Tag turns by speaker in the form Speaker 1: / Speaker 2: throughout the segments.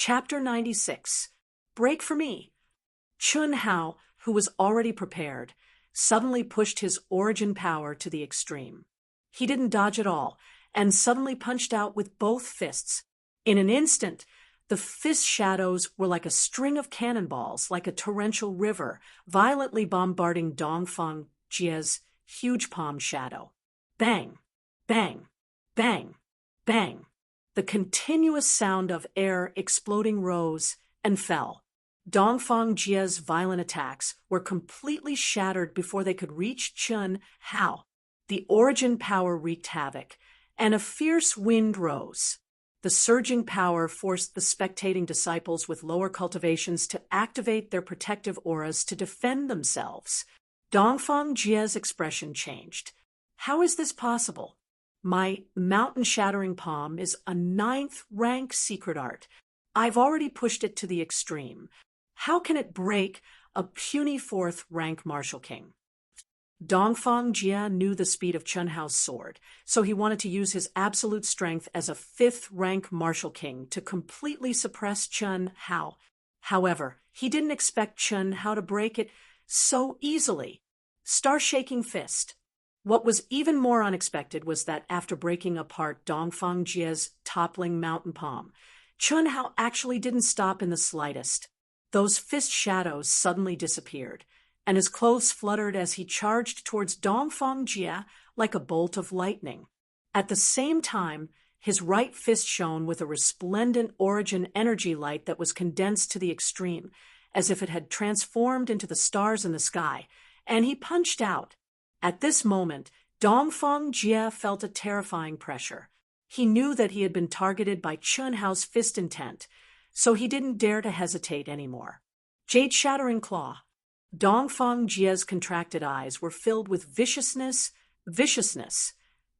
Speaker 1: Chapter 96. Break for me. Chun Hao, who was already prepared, suddenly pushed his origin power to the extreme. He didn't dodge at all, and suddenly punched out with both fists. In an instant, the fist shadows were like a string of cannonballs, like a torrential river, violently bombarding Dongfang Jie's huge palm shadow. Bang! Bang! Bang! Bang! The continuous sound of air exploding rose and fell. Dongfang Jie's violent attacks were completely shattered before they could reach Chun Hao. The origin power wreaked havoc, and a fierce wind rose. The surging power forced the spectating disciples with lower cultivations to activate their protective auras to defend themselves. Dongfang Jie's expression changed. How is this possible? My mountain-shattering palm is a 9th rank secret art. I've already pushed it to the extreme. How can it break a puny 4th rank martial king? Dongfang Jie knew the speed of Chun Hao's sword, so he wanted to use his absolute strength as a 5th rank martial king to completely suppress Chun Hao. However, he didn't expect Chun Hao to break it so easily. Star-shaking fist. What was even more unexpected was that after breaking apart Dongfang Jie's toppling mountain palm, Chun Hao actually didn't stop in the slightest. Those fist shadows suddenly disappeared, and his clothes fluttered as he charged towards Dongfang Jie like a bolt of lightning. At the same time, his right fist shone with a resplendent origin energy light that was condensed to the extreme, as if it had transformed into the stars in the sky, and he punched out. At this moment, Dongfang Jie felt a terrifying pressure. He knew that he had been targeted by Chun Hao's fist intent, so he didn't dare to hesitate anymore. Jade-shattering claw. Dongfang Jie's contracted eyes were filled with viciousness,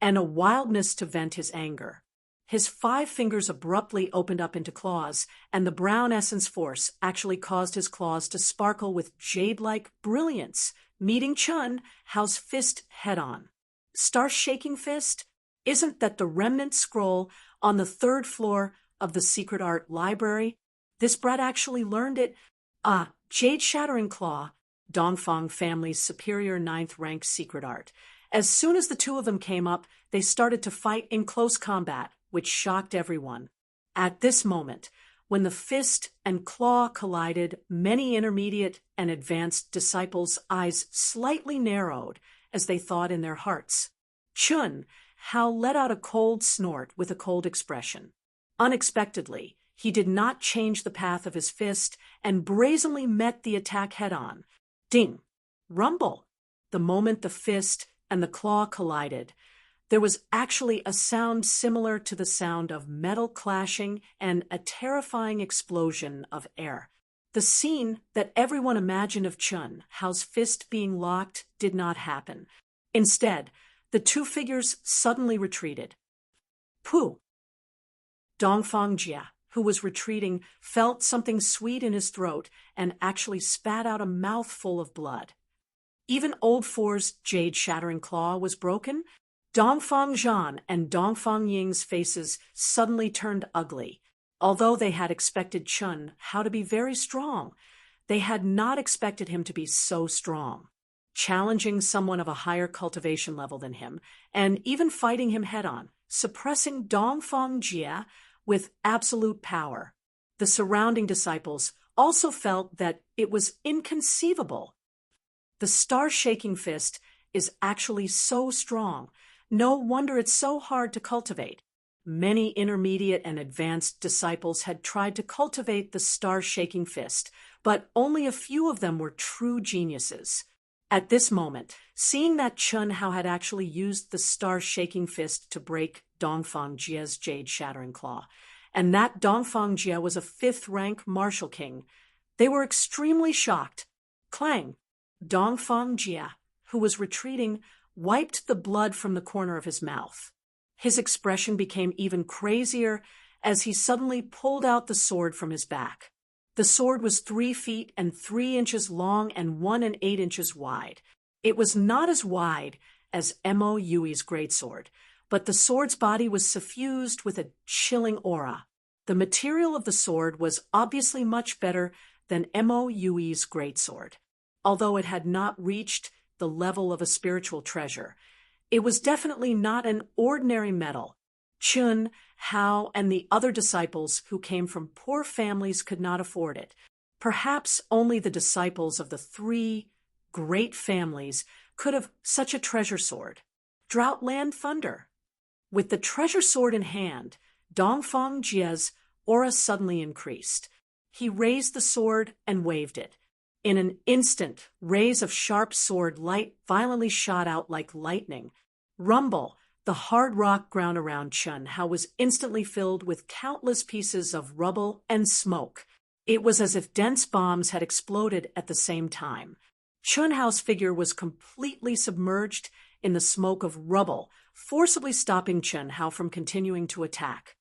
Speaker 1: and a wildness to vent his anger. His 5 fingers abruptly opened up into claws, and the brown essence force actually caused his claws to sparkle with jade-like brilliance, meeting Chun Hao's fist head-on. Star-shaking fist? Isn't that the remnant scroll on the 3rd floor of the secret art library? This brat actually learned it. Jade-shattering claw, Dongfang family's superior 9th rank secret art. As soon as the two of them came up, they started to fight in close combat, which shocked everyone. At this moment, when the fist and claw collided, many intermediate and advanced disciples' eyes slightly narrowed as they thought in their hearts. Chun Hao let out a cold snort with a cold expression. Unexpectedly, he did not change the path of his fist and brazenly met the attack head-on. Ding! Rumble! The moment the fist and the claw collided, there was actually a sound similar to the sound of metal clashing and a terrifying explosion of air. The scene that everyone imagined of Chun Hao's fist being locked did not happen. Instead, the two figures suddenly retreated. Pooh! Dongfang Jie, who was retreating, felt something sweet in his throat and actually spat out a mouthful of blood. Even Old Four's jade-shattering claw was broken. Dongfang Zhan and Dongfang Ying's faces suddenly turned ugly. Although they had expected Chun Hao to be very strong, they had not expected him to be so strong. Challenging someone of a higher cultivation level than him, and even fighting him head-on, suppressing Dongfang Jie with absolute power. The surrounding disciples also felt that it was inconceivable. The star-shaking fist is actually so strong. No wonder it's so hard to cultivate. Many intermediate and advanced disciples had tried to cultivate the star-shaking fist, but only a few of them were true geniuses. At this moment, seeing that Chun Hao had actually used the star-shaking fist to break Dongfang Jie's jade-shattering claw, and that Dongfang Jie was a 5th rank martial king, they were extremely shocked. Clang! Dongfang Jie, who was retreating, wiped the blood from the corner of his mouth. His expression became even crazier as he suddenly pulled out the sword from his back. The sword was 3 feet and 3 inches long and 1 and 8 inches wide. It was not as wide as Mo Yui's greatsword, but the sword's body was suffused with a chilling aura. The material of the sword was obviously much better than Mouy's greatsword. Although it had not reached the level of a spiritual treasure, it was definitely not an ordinary metal. Chun, Hao, and the other disciples who came from poor families could not afford it. Perhaps only the disciples of the three great families could have such a treasure sword. Droughtland Thunder. With the treasure sword in hand, Dongfang Jie's aura suddenly increased. He raised the sword and waved it. In an instant, rays of sharp sword light violently shot out like lightning. Rumble, the hard rock ground around Chun Hao was instantly filled with countless pieces of rubble and smoke. It was as if dense bombs had exploded at the same time. Chun Hao's figure was completely submerged in the smoke of rubble, forcibly stopping Chun Hao from continuing to attack.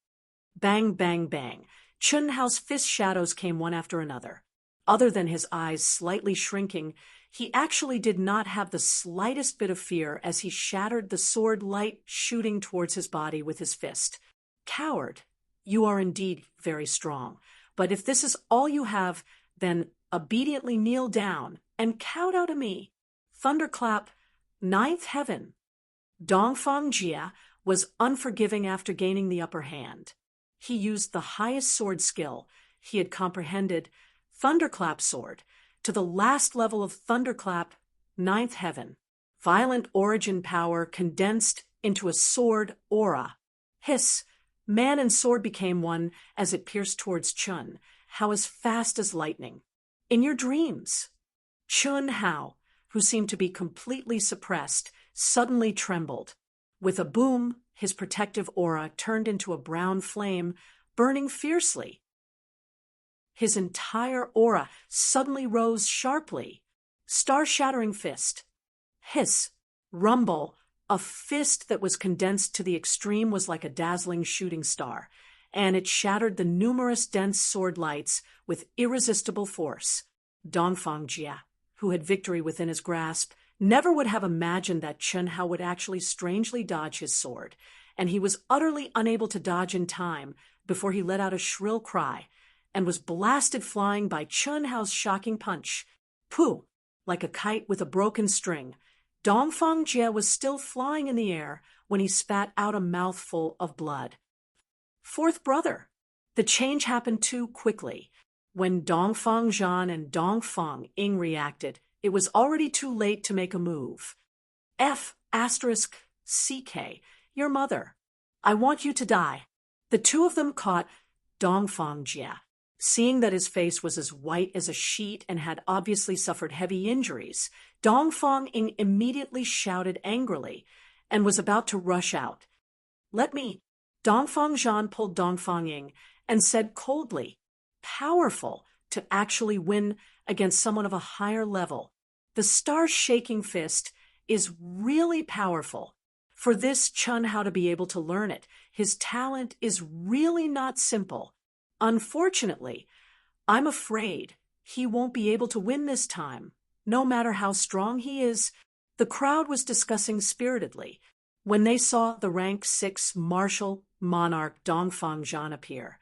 Speaker 1: Bang, bang, bang. Chun Hao's fist shadows came one after another. Other than his eyes slightly shrinking, he actually did not have the slightest bit of fear as he shattered the sword light shooting towards his body with his fist. Coward, you are indeed very strong, but if this is all you have, then obediently kneel down and kowtow to me. Thunderclap, ninth heaven. Dongfang Jie was unforgiving after gaining the upper hand. He used the highest sword skill he had comprehended, Thunderclap sword, to the last level of Thunderclap, ninth heaven. Violent origin power condensed into a sword aura. Hiss! Man and sword became one as it pierced towards Chun Hao as fast as lightning. In your dreams. Chun Hao, who seemed to be completely suppressed, suddenly trembled. With a boom, his protective aura turned into a brown flame, burning fiercely. His entire aura suddenly rose sharply. Star-shattering fist. Hiss! Rumble! A fist that was condensed to the extreme was like a dazzling shooting star, and it shattered the numerous dense sword lights with irresistible force. Dongfang Jie, who had victory within his grasp, never would have imagined that Chun Hao would actually strangely dodge his sword, and he was utterly unable to dodge in time before he let out a shrill cry and was blasted flying by Chun Hao's shocking punch. Pooh! Like a kite with a broken string, Dongfang Jie was still flying in the air when he spat out a mouthful of blood. Fourth brother. The change happened too quickly. When Dongfang Zhan and Dongfang Ying reacted, it was already too late to make a move. F***CK, your mother. I want you to die. The two of them caught Dongfang Jie. Seeing that his face was as white as a sheet and had obviously suffered heavy injuries, Dongfang Ying immediately shouted angrily and was about to rush out. Let me. Dongfang Zhan pulled Dongfang Ying and said coldly, powerful to actually win against someone of a higher level. The star-shaking fist is really powerful. For this Chun Hao to be able to learn it, his talent is really not simple. Unfortunately, I'm afraid he won't be able to win this time, no matter how strong he is. The crowd was discussing spiritedly when they saw the rank 6 martial monarch Dongfang Zhan appear.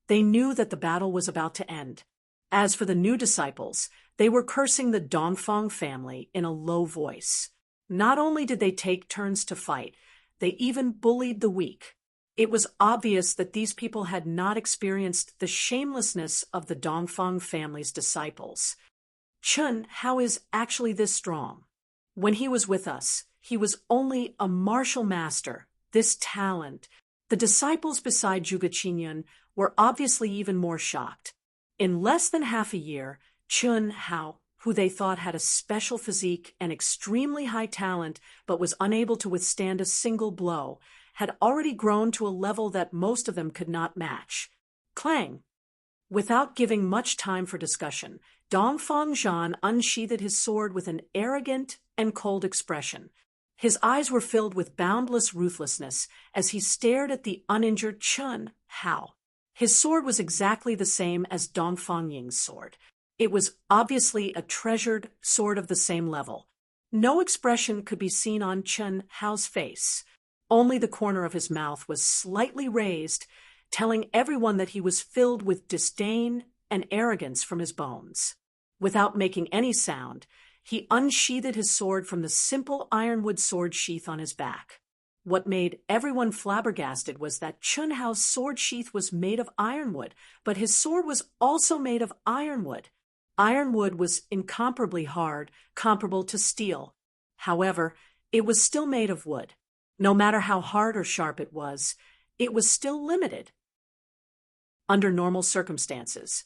Speaker 1: They knew that the battle was about to end. As for the new disciples, they were cursing the Dongfang family in a low voice. Not only did they take turns to fight, they even bullied the weak. It was obvious that these people had not experienced the shamelessness of the Dongfang family's disciples. Chun Hao is actually this strong. When he was with us, he was only a martial master, this talent. The disciples beside Zhuge Qinyan were obviously even more shocked. In less than half a year, Chun Hao, who they thought had a special physique and extremely high talent but was unable to withstand a single blow, had already grown to a level that most of them could not match. Clang! Without giving much time for discussion, Dongfang Zhan unsheathed his sword with an arrogant and cold expression. His eyes were filled with boundless ruthlessness as he stared at the uninjured Chun Hao. His sword was exactly the same as Dongfang Ying's sword. It was obviously a treasured sword of the same level. No expression could be seen on Chun Hao's face. Only the corner of his mouth was slightly raised, telling everyone that he was filled with disdain and arrogance from his bones. Without making any sound, he unsheathed his sword from the simple ironwood sword sheath on his back. What made everyone flabbergasted was that Chun Hao's sword sheath was made of ironwood, but his sword was also made of ironwood. Ironwood was incomparably hard, comparable to steel. However, it was still made of wood. No matter how hard or sharp it was still limited. Under normal circumstances,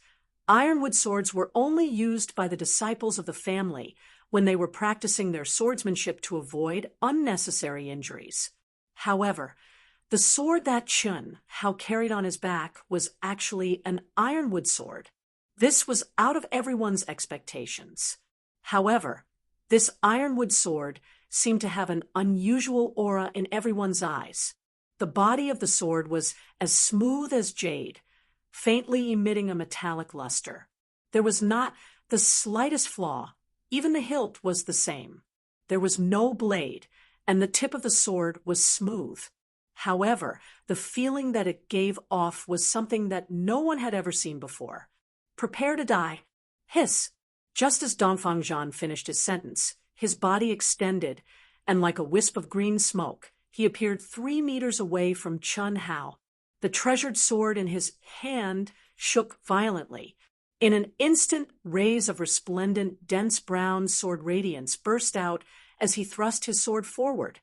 Speaker 1: ironwood swords were only used by the disciples of the family when they were practicing their swordsmanship to avoid unnecessary injuries. However, the sword that Chun Hao carried on his back was actually an ironwood sword. This was out of everyone's expectations. However, this ironwood sword seemed to have an unusual aura in everyone's eyes. The body of the sword was as smooth as jade, faintly emitting a metallic luster. There was not the slightest flaw. Even the hilt was the same. There was no blade, and the tip of the sword was smooth. However, the feeling that it gave off was something that no one had ever seen before. "Prepare to die." Hiss! Just as Dongfang Zhan finished his sentence, his body extended, and like a wisp of green smoke, he appeared 3 meters away from Chun Hao. The treasured sword in his hand shook violently. In an instant, rays of resplendent, dense brown sword radiance burst out as he thrust his sword forward.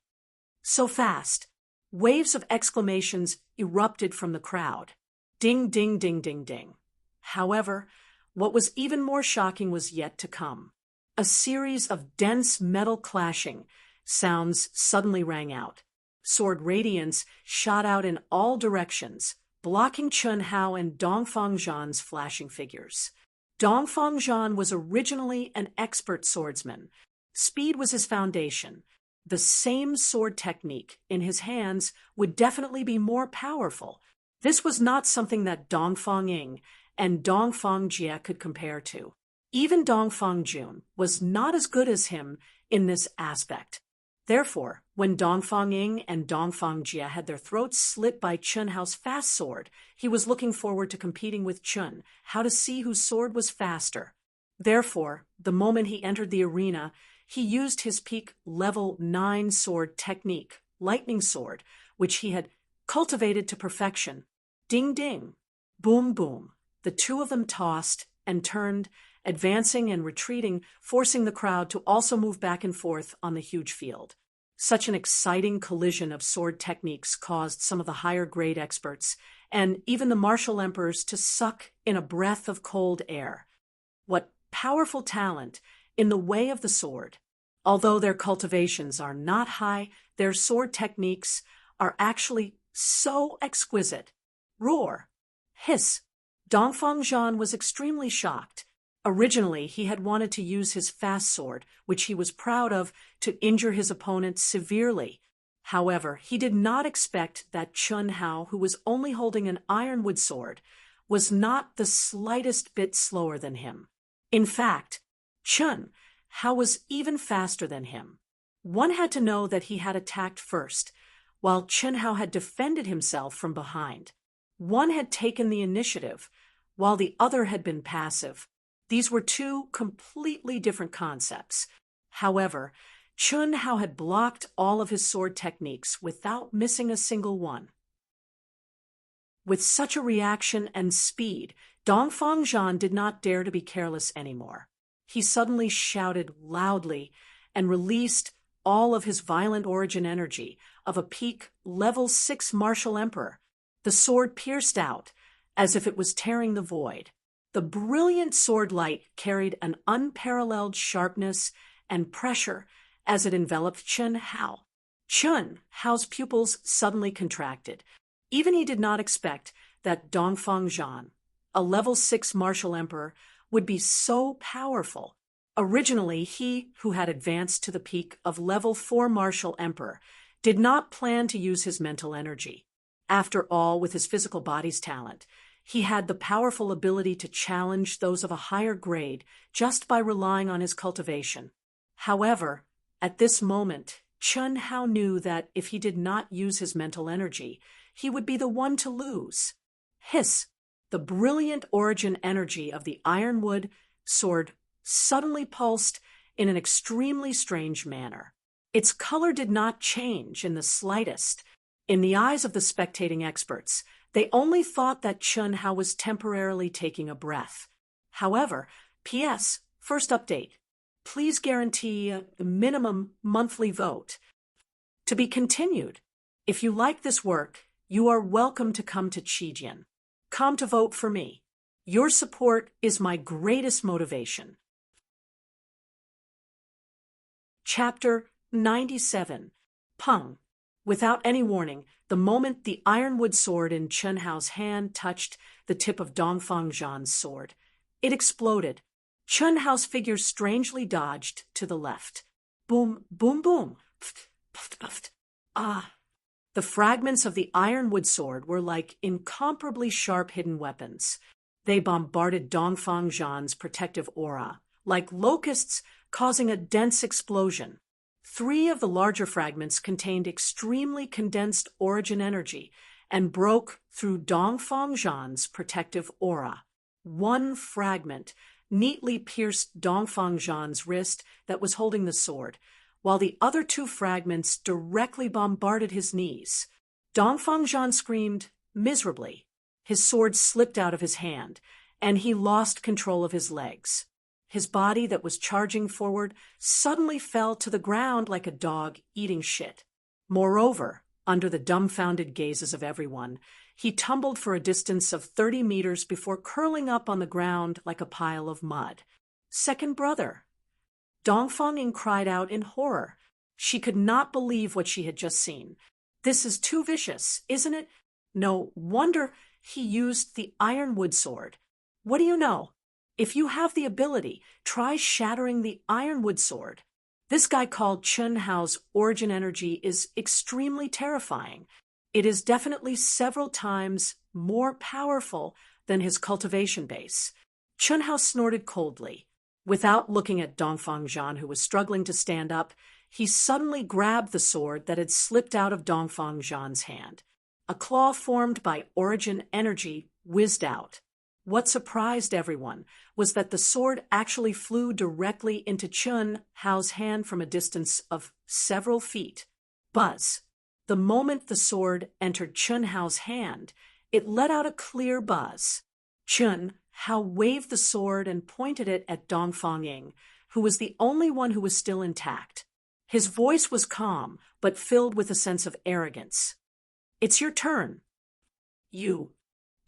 Speaker 1: So fast, waves of exclamations erupted from the crowd. Ding, ding, ding, ding, ding. However, what was even more shocking was yet to come. A series of dense metal clashing sounds suddenly rang out. Sword radiance shot out in all directions, blocking Chun Hao and Dongfang Zhan's flashing figures. Dongfang Zhan was originally an expert swordsman. Speed was his foundation. The same sword technique in his hands would definitely be more powerful. This was not something that Dongfang Ying and Dongfang Jie could compare to. Even Dongfang Jun was not as good as him in this aspect. Therefore, when Dongfang Ying and Dongfang Jie had their throats slit by Chun Hao's fast sword, he was looking forward to competing with Chun Hao to see whose sword was faster. Therefore, the moment he entered the arena, he used his peak level 9 sword technique, lightning sword, which he had cultivated to perfection. Ding ding, boom boom. The two of them tossed and turned, advancing and retreating, forcing the crowd to also move back and forth on the huge field. Such an exciting collision of sword techniques caused some of the higher-grade experts and even the martial emperors to suck in a breath of cold air. What powerful talent in the way of the sword! Although their cultivations are not high, their sword techniques are actually so exquisite. Roar! Hiss! Dongfang Zhan was extremely shocked. Originally, he had wanted to use his fast sword, which he was proud of, to injure his opponent severely. However, he did not expect that Chun Hao, who was only holding an ironwood sword, was not the slightest bit slower than him. In fact, Chun Hao was even faster than him. One had to know that he had attacked first, while Chun Hao had defended himself from behind. One had taken the initiative, while the other had been passive. These were two completely different concepts. However, Chun Hao had blocked all of his sword techniques without missing a single one. With such a reaction and speed, Dongfang Zhan did not dare to be careless anymore. He suddenly shouted loudly and released all of his violent origin energy of a peak level 6 martial emperor. The sword pierced out as if it was tearing the void. The brilliant sword light carried an unparalleled sharpness and pressure as it enveloped Chun Hao. Chun Hao's pupils suddenly contracted. Even he did not expect that Dongfang Zhan, a level 6 martial emperor, would be so powerful. Originally, he, who had advanced to the peak of level 4 martial emperor, did not plan to use his mental energy. After all, with his physical body's talent, he had the powerful ability to challenge those of a higher grade just by relying on his cultivation. However, at this moment, Chun Hao knew that if he did not use his mental energy, he would be the one to lose. Hiss! The brilliant origin energy of the ironwood sword suddenly pulsed in an extremely strange manner. Its color did not change in the slightest. In the eyes of the spectating experts, they only thought that Chun Hao was temporarily taking a breath. However, P.S. First update. Please guarantee a minimum monthly vote. To be continued. If you like this work, you are welcome to come to Qijian. Come to vote for me. Your support is my greatest motivation. Chapter 97. Peng. Without any warning, the moment the ironwood sword in Chun Hao's hand touched the tip of Dongfang Zhan's sword, it exploded. Chun Hao's figure strangely dodged to the left. Boom, boom, boom. Pft, pft, pft. Ah! The fragments of the ironwood sword were like incomparably sharp hidden weapons. They bombarded Dongfang Zhan's protective aura, like locusts causing a dense explosion. 3 of the larger fragments contained extremely condensed origin energy and broke through Dongfang Zhan's protective aura. 1 fragment neatly pierced Dongfang Zhan's wrist that was holding the sword, while the other 2 fragments directly bombarded his knees. Dongfang Zhan screamed miserably. His sword slipped out of his hand, and he lost control of his legs. His body that was charging forward suddenly fell to the ground like a dog eating shit. Moreover, under the dumbfounded gazes of everyone, he tumbled for a distance of 30 meters before curling up on the ground like a pile of mud. Second brother. Dongfang Ying cried out in horror. She could not believe what she had just seen. This is too vicious, isn't it? No wonder he used the ironwood sword. What do you know? If you have the ability, try shattering the ironwood sword. This guy called Chun Hao's origin energy is extremely terrifying. It is definitely several times more powerful than his cultivation base. Chun Hao snorted coldly. Without looking at Dongfang Zhan, who was struggling to stand up, he suddenly grabbed the sword that had slipped out of Dongfang Zhan's hand. A claw formed by origin energy whizzed out. What surprised everyone was that the sword actually flew directly into Chun Hao's hand from a distance of several feet. Buzz. The moment the sword entered Chun Hao's hand, it let out a clear buzz. Chun Hao waved the sword and pointed it at Dongfang Ying, who was the only one who was still intact. His voice was calm, but filled with a sense of arrogance. It's your turn. You.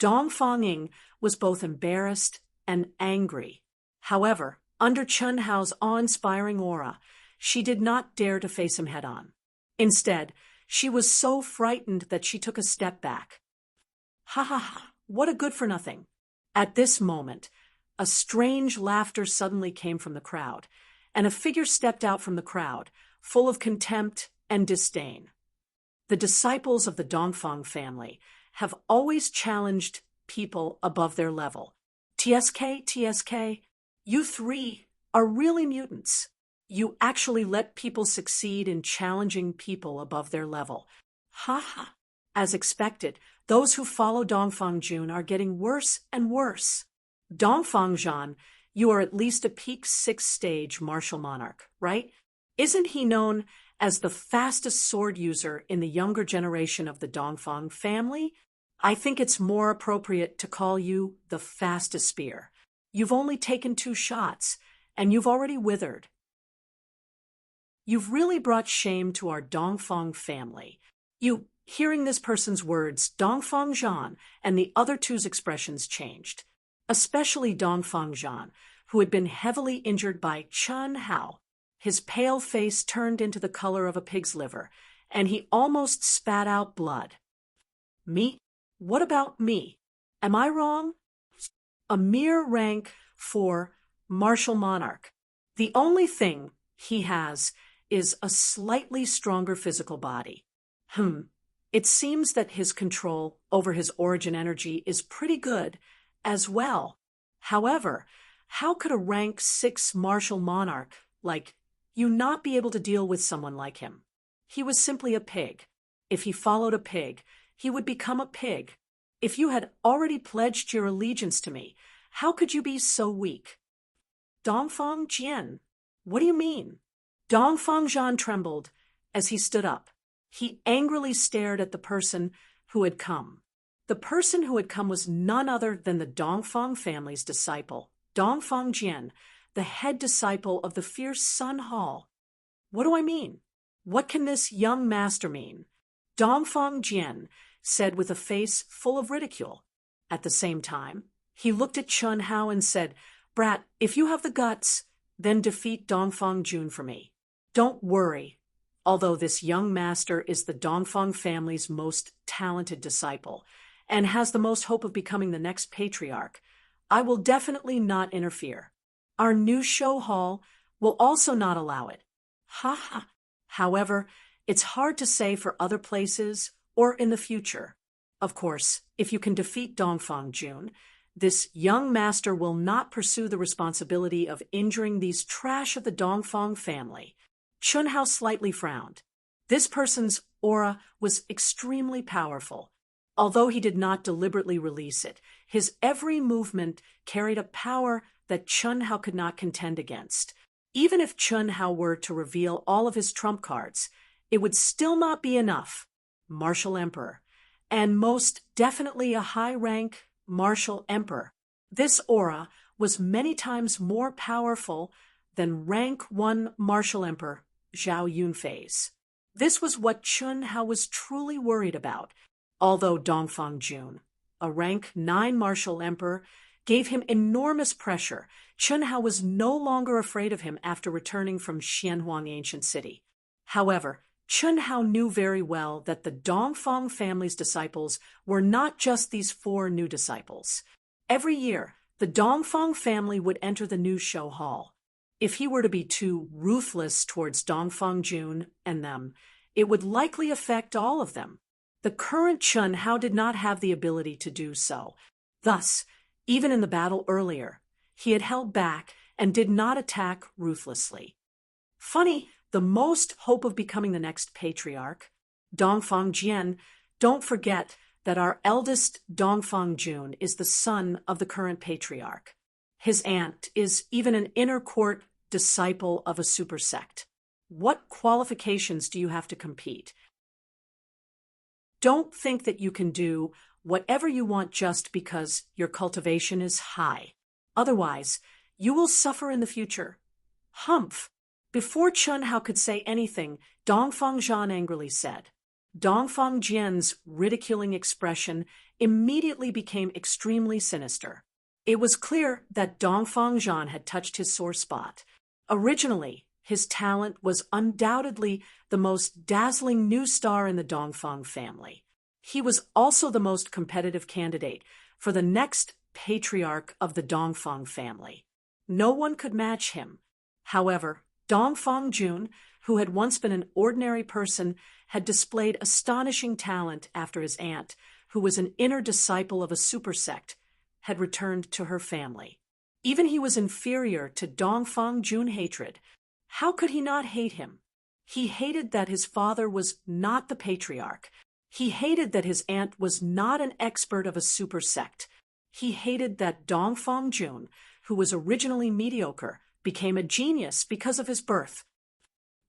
Speaker 1: Dongfang Ying was both embarrassed and angry. However, under Chun Hao's awe-inspiring aura, she did not dare to face him head-on. Instead, she was so frightened that she took a step back. Ha ha ha, what a good-for-nothing. At this moment, a strange laughter suddenly came from the crowd, and a figure stepped out from the crowd, full of contempt and disdain. The disciples of the Dongfang family have always challenged people above their level. TSK, you 3 are really mutants. You actually let people succeed in challenging people above their level. Ha ha. As expected, those who follow Dongfang Jun are getting worse and worse. Dongfang Zhan, you are at least a peak 6th stage martial monarch, right? Isn't he known as the fastest sword user in the younger generation of the Dongfang family? I think it's more appropriate to call you the fastest spear. You've only taken 2 shots, and you've already withered. You've really brought shame to our Dongfang family. Hearing this person's words, Dongfang Zhan and the other 2's expressions changed, especially Dongfang Zhan, who had been heavily injured by Chun Hao. His pale face turned into the color of a pig's liver, and he almost spat out blood. Me? What about me? Am I wrong? A mere rank 4 martial monarch. The only thing he has is a slightly stronger physical body. It seems that his control over his origin energy is pretty good as well. However, how could a rank 6 martial monarch like you not be able to deal with someone like him? He was simply a pig. If he followed a pig, he would become a pig. If you had already pledged your allegiance to me, how could you be so weak? Dongfang Jian, what do you mean? Dongfang Jian trembled as he stood up. He angrily stared at the person who had come. The person who had come was none other than the Dongfang family's disciple, Dongfang Jian, the head disciple of the fierce Sun Hall. What do I mean? What can this young master mean? Dongfang Jian said with a face full of ridicule. At the same time, he looked at Chun Hao and said, "Brat, if you have the guts, then defeat Dongfang Jun for me. Don't worry. Although this young master is the Dongfang family's most talented disciple and has the most hope of becoming the next patriarch, I will definitely not interfere. Our new show hall will also not allow it. Ha ha. However, it's hard to say for other places or in the future. Of course, if you can defeat Dongfang Jun, this young master will not pursue the responsibility of injuring these trash of the Dongfang family." Chun Hao slightly frowned. This person's aura was extremely powerful. Although he did not deliberately release it, his every movement carried a power that Chun Hao could not contend against. Even if Chun Hao were to reveal all of his trump cards, it would still not be enough. Martial Emperor, and most definitely a high-rank Martial Emperor. This aura was many times more powerful than rank 1 Martial Emperor Zhao Yunfei's. This was what Chun Hao was truly worried about. Although Dongfang Jun, a rank 9 Martial Emperor, gave him enormous pressure, Chun Hao was no longer afraid of him after returning from Xianhuang Ancient City. However, Chun Hao knew very well that the Dongfang family's disciples were not just these 4 new disciples. Every year, the Dongfang family would enter the new show hall. If he were to be too ruthless towards Dongfang Jun and them, it would likely affect all of them. The current Chun Hao did not have the ability to do so. Thus, even in the battle earlier, he had held back and did not attack ruthlessly. Funny, the most hope of becoming the next patriarch, Dongfang Jian, don't forget that our eldest Dongfang Jun is the son of the current patriarch. His aunt is even an inner court disciple of a super sect. What qualifications do you have to compete? Don't think that you can do whatever you want just because your cultivation is high. Otherwise, you will suffer in the future. Humph! Before Chun Hao could say anything, Dongfang Jian angrily said. Dongfang Jian's ridiculing expression immediately became extremely sinister. It was clear that Dongfang Jian had touched his sore spot. Originally, his talent was undoubtedly the most dazzling new star in the Dongfang family. He was also the most competitive candidate for the next patriarch of the Dongfang family. No one could match him. However, Dongfang Jun, who had once been an ordinary person, had displayed astonishing talent after his aunt, who was an inner disciple of a super sect, had returned to her family. Even he was inferior to Dongfang Jun hatred. How could he not hate him? He hated that his father was not the patriarch. He hated that his aunt was not an expert of a super sect. He hated that Dongfang Jun, who was originally mediocre, became a genius because of his birth.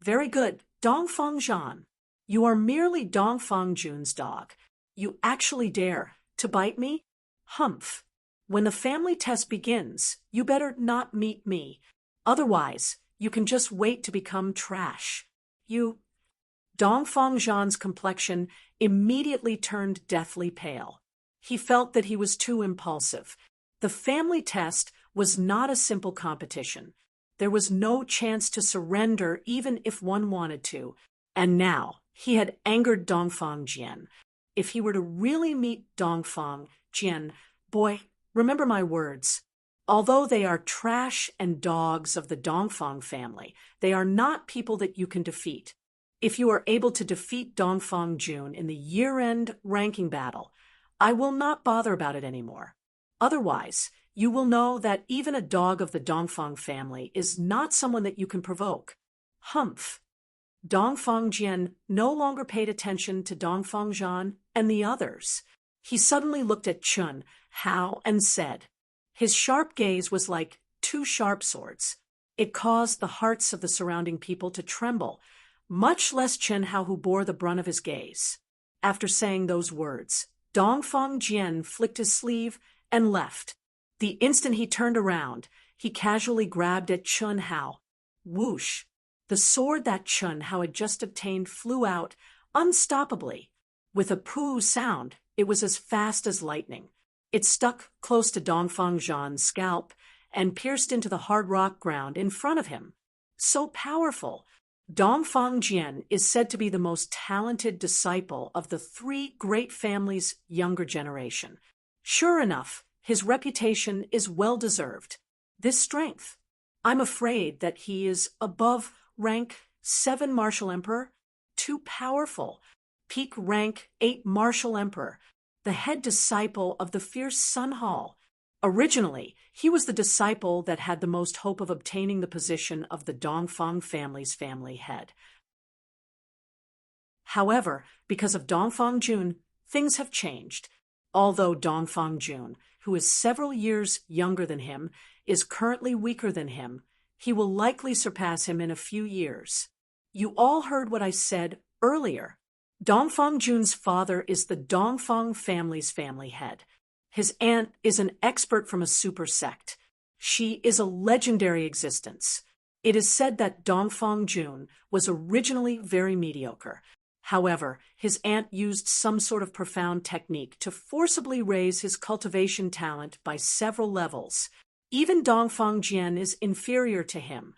Speaker 1: Very good, Dongfang Jian. You are merely Dongfang Jun's dog. You actually dare to bite me? Humph. When the family test begins, you better not meet me. Otherwise, you can just wait to become trash. Dongfang Jian's complexion immediately turned deathly pale. He felt that he was too impulsive. The family test was not a simple competition. There was no chance to surrender even if one wanted to. And now, he had angered Dongfang Jian. If he were to really meet Dongfang Jian, boy, remember my words. Although they are trash and dogs of the Dongfang family, they are not people that you can defeat. If you are able to defeat Dongfang Jun in the year-end ranking battle, I will not bother about it anymore. Otherwise, you will know that even a dog of the Dongfang family is not someone that you can provoke. Humph! Dongfang Jian no longer paid attention to Dongfang Jian and the others. He suddenly looked at Chun Hao and said. His sharp gaze was like two sharp swords. It caused the hearts of the surrounding people to tremble, much less Chun Hao, who bore the brunt of his gaze. After saying those words, Dongfang Jian flicked his sleeve and left. The instant he turned around, he casually grabbed at Chun Hao. Whoosh! The sword that Chun Hao had just obtained flew out unstoppably. With a poo sound, it was as fast as lightning. It stuck close to Dongfang Jian's scalp and pierced into the hard rock ground in front of him. So powerful! Dongfang Jian is said to be the most talented disciple of the three great families' younger generation. Sure enough, his reputation is well-deserved. This strength, I'm afraid that he is above rank 7 Martial Emperor, too powerful. Peak rank 8 Martial Emperor, the head disciple of the fierce Sun Hall. Originally, he was the disciple that had the most hope of obtaining the position of the Dongfang family's family head. However, because of Dongfang Jun, things have changed. Although Dongfang Jun, who is several years younger than him, is currently weaker than him, he will likely surpass him in a few years. You all heard what I said earlier. Dongfang Jun's father is the Dongfang family's family head. His aunt is an expert from a super sect. She is a legendary existence. It is said that Dongfang Jun was originally very mediocre. However, his aunt used some sort of profound technique to forcibly raise his cultivation talent by several levels. Even Dongfang Jian is inferior to him.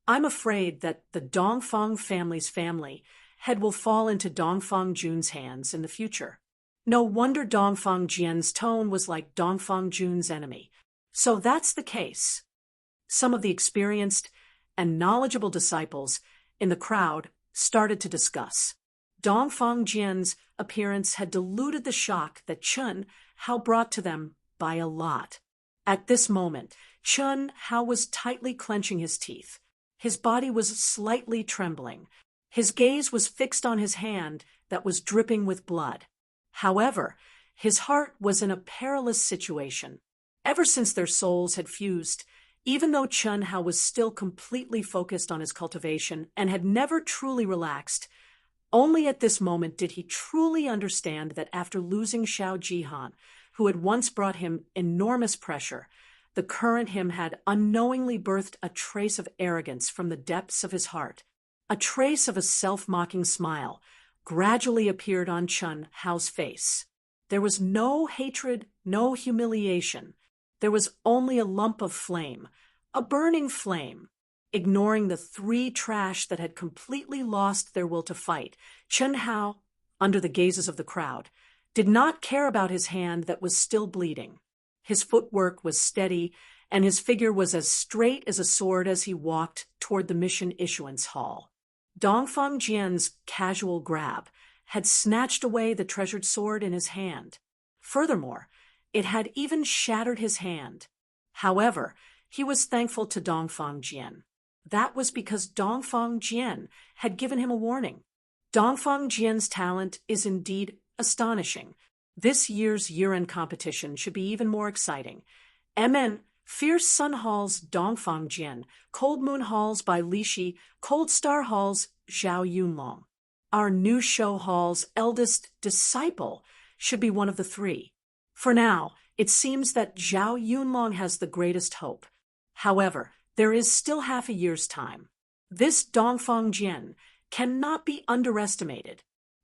Speaker 1: I'm afraid that the Dongfang family's family head will fall into Dongfang Jun's hands in the future. No wonder Dongfang Jian's tone was like Dongfang Jun's enemy. So that's the case. Some of the experienced and knowledgeable disciples in the crowd started to discuss. Dongfang Jian's appearance had diluted the shock that Chun Hao brought to them by a lot. At this moment, Chun Hao was tightly clenching his teeth. His body was slightly trembling. His gaze was fixed on his hand that was dripping with blood. However, his heart was in a perilous situation. Ever since their souls had fused, even though Chun Hao was still completely focused on his cultivation and had never truly relaxed, only at this moment did he truly understand that after losing Xiao Jihan, who had once brought him enormous pressure, the current him had unknowingly birthed a trace of arrogance from the depths of his heart. A trace of a self-mocking smile gradually appeared on Chun Hao's face. There was no hatred, no humiliation. There was only a lump of flame, a burning flame. Ignoring the three trash that had completely lost their will to fight, Chun Hao, under the gazes of the crowd, did not care about his hand that was still bleeding. His footwork was steady, and his figure was as straight as a sword as he walked toward the mission issuance hall. Dongfang Jian's casual grab had snatched away the treasured sword in his hand. Furthermore, it had even shattered his hand. However, he was thankful to Dongfang Jian. That was because Dongfang Jian had given him a warning. Dongfang Jian's talent is indeed astonishing. This year's year-end competition should be even more exciting. MN Fierce Sun Hall's Dongfang Jian, Cold Moon Hall's by Li Shi, Cold Star Hall's Zhao Yunlong. Our new show hall's eldest disciple should be one of the three. For now, it seems that Zhao Yunlong has the greatest hope. However, there is still half a year's time. This Dongfang Jian cannot be underestimated.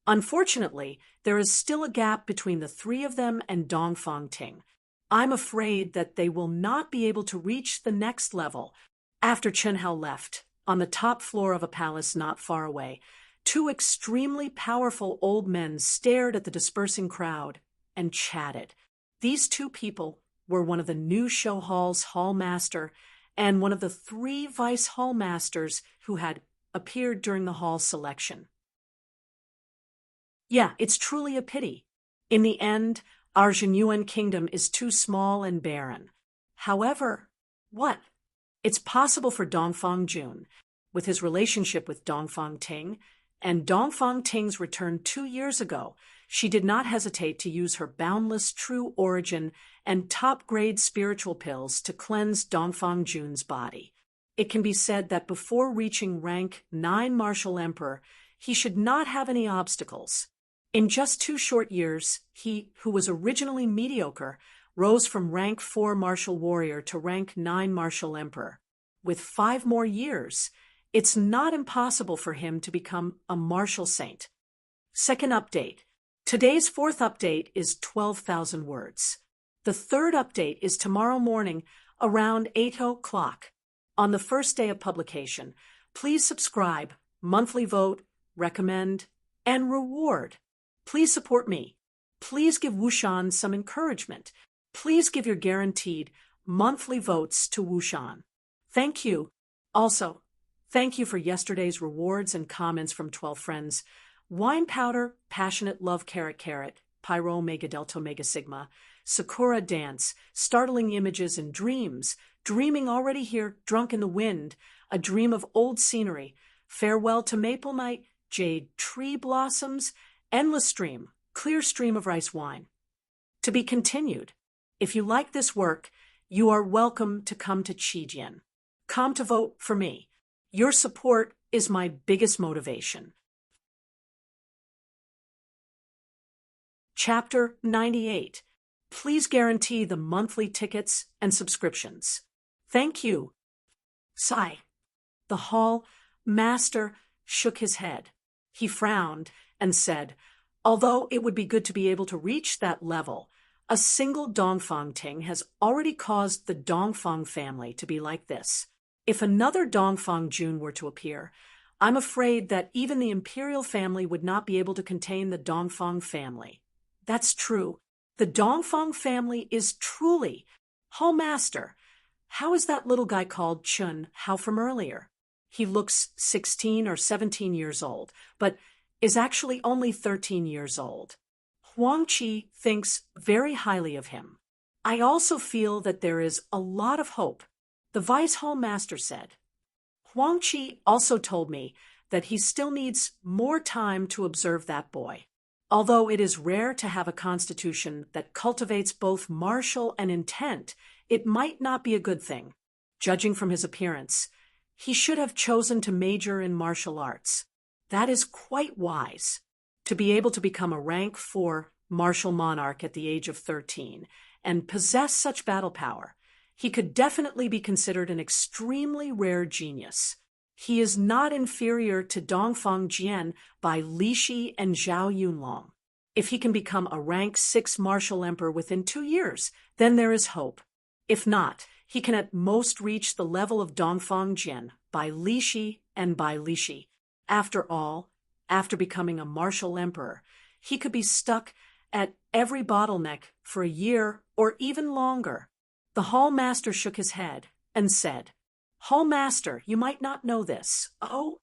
Speaker 1: Unfortunately, there is still a gap between the three of them and Dongfang Ting. I'm afraid that they will not be able to reach the next level. After Chun Hao left, on the top floor of a palace not far away, two extremely powerful old men stared at the dispersing crowd and chatted. These two people were one of the new show hall's hall master and one of the three vice hall masters who had appeared during the hall selection. Yeah, it's truly a pity. In the end, our Zhenyuan kingdom is too small and barren. However, what? It's possible for Dongfang Jun, with his relationship with Dongfang Ting, and Dongfang Ting's return 2 years ago, she did not hesitate to use her boundless true origin and top-grade spiritual pills to cleanse Dongfang Jun's body. It can be said that before reaching rank 9 martial emperor, he should not have any obstacles. In just 2 short years, he, who was originally mediocre, rose from rank 4 martial warrior to rank 9 martial emperor. With 5 more years, it's not impossible for him to become a martial saint. Second update. Today's 4th update is 12,000 words. The 3rd update is tomorrow morning around 8 o'clock. On the first day of publication, please subscribe, monthly vote, recommend, and reward. Please support me. Please give Wushan some encouragement. Please give your guaranteed monthly votes to Wushan. Thank you. Also, thank you for yesterday's rewards and comments from 12 friends. Wine Powder, Passionate Love Carrot Carrot, Pyro Omega Delta Omega Sigma, Sakura Dance, Startling Images and Dreams, Dreaming Already Here, Drunk in the Wind, A Dream of Old Scenery, Farewell to Maple Night, Jade Tree Blossoms, Endless Stream, Clear Stream of Rice Wine. To be continued. If you like this work, you are welcome to come to Qijian. Come to vote for me. Your support is my biggest motivation. Chapter 98. Please guarantee the monthly tickets and subscriptions. Thank you. Sigh. The hall master shook his head. He frowned and said, although it would be good to be able to reach that level, a single Dongfang Ting has already caused the Dongfang family to be like this. If another Dongfang Jun were to appear, I'm afraid that even the imperial family would not be able to contain the Dongfang family. That's true. The Dongfang family is truly Hall Master. How is that little guy called Chun Hao from earlier? He looks 16 or 17 years old, but is actually only 13 years old. Huang Qi thinks very highly of him. I also feel that there is a lot of hope, the Vice Hall Master said. Huang Qi also told me that he still needs more time to observe that boy. Although it is rare to have a constitution that cultivates both martial and intent, it might not be a good thing. Judging from his appearance, he should have chosen to major in martial arts. That is quite wise. To be able to become a rank 4 martial monarch at the age of 13 and possess such battle power, he could definitely be considered an extremely rare genius. He is not inferior to Dongfang Jian by Li Shi and Zhao Yunlong. If he can become a rank 6 martial emperor within 2 years, then there is hope. If not, he can at most reach the level of Dongfang Jian by Li Shi and by Li Shi. After all, after becoming a martial emperor, he could be stuck at every bottleneck for a year or even longer. The Hall Master shook his head and said, Hall Master, you might not know this. Oh?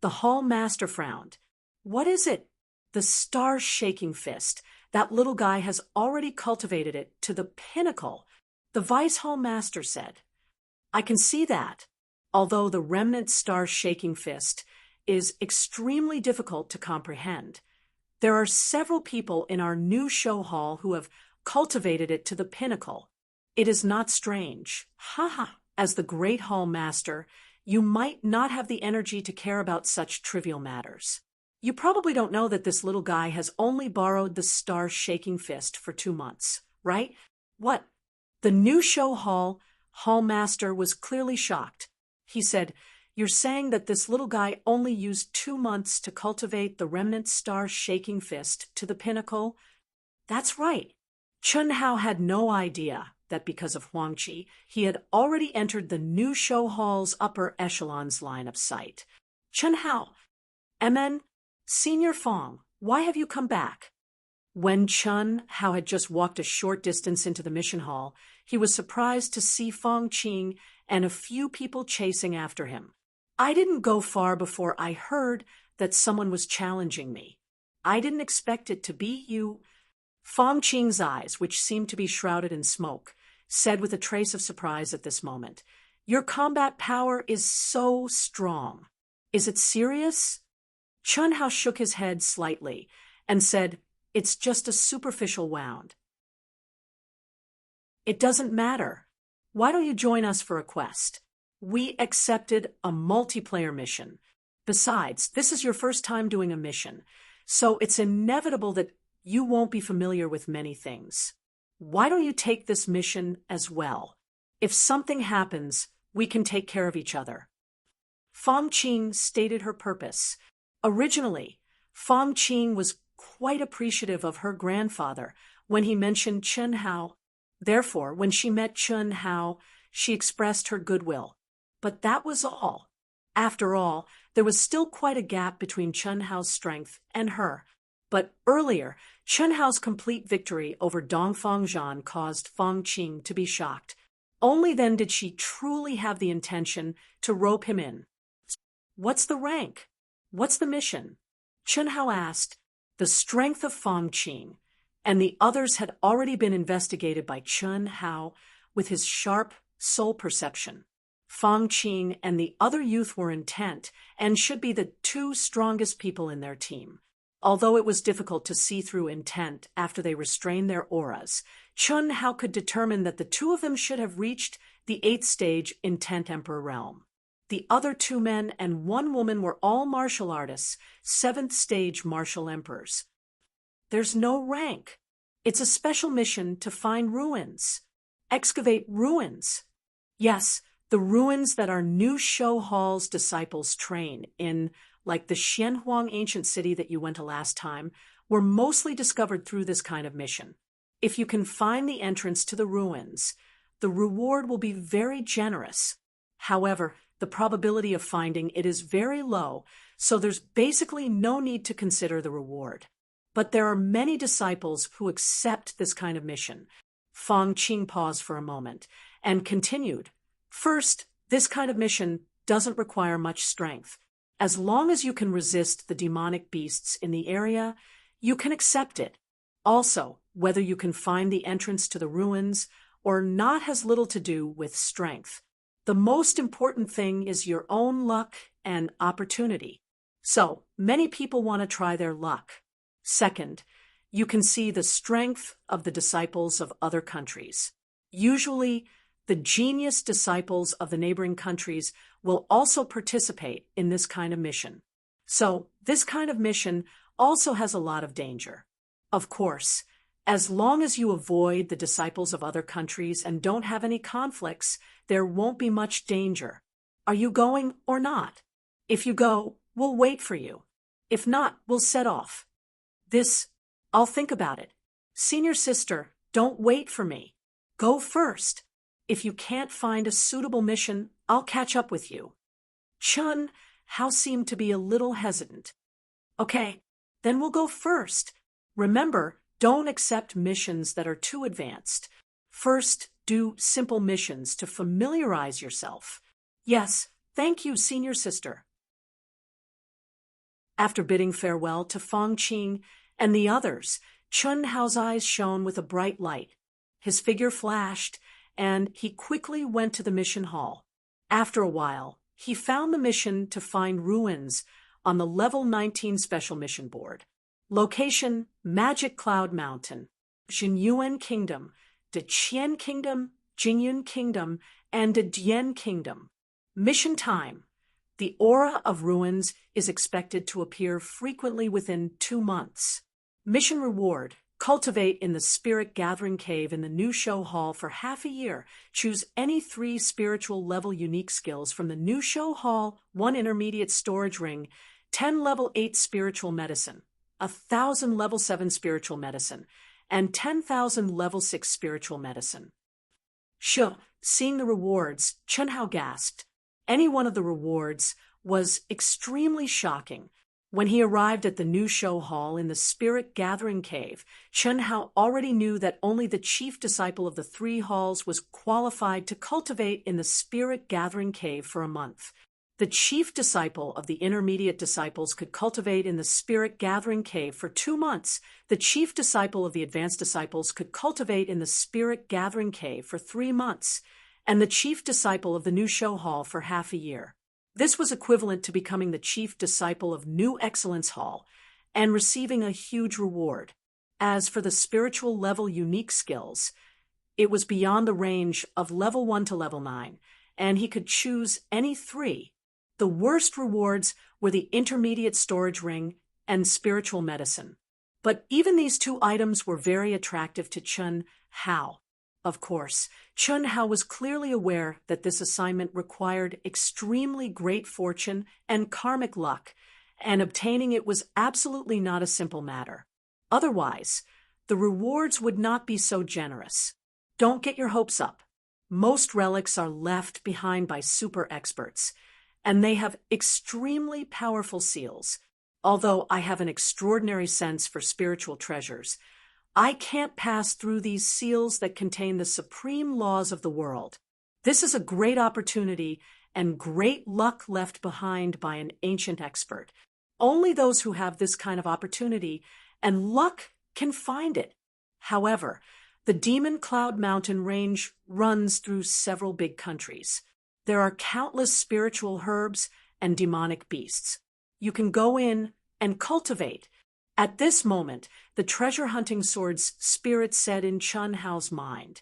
Speaker 1: The Hall Master frowned. What is it? The star-shaking fist. That little guy has already cultivated it to the pinnacle. The Vice Hall Master said, I can see that, although the remnant star-shaking fist is extremely difficult to comprehend. There are several people in our new show hall who have cultivated it to the pinnacle. It is not strange. Ha! As the great hall master, you might not have the energy to care about such trivial matters. You probably don't know that this little guy has only borrowed the star-shaking fist for 2 months, right? What? The new show hall master was clearly shocked. He said, You're saying that this little guy only used 2 months to cultivate the remnant star-shaking fist to the pinnacle? That's right. Chun Hao had no idea that because of Huang Qi, he had already entered the new show hall's upper echelons line of sight. Chun Hao, MN, Senior Fong, why have you come back? When Chun Hao had just walked a short distance into the mission hall, he was surprised to see Fong Qing and a few people chasing after him. I didn't go far before I heard that someone was challenging me. I didn't expect it to be you. Fong Qing's eyes, which seemed to be shrouded in smoke, said with a trace of surprise at this moment, Your combat power is so strong. Is it serious? Chun Hao shook his head slightly and said, It's just a superficial wound. It doesn't matter. Why don't you join us for a quest? We accepted a multiplayer mission. Besides, this is your first time doing a mission, so it's inevitable that you won't be familiar with many things. Why don't you take this mission as well? If something happens, we can take care of each other. Fong Qing stated her purpose. Originally, Fong Qing was quite appreciative of her grandfather when he mentioned Chen Hao. Therefore, when she met Chen Hao, she expressed her goodwill. But that was all. After all, there was still quite a gap between Chen Hao's strength and her. But earlier, Chen Hao's complete victory over Dongfang Zhan caused Fong Qing to be shocked. Only then did she truly have the intention to rope him in. What's the rank? What's the mission? Chen Hao asked. The strength of Fong Qing, and the others had already been investigated by Chen Hao with his sharp soul perception. Fong Qing and the other youth were intent and should be the two strongest people in their team. Although it was difficult to see through intent after they restrained their auras, Chen Hao could determine that the two of them should have reached the 8th stage Intent Emperor realm. The other 2 men and 1 woman were all martial artists, 7th stage martial emperors. There's no rank. It's a special mission to find ruins. Excavate ruins. Yes, the ruins that our New Show Hall's disciples train in, like the Xianhuang ancient city that you went to last time, were mostly discovered through this kind of mission. If you can find the entrance to the ruins, the reward will be very generous. However, the probability of finding it is very low, so there's basically no need to consider the reward. But there are many disciples who accept this kind of mission. Fong Qing paused for a moment and continued. First, this kind of mission doesn't require much strength. As long as you can resist the demonic beasts in the area, you can accept it. Also, whether you can find the entrance to the ruins or not has little to do with strength. The most important thing is your own luck and opportunity. So, many people want to try their luck. Second, you can see the strength of the disciples of other countries. Usually, the genius disciples of the neighboring countries will also participate in this kind of mission. So, this kind of mission also has a lot of danger. Of course, as long as you avoid the disciples of other countries and don't have any conflicts, there won't be much danger. Are you going or not? If you go, we'll wait for you. If not, we'll set off. I'll think about it. Senior sister, don't wait for me. Go first. If you can't find a suitable mission, I'll catch up with you. Chen Hao seemed to be a little hesitant. Okay, then we'll go first. Remember, don't accept missions that are too advanced. First, do simple missions to familiarize yourself. Yes, thank you, senior sister. After bidding farewell to Fong Qing and the others, Chen Hao's eyes shone with a bright light. His figure flashed, and he quickly went to the mission hall. After a while, he found the mission to find ruins on the level 19 special mission board. Location, Magic Cloud Mountain, Jinyuan Kingdom, De Qian Kingdom, Jingyun Kingdom, and De Dian Kingdom. Mission time. The aura of ruins is expected to appear frequently within 2 months. Mission reward. Cultivate in the Spirit Gathering Cave in the New Show Hall for half a year. Choose any 3 spiritual level unique skills from the New Show Hall, 1 intermediate storage ring, 10 level 8 spiritual medicine, 1,000 level 7 spiritual medicine, and 10,000 level 6 spiritual medicine. Seeing the rewards, Chen Hao gasped. Any one of the rewards was extremely shocking. When he arrived at the New Show Hall in the Spirit Gathering Cave, Chen Hao already knew that only the chief disciple of the 3 halls was qualified to cultivate in the Spirit Gathering Cave for a month. The chief disciple of the intermediate disciples could cultivate in the Spirit Gathering Cave for 2 months. The chief disciple of the advanced disciples could cultivate in the Spirit Gathering Cave for 3 months, and the chief disciple of the New Show Hall for half a year. This was equivalent to becoming the chief disciple of New Excellence Hall and receiving a huge reward. As for the spiritual level unique skills, it was beyond the range of level 1 to level 9, and he could choose any 3. The worst rewards were the intermediate storage ring and spiritual medicine. But even these 2 items were very attractive to Chun Hao. Of course, Chun Hao was clearly aware that this assignment required extremely great fortune and karmic luck, and obtaining it was absolutely not a simple matter. Otherwise, the rewards would not be so generous. Don't get your hopes up. Most relics are left behind by super experts, and they have extremely powerful seals. Although I have an extraordinary sense for spiritual treasures, I can't pass through these seals that contain the supreme laws of the world. This is a great opportunity and great luck left behind by an ancient expert. Only those who have this kind of opportunity and luck can find it. However, the Demon Cloud Mountain range runs through several big countries. There are countless spiritual herbs and demonic beasts. You can go in and cultivate. At this moment, the treasure-hunting sword's spirit said in Chun Hao's mind,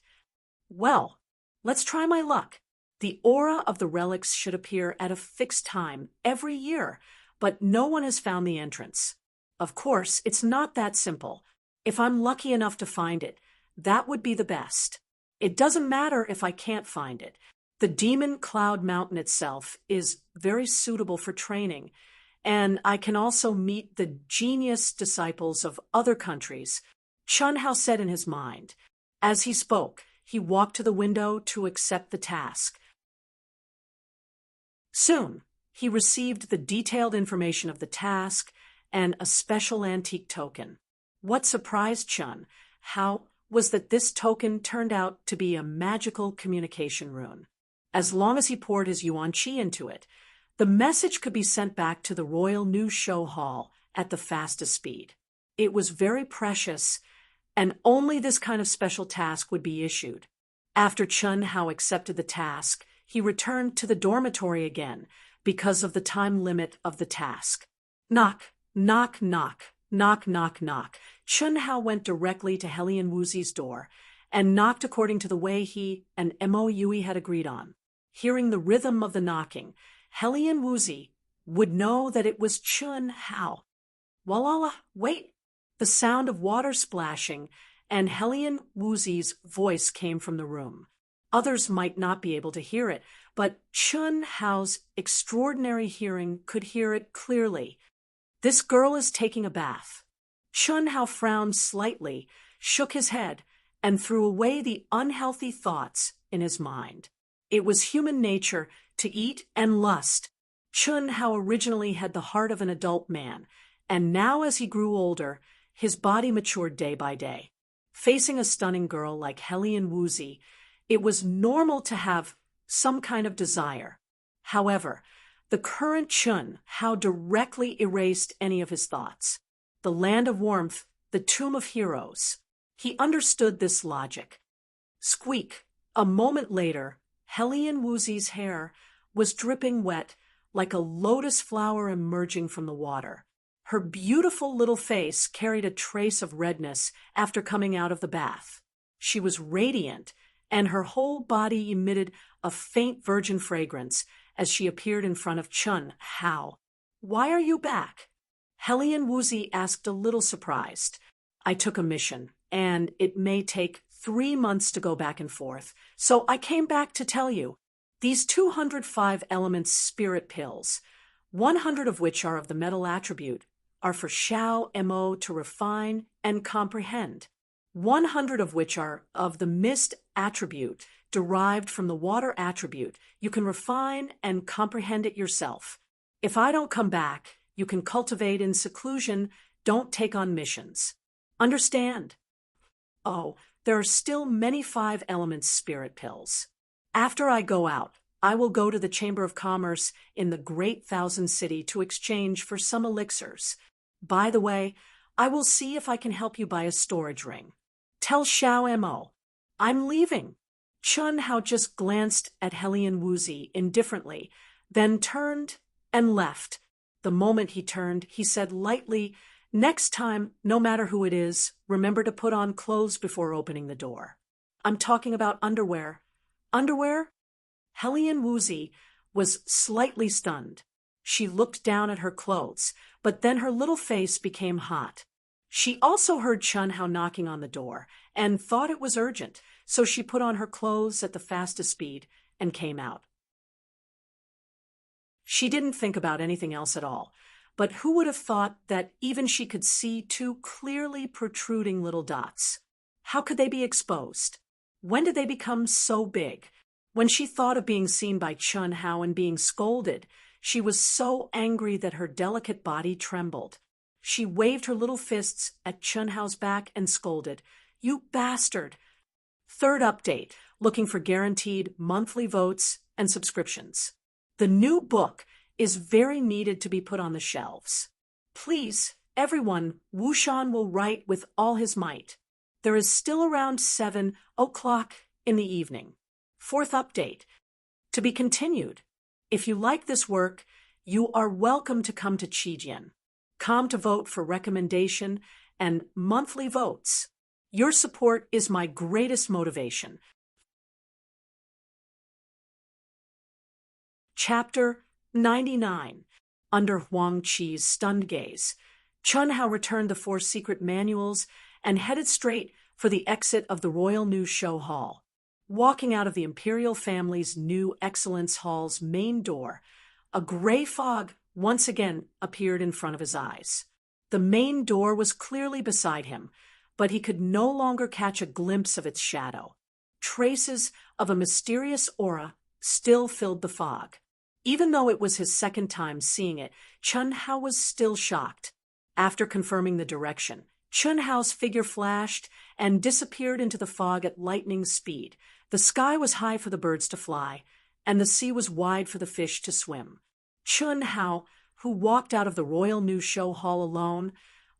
Speaker 1: "Well, let's try my luck. The aura of the relics should appear at a fixed time every year, but no one has found the entrance. Of course, it's not that simple. If I'm lucky enough to find it, that would be the best. It doesn't matter if I can't find it. The Demon Cloud Mountain itself is very suitable for training, and I can also meet the genius disciples of other countries," Chun Hao said in his mind. As he spoke, he walked to the window to accept the task. Soon, he received the detailed information of the task and a special antique token. What surprised Chun Hao was that this token turned out to be a magical communication rune. As long as he poured his yuan qi into it, the message could be sent back to the Royal New Show Hall at the fastest speed. It was very precious, and only this kind of special task would be issued. After Chun Hao accepted the task, he returned to the dormitory again because of the time limit of the task. Knock, knock, knock, knock, knock, knock. Chun Hao went directly to Helian Wuzi's door and knocked according to the way he and Mo Yui had agreed on. Hearing the rhythm of the knocking, Helian Wuzi would know that it was Chun Hao. Walala, wait! The sound of water splashing and Helian Wuzi's voice came from the room. Others might not be able to hear it, but Chun Hao's extraordinary hearing could hear it clearly. "This girl is taking a bath." Chun Hao frowned slightly, shook his head, and threw away the unhealthy thoughts in his mind. It was human nature to eat and lust. Chun Hao originally had the heart of an adult man, and now as he grew older, his body matured day by day. Facing a stunning girl like Helian Wuzi, it was normal to have some kind of desire. However, the current Chun Hao directly erased any of his thoughts. The land of warmth, the tomb of heroes. He understood this logic. Squeak! A moment later, Helian Wuzi's hair was dripping wet like a lotus flower emerging from the water. Her beautiful little face carried a trace of redness after coming out of the bath. She was radiant, and her whole body emitted a faint virgin fragrance as she appeared in front of Chun Hao. "Why are you back?" Helian Wuzi asked a little surprised. "I took a mission, and it may take 3 months to go back and forth, so I came back to tell you. These 205 elements spirit pills, 100 of which are of the metal attribute, are for Xiao Mo to refine and comprehend. 100 of which are of the mist attribute, derived from the water attribute. You can refine and comprehend it yourself. If I don't come back, you can cultivate in seclusion, don't take on missions. Understand?" "Oh, there are still many 5 elements spirit pills. After I go out, I will go to the Chamber of Commerce in the Great Thousand City to exchange for some elixirs. By the way, I will see if I can help you buy a storage ring. Tell Xiao Mo, I'm leaving." Chun Hao just glanced at Helian Wuzi indifferently, then turned and left. The moment he turned, he said lightly, Next time, no matter who it is, remember to put on clothes before opening the door. I'm talking about underwear. Underwear? Hellion Woozy was slightly stunned. She looked down at her clothes, but then her little face became hot. She also heard Chun Hao knocking on the door and thought it was urgent, so she put on her clothes at the fastest speed and came out. She didn't think about anything else at all, but who would have thought that even she could see two clearly protruding little dots? How could they be exposed? When did they become so big? When she thought of being seen by Chun Hao and being scolded, she was so angry that her delicate body trembled. She waved her little fists at Chun Hao's back and scolded, "You bastard!" Third update, looking for guaranteed monthly votes and subscriptions. The new book is very needed to be put on the shelves. Please, everyone, Wushan will write with all his might. There is still around 7 o'clock in the evening. Fourth update, to be continued. If you like this work, you are welcome to come to Qijian. Come to vote for recommendation and monthly votes. Your support is my greatest motivation. Chapter 99. Under Huang Qi's stunned gaze, Chun Hao returned the 4 secret manuals and headed straight for the exit of the Royal New Show Hall. Walking out of the Imperial family's new Excellence Hall's main door, a gray fog once again appeared in front of his eyes. The main door was clearly beside him, but he could no longer catch a glimpse of its shadow. Traces of a mysterious aura still filled the fog. Even though it was his second time seeing it, Chun Hao was still shocked. After confirming the direction, Chun Hao's figure flashed and disappeared into the fog at lightning speed. The sky was high for the birds to fly, and the sea was wide for the fish to swim. Chun Hao, who walked out of the Royal New Show Hall alone,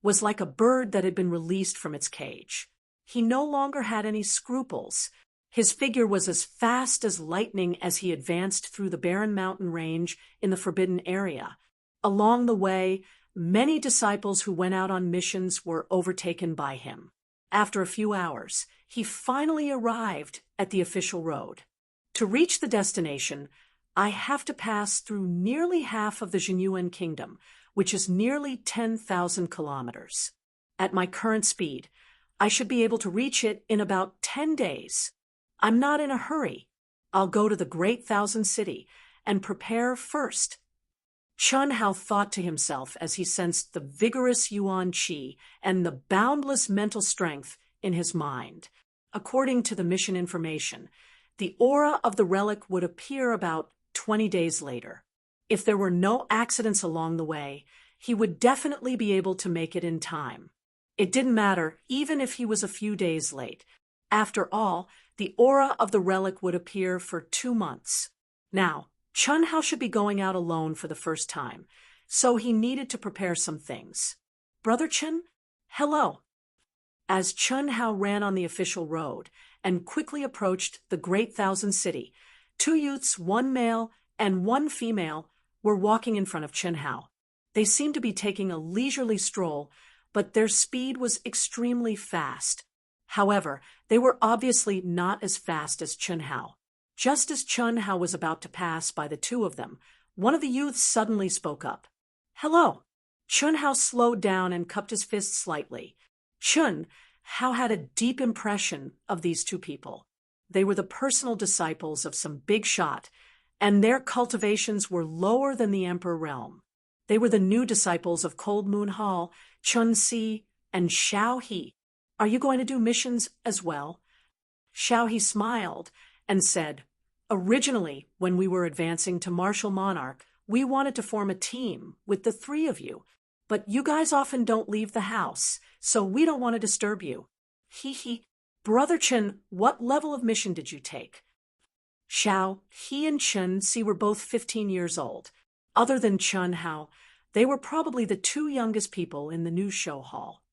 Speaker 1: was like a bird that had been released from its cage. He no longer had any scruples. His figure was as fast as lightning as he advanced through the barren mountain range in the forbidden area. Along the way, many disciples who went out on missions were overtaken by him. After a few hours, he finally arrived at the official road. To reach the destination, I have to pass through nearly half of the Jinyuan Kingdom, which is nearly 10,000 kilometers. At my current speed, I should be able to reach it in about 10 days. I'm not in a hurry. I'll go to the Great Thousand City and prepare first. Chun Hao thought to himself as he sensed the vigorous Yuan Qi and the boundless mental strength in his mind. According to the mission information, the aura of the relic would appear about 20 days later. If there were no accidents along the way, he would definitely be able to make it in time. It didn't matter even if he was a few days late. After all, the aura of the relic would appear for 2 months. Now, Chun Hao should be going out alone for the first time, so he needed to prepare some things. Brother Chun? Hello. As Chun Hao ran on the official road and quickly approached the Great Thousand City, 2 youths, 1 male and 1 female, were walking in front of Chun Hao. They seemed to be taking a leisurely stroll, but their speed was extremely fast. However, they were obviously not as fast as Chun Hao. Just as Chun Hao was about to pass by the 2 of them, one of the youths suddenly spoke up. Hello. Chun Hao slowed down and cupped his fist slightly. Chun Hao had a deep impression of these 2 people. They were the personal disciples of some big shot, and their cultivations were lower than the Emperor realm. They were the new disciples of Cold Moon Hall, Chun Si, and Xiao He. Are you going to do missions as well? Xiao He smiled and said, Originally, when we were advancing to Martial Monarch, we wanted to form a team with the 3 of you, but you guys often don't leave the house, so we don't want to disturb you. He. Brother Chun, what level of mission did you take? Xiao, he and Chun Si were both 15 years old. Other than Chun Hao, they were probably the 2 youngest people in the new show hall.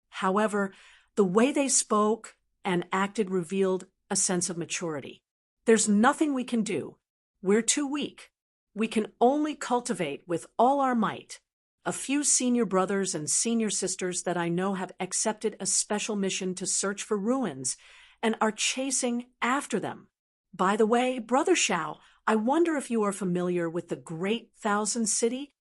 Speaker 1: However, the way they spoke and acted revealed a sense of maturity. There's nothing we can do. We're too weak. We can only cultivate with all our might. A few senior brothers and senior sisters that I know have accepted a special mission to search for ruins and are chasing after them. By the way, Brother Shao, I wonder if you are familiar with the Great Thousand City?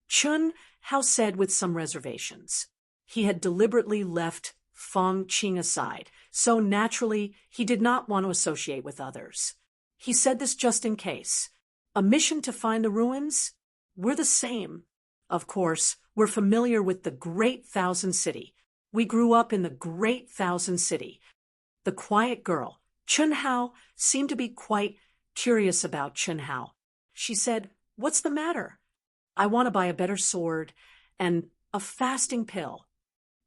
Speaker 1: Chun Hao said with some reservations. He had deliberately left Feng Qing aside, so naturally he did not want to associate with others. He said this just in case. A mission to find the ruins? We're the same. Of course, we're familiar with the Great Thousand City. We grew up in the Great Thousand City. The quiet girl, Chun Hao, seemed to be quite curious about Chun Hao. She said, "What's the matter?" "I want to buy a better sword and a fasting pill."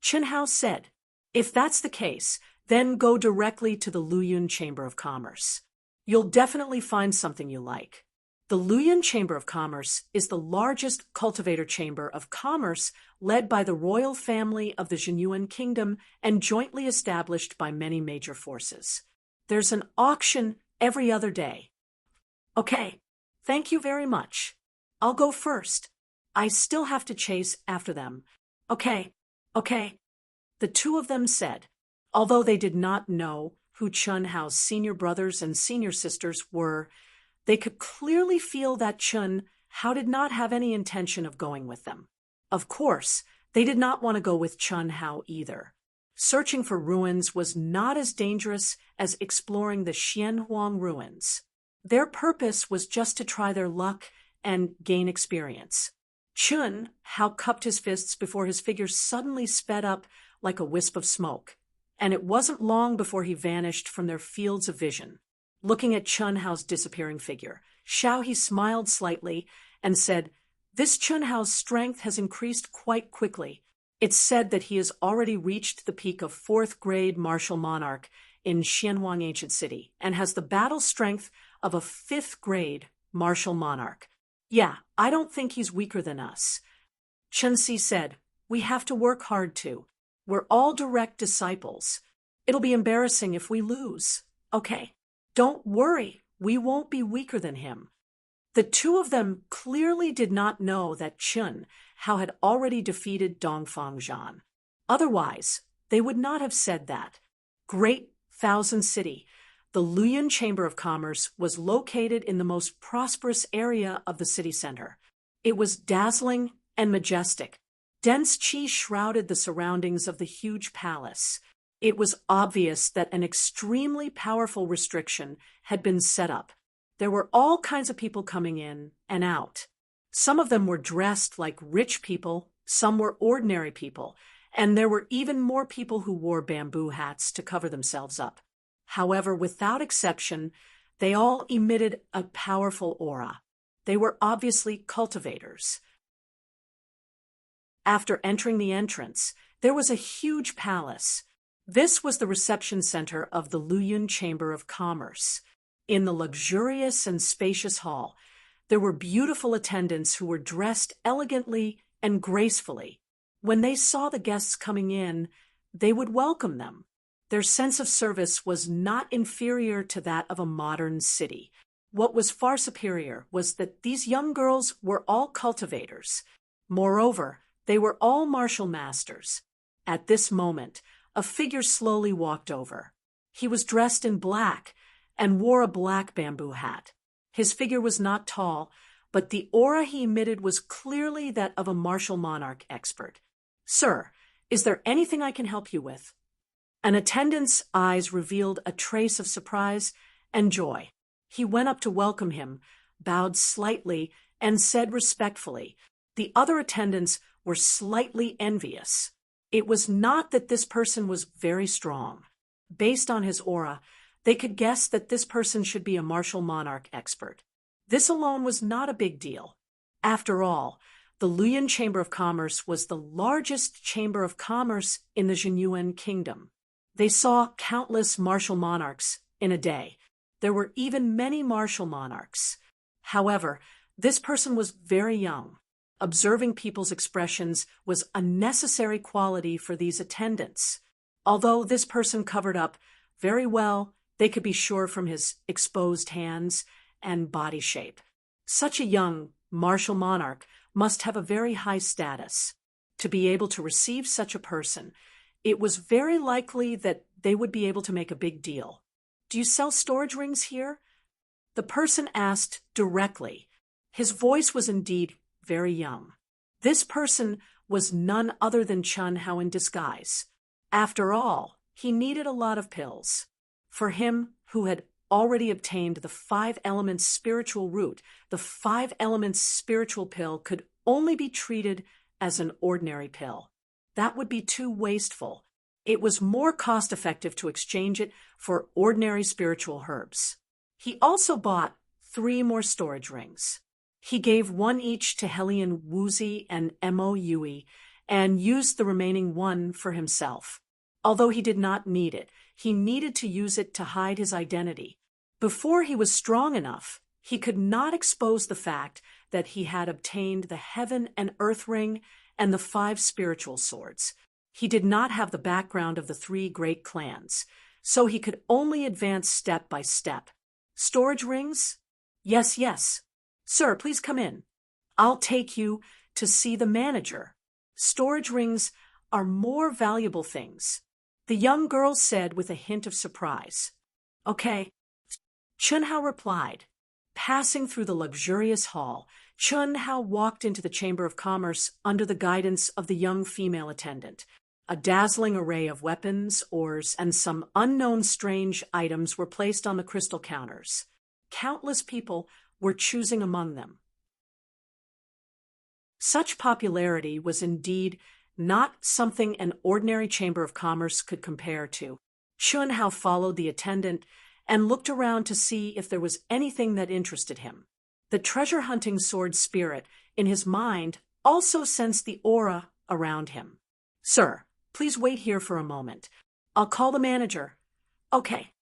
Speaker 1: Chun Hao said, "If that's the case, then go directly to the Luyun Chamber of Commerce. You'll definitely find something you like." The Luyun Chamber of Commerce is the largest cultivator chamber of commerce led by the royal family of the Jinyuan Kingdom and jointly established by many major forces. There's an auction every other day. Okay, thank you very much. I'll go first. I still have to chase after them. Okay. The two of them said, although they did not know who Chun Hao's senior brothers and senior sisters were, they could clearly feel that Chun Hao did not have any intention of going with them. Of course, they did not want to go with Chun Hao either. Searching for ruins was not as dangerous as exploring the Xianhuang ruins. Their purpose was just to try their luck and gain experience. Chun Hao cupped his fists before his figure suddenly sped up like a wisp of smoke, and it wasn't long before he vanished from their fields of vision. Looking at Chun Hao's disappearing figure, Xiaohe smiled slightly and said, "This Chun Hao's strength has increased quite quickly. It's said that he has already reached the peak of 4th grade martial monarch in Xianhuang Ancient City and has the battle strength of a 5th grade martial monarch. Yeah, I don't think he's weaker than us." Chen Si said, "We have to work hard too. We're all direct disciples. It'll be embarrassing if we lose. Okay, don't worry, we won't be weaker than him." The two of them clearly did not know that Chun Hao had already defeated Dongfang Zhan. Otherwise, they would not have said that. Great Thousand City, the Luyun Chamber of Commerce, was located in the most prosperous area of the city center. It was dazzling and majestic. Dense qi shrouded the surroundings of the huge palace. It was obvious that an extremely powerful restriction had been set up. There were all kinds of people coming in and out. Some of them were dressed like rich people, some were ordinary people, and there were even more people who wore bamboo hats to cover themselves up. However, without exception, they all emitted a powerful aura. They were obviously cultivators. After entering the entrance, there was a huge palace. This was the reception center of the Luyun Chamber of Commerce. In the luxurious and spacious hall, there were beautiful attendants who were dressed elegantly and gracefully. When they saw the guests coming in, they would welcome them. Their sense of service was not inferior to that of a modern city. What was far superior was that these young girls were all cultivators. Moreover, they were all martial masters. At this moment, a figure slowly walked over. He was dressed in black and wore a black bamboo hat. His figure was not tall, but the aura he emitted was clearly that of a martial monarch expert. "Sir, is there anything I can help you with?" An attendant's eyes revealed a trace of surprise and joy. He went up to welcome him, bowed slightly, and said respectfully. The other attendants were slightly envious. It was not that this person was very strong. Based on his aura, they could guess that this person should be a martial monarch expert. This alone was not a big deal. After all, the Luyun Chamber of Commerce was the largest chamber of commerce in the Jinyuan Kingdom. They saw countless martial monarchs in a day. There were even many martial monarchs. However, this person was very young. Observing people's expressions was a necessary quality for these attendants. Although this person covered up very well, they could be sure from his exposed hands and body shape. Such a young martial monarch must have a very high status. To be able to receive such a person, it was very likely that they would be able to make a big deal. Do you sell storage rings here? The person asked directly. His voice was indeed very young. This person was none other than Chun Hao in disguise. After all, he needed a lot of pills. For him, who had already obtained the 5 elements spiritual root, the 5 elements spiritual pill could only be treated as an ordinary pill. That would be too wasteful. It was more cost-effective to exchange it for ordinary spiritual herbs. He also bought 3 more storage rings. He gave 1 each to Helian Woozy and Mo Yui, and used the remaining 1 for himself. Although he did not need it, he needed to use it to hide his identity. Before he was strong enough, he could not expose the fact that he had obtained the Heaven and Earth Ring and the 5 spiritual swords. He did not have the background of the 3 great clans, so he could only advance step by step. Storage rings? Yes, yes. Sir, please come in. I'll take you to see the manager. Storage rings are more valuable things, the young girl said with a hint of surprise. Okay. Chun Hao replied. Passing through the luxurious hall, Chun Hao walked into the Chamber of Commerce under the guidance of the young female attendant. A dazzling array of weapons, ores, and some unknown strange items were placed on the crystal counters. Countless people were choosing among them. Such popularity was indeed not something an ordinary Chamber of Commerce could compare to. Chun Hao followed the attendant and looked around to see if there was anything that interested him. The treasure-hunting sword spirit in his mind also sensed the aura around him. Sir, please wait here for a moment. I'll call the manager. Okay.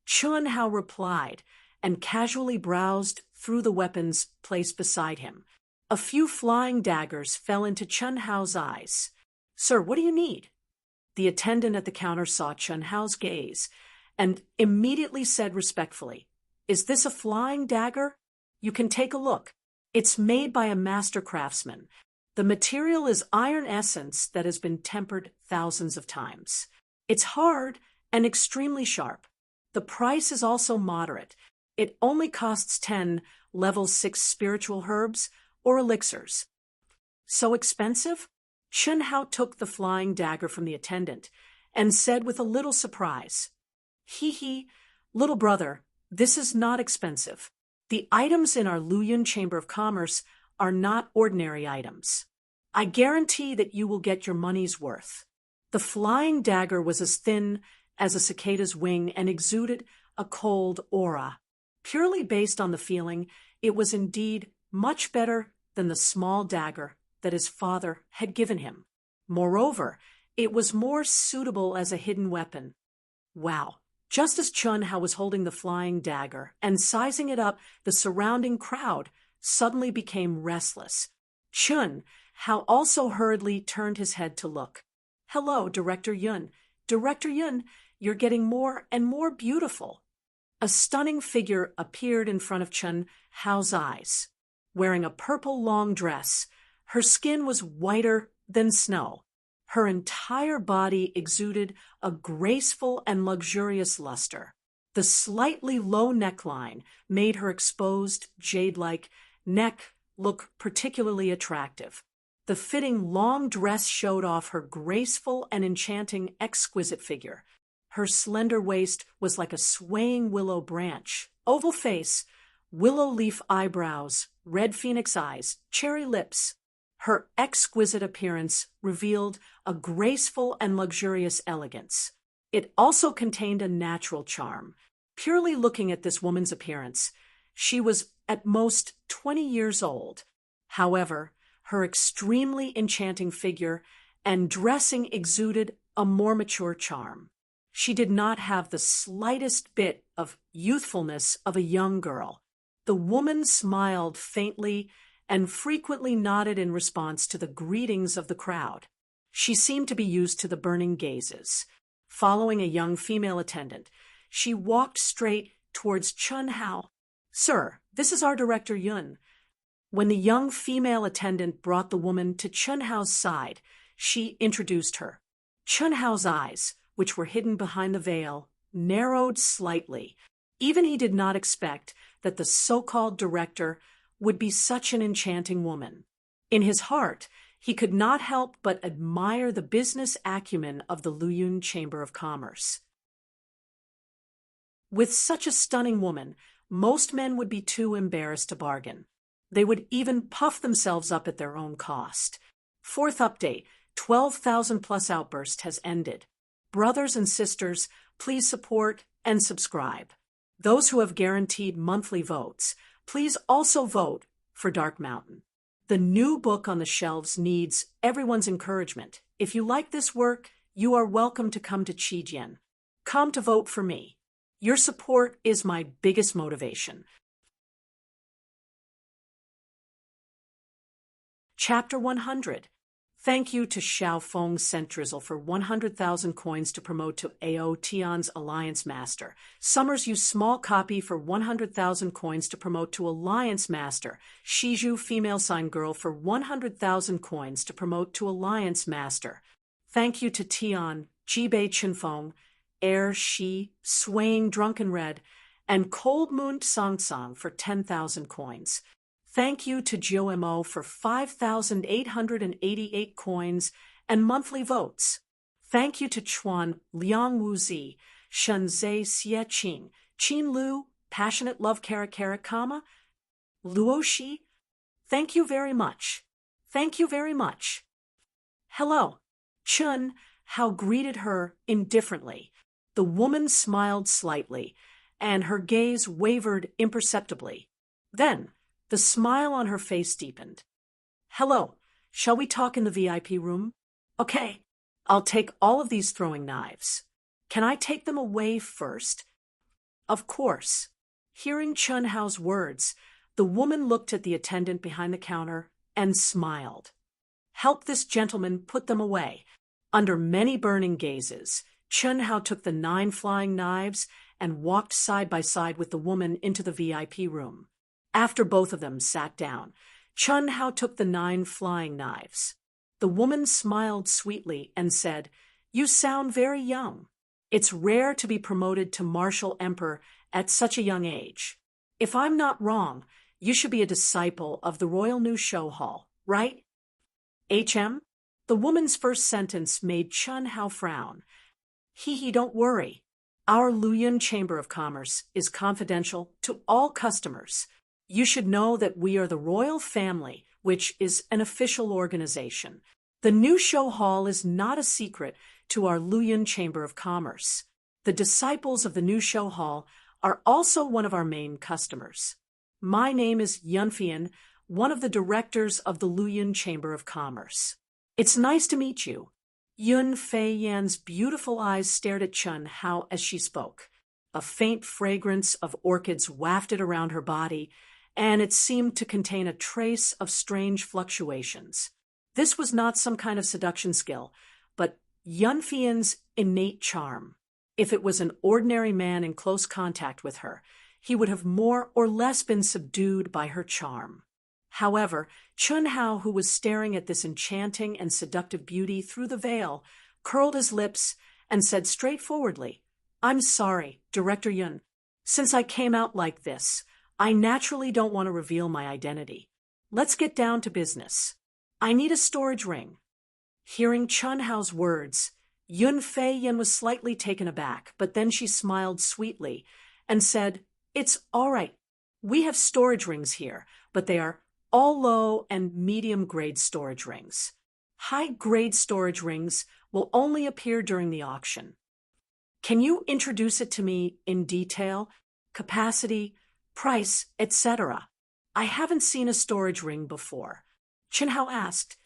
Speaker 1: Chun Hao replied and casually browsed through the weapons placed beside him. A few flying daggers fell into Chun Hao's eyes. Sir, what do you need? The attendant at the counter saw Chun Hao's gaze and immediately said respectfully, Is this a flying dagger? You can take a look. It's made by a master craftsman. The material is iron essence that has been tempered thousands of times. It's hard and extremely sharp. The price is also moderate. It only costs 10 level 6 spiritual herbs or elixirs. So expensive? Chun Hao took the flying dagger from the attendant and said with a little surprise, Hee, little brother, this is not expensive. The items in our Luyun Chamber of Commerce are not ordinary items. I guarantee that you will get your money's worth. The flying dagger was as thin as a cicada's wing and exuded a cold aura. Purely based on the feeling, it was indeed much better than the small dagger that his father had given him. Moreover, it was more suitable as a hidden weapon. Wow. Just as Chun Hao was holding the flying dagger and sizing it up, the surrounding crowd suddenly became restless. Chun Hao also hurriedly turned his head to look. Hello, Director Yun. Director Yun, you're getting more and more beautiful. A stunning figure appeared in front of Chun Hao's eyes. Wearing a purple long dress, her skin was whiter than snow. Her entire body exuded a graceful and luxurious luster. The slightly low neckline made her exposed, jade-like neck look particularly attractive. The fitting long dress showed off her graceful and enchanting, exquisite figure. Her slender waist was like a swaying willow branch, oval face, willow leaf eyebrows, red phoenix eyes, cherry lips. Her exquisite appearance revealed a graceful and luxurious elegance. It also contained a natural charm. Purely looking at this woman's appearance, she was at most 20 years old. However, her extremely enchanting figure and dressing exuded a more mature charm. She did not have the slightest bit of youthfulness of a young girl. The woman smiled faintly and frequently nodded in response to the greetings of the crowd. She seemed to be used to the burning gazes. Following a young female attendant, she walked straight towards Chun Hao. Sir, this is our Director Yun. When the young female attendant brought the woman to Chun Hao's side, she introduced her. Chun Hao's eyes, which were hidden behind the veil, narrowed slightly. Even he did not expect that the so-called director would be such an enchanting woman. In his heart, he could not help but admire the business acumen of the Luyun Chamber of Commerce. With such a stunning woman, most men would be too embarrassed to bargain. They would even puff themselves up at their own cost. Fourth update, 12,000 plus outburst has ended. Brothers and sisters, please support and subscribe. Those who have guaranteed monthly votes, please also vote for Dark Mountain. The new book on the shelves needs everyone's encouragement. If you like this work, you are welcome to come to Qijian. Come to vote for me. Your support is my biggest motivation. Chapter 100. Thank you to Xiaofeng sent Drizzle for 100,000 coins to promote to AO Tian's Alliance Master. Summers used small copy for 100,000 coins to promote to Alliance Master. Shizhu female sign girl for 100,000 coins to promote to Alliance Master. Thank you to Tian, Jibei Chinfeng, Air Shi, Swaying Drunken Red, and Cold Moon Sangsang for 10,000 coins. Thank you to GOMO for 5,888 coins and monthly votes. Thank you to Chuan, Liang Wuzi, Shenzhe Xie Qing, Qin Lu, Passionate Love Kama, Luoshi. Thank you very much. Thank you very much. Hello. Chun Hao greeted her indifferently. The woman smiled slightly, and her gaze wavered imperceptibly. Then, the smile on her face deepened. Hello, shall we talk in the VIP room? Okay, I'll take all of these throwing knives. Can I take them away first? Of course. Hearing Chun Hao's words, the woman looked at the attendant behind the counter and smiled. Help this gentleman put them away. Under many burning gazes, Chun Hao took the 9 flying knives and walked side by side with the woman into the VIP room. After both of them sat down, Chun Hao took the 9 flying knives. The woman smiled sweetly and said, "You sound very young. It's rare to be promoted to Martial Emperor at such a young age. If I'm not wrong, you should be a disciple of the Royal New Show Hall, right?" HM? The woman's first sentence made Chun Hao frown. Don't worry. Our Luyun Chamber of Commerce is confidential to all customers. You should know that we are the royal family, which is an official organization. The new show hall is not a secret to our Luyun Chamber of Commerce. The disciples of the new show hall are also one of our main customers. My name is Yunfian, one of the directors of the Luyun Chamber of Commerce. It's nice to meet you. Yun Fei Yan's beautiful eyes stared at Chun Hao as she spoke. A faint fragrance of orchids wafted around her body, and it seemed to contain a trace of strange fluctuations. This was not some kind of seduction skill, but Yunfian's innate charm. If it was an ordinary man in close contact with her, he would have more or less been subdued by her charm. However, Chun Hao, who was staring at this enchanting and seductive beauty through the veil, curled his lips and said straightforwardly, "I'm sorry, Director Yun. Since I came out like this, I naturally don't want to reveal my identity. Let's get down to business. I need a storage ring." Hearing Chun Hao's words, Yun Fei Yan was slightly taken aback, but then she smiled sweetly and said, "It's all right. We have storage rings here, but they are all low and medium-grade storage rings. High-grade storage rings will only appear during the auction. Can you introduce it to me in detail? Capacity, price, etc. I haven't seen a storage ring before." Chun Hao asked.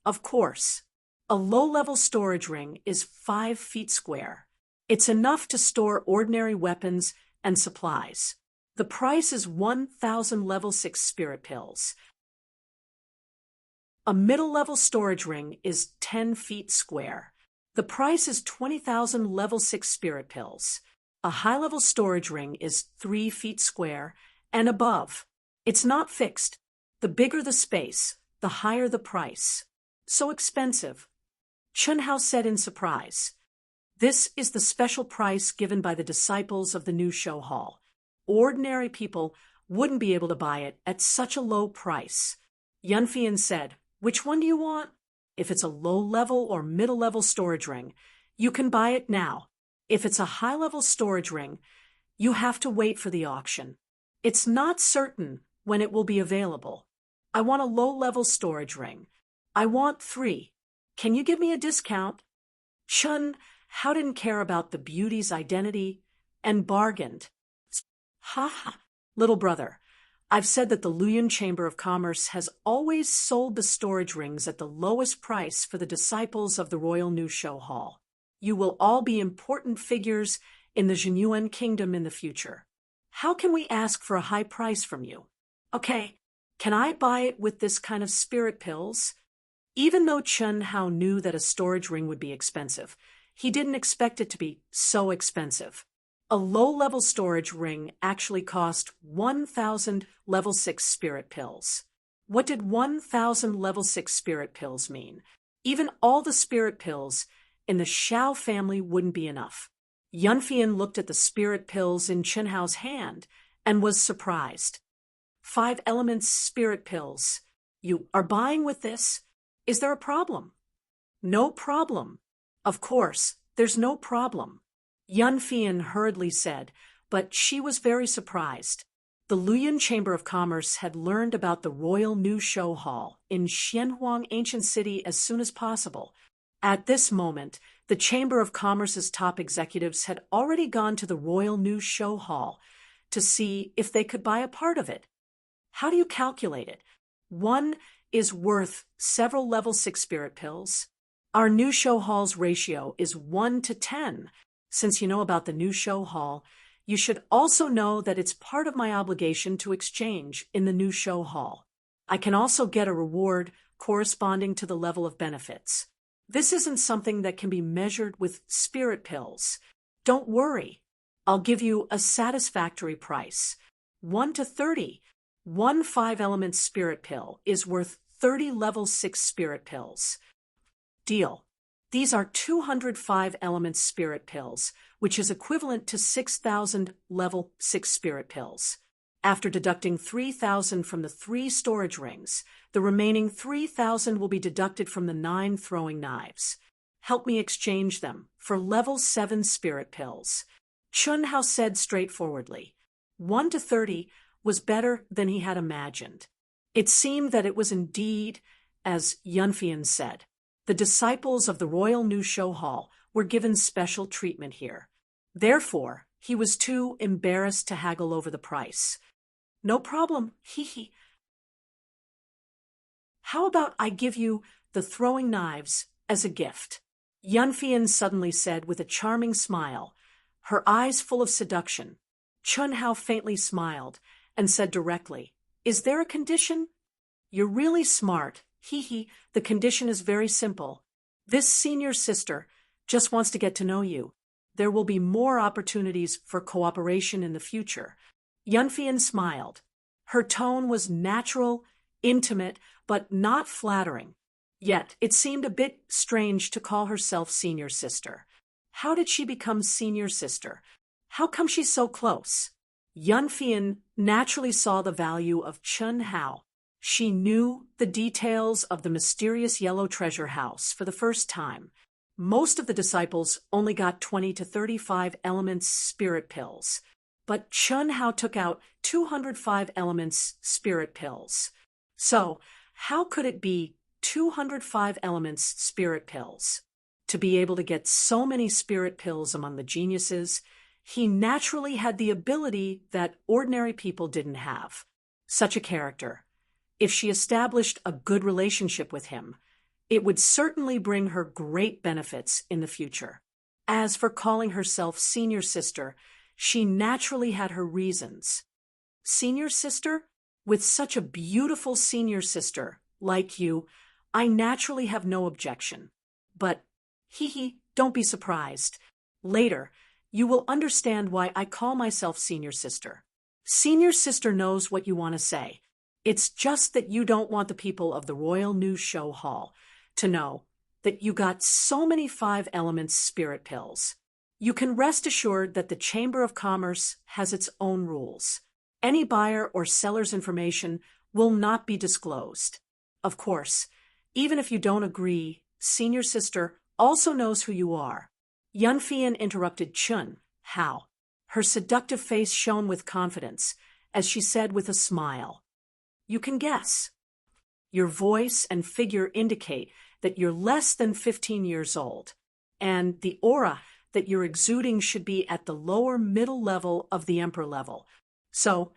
Speaker 1: "Of course. A low-level storage ring is 5 feet square. It's enough to store ordinary weapons and supplies. The price is 1,000 level 6 spirit pills. A middle-level storage ring is 10 feet square. The price is 20,000 level 6 spirit pills. A high-level storage ring is 3 feet square and above. It's not fixed. The bigger the space, the higher the price. So expensive. Chunhao said in surprise. This is the special price given by the disciples of the new show hall. Ordinary people wouldn't be able to buy it at such a low price. Yunfian said, which one do you want? If it's a low-level or middle-level storage ring, you can buy it now. If it's a high-level storage ring, you have to wait for the auction. It's not certain when it will be available. I want a low-level storage ring. I want 3. Can you give me a discount? Chun Hao didn't care about the beauty's identity and bargained. Ha ha, little brother. I've said that the Luoyang Chamber of Commerce has always sold the storage rings at the lowest price for the disciples of the Royal New Show Hall. You will all be important figures in the Zhenyuan Kingdom in the future. How can we ask for a high price from you? Okay, can I buy it with this kind of spirit pills? Even though Chun Hao knew that a storage ring would be expensive, he didn't expect it to be so expensive. A low-level storage ring actually cost 1,000 level 6 spirit pills. What did 1,000 level 6 spirit pills mean? Even all the spirit pills in the Xiao family wouldn't be enough. Yunfian looked at the spirit pills in Chun Hao's hand and was surprised. 5 elements spirit pills. You are buying with this? Is there a problem? No problem. Of course, there's no problem. Yunfian hurriedly said, but she was very surprised. The Luoyang Chamber of Commerce had learned about the Royal New Show Hall in Xianhuang Ancient City as soon as possible. At this moment, the Chamber of Commerce's top executives had already gone to the Royal New Show Hall to see if they could buy a part of it. How do you calculate it? 1 is worth several level 6 spirit pills. Our New Show Hall's ratio is 1 to 10. Since you know about the New Show Hall, you should also know that it's part of my obligation to exchange in the New Show Hall. I can also get a reward corresponding to the level of benefits. This isn't something that can be measured with spirit pills. Don't worry. I'll give you a satisfactory price. 1 to 30. 1 5-element spirit pill is worth 30 level 6 spirit pills. Deal. These are 205 element spirit pills, which is equivalent to 6,000 level 6 spirit pills. After deducting 3,000 from the 3 storage rings, the remaining 3,000 will be deducted from the 9 throwing knives. Help me exchange them for level 7 spirit pills. Chun Hao said straightforwardly. 1 to 30 was better than he had imagined. It seemed that it was indeed, as Yunfian said. The disciples of the Royal New Show Hall were given special treatment here. Therefore, he was too embarrassed to haggle over the price. No problem, hee. How about I give you the throwing knives as a gift? Yunfian suddenly said with a charming smile, her eyes full of seduction. Chun Hao faintly smiled and said directly, Is there a condition? You're really smart. Hee. The condition is very simple. This senior sister just wants to get to know you. There will be more opportunities for cooperation in the future. Yunfian smiled. Her tone was natural, intimate, but not flattering. Yet it seemed a bit strange to call herself senior sister. How did she become senior sister? How come she's so close? Yunfian naturally saw the value of Chun Hao. She knew the details of the mysterious yellow treasure house for the first time. Most of the disciples only got 20 to 35 elements spirit pills, but Chun Hao took out 205 elements spirit pills. So, how could it be 205 elements spirit pills? To be able to get so many spirit pills among the geniuses, he naturally had the ability that ordinary people didn't have. Such a character. If she established a good relationship with him, it would certainly bring her great benefits in the future. As for calling herself senior sister, she naturally had her reasons. Senior sister? With such a beautiful senior sister like you, I naturally have no objection. But, don't be surprised. Later, you will understand why I call myself senior sister. Senior sister knows what you want to say. It's just that you don't want the people of the Royal News Show Hall to know that you got so many 5 elements spirit pills. You can rest assured that the Chamber of Commerce has its own rules. Any buyer or seller's information will not be disclosed. Of course, even if you don't agree, Senior Sister also knows who you are. Yunfian interrupted Chun. How? Her seductive face shone with confidence as she said with a smile, "You can guess. Your voice and figure indicate that you're less than 15 years old, and the aura that you're exuding should be at the lower middle level of the Emperor level. So,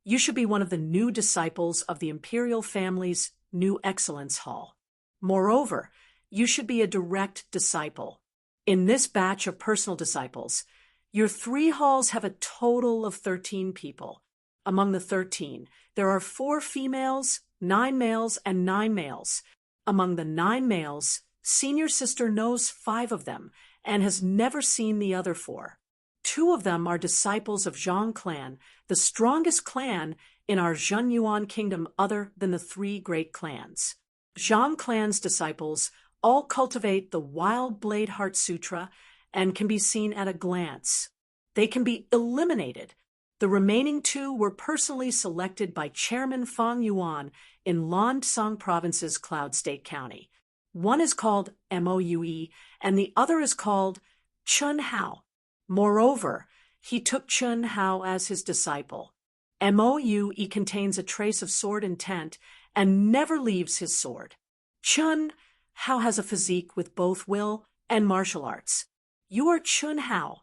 Speaker 1: you should be one of the new disciples of the Imperial family's new Excellence Hall. Moreover, you should be a direct disciple. In this batch of personal disciples, your 3 halls have a total of 13 people. Among the 13, there are 4 females, 9 males, and 9 males. Among the 9 males, Senior Sister knows 5 of them and has never seen the other 4. 2 of them are disciples of Zhang clan, the strongest clan in our Zhenyuan kingdom other than the 3 great clans. Zhang clan's disciples all cultivate the Wild Blade Heart Sutra and can be seen at a glance. They can be eliminated. The remaining 2 were personally selected by Chairman Fang Yuan in Lansang Province's Cloud State County. One is called Moue, and the other is called Chun Hao. Moreover, he took Chun Hao as his disciple. Moue contains a trace of sword intent and never leaves his sword. Chun Hao has a physique with both will and martial arts. You are Chun Hao,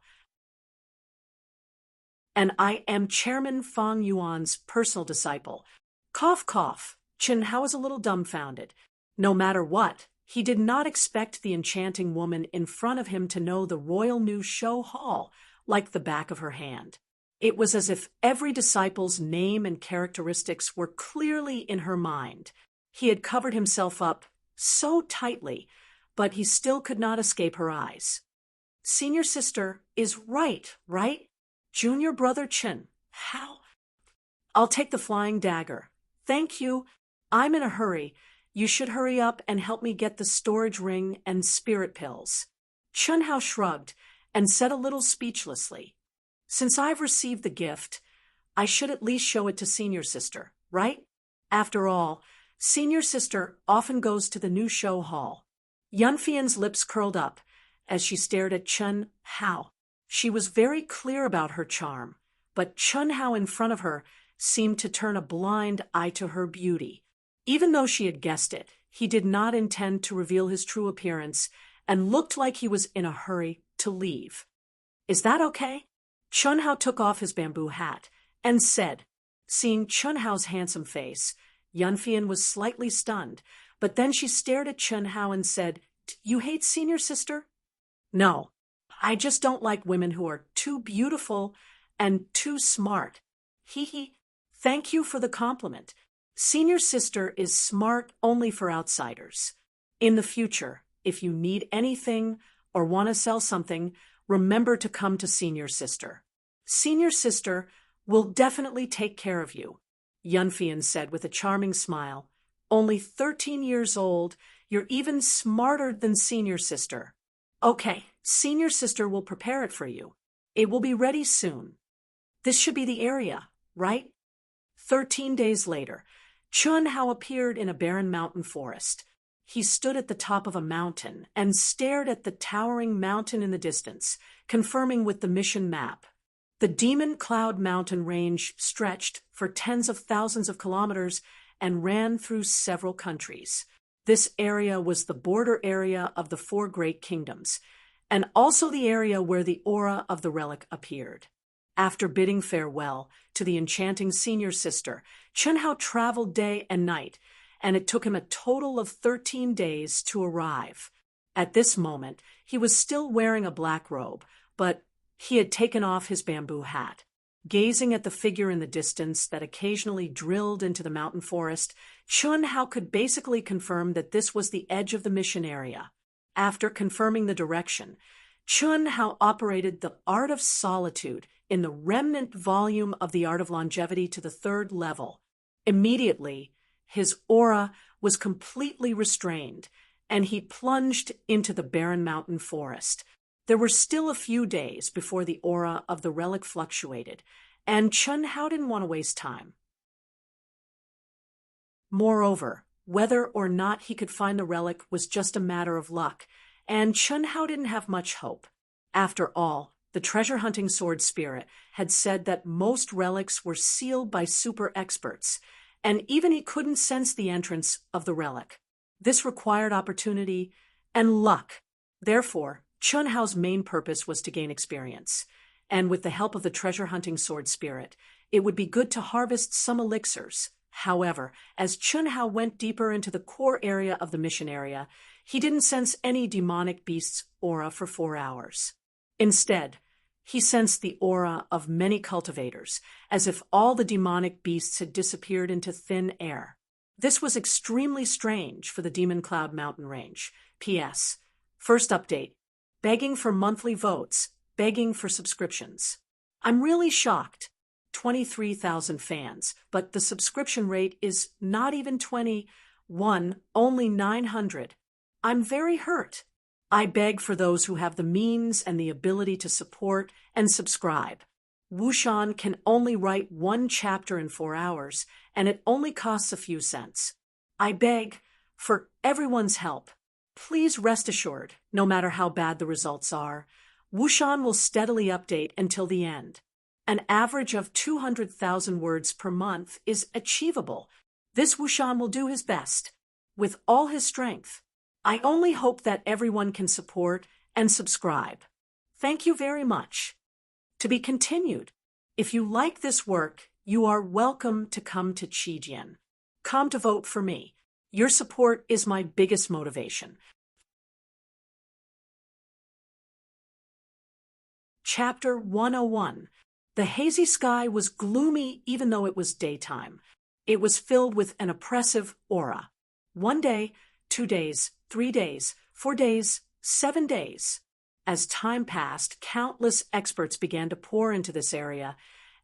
Speaker 1: and I am Chairman Fang Yuan's personal disciple. Cough, cough. Chun Hao is a little dumbfounded. No matter what, he did not expect the enchanting woman in front of him to know the Royal News Show Hall like the back of her hand. It was as if every disciple's name and characteristics were clearly in her mind. He had covered himself up so tightly, but he still could not escape her eyes. Senior Sister is right? Junior brother Chin. How? I'll take the flying dagger. Thank you. I'm in a hurry. You should hurry up and help me get the storage ring and spirit pills. Chun Hao shrugged and said a little speechlessly, "Since I've received the gift, I should at least show it to Senior Sister, right? After all, Senior Sister often goes to the new show hall." Yunfian's lips curled up as she stared at Chun Hao. She was very clear about her charm, but Chun Hao in front of her seemed to turn a blind eye to her beauty. Even though she had guessed it, he did not intend to reveal his true appearance and looked like he was in a hurry to leave. "Is that okay?" Chun Hao took off his bamboo hat and said, seeing Chun Hao's handsome face, Yunfian was slightly stunned, but then she stared at Chun Hao and said, "You hate Senior Sister?" "No, I just don't like women who are too beautiful and too smart." Hee. Thank you for the compliment. Senior Sister is smart only for outsiders. In the future, if you need anything or want to sell something, remember to come to Senior Sister. Senior Sister will definitely take care of you, Yunfian said with a charming smile. Only 13 years old, you're even smarter than Senior Sister. Okay, Senior Sister will prepare it for you. It will be ready soon. This should be the area, right? 13 days later, Chun Hao appeared in a barren mountain forest. He stood at the top of a mountain and stared at the towering mountain in the distance, confirming with the mission map. The Demon Cloud mountain range stretched for tens of thousands of kilometers and ran through several countries. This area was the border area of the 4 great kingdoms, and also the area where the aura of the relic appeared. After bidding farewell to the enchanting Senior Sister, Chun Hao traveled day and night, and it took him a total of 13 days to arrive. At this moment, he was still wearing a black robe, but he had taken off his bamboo hat. Gazing at the figure in the distance that occasionally drilled into the mountain forest, Chun Hao could basically confirm that this was the edge of the mission area. After confirming the direction, Chun Hao operated the Art of Solitude in the remnant volume of the Art of Longevity to the 3rd level. Immediately, his aura was completely restrained, and he plunged into the barren mountain forest. There were still a few days before the aura of the relic fluctuated, and Chun Hao didn't want to waste time. Moreover, whether or not he could find the relic was just a matter of luck, and Chun Hao didn't have much hope. After all, the treasure-hunting sword spirit had said that most relics were sealed by super experts, and even he couldn't sense the entrance of the relic. This required opportunity and luck. Therefore, Chun Hao's main purpose was to gain experience, and with the help of the treasure-hunting sword spirit, it would be good to harvest some elixirs. However, as Chun Hao went deeper into the core area of the mission area, he didn't sense any demonic beast's aura for 4 hours. Instead, he sensed the aura of many cultivators, as if all the demonic beasts had disappeared into thin air. This was extremely strange for the Demon Cloud mountain range. P.S. First update. Begging for monthly votes, begging for subscriptions. I'm really shocked. 23,000 fans, but the subscription rate is not even 21, only 900. I'm very hurt. I beg for those who have the means and the ability to support and subscribe. Wushan can only write 1 chapter in 4 hours, and it only costs a few cents. I beg for everyone's help. Please rest assured, no matter how bad the results are, Wushan will steadily update until the end. An average of 200,000 words per month is achievable. This Wushan will do his best, with all his strength. I only hope that everyone can support and subscribe. Thank you very much. To be continued. If you like this work, you are welcome to come to Qijian. Come to vote for me. Your support is my biggest motivation. Chapter 101. The hazy sky was gloomy even though it was daytime. It was filled with an oppressive aura. 1 day, 2 days, 3 days, 4 days, 7 days. As time passed, countless experts began to pour into this area,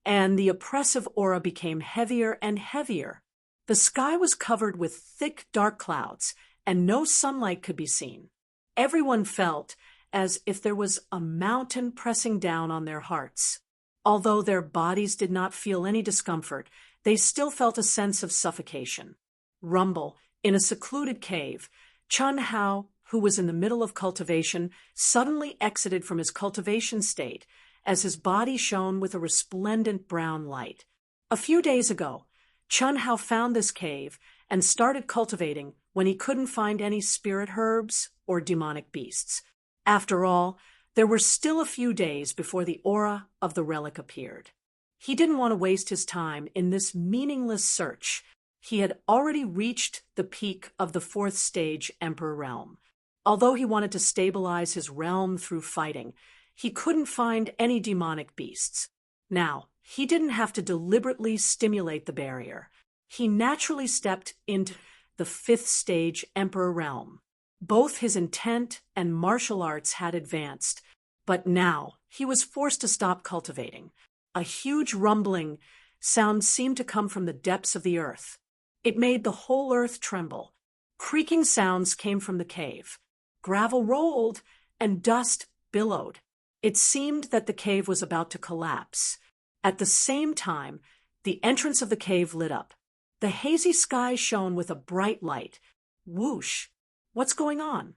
Speaker 1: and the oppressive aura became heavier and heavier. The sky was covered with thick, dark clouds, and no sunlight could be seen. Everyone felt as if there was a mountain pressing down on their hearts. Although their bodies did not feel any discomfort, they still felt a sense of suffocation. Rumble, in a secluded cave, Chun Hao, who was in the middle of cultivation, suddenly exited from his cultivation state as his body shone with a resplendent brown light. A few days ago, Chun Hao found this cave and started cultivating when he couldn't find any spirit herbs or demonic beasts. After all, there were still a few days before the aura of the relic appeared. He didn't want to waste his time in this meaningless search. He had already reached the peak of the 4th stage Emperor realm. Although he wanted to stabilize his realm through fighting, he couldn't find any demonic beasts. Now, he didn't have to deliberately stimulate the barrier. He naturally stepped into the 5th stage Emperor realm. Both his intent and martial arts had advanced, but now he was forced to stop cultivating. A huge rumbling sound seemed to come from the depths of the earth. It made the whole earth tremble. Creaking sounds came from the cave. Gravel rolled and dust billowed. It seemed that the cave was about to collapse. At the same time, the entrance of the cave lit up. The hazy sky shone with a bright light. Whoosh! What's going on?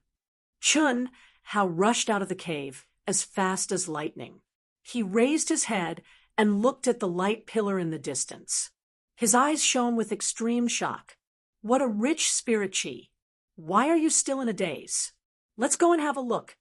Speaker 1: Chun Hao rushed out of the cave as fast as lightning. He raised his head and looked at the light pillar in the distance. His eyes shone with extreme shock. What a rich spirit chi! Why are you still in a daze? Let's go and have a look.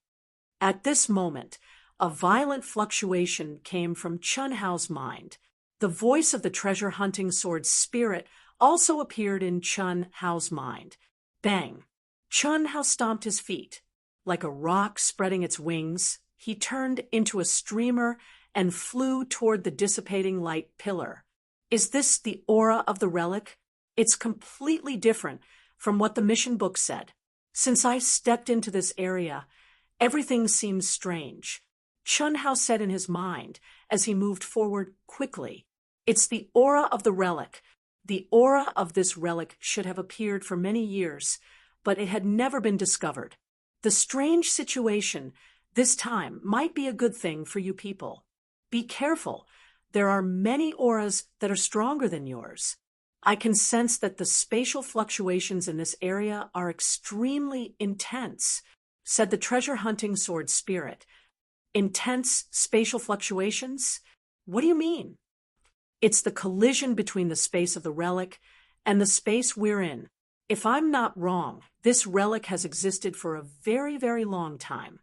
Speaker 1: At this moment, a violent fluctuation came from Chun Hao's mind. The voice of the treasure-hunting sword spirit also appeared in Chun Hao's mind. Bang! Chun Hao stomped his feet. Like a rock spreading its wings, he turned into a streamer and flew toward the dissipating light pillar. Is this the aura of the relic? It's completely different from what the mission book said. Since I stepped into this area, everything seems strange. Chun Hao said in his mind as he moved forward quickly. It's the aura of the relic. The aura of this relic should have appeared for many years, but it had never been discovered. The strange situation this time might be a good thing for you people. Be careful. There are many auras that are stronger than yours. I can sense that the spatial fluctuations in this area are extremely intense, said the treasure-hunting sword spirit. Intense spatial fluctuations? What do you mean? It's the collision between the space of the relic and the space we're in. If I'm not wrong, this relic has existed for a very, very long time.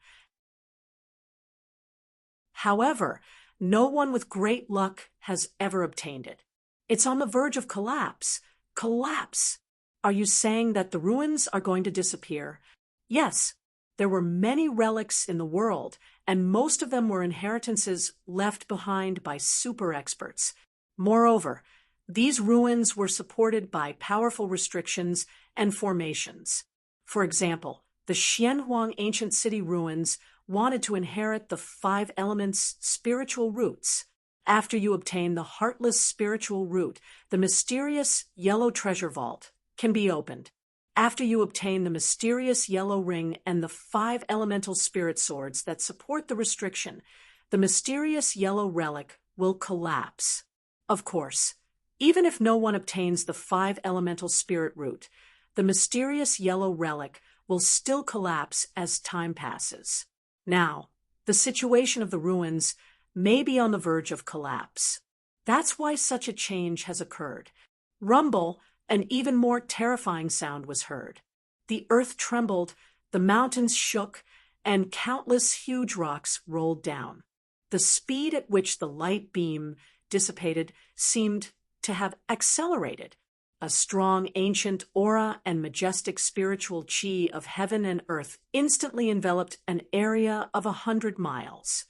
Speaker 1: However, no one with great luck has ever obtained it. It's on the verge of collapse. Collapse! Are you saying that the ruins are going to disappear? Yes, there were many relics in the world, and most of them were inheritances left behind by super experts. Moreover, these ruins were supported by powerful restrictions and formations. For example, the Xianhuang ancient city ruins wanted to inherit the 5 elements' spiritual roots. After you obtain the heartless spiritual root, the mysterious yellow treasure vault can be opened. After you obtain the mysterious yellow ring and the 5 elemental spirit swords that support the restriction, the mysterious yellow relic will collapse. Of course, even if no one obtains the 5 elemental spirit root, the mysterious yellow relic will still collapse as time passes. Now, the situation of the ruins may be on the verge of collapse. That's why such a change has occurred. Rumble, an even more terrifying sound was heard. The earth trembled, the mountains shook, and countless huge rocks rolled down. The speed at which the light beam dissipated seemed to have accelerated. A strong ancient aura and majestic spiritual chi of heaven and earth instantly enveloped an area of 100 miles.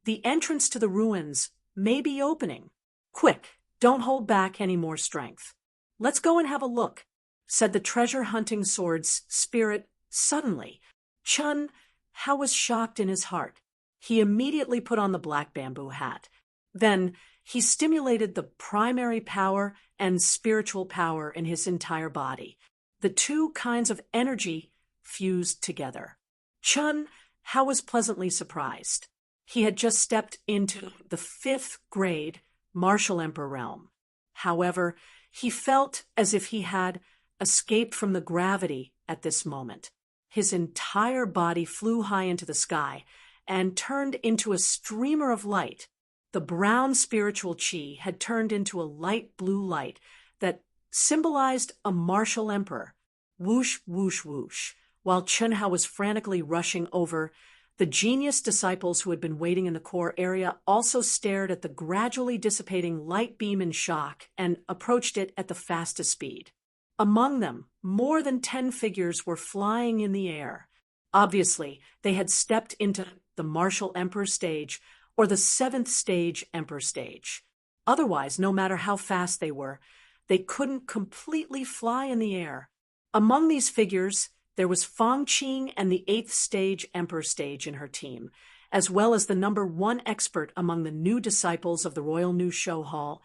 Speaker 1: The entrance to the ruins may be opening. Quick, don't hold back any more strength. Let's go and have a look, said the treasure-hunting sword's spirit suddenly. Chun Hao was shocked in his heart. He immediately put on the black bamboo hat. Then he stimulated the primary power and spiritual power in his entire body. The two kinds of energy fused together. Chun Hao was pleasantly surprised. He had just stepped into the 5th grade martial emperor realm. However, he felt as if he had escaped from the gravity at this moment. His entire body flew high into the sky and turned into a streamer of light. The brown spiritual chi had turned into a light blue light that symbolized a martial emperor. Whoosh, whoosh, whoosh. While Chun Hao was frantically rushing over, the genius disciples who had been waiting in the core area also stared at the gradually dissipating light beam in shock and approached it at the fastest speed. Among them, more than 10 figures were flying in the air. Obviously, they had stepped into the martial emperor stage or the 7th stage emperor stage. Otherwise, no matter how fast they were, they couldn't completely fly in the air. Among these figures, there was Fang Qing and the 8th stage emperor stage in her team, as well as the number 1 expert among the new disciples of the Royal New Show Hall,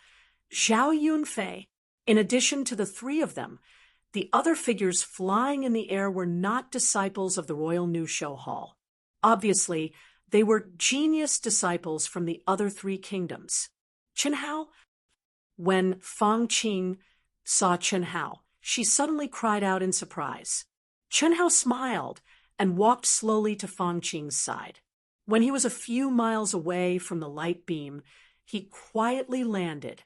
Speaker 1: Zhao Yunfei. In addition to the 3 of them, the other figures flying in the air were not disciples of the Royal New Show Hall. Obviously, they were genius disciples from the other 3 kingdoms. Chun Hao? When Fang Qing saw Chun Hao, she suddenly cried out in surprise. Chun Hao smiled and walked slowly to Fang Qing's side. When he was a few miles away from the light beam, he quietly landed.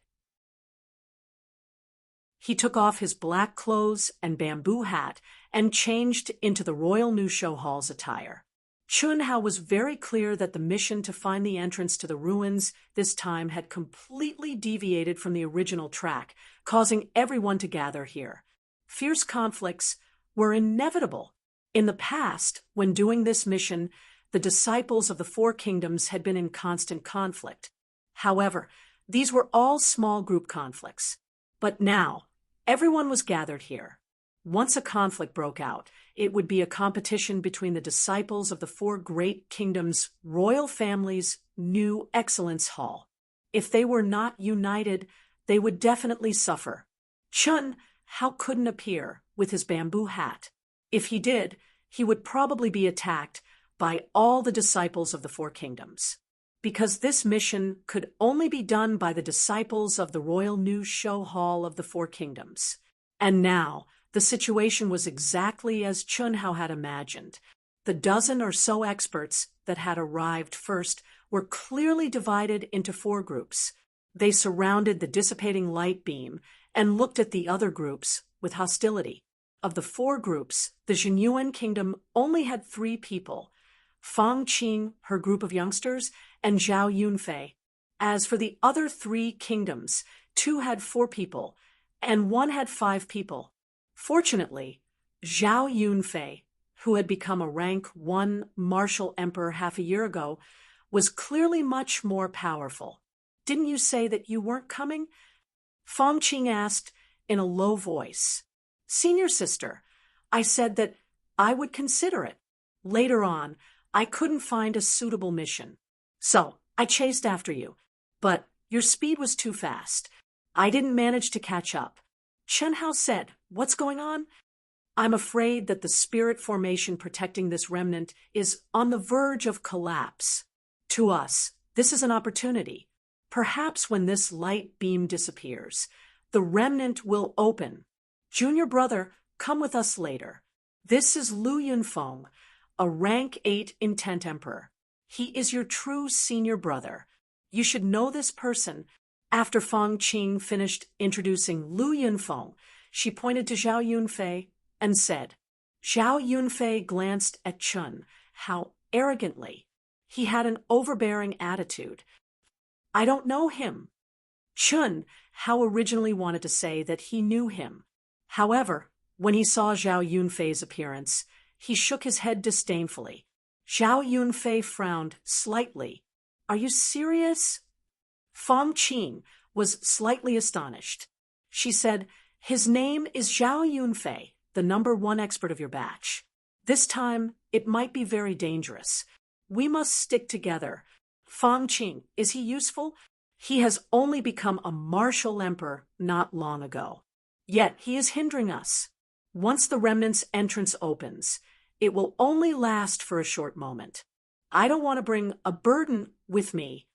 Speaker 1: He took off his black clothes and bamboo hat and changed into the Royal New Show Hall's attire. Chun Hao was very clear that the mission to find the entrance to the ruins this time had completely deviated from the original track, causing everyone to gather here. Fierce conflicts were inevitable. In the past, when doing this mission, the disciples of the 4 kingdoms had been in constant conflict. However, these were all small group conflicts. But now, everyone was gathered here. Once a conflict broke out, it would be a competition between the disciples of the 4 great kingdoms' royal families' new Excellence Hall. If they were not united, they would definitely suffer. Chun Hao couldn't appear with his bamboo hat. If he did, he would probably be attacked by all the disciples of the Four Kingdoms. Because this mission could only be done by the disciples of the Royal News Show Hall of the Four Kingdoms. And now, the situation was exactly as Chun Hao had imagined. The dozen or so experts that had arrived first were clearly divided into four groups. They surrounded the dissipating light beam and looked at the other groups with hostility. Of the four groups, the Jinyuan Kingdom only had 3 people: Fang Qing, her group of youngsters, and Zhao Yunfei. As for the other 3 kingdoms, 2 had 4 people, and 1 had 5 people. Fortunately, Zhao Yunfei, who had become a rank 1 martial emperor half a year ago, was clearly much more powerful. "Didn't you say that you weren't coming?" Fang Qing asked in a low voice. "Senior sister, I said that I would consider it. Later on, I couldn't find a suitable mission. So I chased after you, but your speed was too fast. I didn't manage to catch up." Chen Hao said, "What's going on?" "I'm afraid that the spirit formation protecting this remnant is on the verge of collapse. To us, this is an opportunity. Perhaps when this light beam disappears, the remnant will open. Junior brother, come with us later. This is Lu Yunfeng, a rank 8 intent emperor. He is your true senior brother. You should know this person." After Fang Qing finished introducing Lu Yunfeng, she pointed to Zhao Yunfei and said. Zhao Yunfei glanced at Chun Hao arrogantly. He had an overbearing attitude. "I don't know him." Chun Hao originally wanted to say that he knew him. However, when he saw Zhao Yunfei's appearance, he shook his head disdainfully. Zhao Yunfei frowned slightly. "Are you serious?" Fang Qing was slightly astonished. She said, "His name is Zhao Yunfei, the number 1 expert of your batch. This time, it might be very dangerous. We must stick together. Fang Qing, is he useful? He has only become a martial emperor not long ago. Yet he is hindering us. Once the remnant's entrance opens, it will only last for a short moment. I don't want to bring a burden with me."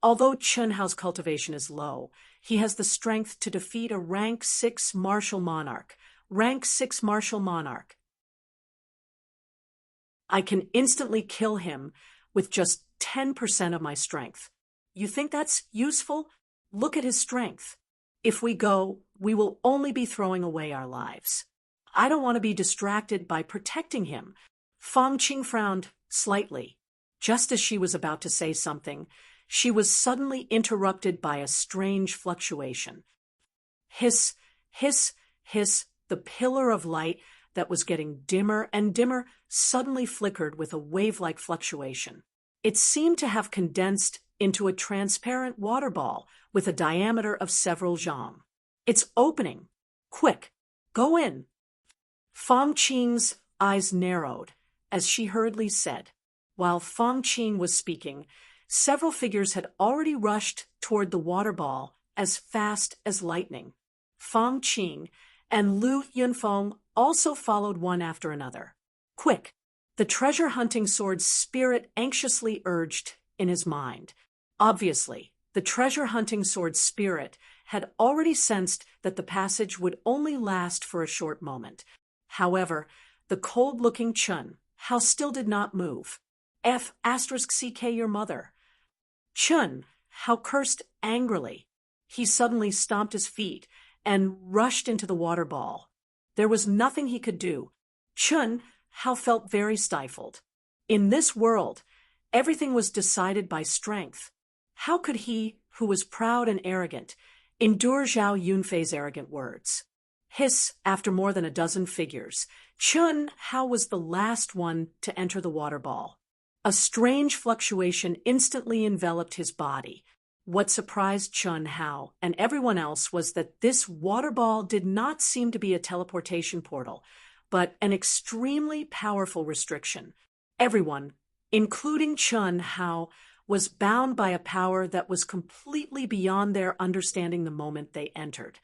Speaker 1: Although Chun Hao's cultivation is low, he has the strength to defeat a rank 6 martial monarch. Rank 6 martial monarch. I can instantly kill him with just 10% of my strength. You think that's useful? Look at his strength. If we go, we will only be throwing away our lives. I don't want to be distracted by protecting him." Fang Qing frowned slightly. Just as she was about to say something, she was suddenly interrupted by a strange fluctuation. Hiss, hiss, hiss, the pillar of light that was getting dimmer and dimmer suddenly flickered with a wave-like fluctuation. It seemed to have condensed into a transparent water ball with a diameter of several zhang. "It's opening. Quick, go in." Fang Qing's eyes narrowed as she hurriedly said. While Fang Qing was speaking, several figures had already rushed toward the water ball as fast as lightning. Fang Qing and Lu Yunfeng also followed one after another. "Quick!" the treasure-hunting sword's spirit anxiously urged in his mind. Obviously, the treasure-hunting sword's spirit had already sensed that the passage would only last for a short moment. However, the cold-looking Chun Hao still did not move. "F***CK your mother." Chun Hao cursed angrily. He suddenly stomped his feet and rushed into the water ball. There was nothing he could do. Chun Hao felt very stifled. In this world, everything was decided by strength. How could he, who was proud and arrogant, endure Zhao Yunfei's arrogant words? Hiss, after more than a dozen figures, Chun Hao was the last one to enter the water ball. A strange fluctuation instantly enveloped his body. What surprised Chun Hao and everyone else was that this water ball did not seem to be a teleportation portal, but an extremely powerful restriction. Everyone, including Chun Hao, was bound by a power that was completely beyond their understanding the moment they entered.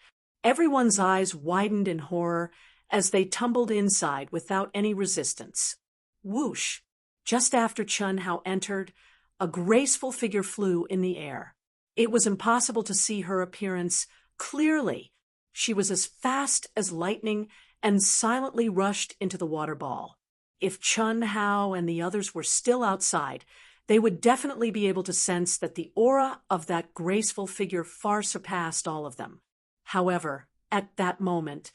Speaker 1: Everyone's eyes widened in horror as they tumbled inside without any resistance. Whoosh! Just after Chun Hao entered, a graceful figure flew in the air. It was impossible to see her appearance clearly. She was as fast as lightning and silently rushed into the water ball. If Chun Hao and the others were still outside, they would definitely be able to sense that the aura of that graceful figure far surpassed all of them. However, at that moment,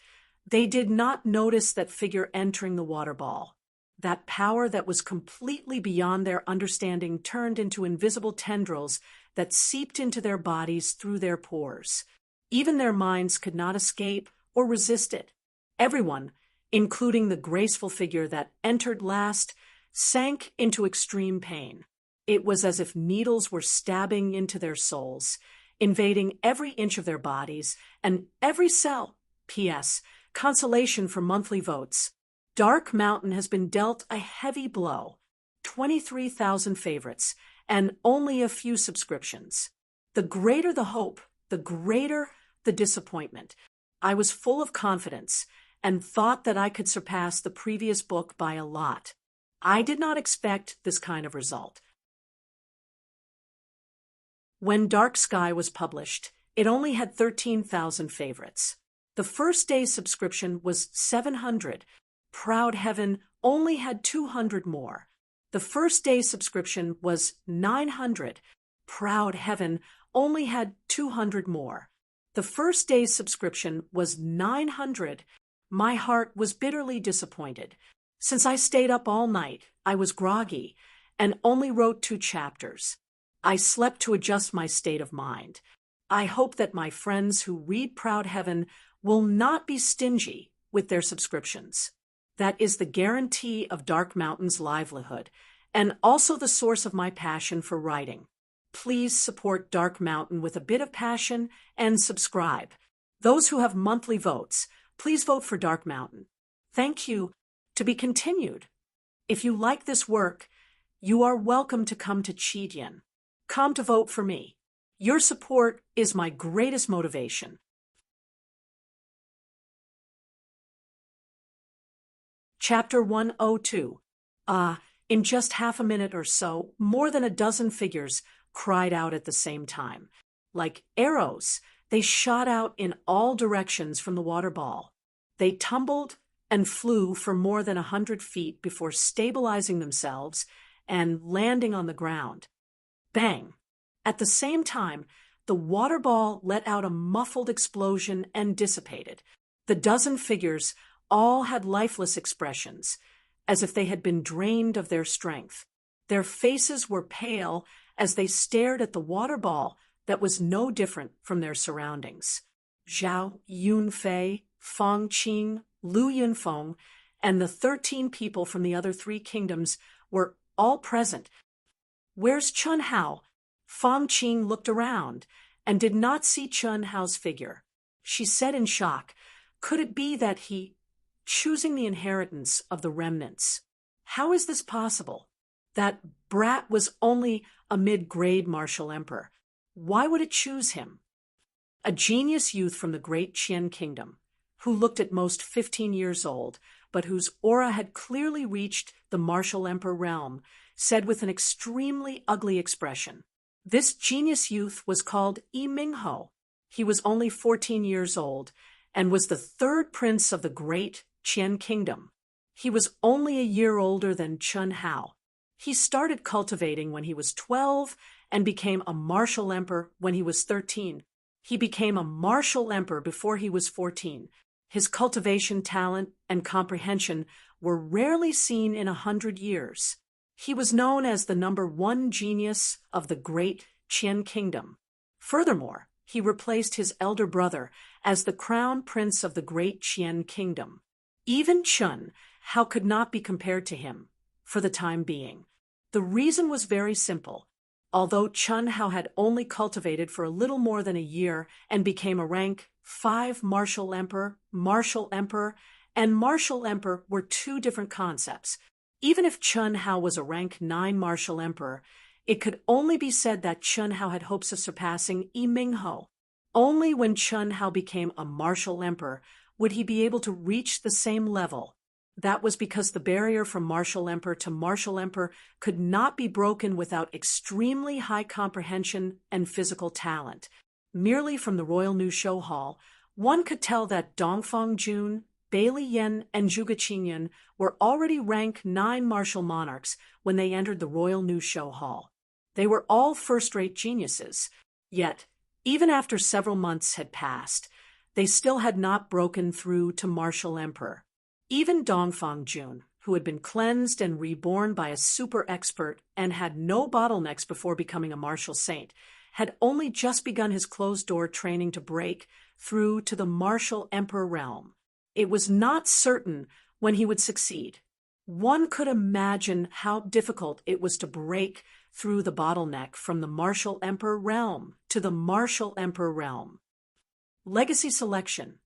Speaker 1: they did not notice that figure entering the water ball. That power that was completely beyond their understanding turned into invisible tendrils that seeped into their bodies through their pores. Even their minds could not escape or resist it. Everyone, including the graceful figure that entered last, sank into extreme pain. It was as if needles were stabbing into their souls, invading every inch of their bodies and every cell. P.S. Consolation for monthly votes. Dark Mountain has been dealt a heavy blow. 23,000 favorites and only a few subscriptions. The greater the hope, the greater the disappointment. I was full of confidence and thought that I could surpass the previous book by a lot. I did not expect this kind of result. When Dark Sky was published, it only had 13,000 favorites. The first day's subscription was 700. Proud Heaven only had 200 more. The first day's subscription was 900. Proud Heaven only had 200 more. The first day's subscription was 900. My heart was bitterly disappointed. Since I stayed up all night, I was groggy and only wrote 2 chapters. I slept to adjust my state of mind. I hope that my friends who read Proud Heaven will not be stingy with their subscriptions. That is the guarantee of Dark Mountain's livelihood, and also the source of my passion for writing. Please support Dark Mountain with a bit of passion and subscribe. Those who have monthly votes, please vote for Dark Mountain. Thank you. To be continued. If you like this work, you are welcome to come to Chidian. Come to vote for me. Your support is my greatest motivation. Chapter 102. In just half a minute or so, more than a dozen figures cried out at the same time. Like arrows, they shot out in all directions from the water ball. They tumbled and flew for more than 100 feet before stabilizing themselves and landing on the ground. Bang! At the same time, the water ball let out a muffled explosion and dissipated. The dozen figures all had lifeless expressions, as if they had been drained of their strength. Their faces were pale as they stared at the water ball that was no different from their surroundings. Zhao Yunfei, Fang Qing, Lu Yunfeng, and the 13 people from the other 3 kingdoms were all present. Where's Chun Hao? Fang Qing looked around and did not see Chun Hao's figure. She said in shock, could it be that he, choosing the inheritance of the remnants? How is this possible? That brat was only a mid-grade martial emperor. Why would it choose him? A genius youth from the great Qian kingdom, who looked at most 15 years old, but whose aura had clearly reached the martial emperor realm, said with an extremely ugly expression. This genius youth was called Yi Mingho. He was only 14 years old and was the 3rd prince of the great Qian kingdom. He was only a year older than Chun Hao. He started cultivating when he was 12 and became a martial emperor when he was 13. He became a martial emperor before he was 14. His cultivation talent and comprehension were rarely seen in 100 years. He was known as the #1 genius of the great Qian kingdom. Furthermore, he replaced his elder brother as the crown prince of the great Qian kingdom. Even Chun Hao could not be compared to him, for the time being. The reason was very simple. Although Chun Hao had only cultivated for a little more than a year and became a rank 5 martial emperor, and martial emperor were 2 different concepts. Even if Chun Hao was a rank 9 martial emperor, it could only be said that Chun Hao had hopes of surpassing Yi Mingho. Only when Chun Hao became a martial emperor would he be able to reach the same level. That was because the barrier from martial emperor to martial emperor could not be broken without extremely high comprehension and physical talent. Merely from the Royal New Show Hall, one could tell that Dongfang Jun, Bailey Yen, and Zhuge Qingyun were already rank 9 martial monarchs when they entered the Royal New Show Hall. They were all first-rate geniuses. Yet, even after several months had passed, they still had not broken through to martial emperor. Even Dongfang Jun, who had been cleansed and reborn by a super expert and had no bottlenecks before becoming a martial saint, had only just begun his closed-door training to break through to the martial emperor realm. It was not certain when he would succeed. One could imagine how difficult it was to break through the bottleneck from the martial emperor realm to the martial emperor realm. Legacy selection.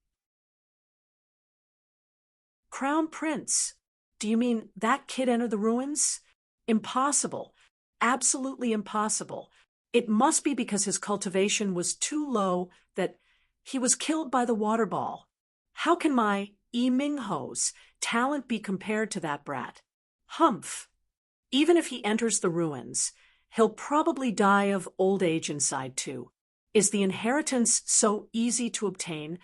Speaker 1: Crown Prince. Do you mean that kid entered the ruins? Impossible. Absolutely impossible. It must be because his cultivation was too low that he was killed by the water ball. How can my Yi Mingho's talent be compared to that brat? Humph. Even if he enters the ruins, he'll probably die of old age inside too. Is the inheritance so easy to obtain?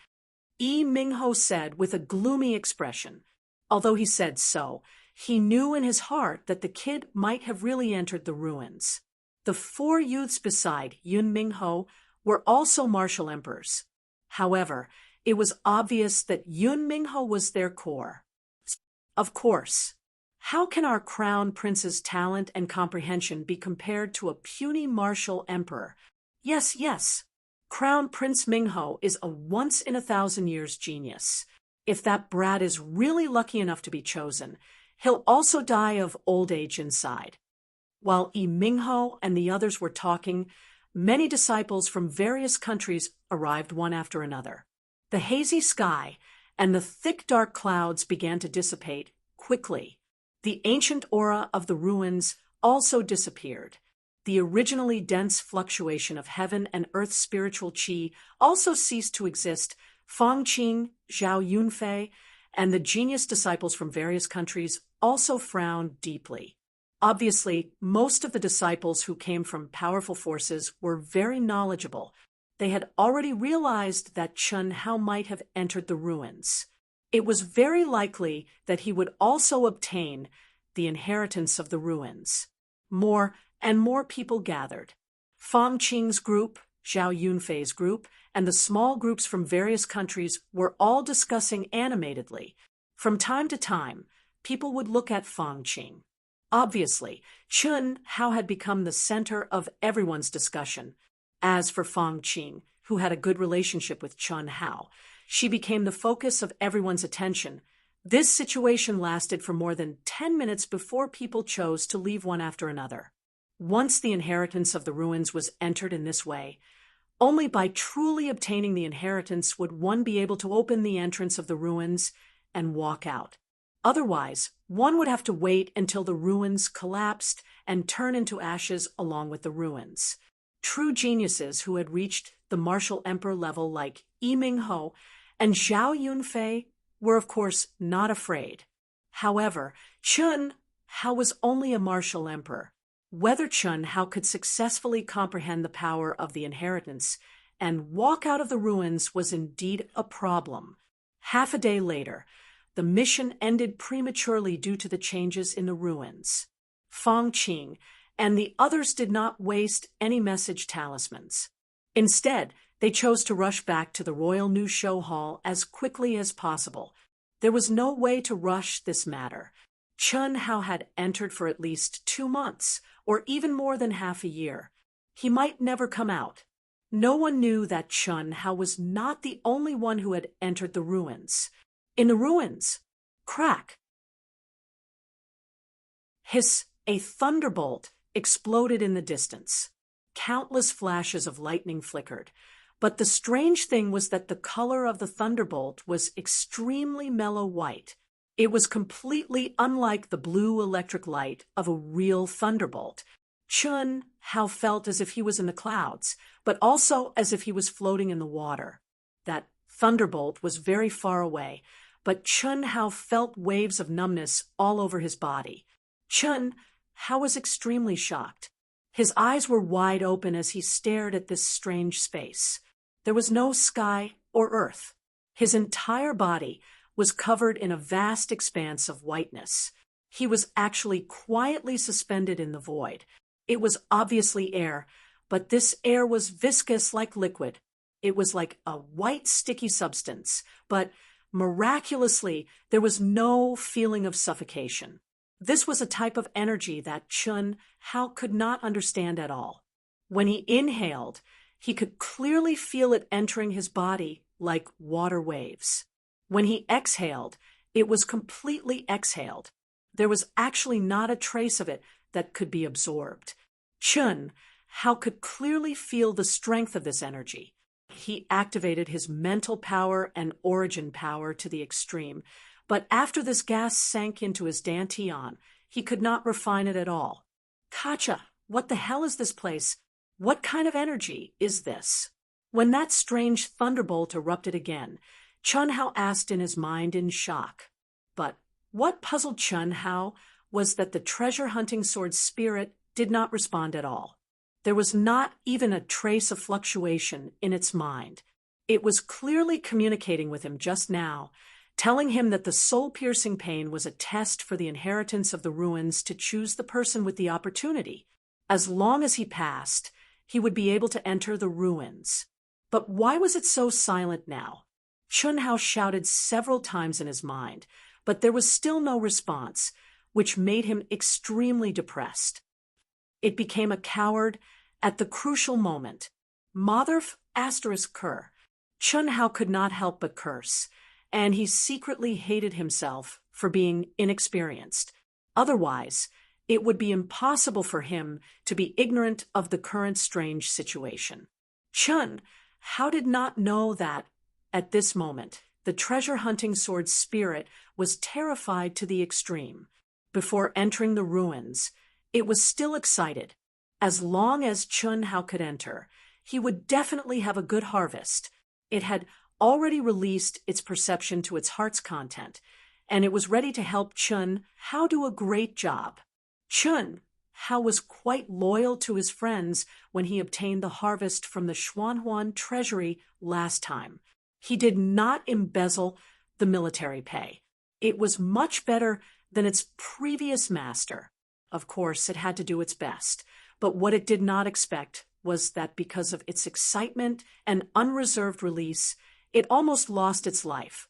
Speaker 1: Yi Mingho said with a gloomy expression. Although he said so, he knew in his heart that the kid might have really entered the ruins. The 4 youths beside Yun Mingho were also martial emperors. However, it was obvious that Yun Mingho was their core. Of course. How can our crown prince's talent and comprehension be compared to a puny martial emperor? Yes. Crown Prince Mingho is a once-in-a-thousand-years genius. If that brat is really lucky enough to be chosen, he'll also die of old age inside. While Yi Mingho and the others were talking, many disciples from various countries arrived one after another. The hazy sky and the thick dark clouds began to dissipate quickly. The ancient aura of the ruins also disappeared. The originally dense fluctuation of heaven and earth's spiritual qi also ceased to exist. Fang Qing, Zhao Yunfei, and the genius disciples from various countries also frowned deeply. Obviously, most of the disciples who came from powerful forces were very knowledgeable. They had already realized that Chun Hao might have entered the ruins. It was very likely that he would also obtain the inheritance of the ruins. More and more people gathered. Fang Qing's group, Zhao Yunfei's group, and the small groups from various countries were all discussing animatedly. From time to time, people would look at Fang Qing. Obviously, Chun Hao had become the center of everyone's discussion. As for Fang Qing, who had a good relationship with Chun Hao, she became the focus of everyone's attention. This situation lasted for more than 10 minutes before people chose to leave one after another. Once the inheritance of the ruins was entered in this way, only by truly obtaining the inheritance would one be able to open the entrance of the ruins and walk out. Otherwise, one would have to wait until the ruins collapsed and turn into ashes along with the ruins. True geniuses who had reached the martial emperor level like Yi Mingho and Zhao Yunfei were of course not afraid. However, Chun Hao was only a martial emperor. Whether Chun Hao could successfully comprehend the power of the inheritance and walk out of the ruins was indeed a problem. Half a day later, the mission ended prematurely due to the changes in the ruins. Fang Qing and the others did not waste any message talismans. Instead, they chose to rush back to the Royal New Show Hall as quickly as possible. There was no way to rush this matter. Chun Hao had entered for at least 2 months, or even more than half a year. He might never come out. No one knew that Chun Hao was not the only one who had entered the ruins. In the ruins, crack, hiss, a thunderbolt exploded in the distance. Countless flashes of lightning flickered. But the strange thing was that the color of the thunderbolt was extremely mellow white. It was completely unlike the blue electric light of a real thunderbolt. Chun Hao felt as if he was in the clouds, but also as if he was floating in the water. That thunderbolt was very far away, but Chun Hao felt waves of numbness all over his body. Chun Hao was extremely shocked. His eyes were wide open as he stared at this strange space. There was no sky or earth. His entire body was covered in a vast expanse of whiteness. He was actually quietly suspended in the void. It was obviously air, but this air was viscous like liquid. It was like a white sticky substance, but miraculously, there was no feeling of suffocation. This was a type of energy that Chun Hao could not understand at all. When he inhaled, he could clearly feel it entering his body like water waves. When he exhaled, it was completely exhaled. There was actually not a trace of it that could be absorbed. Chun Hao could clearly feel the strength of this energy. He activated his mental power and origin power to the extreme, but after this gas sank into his dantian, he could not refine it at all. Kacha, what the hell is this place? What kind of energy is this? When that strange thunderbolt erupted again, Chun Hao asked in his mind in shock. But what puzzled Chun Hao was that the treasure-hunting sword spirit did not respond at all. There was not even a trace of fluctuation in its mind. It was clearly communicating with him just now, telling him that the soul-piercing pain was a test for the inheritance of the ruins to choose the person with the opportunity. As long as he passed, he would be able to enter the ruins. But why was it so silent now? Chun Hao shouted several times in his mind, but there was still no response, which made him extremely depressed. It became a coward at the crucial moment. Motherf ****. Chun Hao could not help but curse, and he secretly hated himself for being inexperienced. Otherwise, it would be impossible for him to be ignorant of the current strange situation. Chun Hao did not know that, at this moment, the treasure-hunting sword spirit was terrified to the extreme. Before entering the ruins, it was still excited. As long as Chun Hao could enter, he would definitely have a good harvest. It had already released its perception to its heart's content, and it was ready to help Chun Hao do a great job. Chun Hao was quite loyal to his friends when he obtained the harvest from the Xuanhuan treasury last time. He did not embezzle the military pay. It was much better than its previous master. Of course, it had to do its best, but what it did not expect was that because of its excitement and unreserved release, it almost lost its life.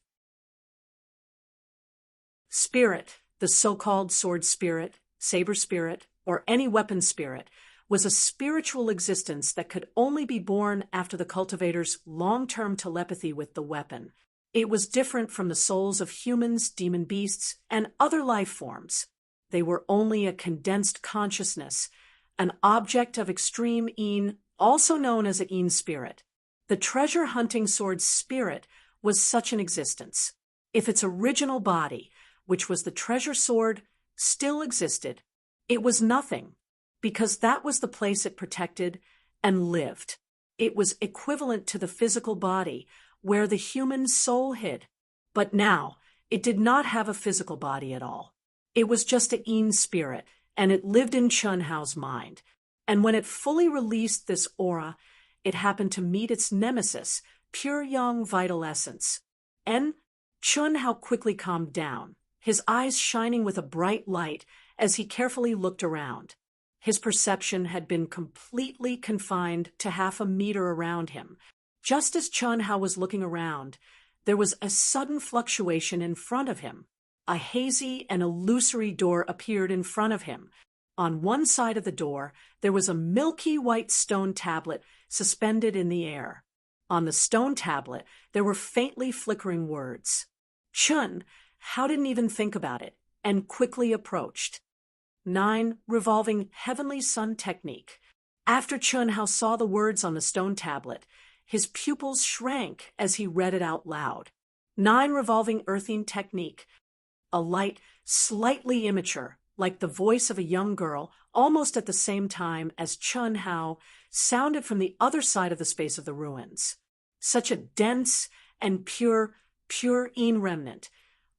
Speaker 1: Spirit, the so-called sword spirit, saber spirit, or any weapon spirit, was a spiritual existence that could only be born after the cultivator's long-term telepathy with the weapon. It was different from the souls of humans, demon beasts, and other life forms. They were only a condensed consciousness, an object of extreme Yin, also known as a Yin spirit. The treasure-hunting sword spirit was such an existence. If its original body, which was the treasure sword, still existed, it was nothing, because that was the place it protected and lived. It was equivalent to the physical body, where the human soul hid. But now, it did not have a physical body at all. It was just a Yin spirit, and it lived in Chun Hao's mind. And when it fully released this aura, it happened to meet its nemesis, pure young vital essence. And Chun Hao quickly calmed down, his eyes shining with a bright light as he carefully looked around. His perception had been completely confined to half a meter around him. Just as Chun Hao was looking around, there was a sudden fluctuation in front of him. A hazy and illusory door appeared in front of him. On one side of the door, there was a milky white stone tablet suspended in the air. On the stone tablet, there were faintly flickering words. Chun Hao didn't even think about it, and quickly approached. 9. Revolving Heavenly Sun Technique. After Chun Hao saw the words on the stone tablet, his pupils shrank as he read it out loud. 9. Revolving Earthing Technique. A light, slightly immature, like the voice of a young girl, almost at the same time as Chun Hao, sounded from the other side of the space of the ruins. Such a dense and pure Yin remnant.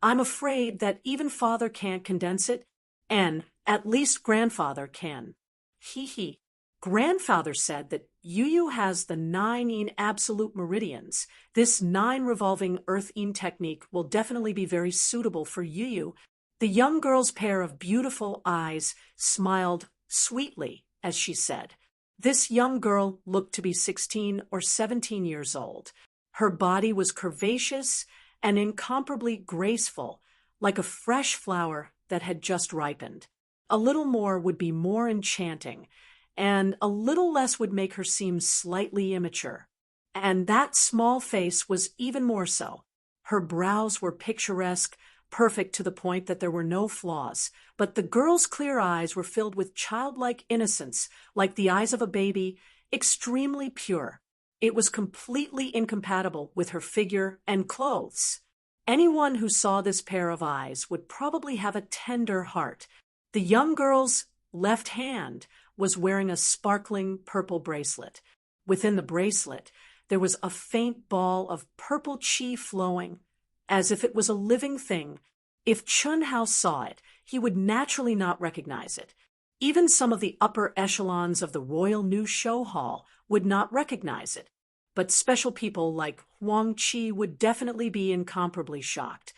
Speaker 1: I'm afraid that even father can't condense it, and at least grandfather can. Hee hee. Grandfather said that Yu has the 9 absolute meridians. This 9 revolving earth-yin technique will definitely be very suitable for Yu. The young girl's pair of beautiful eyes smiled sweetly as she said. This young girl looked to be 16 or 17 years old. Her body was curvaceous and incomparably graceful, like a fresh flower that had just ripened. A little more would be more enchanting, and a little less would make her seem slightly immature. And that small face was even more so. Her brows were picturesque, perfect to the point that there were no flaws, but the girl's clear eyes were filled with childlike innocence, like the eyes of a baby, extremely pure. It was completely incompatible with her figure and clothes. Anyone who saw this pair of eyes would probably have a tender heart. The young girl's left hand was wearing a sparkling purple bracelet. Within the bracelet, there was a faint ball of purple chi flowing, as if it was a living thing. If Chun Hao saw it, he would naturally not recognize it. Even some of the upper echelons of the Royal New Show Hall would not recognize it. But special people like Huang Qi would definitely be incomparably shocked.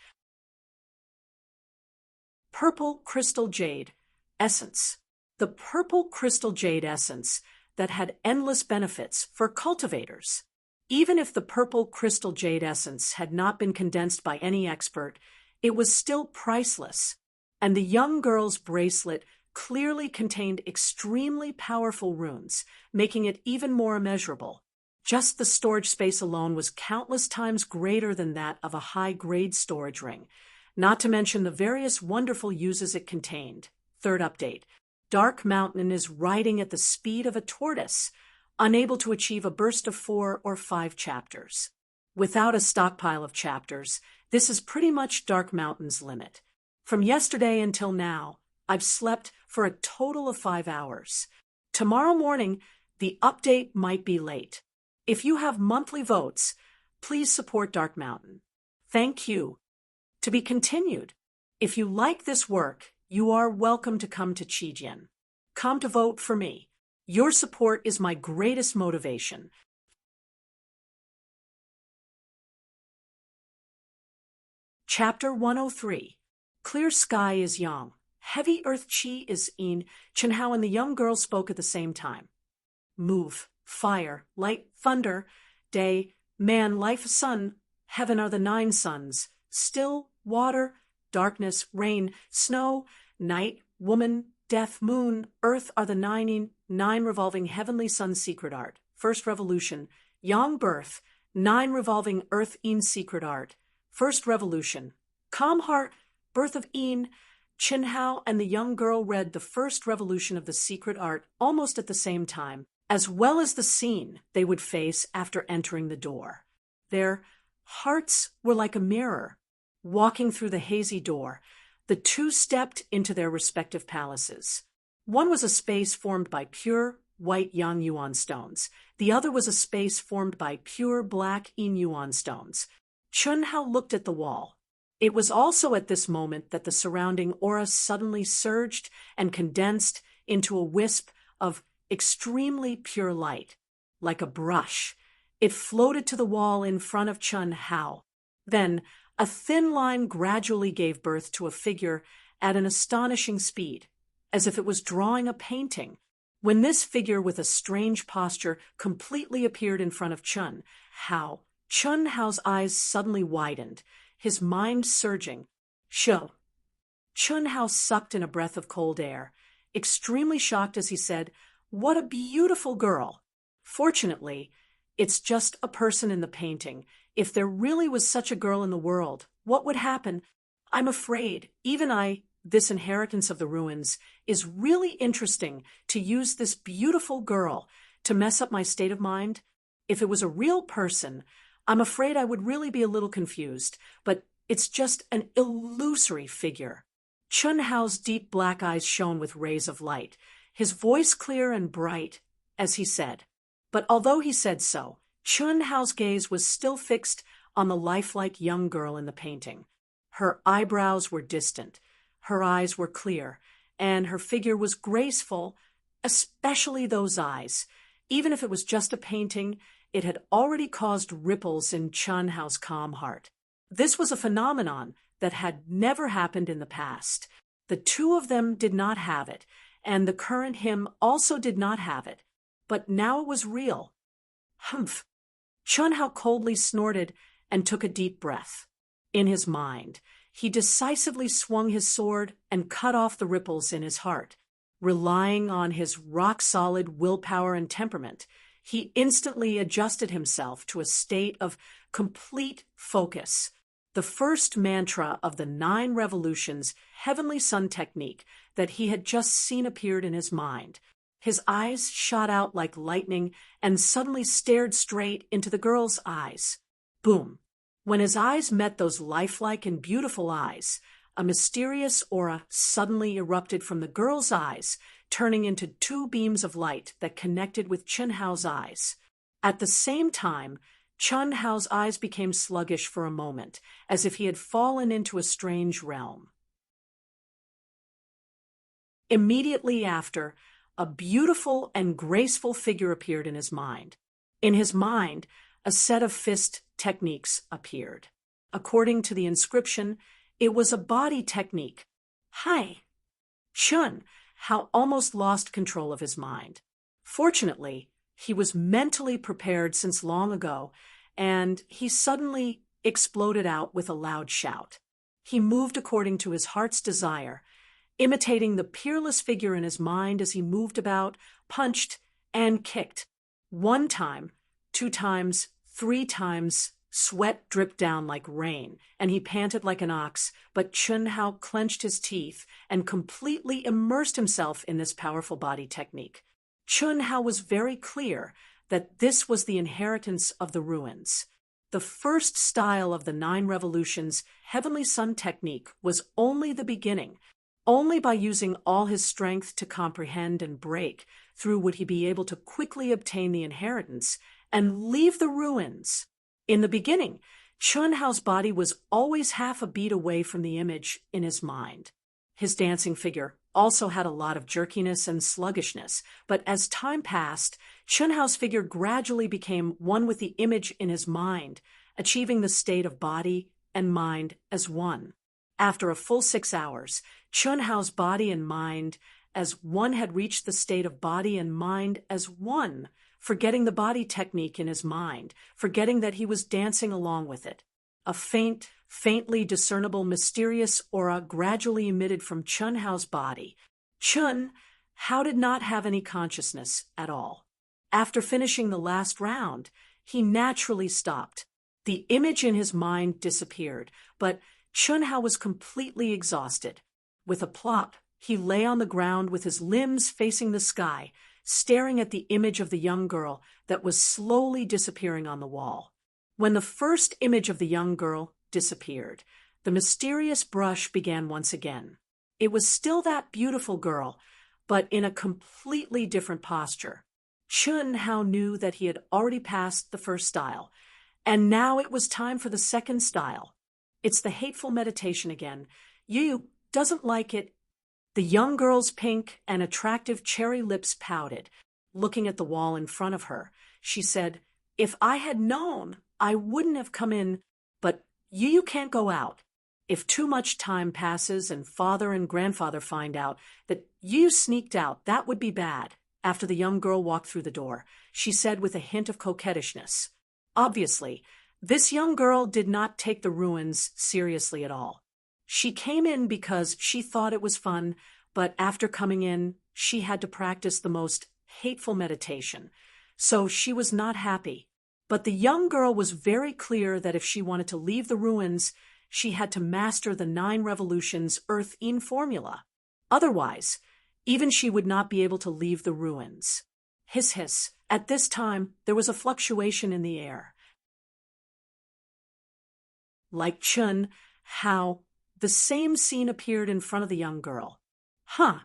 Speaker 1: Purple Crystal Jade Essence. The purple crystal jade essence that had endless benefits for cultivators. Even if the purple crystal jade essence had not been condensed by any expert, it was still priceless, and the young girl's bracelet clearly contained extremely powerful runes, making it even more immeasurable. Just the storage space alone was countless times greater than that of a high-grade storage ring, not to mention the various wonderful uses it contained. Third update. Dark Mountain is riding at the speed of a tortoise, unable to achieve a burst of 4 or 5 chapters. Without a stockpile of chapters, this is pretty much Dark Mountain's limit. From yesterday until now, I've slept for a total of 5 hours. Tomorrow morning, the update might be late. If you have monthly votes, please support Dark Mountain. Thank you. To be continued. If you like this work, you are welcome to come to Qijian. Come to vote for me. Your support is my greatest motivation. Chapter 103. Clear sky is yang. Heavy earth chi is yin. Chun Hao and the young girl spoke at the same time. Move, fire, light, thunder, day, man, life, sun, heaven are the 9 suns, still, water, darkness, rain, snow, night, woman, death, moon, earth are the 9 revolving heavenly sun secret art. First revolution, yang birth, 9 revolving earth yin secret art. First revolution, calm heart, birth of yin. Chun Hao and the young girl read the first revolution of the secret art almost at the same time, as well as the scene they would face after entering the door. Their hearts were like a mirror. Walking through the hazy door, the two stepped into their respective palaces. One was a space formed by pure white yang yuan stones. The other was a space formed by pure black yin yuan stones. Chun Hao looked at the wall. It was also at this moment that the surrounding aura suddenly surged and condensed into a wisp of extremely pure light. Like a brush, it floated to the wall in front of Chun Hao. Then, a thin line gradually gave birth to a figure at an astonishing speed, as if it was drawing a painting. When this figure with a strange posture completely appeared in front of Chun Hao, Chun Hao's eyes suddenly widened, his mind surging. Show. Chun Hao sucked in a breath of cold air, extremely shocked as he said, "What a beautiful girl!" Fortunately, it's just a person in the painting. If there really was such a girl in the world, what would happen? I'm afraid, this inheritance of the ruins, is really interesting to use this beautiful girl to mess up my state of mind. If it was a real person, I'm afraid I would really be a little confused, but it's just an illusory figure. Chun Hao's deep black eyes shone with rays of light, his voice clear and bright, as he said. But although he said so, Chun Hao's gaze was still fixed on the lifelike young girl in the painting. Her eyebrows were distant, her eyes were clear, and her figure was graceful, especially those eyes. Even if it was just a painting, it had already caused ripples in Chun Hao's calm heart. This was a phenomenon that had never happened in the past. The two of them did not have it, and the current him also did not have it. But now it was real. Humph! Chun Hao coldly snorted and took a deep breath. In his mind, he decisively swung his sword and cut off the ripples in his heart. Relying on his rock-solid willpower and temperament, he instantly adjusted himself to a state of complete focus. The first mantra of the 9 Revolutions Heavenly Sun technique that he had just seen appeared in his mind. His eyes shot out like lightning and suddenly stared straight into the girl's eyes. Boom! When his eyes met those lifelike and beautiful eyes, a mysterious aura suddenly erupted from the girl's eyes, turning into 2 beams of light that connected with Chun Hao's eyes. At the same time, Chun Hao's eyes became sluggish for a moment, as if he had fallen into a strange realm. Immediately after, a beautiful and graceful figure appeared in his mind. In his mind, a set of fist techniques appeared. According to the inscription, it was a body technique. Hi! Chun Hao almost lost control of his mind. Fortunately, he was mentally prepared since long ago, and he suddenly exploded out with a loud shout. He moved according to his heart's desire, imitating the peerless figure in his mind as he moved about, punched, and kicked. 1 time, 2 times, 3 times, sweat dripped down like rain, and he panted like an ox, but Chun Hao clenched his teeth and completely immersed himself in this powerful body technique. Chun Hao was very clear that this was the inheritance of the ruins. The first style of the 9 Revolutions Heavenly Sun technique was only the beginning. Only by using all his strength to comprehend and break through would he be able to quickly obtain the inheritance and leave the ruins. In the beginning, Chun Hao's body was always half a beat away from the image in his mind. His dancing figure also had a lot of jerkiness and sluggishness, but as time passed, Chun Hao's figure gradually became one with the image in his mind, achieving the state of body and mind as one. After a full 6 hours, Chun Hao's body and mind as one had reached the state of body and mind as one, forgetting the body technique in his mind, forgetting that he was dancing along with it. A faintly discernible mysterious aura gradually emitted from Chun Hao's body. Chun Hao did not have any consciousness at all. After finishing the last round, he naturally stopped. The image in his mind disappeared, but Chun Hao was completely exhausted. With a plop, he lay on the ground with his limbs facing the sky, staring at the image of the young girl that was slowly disappearing on the wall. When the first image of the young girl disappeared, the mysterious brush began once again. It was still that beautiful girl, but in a completely different posture. Chun Hao knew that he had already passed the first style, and now it was time for the second style. It's the hateful meditation again. Yu doesn't like it. The young girl's pink and attractive cherry lips pouted. Looking at the wall in front of her, she said, "If I had known, I wouldn't have come in, but you can't go out. If too much time passes and father and grandfather find out that you sneaked out, that would be bad." After the young girl walked through the door, she said with a hint of coquettishness. Obviously, this young girl did not take the ruins seriously at all. She came in because she thought it was fun, but after coming in, she had to practice the most hateful meditation, so she was not happy. But the young girl was very clear that if she wanted to leave the ruins, she had to master the 9 Revolutions Earth-Yin formula. Otherwise, even she would not be able to leave the ruins. Hiss, hiss. At this time, there was a fluctuation in the air. Like Chun Hao, the same scene appeared in front of the young girl. Huh.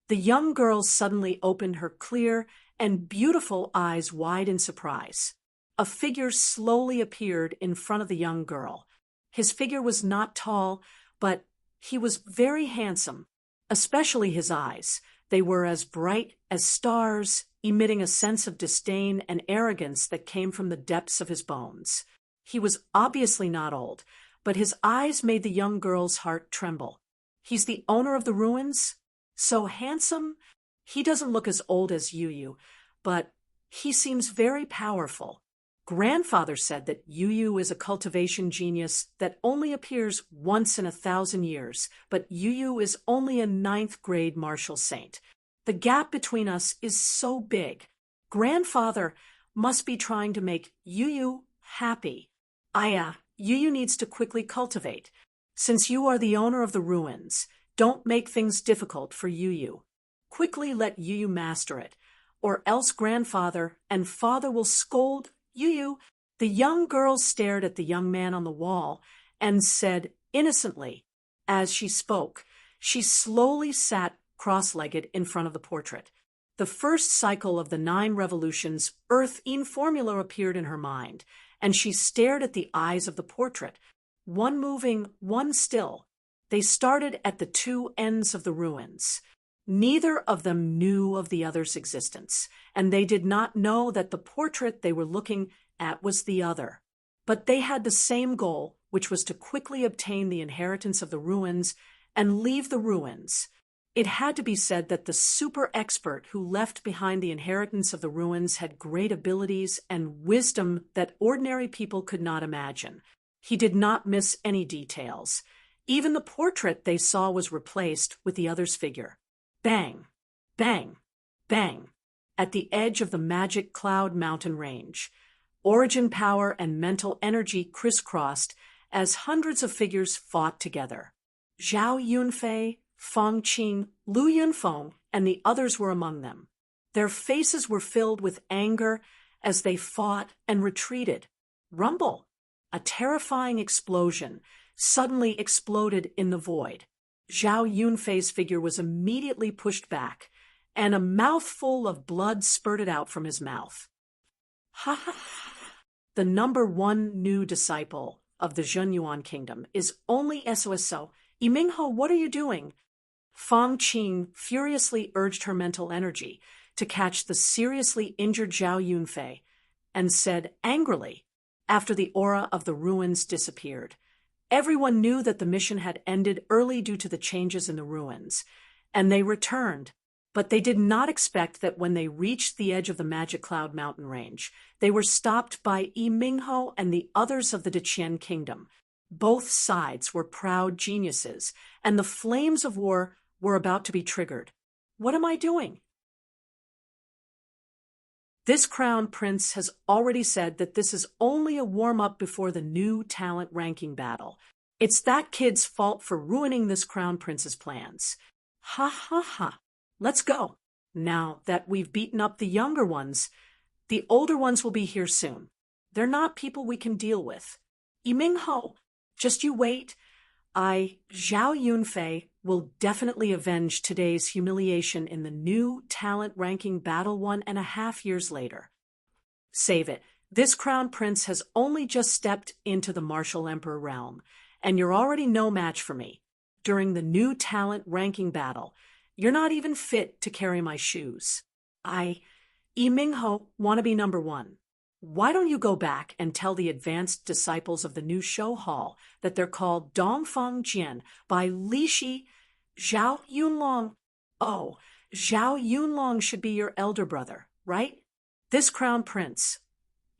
Speaker 1: The young girl suddenly opened her clear and beautiful eyes wide in surprise. A figure slowly appeared in front of the young girl. His figure was not tall, but he was very handsome, especially his eyes. They were as bright as stars, emitting a sense of disdain and arrogance that came from the depths of his bones. He was obviously not old, but his eyes made the young girl's heart tremble. He's the owner of the ruins? So handsome? He doesn't look as old as Yu, but he seems very powerful. Grandfather said that Yu is a cultivation genius that only appears once in 1,000 years, but Yu is only a 9th grade martial saint. The gap between us is so big. Grandfather must be trying to make Yu happy. Yu needs to quickly cultivate. Since you are the owner of the ruins, don't make things difficult for Yu. Quickly let Yu master it, or else grandfather and father will scold Yu. The young girl stared at the young man on the wall and said innocently, as she spoke, she slowly sat cross-legged in front of the portrait. The first cycle of the 9 revolutions Earth-in formula appeared in her mind, and she stared at the eyes of the portrait, one moving, one still. They started at the 2 ends of the ruins. Neither of them knew of the other's existence, and they did not know that the portrait they were looking at was the other. But they had the same goal, which was to quickly obtain the inheritance of the ruins and leave the ruins. It had to be said that the super expert who left behind the inheritance of the ruins had great abilities and wisdom that ordinary people could not imagine. He did not miss any details. Even the portrait they saw was replaced with the other's figure. Bang, bang, bang, at the edge of the Magic Cloud mountain range. Origin power and mental energy crisscrossed as hundreds of figures fought together. Zhao Yunfei, Feng Qing, Lu Yunfeng, and the others were among them. Their faces were filled with anger as they fought and retreated. Rumble! A terrifying explosion suddenly exploded in the void. Zhao Yunfei's figure was immediately pushed back, and a mouthful of blood spurted out from his mouth. Ha ha ha! The number 1 new disciple of the Zhenyuan kingdom is only SOSO. Yimingho, what are you doing? Feng Qing furiously urged her mental energy to catch the seriously injured Zhao Yunfei and said angrily, after the aura of the ruins disappeared. Everyone knew that the mission had ended early due to the changes in the ruins, and they returned. But they did not expect that when they reached the edge of the Magic Cloud mountain range, they were stopped by Yimingho and the others of the Deqian kingdom. Both sides were proud geniuses, and the flames of war were about to be triggered. What am I doing? This crown prince has already said that this is only a warm-up before the new talent ranking battle. It's that kid's fault for ruining this crown prince's plans. Ha ha ha. Let's go. Now that we've beaten up the younger ones, the older ones will be here soon. They're not people we can deal with. Yimingho, just you wait. Zhao Yunfei, will definitely avenge today's humiliation in the new talent ranking battle 1.5 years later. Save it. This crown prince has only just stepped into the martial emperor realm, and you're already no match for me. During the new talent ranking battle, you're not even fit to carry my shoes. Yimingho, want to be number 1. Why don't you go back and tell the advanced disciples of the new show hall that they're called Dongfang Jian by Lishi Zhao Yunlong? Oh, Zhao Yunlong should be your elder brother, right? This crown prince,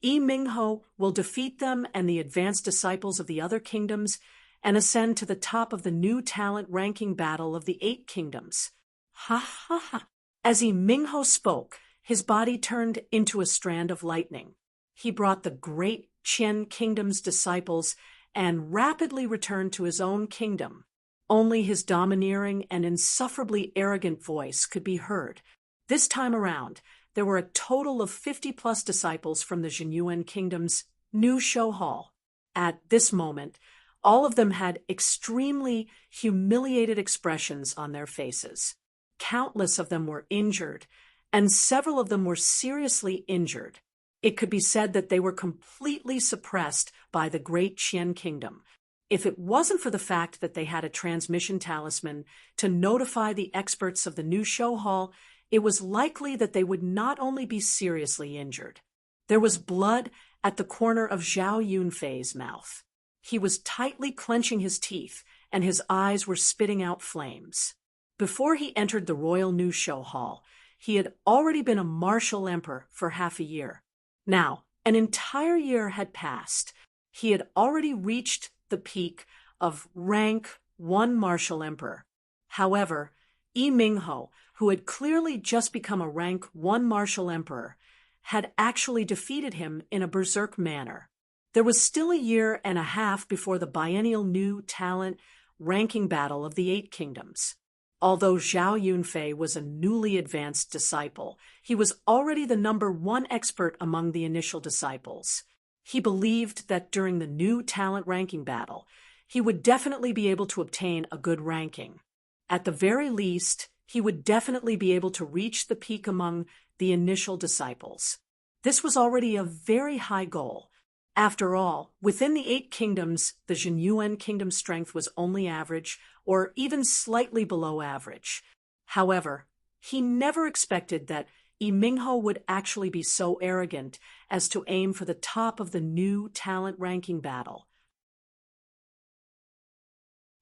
Speaker 1: Yimingho, will defeat them and the advanced disciples of the other kingdoms and ascend to the top of the new talent ranking battle of the 8 kingdoms. Ha ha ha. As Yimingho spoke, his body turned into a strand of lightning. He brought the great Qian kingdom's disciples and rapidly returned to his own kingdom. Only his domineering and insufferably arrogant voice could be heard. This time around, there were a total of 50+ disciples from the Zhenyuan kingdom's new show hall. At this moment, All of them had extremely humiliated expressions on their faces. Countless of them were injured, and several of them were seriously injured. It could be said that they were completely suppressed by the great Qian kingdom. If it wasn't for the fact that they had a transmission talisman to notify the experts of the new show hall, it was likely that they would not only be seriously injured. There was blood at the corner of Zhao Yunfei's mouth. He was tightly clenching his teeth, and his eyes were spitting out flames. Before he entered the royal new show hall, he had already been a martial emperor for half a year. Now, an entire year had passed. He had already reached the peak of rank 1 martial emperor. However, Yi Mingho, who had clearly just become a rank 1 martial emperor, had actually defeated him in a berserk manner. There was still a year and a half before the biennial new talent ranking battle of the 8 kingdoms. Although Zhao Yunfei was a newly advanced disciple, he was already the number 1 expert among the initial disciples. He believed that during the new talent ranking battle, he would definitely be able to obtain a good ranking. At the very least, he would definitely be able to reach the peak among the initial disciples. This was already a very high goal. After all, within the 8 kingdoms, the Zhenyuan kingdom's strength was only average, or even slightly below average. However, he never expected that Yi Mingho would actually be so arrogant as to aim for the top of the new talent ranking battle.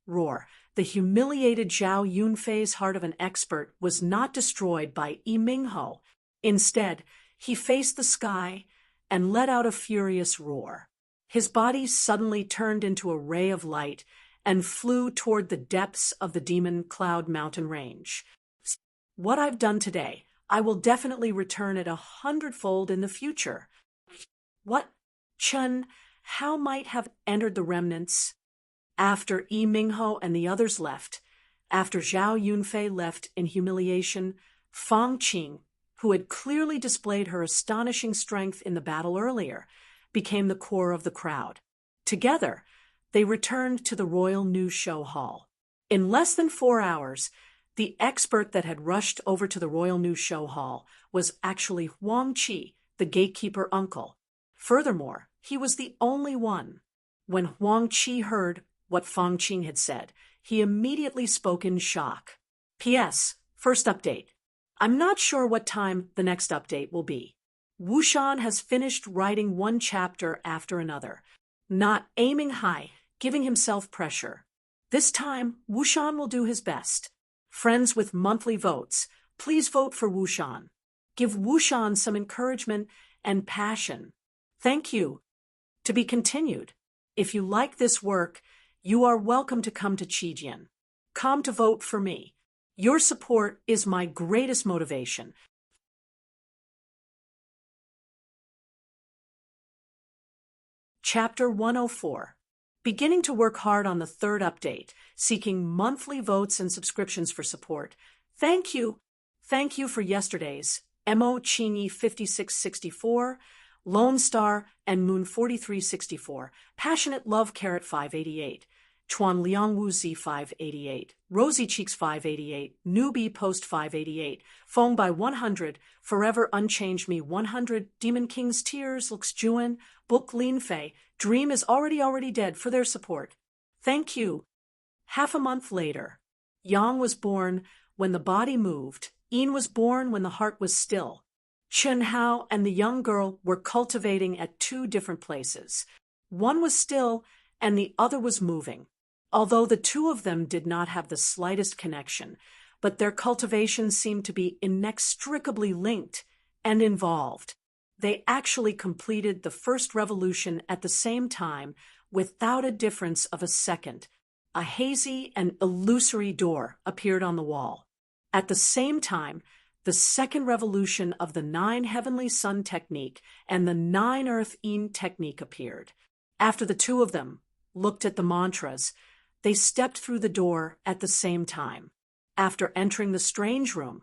Speaker 1: Roar. The humiliated Zhao Yunfei's heart of an expert was not destroyed by Yi Mingho. Instead, he faced the sky and let out a furious roar. His body suddenly turned into a ray of light and flew toward the depths of the Demon Cloud Mountain Range. What I've done today, I will definitely return it 100-fold in the future. What Chen Hao might have entered the remnants after Yi Mingho and the others left, after Zhao Yunfei left in humiliation, Fang Qing, who had clearly displayed her astonishing strength in the battle earlier, became the core of the crowd. Together, they returned to the Royal New Show Hall. In less than 4 hours, the expert that had rushed over to the Royal New Show Hall was actually Huang Qi, the gatekeeper uncle. Furthermore, he was the only one. When Huang Qi heard what Fang Qing had said, he immediately spoke in shock. P.S. First update. I'm not sure what time the next update will be. Wushan has finished writing one chapter after another, not aiming high, giving himself pressure. This time, Wushan will do his best. Friends with monthly votes, please vote for Wushan. Give Wushan some encouragement and passion. Thank you. To be continued. If you like this work, you are welcome to come to Qijian. Come to vote for me. Your support is my greatest motivation. Chapter 104. Beginning to work hard on the 3rd update, seeking monthly votes and subscriptions for support. Thank you. Thank you for yesterday's Mo Chingy 5664, Lone Star and Moon 4364, Passionate Love Carrot 588, Chuan Liang Wu Z 588, Rosy Cheeks 588, Newbie Post 588, Fong by 100, Forever Unchanged Me 100, Demon King's Tears, Lux Juan, Book Lin Fei, Dream is already dead for their support. Thank you. Half a month later, Yang was born when the body moved. Yin was born when the heart was still. Chen Hao and the young girl were cultivating at 2 different places. One was still and the other was moving. Although the 2 of them did not have the slightest connection, but their cultivation seemed to be inextricably linked and involved. They actually completed the first revolution at the same time without a difference of a second. A hazy and illusory door appeared on the wall. At the same time, the second revolution of the 9 heavenly sun technique and the 9 earth yin technique appeared. After the 2 of them looked at the mantras, they stepped through the door at the same time. After entering the strange room,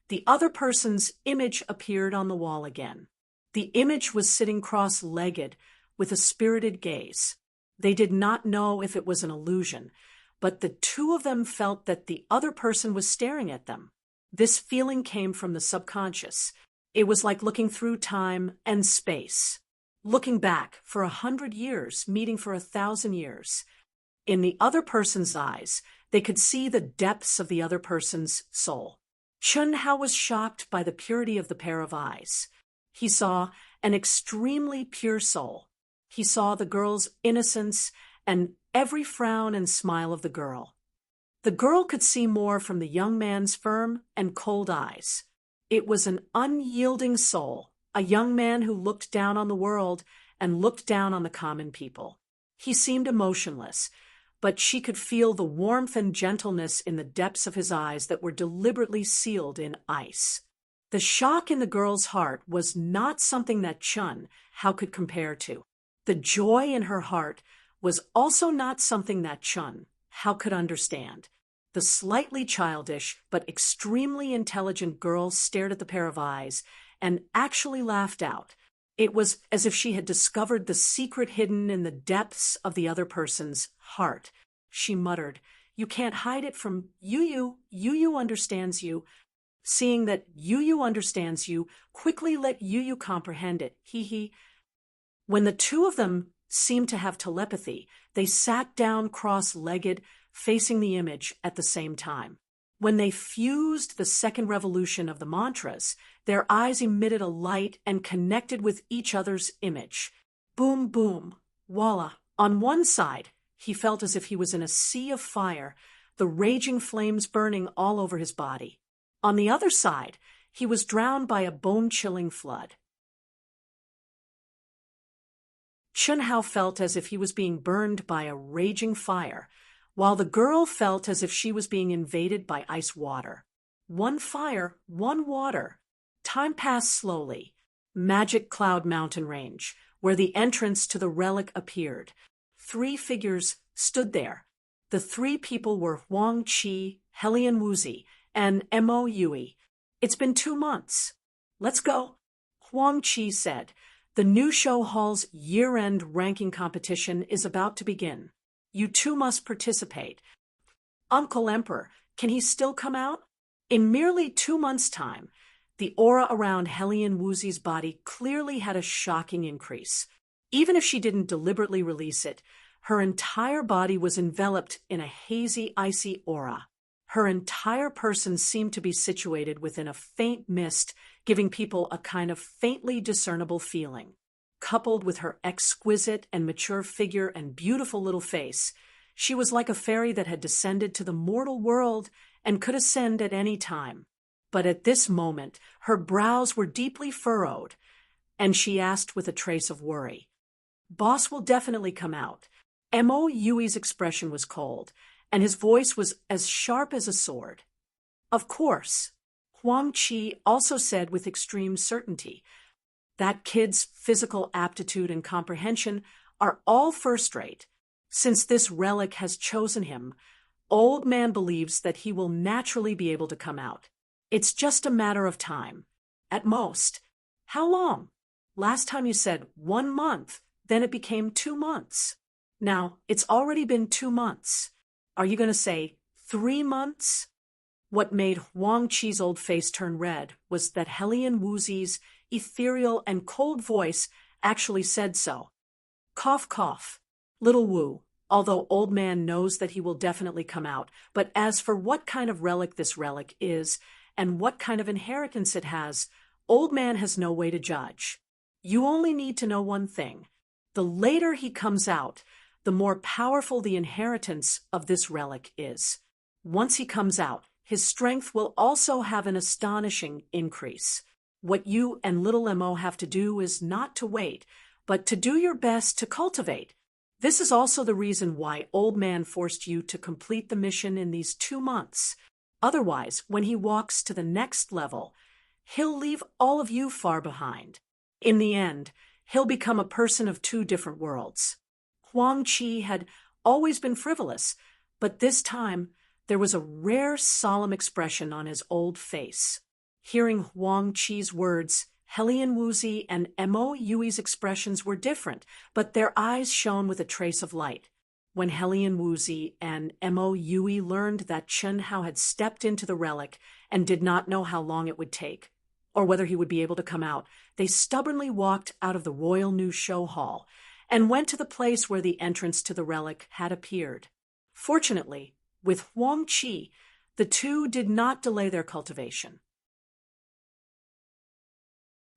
Speaker 1: the other person's image appeared on the wall again. The image was sitting cross-legged with a spirited gaze. They did not know if it was an illusion, but the two of them felt that the other person was staring at them. This feeling came from the subconscious. It was like looking through time and space, looking back for 100 years, meeting for 1,000 years. In the other person's eyes, they could see the depths of the other person's soul. Chun Hao was shocked by the purity of the pair of eyes. He saw an extremely pure soul. He saw the girl's innocence and every frown and smile of the girl. The girl could see more from the young man's firm and cold eyes. It was an unyielding soul, a young man who looked down on the world and looked down on the common people. He seemed emotionless, but she could feel the warmth and gentleness in the depths of his eyes that were deliberately sealed in ice. The shock in the girl's heart was not something that Chun Hao could compare to. The joy in her heart was also not something that Chun Hao could understand. The slightly childish but extremely intelligent girl stared at the pair of eyes and actually laughed out. It was as if she had discovered the secret hidden in the depths of the other person's heart. She muttered, "You can't hide it from Yu. Yu understands you. Seeing that Yu understands you, quickly let Yu comprehend it. He." When the two of them seemed to have telepathy, they sat down cross-legged, facing the image at the same time. When they fused the second revolution of the mantras, their eyes emitted a light and connected with each other's image. Boom, boom, voila. On one side, he felt as if he was in a sea of fire, the raging flames burning all over his body. On the other side, he was drowned by a bone-chilling flood. Chun Hao felt as if he was being burned by a raging fire, while the girl felt as if she was being invaded by ice water. One fire, one water. Time passed slowly. Magic Cloud Mountain Range, where the entrance to the relic appeared. 3 figures stood there. The 3 people were Huang Qi, Helian Wuzi, and Mo Yui. "It's been 2 months. Let's go," Huang Qi said. "The new show hall's year-end ranking competition is about to begin. You two must participate." "Uncle Emperor, can he still come out?" In merely 2 months' time, the aura around Helian Wuzi's body clearly had a shocking increase. Even if she didn't deliberately release it, her entire body was enveloped in a hazy, icy aura. Her entire person seemed to be situated within a faint mist, giving people a kind of faintly discernible feeling. Coupled with her exquisite and mature figure and beautiful little face, she was like a fairy that had descended to the mortal world and could ascend at any time. But at this moment, her brows were deeply furrowed, and she asked with a trace of worry, "Boss will definitely come out." Mo Yui's expression was cold, and his voice was as sharp as a sword. "Of course," Huang Qi also said with extreme certainty. "That kid's physical aptitude and comprehension are all first-rate. Since this relic has chosen him, Old Man believes that he will naturally be able to come out. It's just a matter of time. At most. How long? Last time you said 1 month, then it became 2 months. Now, it's already been 2 months. Are you going to say 3 months?" What made Huang Qi's old face turn red was that Helian Wuzi's ethereal and cold voice actually said so. "Cough, cough. Little Wu, although Old Man knows that he will definitely come out, but as for what kind of relic this relic is, and what kind of inheritance it has, Old Man has no way to judge. You only need to know one thing. The later he comes out, the more powerful the inheritance of this relic is. Once he comes out, his strength will also have an astonishing increase. What you and little Mo have to do is not to wait, but to do your best to cultivate. This is also the reason why Old Man forced you to complete the mission in these 2 months. Otherwise, when he walks to the next level, he'll leave all of you far behind. In the end, he'll become a person of 2 different worlds." Huang Qi had always been frivolous, but this time there was a rare solemn expression on his old face. Hearing Huang Qi's words, Helian Woozy and Mo Yui's expressions were different, but their eyes shone with a trace of light. When Helian Woozy and Mo Yui learned that Chun Hao had stepped into the relic and did not know how long it would take, or whether he would be able to come out, they stubbornly walked out of the Royal New Show Hall and went to the place where the entrance to the relic had appeared. Fortunately, with Huang Qi, the two did not delay their cultivation.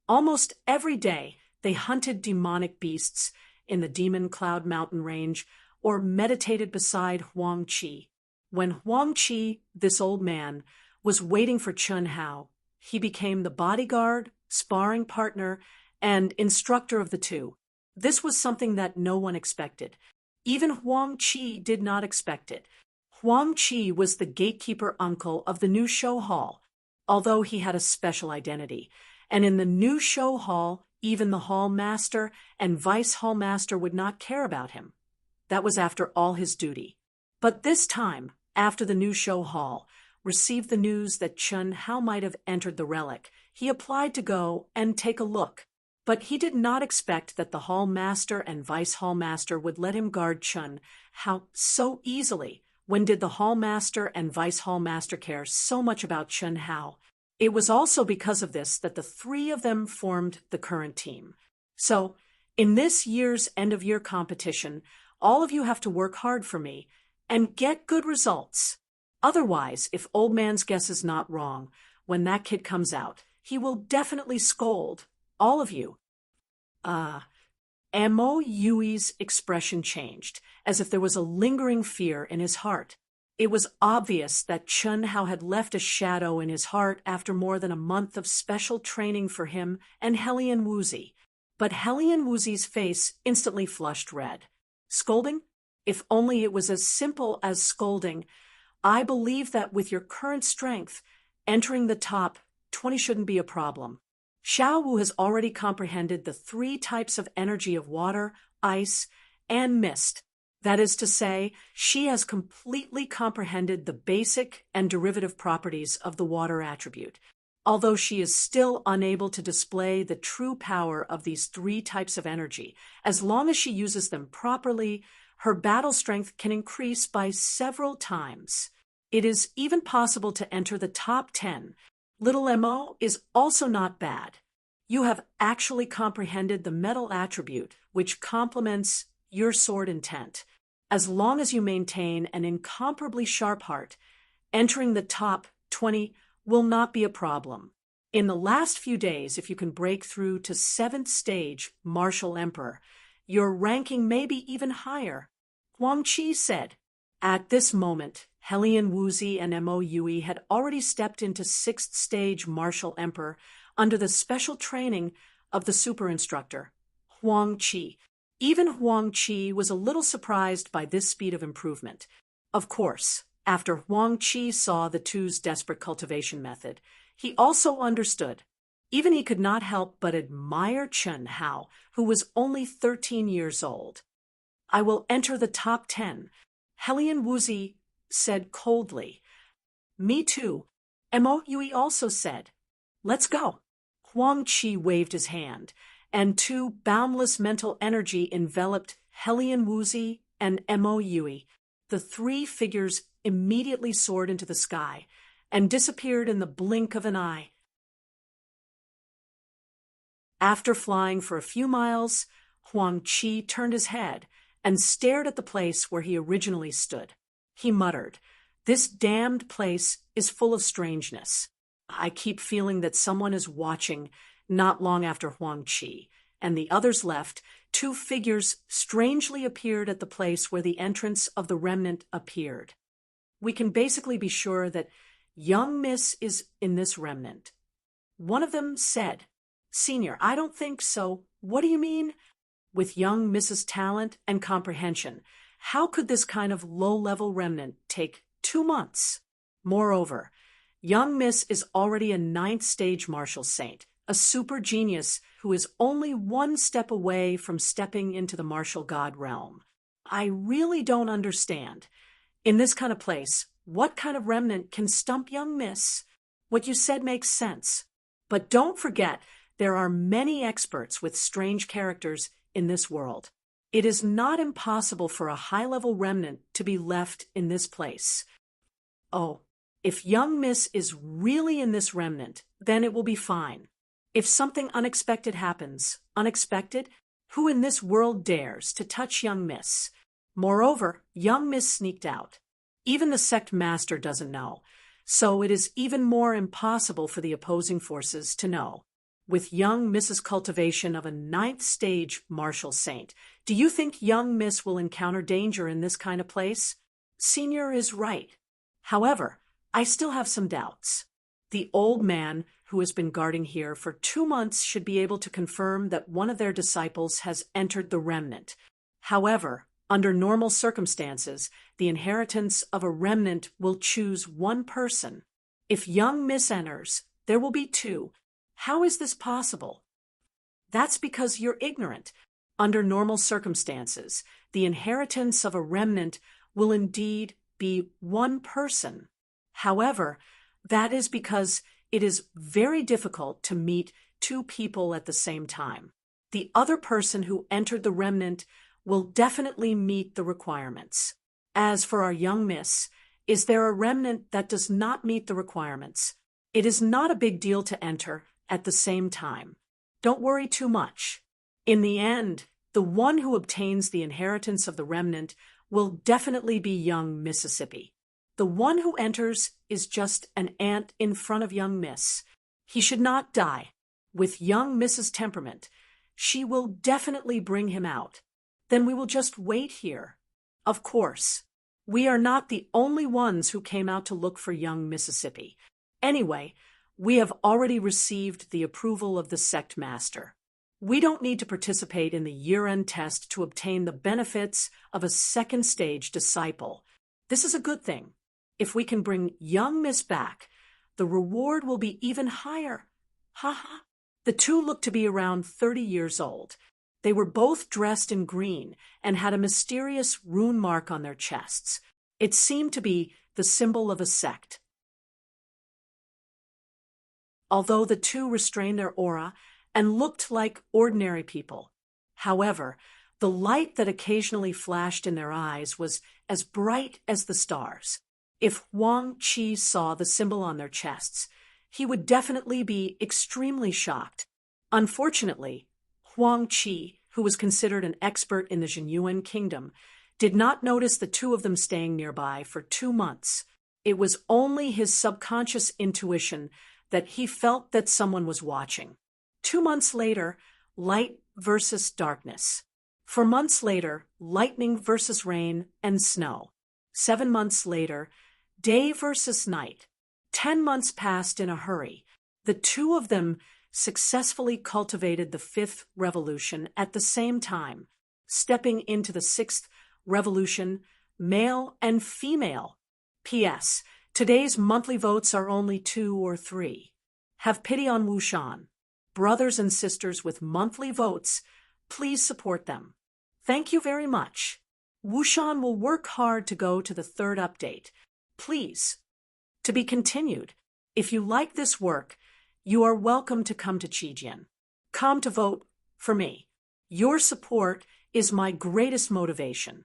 Speaker 1: Almost every day, they hunted demonic beasts in the Demon Cloud Mountain Range or meditated beside Huang Qi. When Huang Qi, this old man, was waiting for Chun Hao, he became the bodyguard, sparring partner, and instructor of the two. This was something that no one expected. Even Huang Qi did not expect it. Huang Qi was the gatekeeper uncle of the new show hall, although he had a special identity. And in the new show hall, even the hall master and vice hall master would not care about him. That was after all his duty. But this time, after the new show hall received the news that Chun Hao might have entered the relic, he applied to go and take a look. But he did not expect that the hall master and vice hall master would let him guard Chun Hao so easily. When did the hall master and vice hall master care so much about Chun Hao? It was also because of this that the three of them formed the current team. So, in this year's end-of-year competition, all of you have to work hard for me and get good results. Otherwise, if Old Man's guess is not wrong, when that kid comes out, he will definitely scold all of you. Mo Yui's expression changed, as if there was a lingering fear in his heart. It was obvious that Chun Hao had left a shadow in his heart after more than a month of special training for him and Helian Woozy. But Helian Woozy's face instantly flushed red. Scolding? If only it was as simple as scolding. I believe that with your current strength, entering the top 20 shouldn't be a problem. Xiao Wu has already comprehended the 3 types of energy of water, ice, and mist. That is to say, she has completely comprehended the basic and derivative properties of the water attribute. Although she is still unable to display the true power of these 3 types of energy, as long as she uses them properly, her battle strength can increase by several times. It is even possible to enter the top 10. Little Mo is also not bad. You have actually comprehended the metal attribute, which complements your sword intent. As long as you maintain an incomparably sharp heart, entering the top 20 will not be a problem. In the last few days, if you can break through to 7th stage Martial Emperor, your ranking may be even higher. Huang Qi said. At this moment, Helian Woozy and Mo Yui had already stepped into 6th stage Martial Emperor under the special training of the super instructor, Huang Qi. Even Huang Qi was a little surprised by this speed of improvement. Of course, after Huang Qi saw the two's desperate cultivation method, he also understood. Even he could not help but admire Chun Hao, who was only 13 years old. I will enter the top 10, Helian Woozy said coldly. Me too, Mo Yui also said. Let's go. Huang Qi waved his hand, and 2 boundless mental energy enveloped Helian Woozy and Mo Yui. The 3 figures immediately soared into the sky and disappeared in the blink of an eye. After flying for a few miles, Huang Qi turned his head and stared at the place where he originally stood. He muttered, "This damned place is full of strangeness. I keep feeling that someone is watching." Not long after Huang Qi and the others left, 2 figures strangely appeared at the place where the entrance of the remnant appeared. We can basically be sure that young Miss is in this remnant. One of them said, "Senior, I don't think so. What do you mean?" With young Miss's talent and comprehension, how could this kind of low-level remnant take 2 months? Moreover, young Miss is already a 9th stage martial saint, a super genius who is only 1 step away from stepping into the martial god realm. I really don't understand. In this kind of place, what kind of remnant can stump young Miss? What you said makes sense. But don't forget There are many experts with strange characters in this world. It is not impossible for a high-level remnant to be left in this place. Oh, if young Miss is really in this remnant, then it will be fine. If something unexpected happens, unexpected, who in this world dares to touch young Miss? Moreover, young Miss sneaked out. Even the sect master doesn't know, so it is even more impossible for the opposing forces to know. With young Miss's cultivation of a 9th stage martial saint, do you think young Miss will encounter danger in this kind of place? Senior is right. However, I still have some doubts. The old man who has been guarding here for 2 months should be able to confirm that one of their disciples has entered the remnant. However, under normal circumstances, the inheritance of a remnant will choose one person. If young Miss enters, there will be 2. How is this possible? That's because you're ignorant. Under normal circumstances, the inheritance of a remnant will indeed be one person. However, that is because it is very difficult to meet 2 people at the same time. The other person who entered the remnant will definitely meet the requirements. As for our young Miss, is there a remnant that does not meet the requirements? It is not a big deal to enter at the same time. Don't worry too much. In the end, the one who obtains the inheritance of the remnant will definitely be young Mississippi. The one who enters is just an ant in front of young Miss. He should not die. With young Miss's temperament, she will definitely bring him out. Then we will just wait here. Of course, we are not the only ones who came out to look for young Mississippi. Anyway, we have already received the approval of the sect master. We don't need to participate in the year-end test to obtain the benefits of a 2nd stage disciple. This is a good thing. If we can bring young Miss back, the reward will be even higher. Ha ha. The 2 looked to be around 30 years old. They were both dressed in green and had a mysterious rune mark on their chests. It seemed to be the symbol of a sect. Although the 2 restrained their aura and looked like ordinary people. However, the light that occasionally flashed in their eyes was as bright as the stars. If Huang Qi saw the symbol on their chests, he would definitely be extremely shocked. Unfortunately, Huang Qi, who was considered an expert in the Jinyuan kingdom, did not notice the 2 of them staying nearby for 2 months. It was only his subconscious intuition that he felt that someone was watching. 2 months later, light versus darkness. 4 months later, lightning versus rain and snow. 7 months later, day versus night. 10 months passed in a hurry. The 2 of them successfully cultivated the 5th revolution at the same time, stepping into the 6th revolution, male and female. P.S. Today's monthly votes are only 2 or 3. Have pity on Wushan. Brothers and sisters with monthly votes, please support them. Thank you very much. Wushan will work hard to go to the 3rd update. Please. To be continued. If you like this work, you are welcome to come to Qijian. Come to vote for me. Your support is my greatest motivation.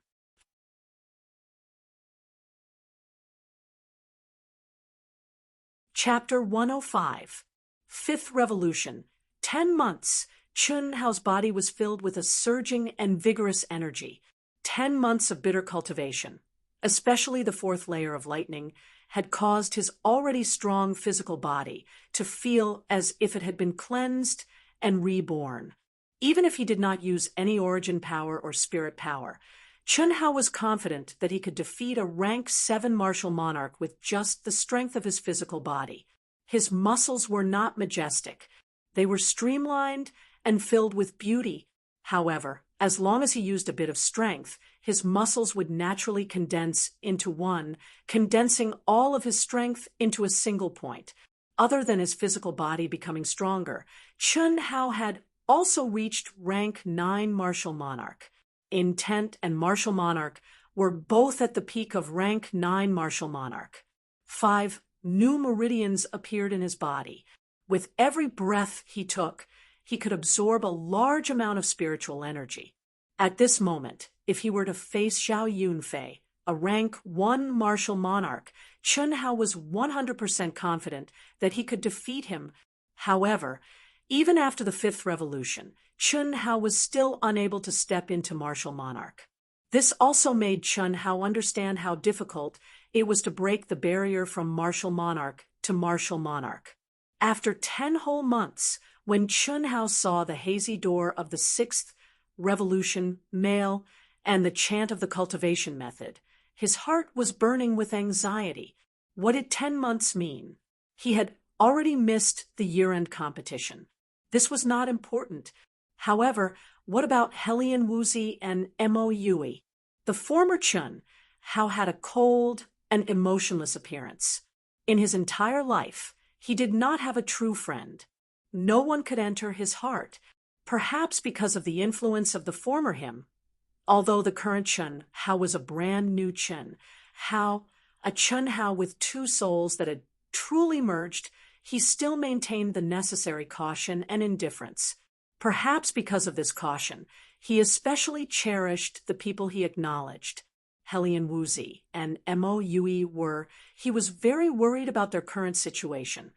Speaker 1: Chapter 105. 5th Revolution. 10 months. Chun Hao's body was filled with a surging and vigorous energy. 10 months of bitter cultivation, especially the 4th layer of lightning, had caused his already strong physical body to feel as if it had been cleansed and reborn. Even if he did not use any origin power or spirit power, Chun Hao was confident that he could defeat a rank 7 martial monarch with just the strength of his physical body. His muscles were not majestic. They were streamlined and filled with beauty. However, as long as he used a bit of strength, his muscles would naturally condense into one, condensing all of his strength into a single point. Other than his physical body becoming stronger, Chun Hao had also reached rank 9 martial monarch. Intent and martial monarch were both at the peak of rank 9 martial monarch. 5 new meridians appeared in his body. With every breath he took, he could absorb a large amount of spiritual energy. At this moment, if he were to face Zhao Yunfei, a rank 1 martial monarch, Chun Hao was 100% confident that he could defeat him. However, even after the Fifth Revolution, Chun Hao was still unable to step into martial monarch. This also made Chun Hao understand how difficult it was to break the barrier from martial monarch to martial monarch. After 10 whole months, when Chun Hao saw the hazy door of the Sixth Revolution, male, and the chant of the cultivation method, his heart was burning with anxiety. What did 10 months mean? He had already missed the year-end competition. This was not important. However, what about Helian Wuzi and Mo Yui? The former Chun Hao had a cold and emotionless appearance. In his entire life, he did not have a true friend. No one could enter his heart, perhaps because of the influence of the former him. Although the current Chun Hao was a brand new Chun Hao, a Chun Hao with two souls that had truly merged, he still maintained the necessary caution and indifference. Perhaps because of this caution, he especially cherished the people he acknowledged. Helian Wuzi and Mo Yui he was very worried about their current situation,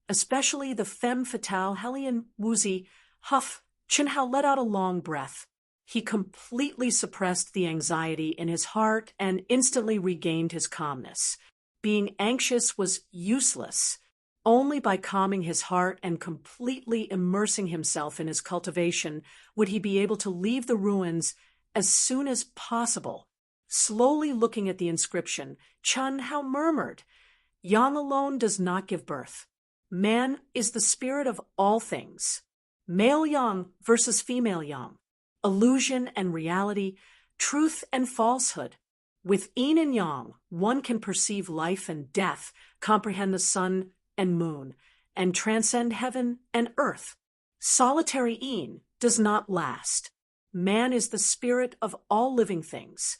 Speaker 1: especially the femme fatale Helian Wuzi. Huff, Chun Hao let out a long breath. He completely suppressed the anxiety in his heart and instantly regained his calmness. Being anxious was useless. Only by calming his heart and completely immersing himself in his cultivation would he be able to leave the ruins as soon as possible. Slowly looking at the inscription, Chun Hao murmured, "Yang alone does not give birth. Man is the spirit of all things. Male yang versus female yang. Illusion and reality, truth and falsehood. With yin and yang, one can perceive life and death, comprehend the sun and moon, and transcend heaven and earth. Solitary yin does not last. Man is the spirit of all living things.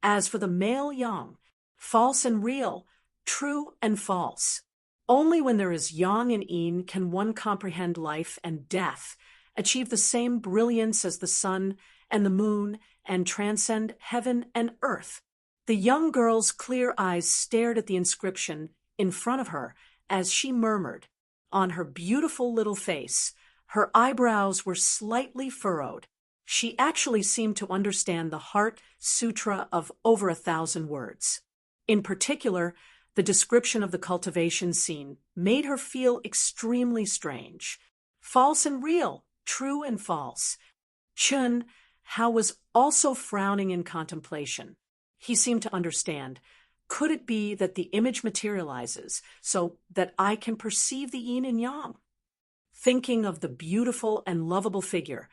Speaker 1: As for the male yang, false and real, true and false. Only when there is yang and yin can one comprehend life and death, achieve the same brilliance as the sun and the moon, and transcend heaven and earth." The young girl's clear eyes stared at the inscription in front of her as she murmured. On her beautiful little face, her eyebrows were slightly furrowed. She actually seemed to understand the Heart Sutra of over 1,000 words. In particular, the description of the cultivation scene made her feel extremely strange. False and real, true and false. Chun Hao was also frowning in contemplation. He seemed to understand. Could it be that the image materializes so that I can perceive the yin and yang? Thinking of the beautiful and lovable figure,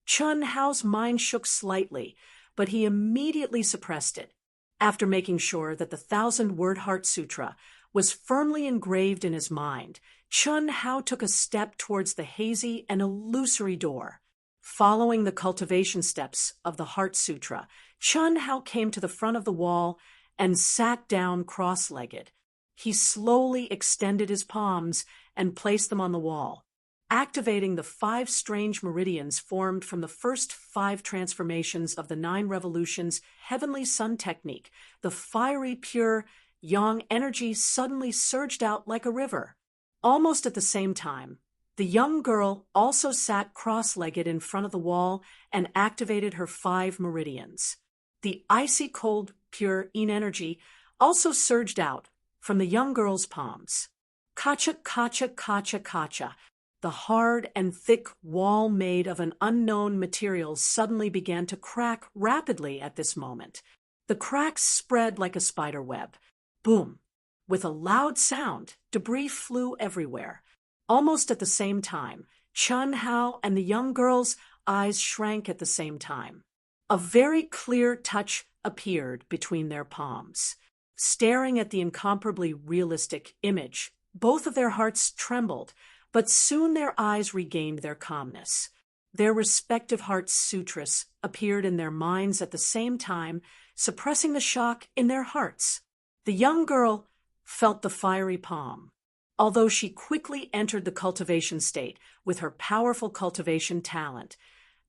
Speaker 1: Chun Hao's mind shook slightly, but he immediately suppressed it. After making sure that the 1,000-word Heart Sutra was firmly engraved in his mind, Chun Hao took a step towards the hazy and illusory door. Following the cultivation steps of the Heart Sutra, Chun Hao came to the front of the wall and sat down cross-legged. He slowly extended his palms and placed them on the wall, activating the 5 strange meridians formed from the first 5 transformations of the 9 revolutions heavenly sun technique. The fiery, pure yang energy suddenly surged out like a river. Almost at the same time, the young girl also sat cross-legged in front of the wall and activated her 5 meridians. The icy cold, pure yin energy also surged out from the young girl's palms. Kacha, kacha, kacha, kacha. The hard and thick wall made of an unknown material suddenly began to crack rapidly at this moment. The cracks spread like a spider web. Boom! With a loud sound, debris flew everywhere. Almost at the same time, Chun Hao and the young girl's eyes shrank at the same time. A very clear touch appeared between their palms. Staring at the incomparably realistic image, both of their hearts trembled, but soon their eyes regained their calmness. Their respective Heart Sutras appeared in their minds at the same time, suppressing the shock in their hearts. The young girl felt the fiery palm. although she quickly entered the cultivation state with her powerful cultivation talent.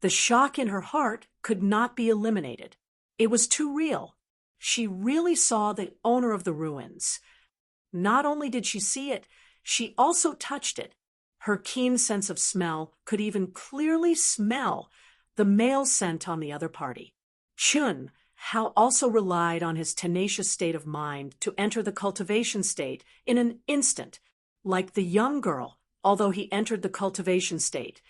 Speaker 1: The shock in her heart could not be eliminated. It was too real. She really saw the owner of the ruins. Not only did she see it, she also touched it. Her keen sense of smell could even clearly smell the male scent on the other party. Chun Hao also relied on his tenacious state of mind to enter the cultivation state in an instant. Like the young girl, although he entered the cultivation state,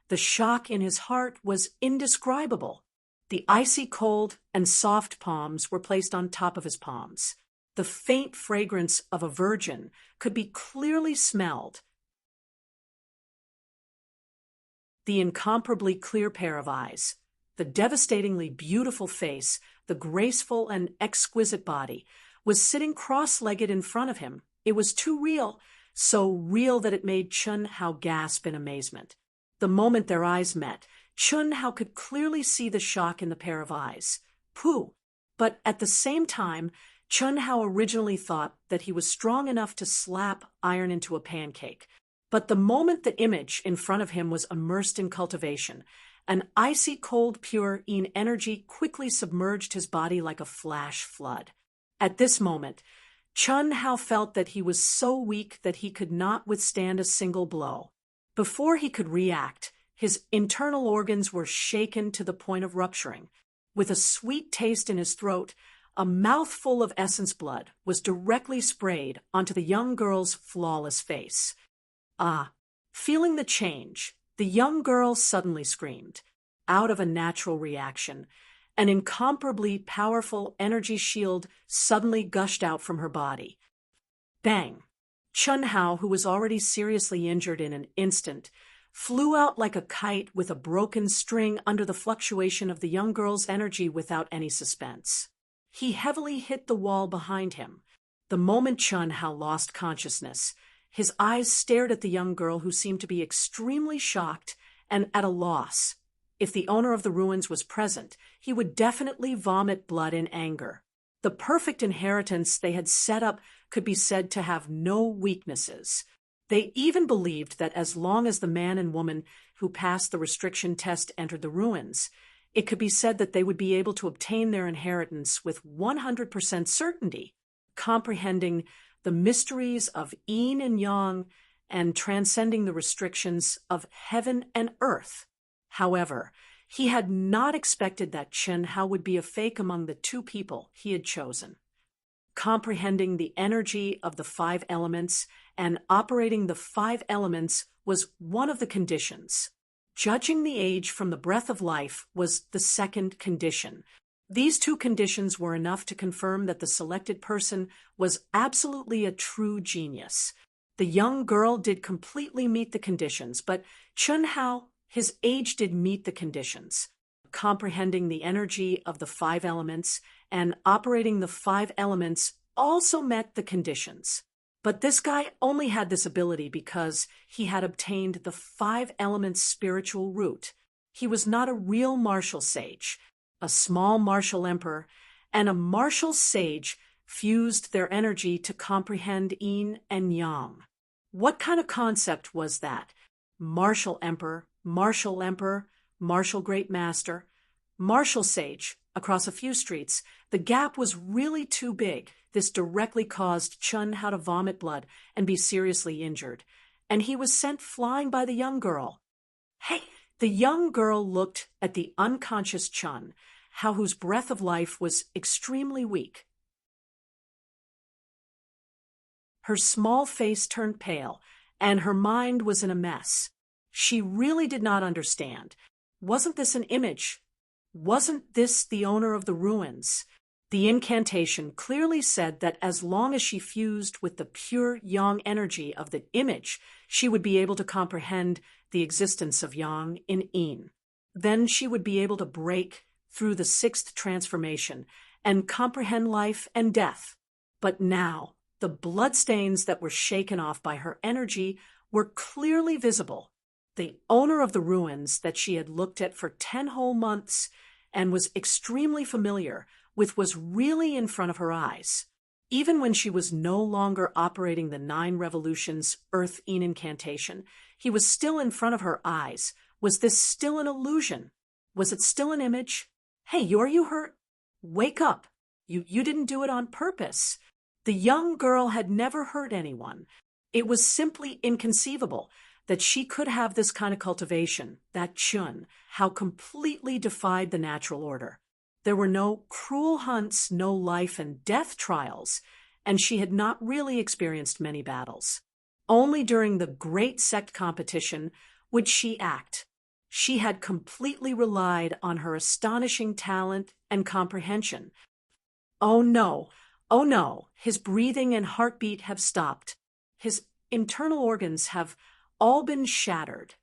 Speaker 1: the shock in his heart was indescribable. The icy cold and soft palms were placed on top of his palms. The faint fragrance of a virgin could be clearly smelled. The incomparably clear pair of eyes, the devastatingly beautiful face, the graceful and exquisite body, was sitting cross-legged in front of him. It was too real, so real that it made Chun Hao gasp in amazement. The moment their eyes met, Chun Hao could clearly see the shock in the pair of eyes. Pooh! But at the same time, Chun Hao originally thought that he was strong enough to slap iron into a pancake. But the moment the image in front of him was immersed in cultivation, an icy cold pure Yin energy quickly submerged his body like a flash flood. At this moment, Chun Hao felt that he was so weak that he could not withstand a single blow. Before he could react, his internal organs were shaken to the point of rupturing. With a sweet taste in his throat, a mouthful of essence blood was directly sprayed onto the young girl's flawless face. Ah! Feeling the change, the young girl suddenly screamed. Out of a natural reaction, an incomparably powerful energy shield suddenly gushed out from her body. Bang! Chun Hao, who was already seriously injured in an instant, flew out like a kite with a broken string under the fluctuation of the young girl's energy without any suspense. He heavily hit the wall behind him. The moment Chun Hao lost consciousness, his eyes stared at the young girl, who seemed to be extremely shocked and at a loss. If the owner of the ruins was present, he would definitely vomit blood in anger. The perfect inheritance they had set up could be said to have no weaknesses. They even believed that as long as the man and woman who passed the restriction test entered the ruins, it could be said that they would be able to obtain their inheritance with 100% certainty, comprehending the mysteries of yin and yang and transcending the restrictions of heaven and earth. However, he had not expected that Chun Hao would be a fake among the two people he had chosen. Comprehending the energy of the 5 elements and operating the 5 elements was one of the conditions. Judging the age from the breath of life was the second condition. These 2 conditions were enough to confirm that the selected person was absolutely a true genius. The young girl did completely meet the conditions, but Chun Hao, his age did meet the conditions. Comprehending the energy of the 5 elements and operating the 5 elements also met the conditions. But this guy only had this ability because he had obtained the 5 elements spiritual root. He was not a real martial sage. A small martial emperor and a martial sage fused their energy to comprehend yin and yang. What kind of concept was that? Martial emperor, martial great master, martial sage. Across a few streets, the gap was really too big. This directly caused Chun Hao to vomit blood and be seriously injured, and he was sent flying by the young girl. Hey! The young girl looked at the unconscious Chun Hao, whose breath of life was extremely weak. Her small face turned pale, and her mind was in a mess. She really did not understand. Wasn't this an image? Wasn't this the owner of the ruins? The incantation clearly said that as long as she fused with the pure yang energy of the image, she would be able to comprehend the existence of yang in yin. Then she would be able to break through the 6th transformation and comprehend life and death. But now, the bloodstains that were shaken off by her energy were clearly visible. The owner of the ruins that she had looked at for 10 whole months and was extremely familiar with was really in front of her eyes. Even when she was no longer operating the 9 revolutions Earth-Een incantation, he was still in front of her eyes. Was this still an illusion? Was it still an image? Hey, are you hurt? Wake up. You didn't do it on purpose. The young girl had never hurt anyone. It was simply inconceivable that she could have this kind of cultivation, that Chun, how completely defied the natural order. There were no cruel hunts, no life and death trials, and she had not really experienced many battles. Only during the great sect competition would she act. She had completely relied on her astonishing talent and comprehension. Oh no, his breathing and heartbeat have stopped. His internal organs have all been shattered.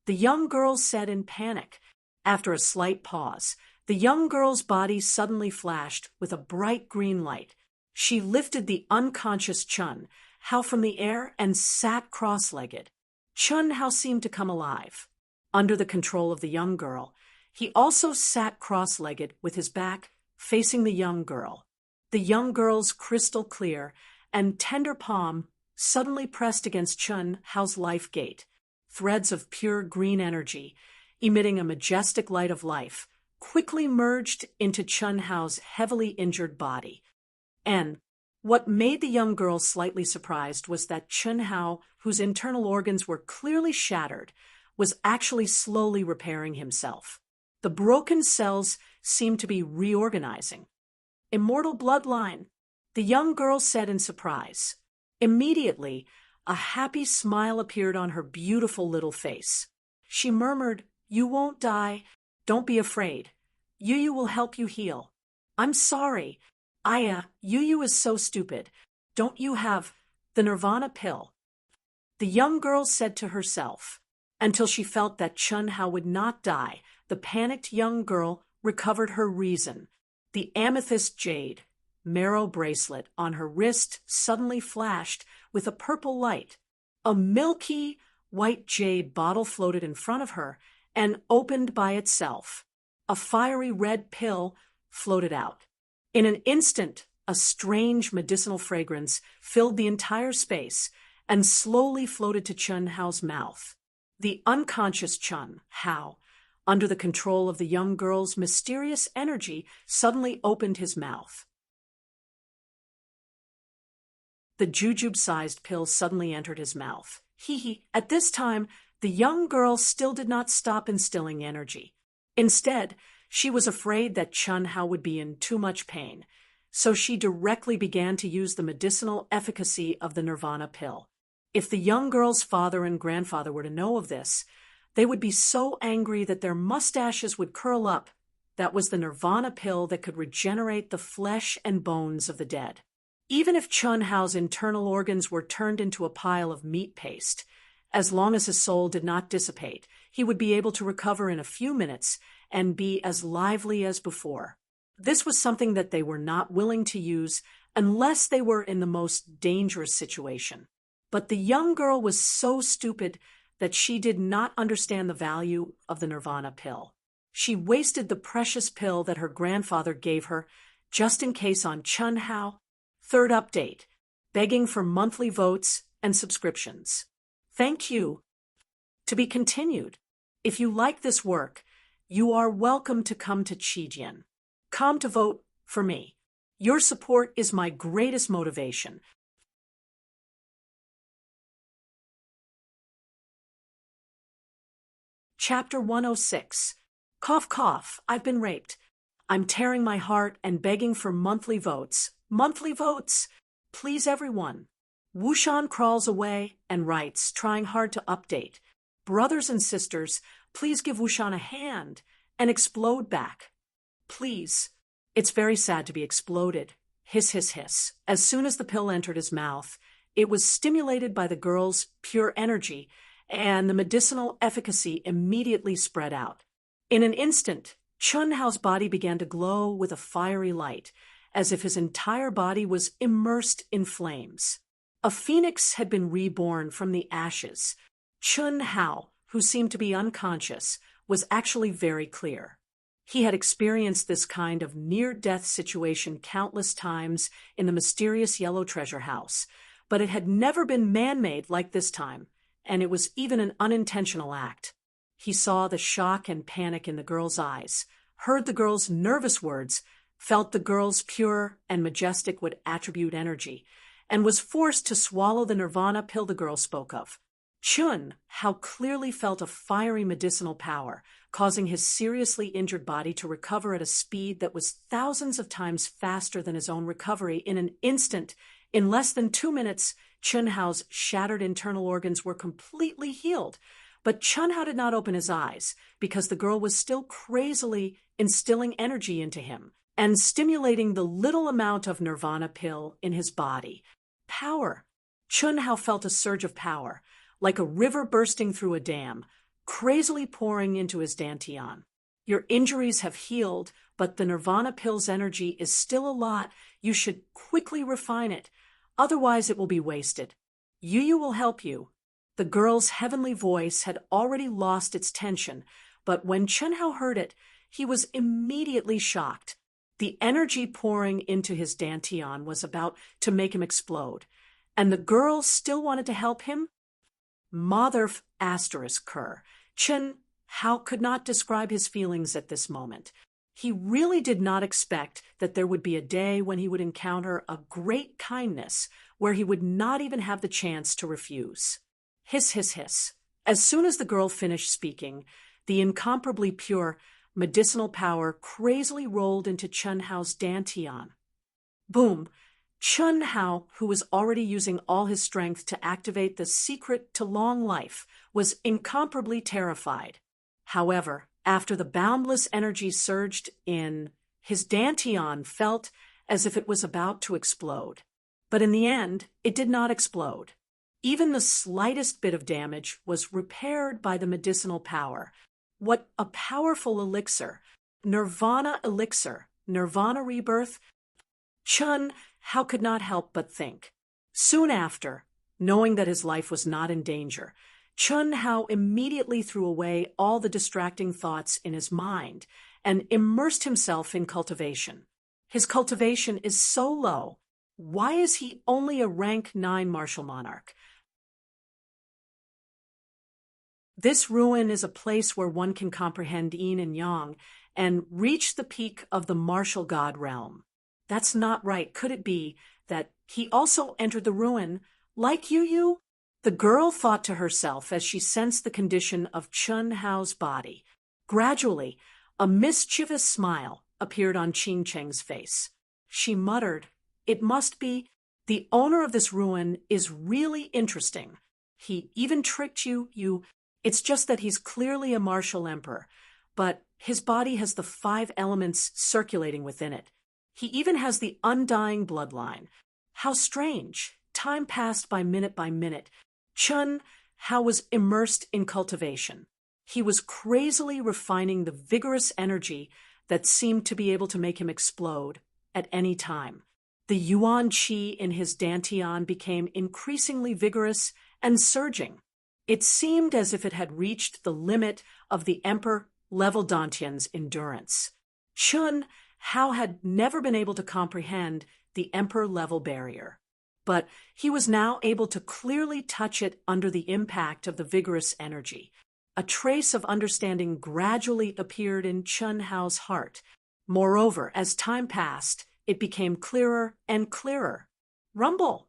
Speaker 1: The young girl said in panic. After a slight pause, the young girl's body suddenly flashed with a bright green light. She lifted the unconscious Chun Hao from the air and sat cross-legged. Chun Hao seemed to come alive. Under the control of the young girl, he also sat cross-legged with his back facing the young girl. The young girl's crystal clear and tender palm suddenly pressed against Chun Hao's life gate. Threads of pure green energy, emitting a majestic light of life, quickly merged into Chun Hao's heavily injured body. And what made the young girl slightly surprised was that Chun Hao, whose internal organs were clearly shattered, was actually slowly repairing himself. The broken cells seemed to be reorganizing. Immortal bloodline, the young girl said in surprise. Immediately, a happy smile appeared on her beautiful little face. She murmured, "You won't die. Don't be afraid. Yu will help you heal. I'm sorry. Yu is so stupid. Don't you have the Nirvana pill?" The young girl said to herself. Until she felt that Chun Hao would not die, the panicked young girl recovered her reason. The amethyst jade, marrow bracelet on her wrist suddenly flashed with a purple light. A milky white jade bottle floated in front of her and opened by itself. A fiery red pill floated out. In an instant, a strange medicinal fragrance filled the entire space and slowly floated to Chun Hao's mouth. The unconscious Chun Hao, under the control of the young girl's mysterious energy, suddenly opened his mouth. The jujube-sized pill suddenly entered his mouth. At this time, the young girl still did not stop instilling energy. Instead, she was afraid that Chun Hao would be in too much pain, so she directly began to use the medicinal efficacy of the Nirvana pill. If the young girl's father and grandfather were to know of this, they would be so angry that their mustaches would curl up. That was the Nirvana pill that could regenerate the flesh and bones of the dead. Even if Chun Hao's internal organs were turned into a pile of meat paste, as long as his soul did not dissipate, he would be able to recover in a few minutes and be as lively as before. This was something that they were not willing to use unless they were in the most dangerous situation. But the young girl was so stupid that she did not understand the value of the Nirvana pill. She wasted the precious pill that her grandfather gave her just in case on Chun Hao. Third update, begging for monthly votes and subscriptions. Thank you. To be continued. If you like this work, you are welcome to come to Chijian. Come to vote for me. Your support is my greatest motivation. Chapter 106. Cough, cough, I've been raped. I'm tearing my heart and begging for monthly votes. Monthly votes! Please, everyone. Wushan crawls away and writes, trying hard to update. Brothers and sisters, please give Wushan a hand and explode back. Please. It's very sad to be exploded. Hiss, hiss, hiss. As soon as the pill entered his mouth, it was stimulated by the girl's pure energy, and the medicinal efficacy immediately spread out. In an instant, Chun Hao's body began to glow with a fiery light, as if his entire body was immersed in flames. A phoenix had been reborn from the ashes. Chun Hao, who seemed to be unconscious, was actually very clear. He had experienced this kind of near-death situation countless times in the mysterious yellow treasure house, but it had never been man-made like this time, and it was even an unintentional act. He saw the shock and panic in the girl's eyes, heard the girl's nervous words, felt the girl's pure and majestic would attribute energy, and was forced to swallow the nirvana pill the girl spoke of. Chun, how clearly felt a fiery medicinal power, causing his seriously injured body to recover at a speed that was thousands of times faster than his own recovery in an instant. In less than 2 minutes, Chun Hao's shattered internal organs were completely healed. But Chun Hao did not open his eyes because the girl was still crazily instilling energy into him and stimulating the little amount of nirvana pill in his body. Power. Chun Hao felt a surge of power, like a river bursting through a dam, crazily pouring into his dantian. Your injuries have healed, but the nirvana pill's energy is still a lot. You should quickly refine it, otherwise it will be wasted. Yu will help you. The girl's heavenly voice had already lost its tension, but when Chun Hao heard it, he was immediately shocked. The energy pouring into his dantian was about to make him explode, and the girl still wanted to help him? Mother asterisk her. Chun Hao could not describe his feelings at this moment. He really did not expect that there would be a day when he would encounter a great kindness where he would not even have the chance to refuse. Hiss, hiss, hiss. As soon as the girl finished speaking, the incomparably pure medicinal power crazily rolled into Chun Hao's dantian. Boom! Chun Hao, who was already using all his strength to activate the secret to long life, was incomparably terrified. However, after the boundless energy surged in, his dantian felt as if it was about to explode. But in the end, it did not explode. Even the slightest bit of damage was repaired by the medicinal power. What a powerful elixir! Nirvana elixir, nirvana rebirth. Chun Hao could not help but think. Soon after, knowing that his life was not in danger, Chun Hao immediately threw away all the distracting thoughts in his mind and immersed himself in cultivation. His cultivation is so low. Why is he only a rank 9 martial monarch? This ruin is a place where one can comprehend yin and yang and reach the peak of the martial god realm. That's not right. Could it be that he also entered the ruin like Yu? The girl thought to herself as she sensed the condition of Chun Hao's body. Gradually, a mischievous smile appeared on Qing Cheng's face. She muttered, "It must be. The owner of this ruin is really interesting. He even tricked you. It's just that he's clearly a martial emperor, but his body has the 5 elements circulating within it. He even has the undying bloodline. How strange. Time passed by minute. Chun Hao was immersed in cultivation. He was crazily refining the vigorous energy that seemed to be able to make him explode at any time. The yuan qi in his dantian became increasingly vigorous and surging. It seemed as if it had reached the limit of the emperor-level dantian's endurance. Chun Hao had never been able to comprehend the emperor-level barrier, but he was now able to clearly touch it under the impact of the vigorous energy. A trace of understanding gradually appeared in Chun Hao's heart. Moreover, as time passed, it became clearer and clearer. Rumble!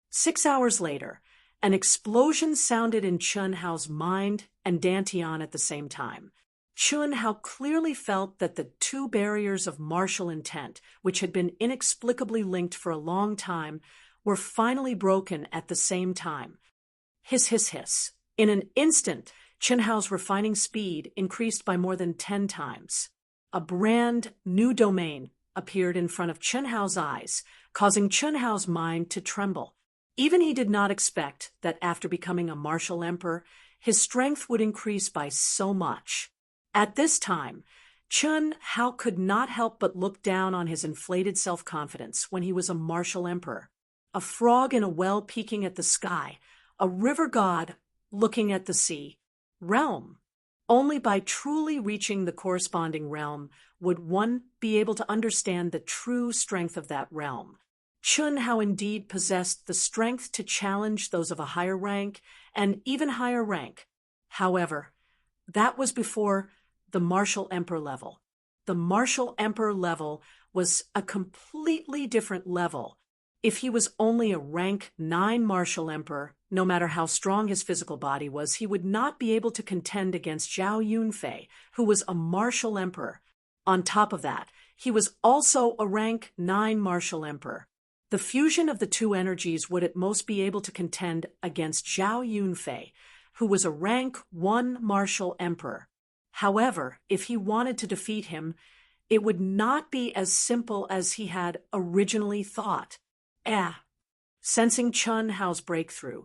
Speaker 1: 6 hours later, an explosion sounded in Chun Hao's mind and dantian at the same time. Chun Hao clearly felt that the 2 barriers of martial intent, which had been inexplicably linked for a long time, were finally broken at the same time. Hiss, hiss, hiss. In an instant, Chun Hao's refining speed increased by more than 10 times. A brand new domain appeared in front of Chun Hao's eyes, causing Chun Hao's mind to tremble. Even he did not expect that after becoming a martial emperor, his strength would increase by so much. At this time, Chun Hao could not help but look down on his inflated self-confidence when he was a martial emperor. A frog in a well peeking at the sky, a river god looking at the sea. Realm. Only by truly reaching the corresponding realm would one be able to understand the true strength of that realm. Chun Hao indeed possessed the strength to challenge those of a higher rank and even higher rank. However, that was before the martial emperor level. The martial emperor level was a completely different level. If he was only a rank 9 martial emperor, no matter how strong his physical body was, he would not be able to contend against Zhao Yunfei, who was a martial emperor. On top of that, he was also a rank 9 martial emperor. The fusion of the two energies would at most be able to contend against Zhao Yunfei, who was a rank 1 martial emperor. However, if he wanted to defeat him, it would not be as simple as he had originally thought. Sensing Chun Hao's breakthrough,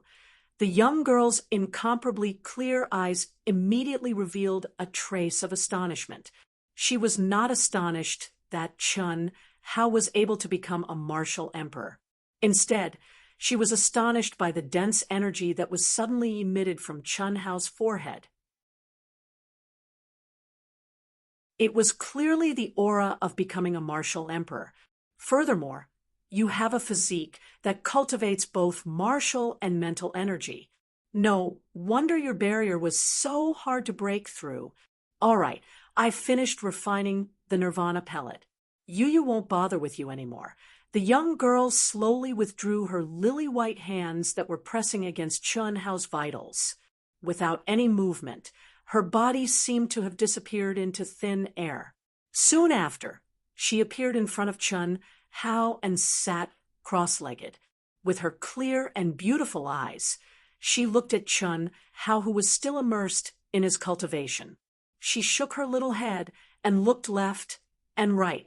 Speaker 1: the young girl's incomparably clear eyes immediately revealed a trace of astonishment. She was not astonished that Chun Hao was able to become a martial emperor. Instead, she was astonished by the dense energy that was suddenly emitted from Chun Hao's forehead. It was clearly the aura of becoming a martial emperor. Furthermore, you have a physique that cultivates both martial and mental energy. No wonder your barrier was so hard to break through. All right, I've finished refining the Nirvana pellet. Yu won't bother with you anymore. The young girl slowly withdrew her lily-white hands that were pressing against Chun Hao's vitals. Without any movement, her body seemed to have disappeared into thin air. Soon after, she appeared in front of Chun Hao and sat cross-legged. With her clear and beautiful eyes, she looked at Chun Hao, who was still immersed in his cultivation. She shook her little head and looked left and right.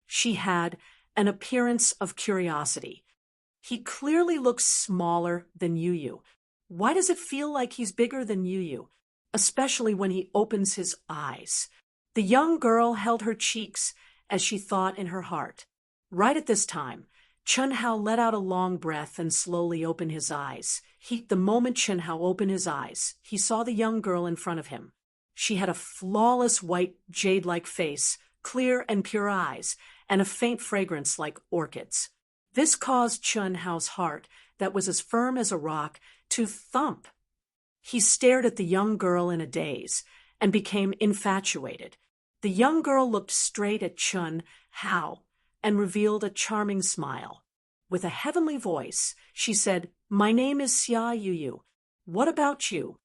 Speaker 1: She had an appearance of curiosity. He clearly looks smaller than Yu. Why does it feel like he's bigger than Yu, especially when he opens his eyes? The young girl held her cheeks as she thought in her heart. Right at this time, Chun Hao let out a long breath and slowly opened his eyes. The moment Chun Hao opened his eyes, he saw the young girl in front of him. She had a flawless white jade-like face, clear and pure eyes, and a faint fragrance like orchids. This caused Chun Hao's heart, that was as firm as a rock, to thump. He stared at the young girl in a daze and became infatuated. The young girl looked straight at Chun Hao and revealed a charming smile. With a heavenly voice, she said, "My name is Xia Yu. What about you?"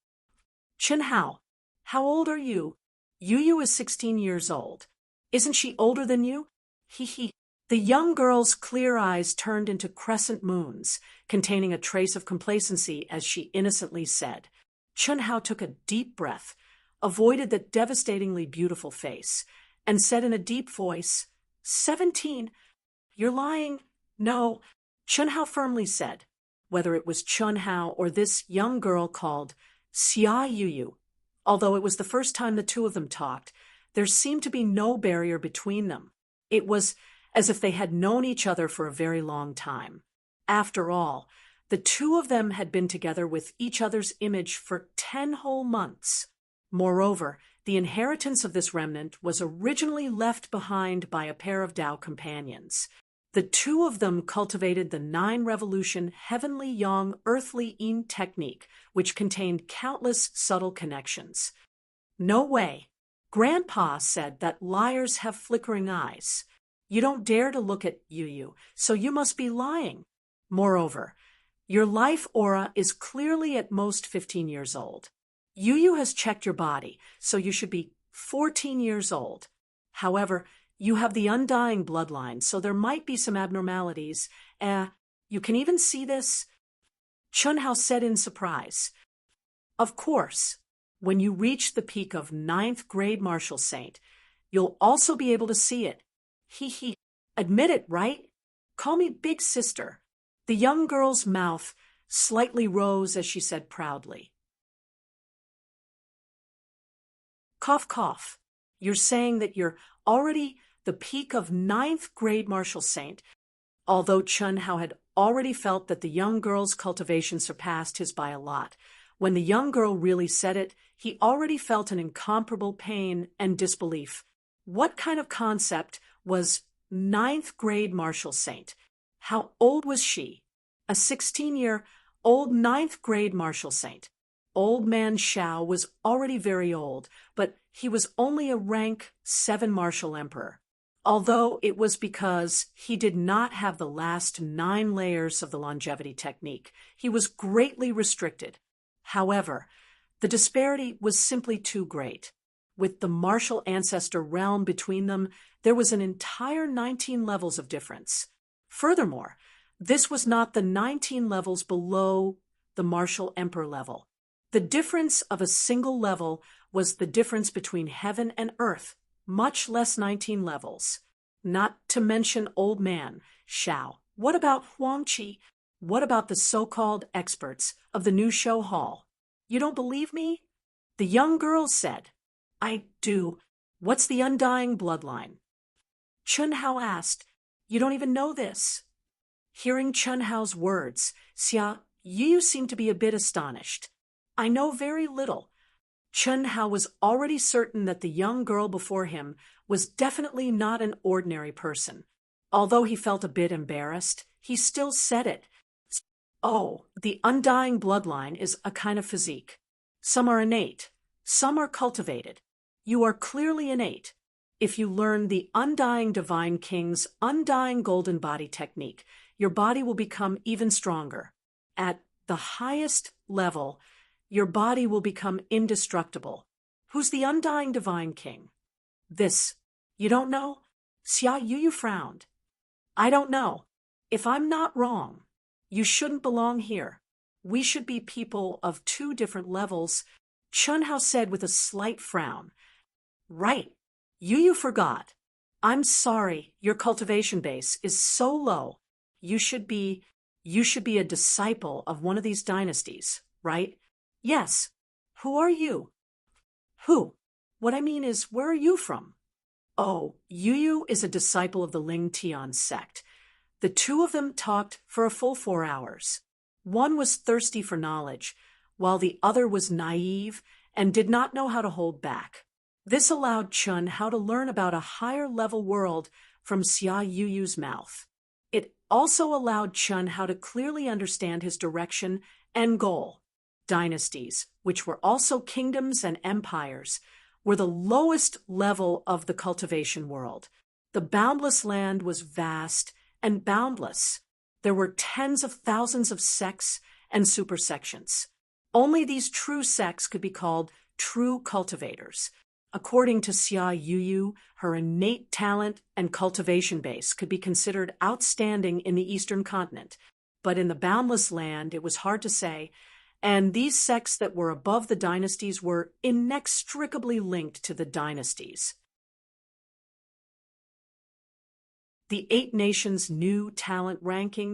Speaker 1: "Chun Hao, how old are you?" "Yu is 16 years old. Isn't she older than you?" He. The young girl's clear eyes turned into crescent moons, containing a trace of complacency as she innocently said. Chun Hao took a deep breath, avoided the devastatingly beautiful face, and said in a deep voice, 17. You're lying." "No," Chun Hao firmly said. Whether it was Chun Hao or this young girl called Xia Yu, although it was the first time the two of them talked, there seemed to be no barrier between them. It was as if they had known each other for a very long time. After all, the two of them had been together with each other's image for 10 whole months. Moreover, the inheritance of this remnant was originally left behind by a pair of Tao companions. The two of them cultivated the 9-revolution heavenly yang earthly yin technique, which contained countless subtle connections. "No way. Grandpa said that liars have flickering eyes. You don't dare to look at Yu, so you must be lying. Moreover, your life aura is clearly at most 15 years old. Yu has checked your body, so you should be 14 years old. However, you have the undying bloodline, so there might be some abnormalities. You can even see this?" Chun Hao said in surprise. "Of course. When you reach the peak of 9th grade martial saint, you'll also be able to see it. He. Admit it, right? Call me big sister." The young girl's mouth slightly rose as she said proudly. Cough, cough. You're saying that you're already the peak of 9th grade martial saint. Although Chun Hao had already felt that the young girl's cultivation surpassed his by a lot, When the young girl really said it, he already felt an incomparable pain and disbelief. What kind of concept was ninth grade Marshall Saint? How old was she? A 16-year-old ninth grade Marshall Saint. Old man Shao was already very old, but he was only a rank 7 Martial Emperor. Although it was because he did not have the last 9 layers of the longevity technique, he was greatly restricted. However, the disparity was simply too great. With the martial ancestor realm between them, there was an entire 19 levels of difference. Furthermore, this was not the 19 levels below the martial emperor level. The difference of a single level was the difference between heaven and earth, much less 19 levels. Not to mention old man Shao. What about Huangqi? What about the so-called experts of the new show hall? You don't believe me? The young girl said. I do. What's the undying bloodline? Chun Hao asked. You don't even know this. Hearing Chun Hao's words, Xia Yu seemed to be a bit astonished. I know very little. Chun Hao was already certain that the young girl before him was definitely not an ordinary person. Although he felt a bit embarrassed, he still said it. Oh, the undying bloodline is a kind of physique. Some are innate, some are cultivated. You are clearly innate. If you learn the Undying Divine King's Undying Golden Body technique, your body will become even stronger. At the highest level, your body will become indestructible. Who's the Undying Divine King? This. You don't know? Xia Yu frowned. I don't know. If I'm not wrong, you shouldn't belong here. We should be people of 2 different levels, Chun Hao said with a slight frown. Right. You forgot. I'm sorry, your cultivation base is so low. You should be a disciple of one of these dynasties, right? Yes. Who are you? Who? What I mean is, where are you from? Oh, Yu is a disciple of the Ling Tian sect. The 2 of them talked for a full 4 hours. One was thirsty for knowledge, while the other was naive and did not know how to hold back. This allowed Chun Hao to learn about a higher-level world from Xia Yu's mouth. It also allowed Chun Hao to clearly understand his direction and goal. Dynasties, which were also kingdoms and empires, were the lowest level of the cultivation world. The boundless land was vast and boundless. There were tens of thousands of sects and supersections. Only these true sects could be called true cultivators. According to Xia Yu, her innate talent and cultivation base could be considered outstanding in the Eastern continent, but in the boundless land it was hard to say, and these sects that were above the dynasties were inextricably linked to the dynasties. The 8 Nations New Talent Ranking,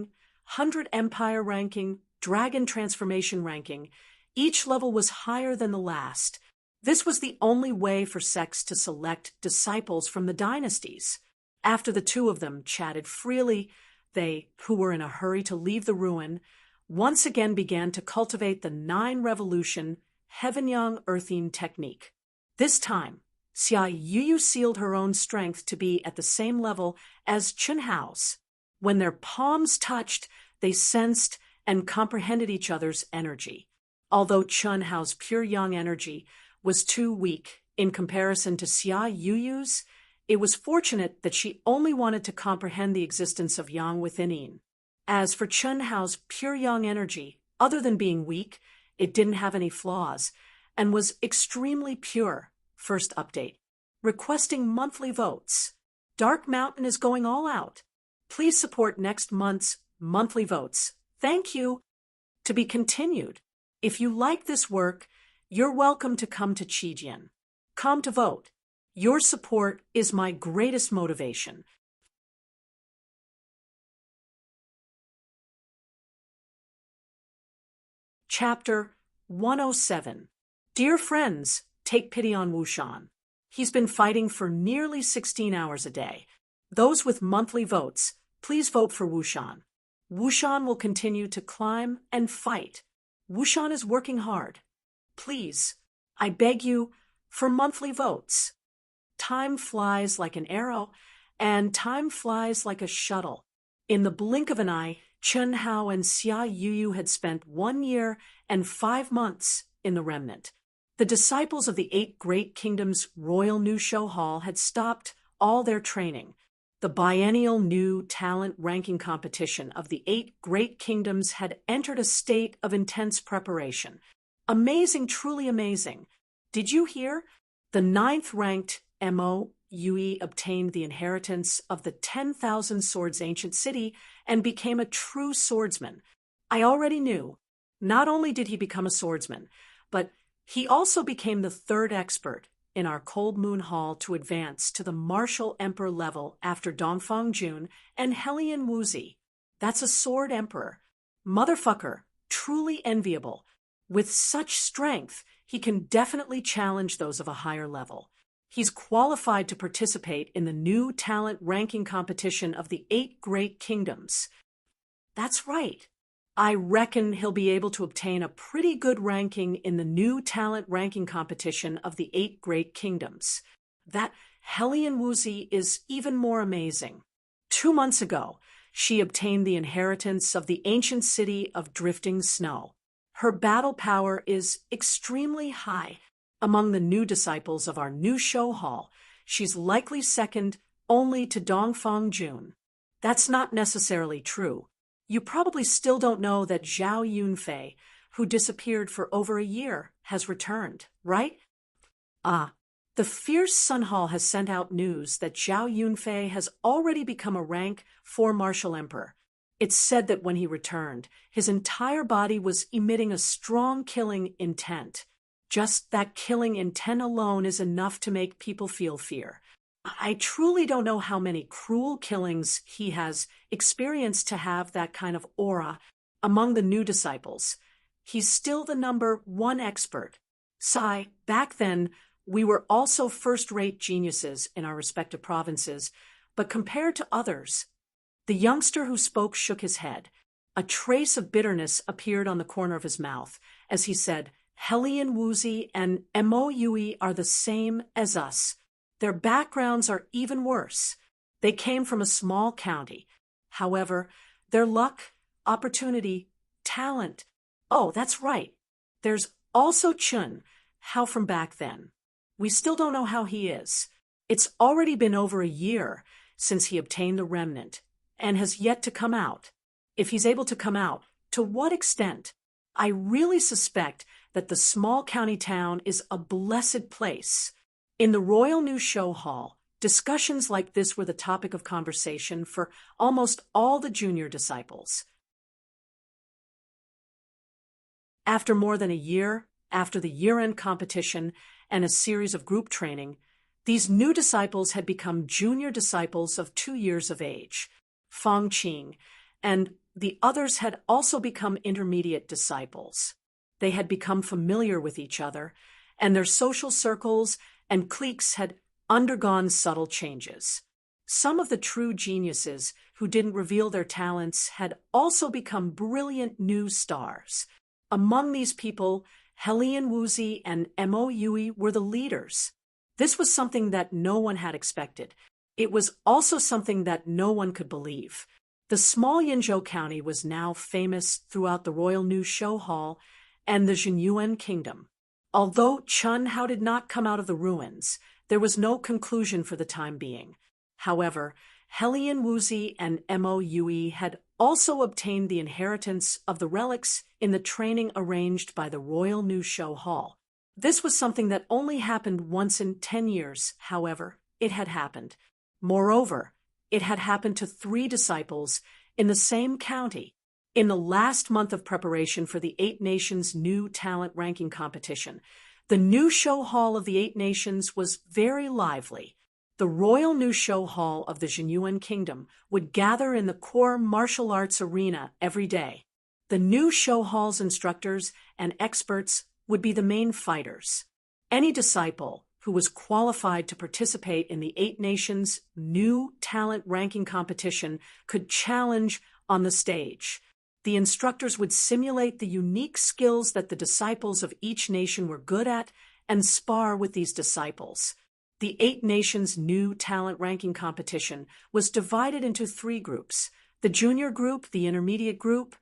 Speaker 1: 100 Empire Ranking, Dragon Transformation Ranking, each level was higher than the last. This was the only way for sects to select disciples from the dynasties. After the 2 of them chatted freely, they, who were in a hurry to leave the ruin, once again began to cultivate the 9 revolution Heaven-Yang Earthing technique. This time, Xia Yu sealed her own strength to be at the same level as Chun Hao's. When their palms touched, they sensed and comprehended each other's energy. Although Chun Hao's pure yang energy was too weak in comparison to Xia Yu's, it was fortunate that she only wanted to comprehend the existence of yang within Yin. As for Chun Hao's pure yang energy, other than being weak, it didn't have any flaws, and was extremely pure. First update. Requesting monthly votes. Dark Mountain is going all out. Please support next month's monthly votes. Thank you. To be continued. If you like this work, you're welcome to come to Qijian. Come to vote. Your support is my greatest motivation. Chapter 107. Dear friends, take pity on Wushan. He's been fighting for nearly 16 hours a day. Those with monthly votes, please vote for Wushan. Wushan will continue to climb and fight. Wushan is working hard. Please, I beg you, for monthly votes. Time flies like an arrow, and time flies like a shuttle. In the blink of an eye, Chen Hao and Xia Yuyu had spent 1 year and 5 months in the remnant. The disciples of the 8 Great Kingdoms Royal New Show Hall had stopped all their training. The biennial new talent ranking competition of the 8 Great Kingdoms had entered a state of intense preparation. Amazing, truly amazing. Did you hear? The 9th-ranked Mo Yui obtained the inheritance of the 10,000 swords ancient city and became a true swordsman. I already knew. Not only did he become a swordsman, but he also became the 3rd expert in our Cold Moon Hall to advance to the Martial Emperor level after Dongfang Jun and Helian Wuzi. That's a sword emperor. Motherfucker, truly enviable. With such strength, he can definitely challenge those of a higher level. He's qualified to participate in the new talent ranking competition of the 8 Great Kingdoms. That's right. I reckon he'll be able to obtain a pretty good ranking in the new talent ranking competition of the 8 Great Kingdoms. That Helian Wuzi is even more amazing. 2 months ago, she obtained the inheritance of the ancient city of drifting snow. Her battle power is extremely high. Among the new disciples of our new show hall, she's likely second only to Dongfang Jun. That's not necessarily true. You probably still don't know that Zhao Yunfei, who disappeared for over a year, has returned, right? The fierce Sun Hall has sent out news that Zhao Yunfei has already become a rank 4 martial emperor. It's said that when he returned, his entire body was emitting a strong killing intent. Just that killing intent alone is enough to make people feel fear. I truly don't know how many cruel killings he has experienced to have that kind of aura among the new disciples. He's still the number 1 expert. Sai, back then, we were also first-rate geniuses in our respective provinces, but compared to others, the youngster who spoke shook his head. A trace of bitterness appeared on the corner of his mouth as he said, Helian Wuzi and Mo Yui are the same as us. Their backgrounds are even worse. They came from a small county. However, their luck, opportunity, talent. Oh, that's right. There's also Chun, Hao from back then. We still don't know how he is. It's already been over a year since he obtained the remnant and has yet to come out. If he's able to come out, to what extent? I really suspect that the small county town is a blessed place. In the Royal New Show Hall, discussions like this were the topic of conversation for almost all the junior disciples. After more than a year, after the year-end competition and a series of group training, these new disciples had become junior disciples of 2 years of age. Fang Qing and the others had also become intermediate disciples. They had become familiar with each other, and their social circles and cliques had undergone subtle changes. Some of the true geniuses who didn't reveal their talents had also become brilliant new stars. Among these people, Helian Wuzi and Mo Yui were the leaders. This was something that no one had expected. It was also something that no one could believe. The small Yinzhou County was now famous throughout the Royal New Show Hall and the Jinyuan Kingdom. Although Chun Hao did not come out of the ruins, there was no conclusion for the time being. However, Helian Wuzi and Mo Yui had also obtained the inheritance of the relics in the training arranged by the Royal New Show Hall. This was something that only happened once in 10 years, however, it had happened. Moreover, it had happened to 3 disciples in the same county. In the last month of preparation for the 8 Nations new talent ranking competition, the New Show Hall of the 8 Nations was very lively. The Royal New Show Hall of the Jinyuan Kingdom would gather in the core martial arts arena every day. The New Show Hall's instructors and experts would be the main fighters. Any disciple who was qualified to participate in the 8 Nations new talent ranking competition could challenge on the stage. the instructors would simulate the unique skills that the disciples of each nation were good at and spar with these disciples. The 8 nations' new talent ranking competition was divided into 3 groups: the junior group, the intermediate group,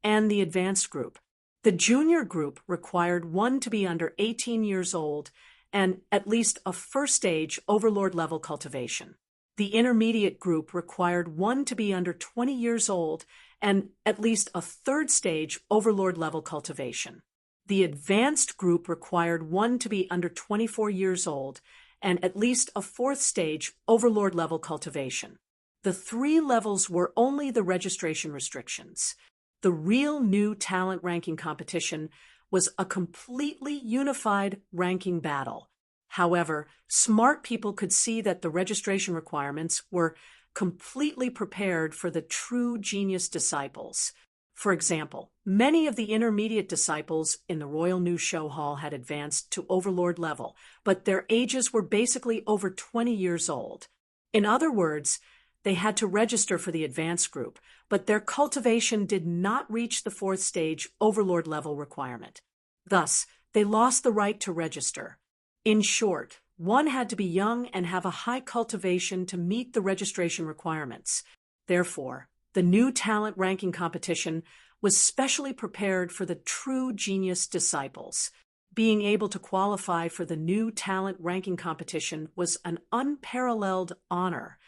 Speaker 1: and the advanced group. The junior group required one to be under 18 years old and at least a first stage overlord level cultivation. The intermediate group required one to be under 20 years old and at least a third stage overlord level cultivation. The advanced group required one to be under 24 years old and at least a fourth stage overlord level cultivation. The 3 levels were only the registration restrictions. The real new talent ranking competition was a completely unified ranking battle. However, smart people could see that the registration requirements were completely prepared for the true genius disciples. For example, many of the intermediate disciples in the Royal New Show Hall had advanced to overlord level, but their ages were basically over 20 years old. In other words, they had to register for the advanced group, but their cultivation did not reach the fourth stage overlord level requirement. Thus, they lost the right to register. In short, one had to be young and have a high cultivation to meet the registration requirements. Therefore, the new talent ranking competition was specially prepared for the true genius disciples. Being able to qualify for the new talent ranking competition was an unparalleled honor.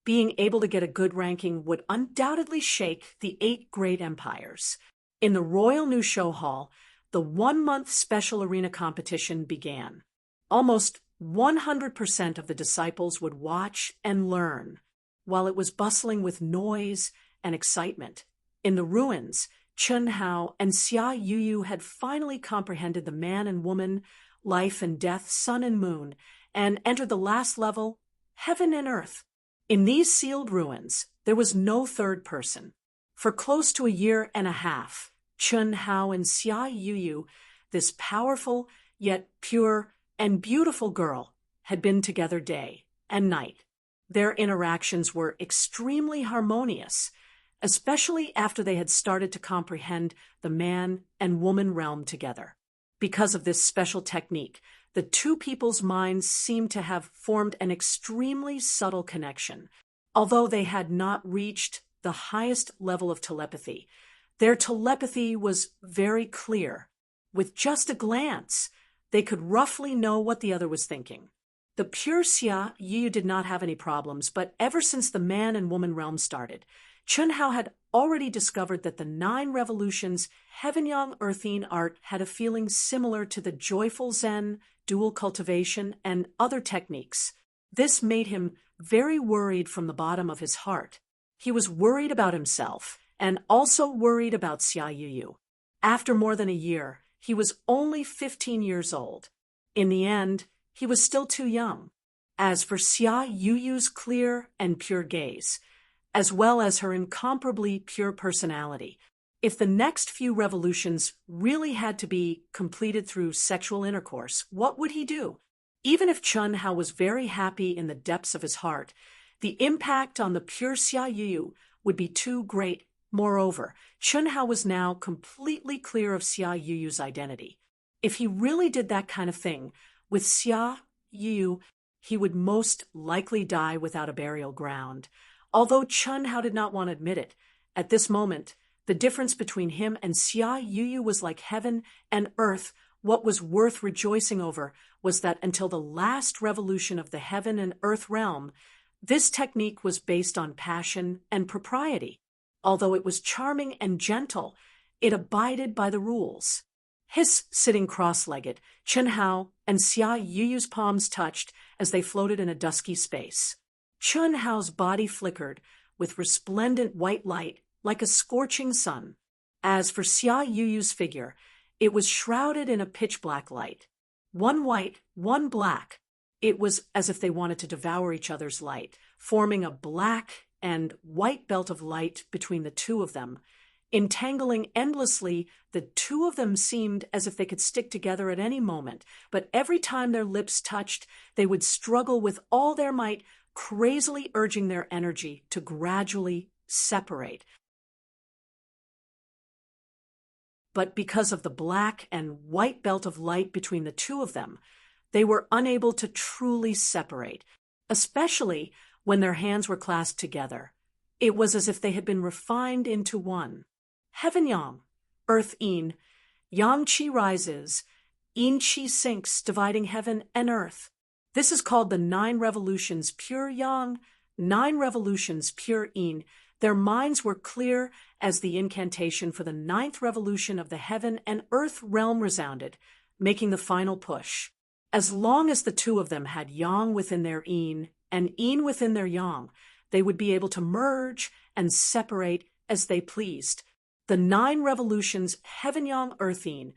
Speaker 1: Being able to get a good ranking would undoubtedly shake the 8 great empires. In the Royal New Show Hall, the 1-month special arena competition began. Almost 100% of the disciples would watch and learn, while it was bustling with noise and excitement. In the ruins, Chun Hao and Xia Yuyu had finally comprehended the man and woman, life and death, sun and moon, and entered the last level, heaven and earth. In these sealed ruins, there was no third person. For close to a year and a half, Chun Hao and Xia Yuyu, this powerful yet pure and beautiful girl, had been together day and night. Their interactions were extremely harmonious, especially after they had started to comprehend the man and woman realm together. Because of this special technique, the 2 people's minds seemed to have formed an extremely subtle connection. Although they had not reached the highest level of telepathy, their telepathy was very clear. With just a glance, they could roughly know what the other was thinking. The pure Xia Yu did not have any problems, but ever since the man and woman realm started, Chun Hao had already discovered that the 9 revolutions Heaven-Yang Earthine art had a feeling similar to the joyful Zen, dual cultivation, and other techniques. This made him very worried from the bottom of his heart. He was worried about himself and also worried about Xia Yuyu. After more than a year, he was only 15 years old. In the end, he was still too young. As for Xia Yuyu's clear and pure gaze, as well as her incomparably pure personality, if the next few revolutions really had to be completed through sexual intercourse, what would he do? Even if Chun Hao was very happy in the depths of his heart, the impact on the pure Xia Yuyu would be too great. Moreover, Chun Hao was now completely clear of Xia Yuyu's identity. If he really did that kind of thing with Xia Yuyu, he would most likely die without a burial ground. Although Chun Hao did not want to admit it, at this moment, the difference between him and Xia Yuyu was like heaven and earth. What was worth rejoicing over was that until the last revolution of the heaven and earth realm, this technique was based on passion and propriety. Although it was charming and gentle, it abided by the rules. His sitting cross-legged, Chun Hao and Xia Yuyu's palms touched as they floated in a dusky space. Chun Hao's body flickered with resplendent white light like a scorching sun. As for Xia Yuyu's figure, it was shrouded in a pitch-black light. One white, one black. It was as if they wanted to devour each other's light, forming a black and white belt of light between the two of them. Entangling endlessly, the 2 of them seemed as if they could stick together at any moment, but every time their lips touched, they would struggle with all their might, crazily urging their energy to gradually separate. But because of the black and white belt of light between the two of them, they were unable to truly separate, especially when their hands were clasped together. It was as if they had been refined into one. Heaven yang, earth yin, yang qi rises, yin qi sinks, dividing heaven and earth. This is called the 9 revolutions pure yang, 9 revolutions pure yin. Their minds were clear as the incantation for the 9th revolution of the heaven and earth realm resounded, making the final push. As long as the two of them had yang within their yin and yin within their yang, they would be able to merge and separate as they pleased. The 9 revolutions heaven yang earth yin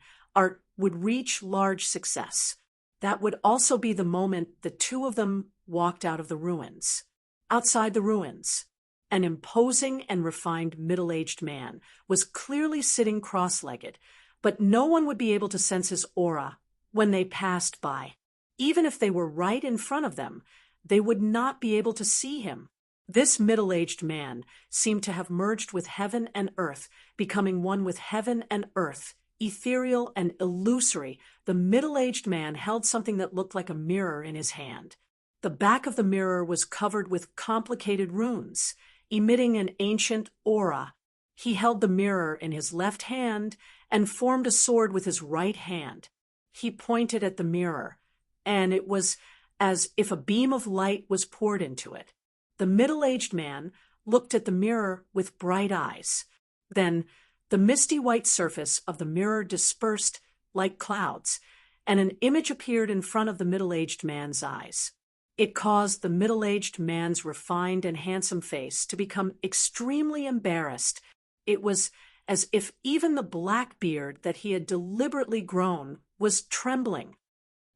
Speaker 1: would reach large success. That would also be the moment the two of them walked out of the ruins. Outside the ruins, an imposing and refined middle-aged man was clearly sitting cross-legged, but no one would be able to sense his aura when they passed by. Even if they were right in front of them, they would not be able to see him. This middle-aged man seemed to have merged with heaven and earth, becoming one with heaven and earth. Ethereal and illusory, the middle-aged man held something that looked like a mirror in his hand. The back of the mirror was covered with complicated runes, emitting an ancient aura. He held the mirror in his left hand and formed a sword with his right hand. He pointed at the mirror, and it was as if a beam of light was poured into it. The middle-aged man looked at the mirror with bright eyes. Then, the misty white surface of the mirror dispersed like clouds, and an image appeared in front of the middle-aged man's eyes. It caused the middle-aged man's refined and handsome face to become extremely embarrassed. It was as if even the black beard that he had deliberately grown was trembling.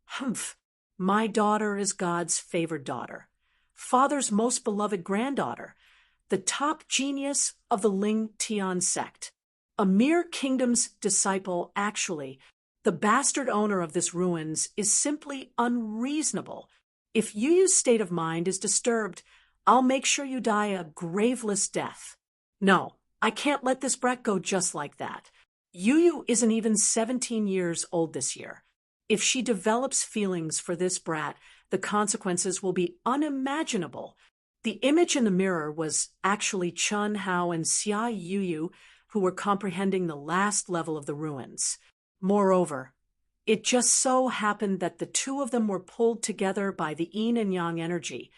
Speaker 1: Humph! My daughter is God's favored daughter, Father's most beloved granddaughter, the top genius of the Ling Tian sect. A mere kingdom's disciple, actually. The bastard owner of this ruins is simply unreasonable. If Yuyu's state of mind is disturbed, I'll make sure you die a graveless death. No, I can't let this brat go just like that. Yuyu isn't even 17 years old this year. If she develops feelings for this brat, the consequences will be unimaginable. The image in the mirror was actually Chun Hao and Xia Yuyu, who were comprehending the last level of the ruins. Moreover, it just so happened that the two of them were pulled together by the yin and yang energy,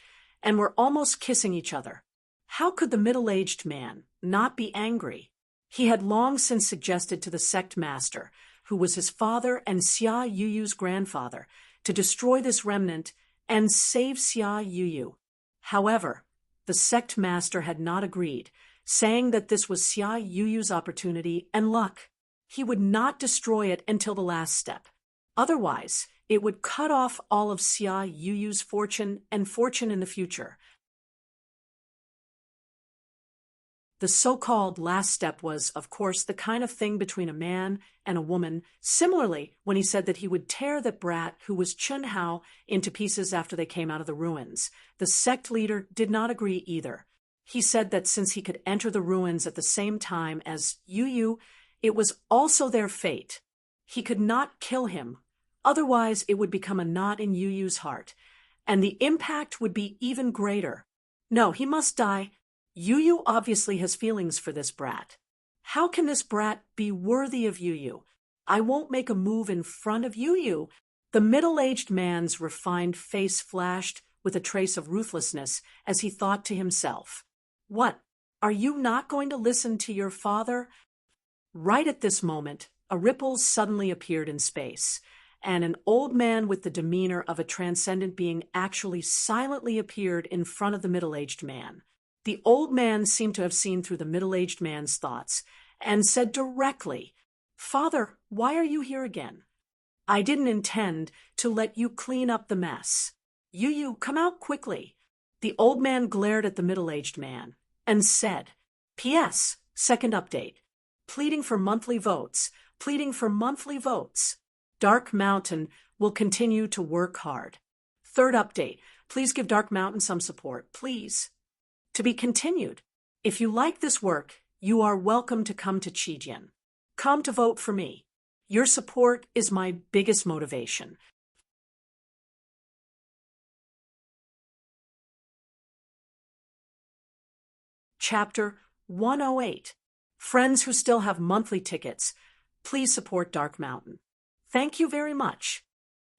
Speaker 1: and were almost kissing each other. How could the middle-aged man not be angry? He had long since suggested to the sect master, who was his father and Xia Yuyu's grandfather, to destroy this remnant and save Xia Yuyu. However, the sect master had not agreed, saying that this was Xia Yuyu's opportunity and luck. He would not destroy it until the last step. Otherwise, it would cut off all of Xia Yuyu's fortune and fortune in the future. The so-called last step was, of course, the kind of thing between a man and a woman. Similarly, when he said that he would tear that brat, who was Chun Hao, into pieces after they came out of the ruins, the sect leader did not agree either. He said that since he could enter the ruins at the same time as Yuyu, it was also their fate. He could not kill him, otherwise it would become a knot in Yuyu's heart, and the impact would be even greater. No, he must die. Yuyu obviously has feelings for this brat. How can this brat be worthy of Yuyu? I won't make a move in front of Yuyu. The middle-aged man's refined face flashed with a trace of ruthlessness as he thought to himself, "What? Are you not going to listen to your father?" Right at this moment, a ripple suddenly appeared in space, and an old man with the demeanor of a transcendent being actually silently appeared in front of the middle-aged man. The old man seemed to have seen through the middle-aged man's thoughts and said directly, "Father, why are you here again? I didn't intend to let you clean up the mess. Yuyu, come out quickly." The old man glared at the middle-aged man and said, "P.S. Second update. Pleading for monthly votes. Pleading for monthly votes. Dark Mountain will continue to work hard. Third update. Please give Dark Mountain some support, please." To be continued. If you like this work, you are welcome to come to Chijian. Come to vote for me. Your support is my biggest motivation. Chapter 108. Friends who still have monthly tickets, please support Dark Mountain. Thank you very much.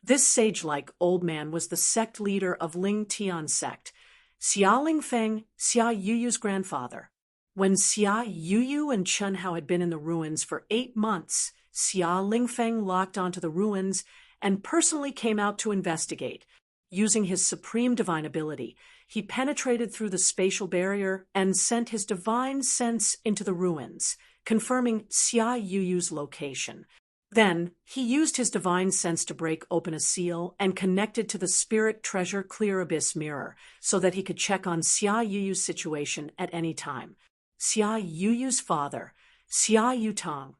Speaker 1: This sage-like old man was the sect leader of Ling Tian sect, Xia Lingfeng, Xia Yuyu's grandfather. When Xia Yuyu and Chun Hao had been in the ruins for 8 months, Xia Lingfeng locked onto the ruins and personally came out to investigate. Using his supreme divine ability, he penetrated through the spatial barrier and sent his divine sense into the ruins, confirming Xia Yuyu's location. Then, he used his divine sense to break open a seal and connected to the spirit treasure clear abyss mirror so that he could check on Xia Yuyu's situation at any time. Xia Yuyu's father, Xia Yutang,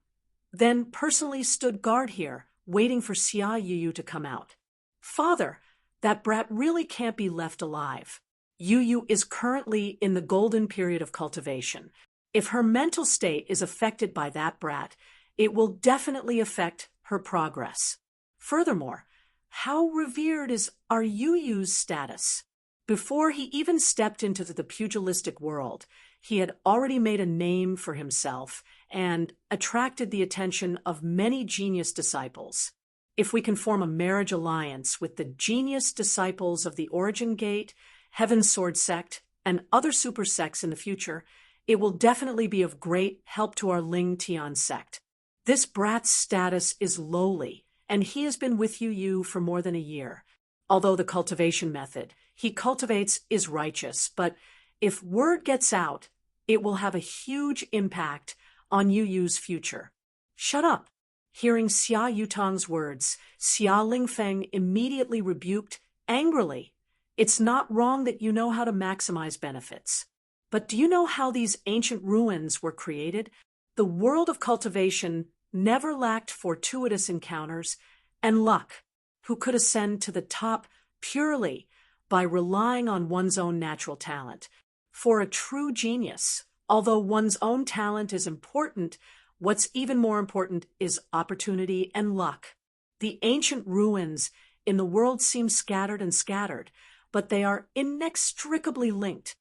Speaker 1: then personally stood guard here, waiting for Xia Yuyu to come out. Father, that brat really can't be left alive. Yuyu is currently in the golden period of cultivation. If her mental state is affected by that brat, it will definitely affect her progress. Furthermore, how revered is our Yuyu's status? Before he even stepped into the pugilistic world, he had already made a name for himself and attracted the attention of many genius disciples. If we can form a marriage alliance with the genius disciples of the Origin Gate, Heaven's Sword sect, and other super sects in the future, it will definitely be of great help to our Ling Tian sect. This brat's status is lowly, and he has been with Yu for more than a year. Although the cultivation method he cultivates is righteous, but if word gets out, it will have a huge impact on Yu's future. Shut up! Hearing Xia Yutang's words, Xia Lingfeng immediately rebuked angrily. It's not wrong that you know how to maximize benefits. But do you know how these ancient ruins were created? The world of cultivation never lacked fortuitous encounters and luck, who could ascend to the top purely by relying on one's own natural talent. For a true genius, although one's own talent is important, what's even more important is opportunity and luck. The ancient ruins in the world seem scattered, but they are inextricably linked.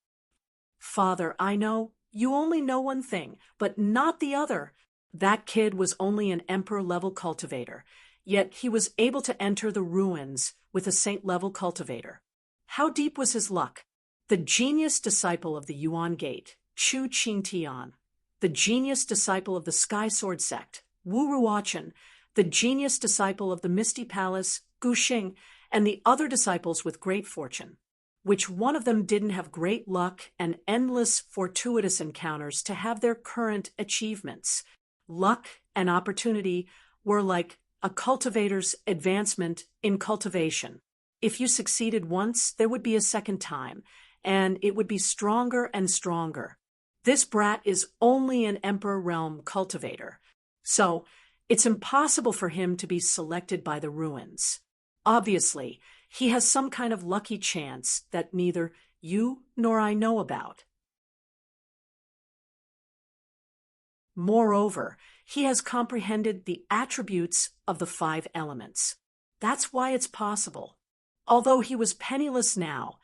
Speaker 1: Father, I know, you only know one thing, but not the other. That kid was only an emperor-level cultivator, yet he was able to enter the ruins with a saint-level cultivator. How deep was his luck? The genius disciple of the Yuan Gate, Chu Qingtian, the genius disciple of the Sky Sword sect, Wu Ruochen, the genius disciple of the Misty Palace, Gu Xing, and the other disciples with great fortune. Which one of them didn't have great luck and endless fortuitous encounters to have their current achievements? Luck and opportunity were like a cultivator's advancement in cultivation. If you succeeded once, there would be a second time, and it would be stronger and stronger. This brat is only an Emperor Realm cultivator, so it's impossible for him to be selected by the ruins. Obviously, he has some kind of lucky chance that neither you nor I know about. Moreover, he has comprehended the attributes of the 5 elements. That's why it's possible. Although he was penniless now,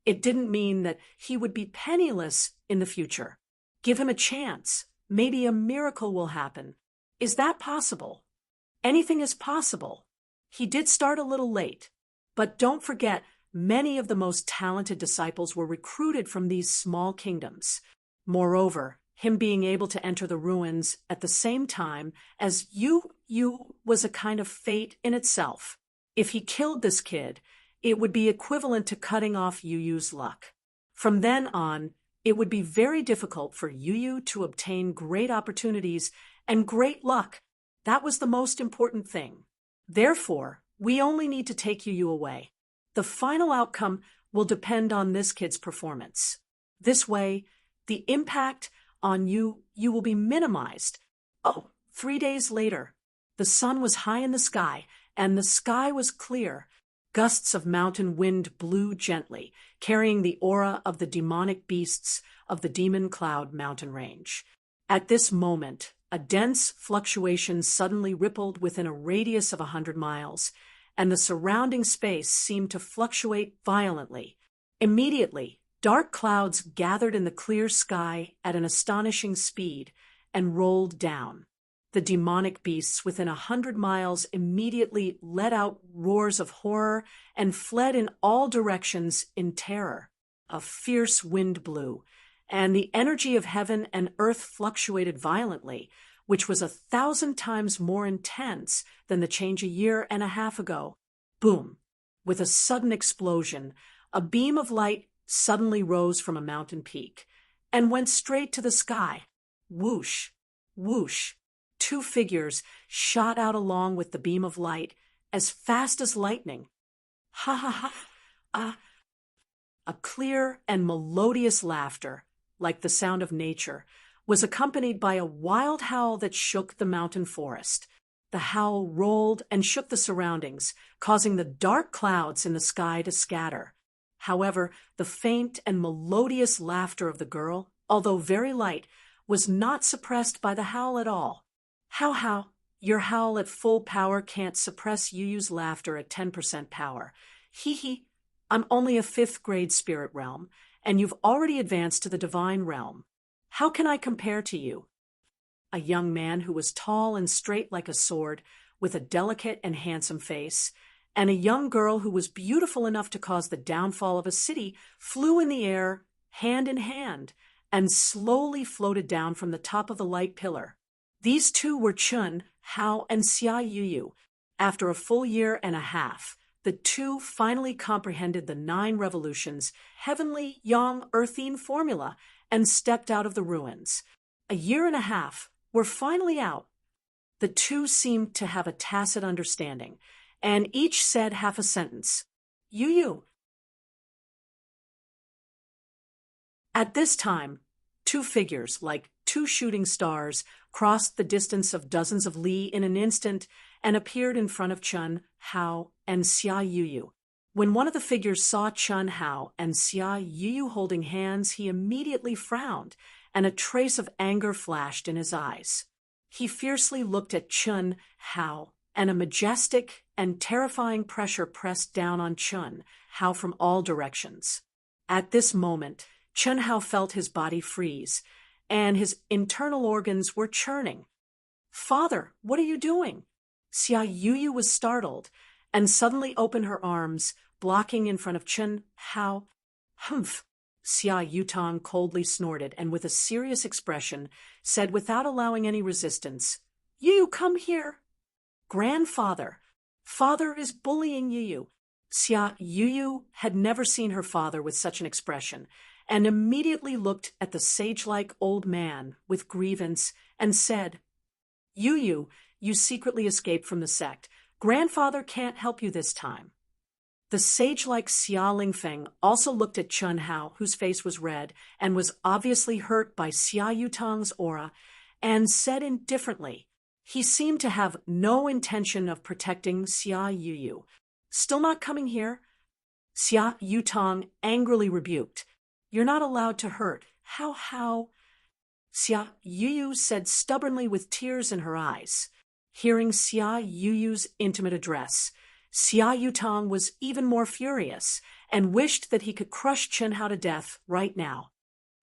Speaker 1: it didn't mean that he would be penniless in the future. Give him a chance. Maybe a miracle will happen. Is that possible? Anything is possible. He did start a little late, but don't forget, many of the most talented disciples were recruited from these small kingdoms. Moreover, him being able to enter the ruins at the same time as you was a kind of fate in itself. If he killed this kid, it would be equivalent to cutting off Yu's luck. From then on, it would be very difficult for Yu to obtain great opportunities and great luck. That was the most important thing. Therefore, we only need to take Yu away. The final outcome will depend on this kid's performance. This way, the impact on you will be minimized. 3 days later, the sun was high in the sky, and the sky was clear. Gusts of mountain wind blew gently, carrying the aura of the demonic beasts of the Demon Cloud mountain range. At this moment, a dense fluctuation suddenly rippled within a radius of 100 miles, and the surrounding space seemed to fluctuate violently. Immediately, dark clouds gathered in the clear sky at an astonishing speed and rolled down. The demonic beasts within 100 miles immediately let out roars of horror and fled in all directions in terror. A fierce wind blew, and the energy of heaven and earth fluctuated violently, which was 1,000 times more intense than the change a year and a half ago. Boom! With a sudden explosion, a beam of light suddenly rose from a mountain peak and went straight to the sky. Whoosh! Whoosh! Two figures shot out along with the beam of light as fast as lightning. Ha ha ha! A clear and melodious laughter, like the sound of nature, was accompanied by a wild howl that shook the mountain forest. The howl rolled and shook the surroundings, causing the dark clouds in the sky to scatter. However, the faint and melodious laughter of the girl, although very light, was not suppressed by the howl at all. How? Your howl at full power can't suppress Yuyu's laughter at 10% power. Hee. I'm only a 5th grade spirit realm, and you've already advanced to the divine realm. How can I compare to you? A young man who was tall and straight like a sword, with a delicate and handsome face, and a young girl who was beautiful enough to cause the downfall of a city flew in the air, hand in hand, and slowly floated down from the top of the light pillar. These two were Chun, Hao, and Xia Yuyu. After a full year and a half, the two finally comprehended the 9 revolutions, heavenly, yang, earthine formula, and stepped out of the ruins. A year and a half were finally out. The two seemed to have a tacit understanding, and each said half a sentence. Yuyu. At this time, two figures, like 2 shooting stars, crossed the distance of dozens of li in an instant and appeared in front of Chun, Hao, and Xia Yuyu. When one of the figures saw Chun, Hao, and Xia Yuyu holding hands, he immediately frowned, and a trace of anger flashed in his eyes. He fiercely looked at Chun, Hao, and a majestic and terrifying pressure pressed down on Chun, Hao from all directions. At this moment, Chun Hao felt his body freeze, and his internal organs were churning. Father, what are you doing? Xia Yuyu was startled, and suddenly opened her arms, blocking in front of Chun Hao. Humph! Xia Yutong coldly snorted, and with a serious expression, said without allowing any resistance, Yuyu, come here! Grandfather! Father is bullying Yuyu. Xia Yuyu had never seen her father with such an expression, and immediately looked at the sage-like old man with grievance and said, Yuyu, you secretly escaped from the sect. Grandfather can't help you this time. The sage-like Xia Lingfeng also looked at Chun Hao, whose face was red and was obviously hurt by Xia Yutong's aura, and said indifferently, he seemed to have no intention of protecting Xia Yuyu. Still not coming here? Xia Yutong angrily rebuked, You're not allowed to hurt. How? Xia Yuyu said stubbornly with tears in her eyes. Hearing Xia Yuyu's intimate address, Xia Yutong was even more furious and wished that he could crush Chun Hao to death right now.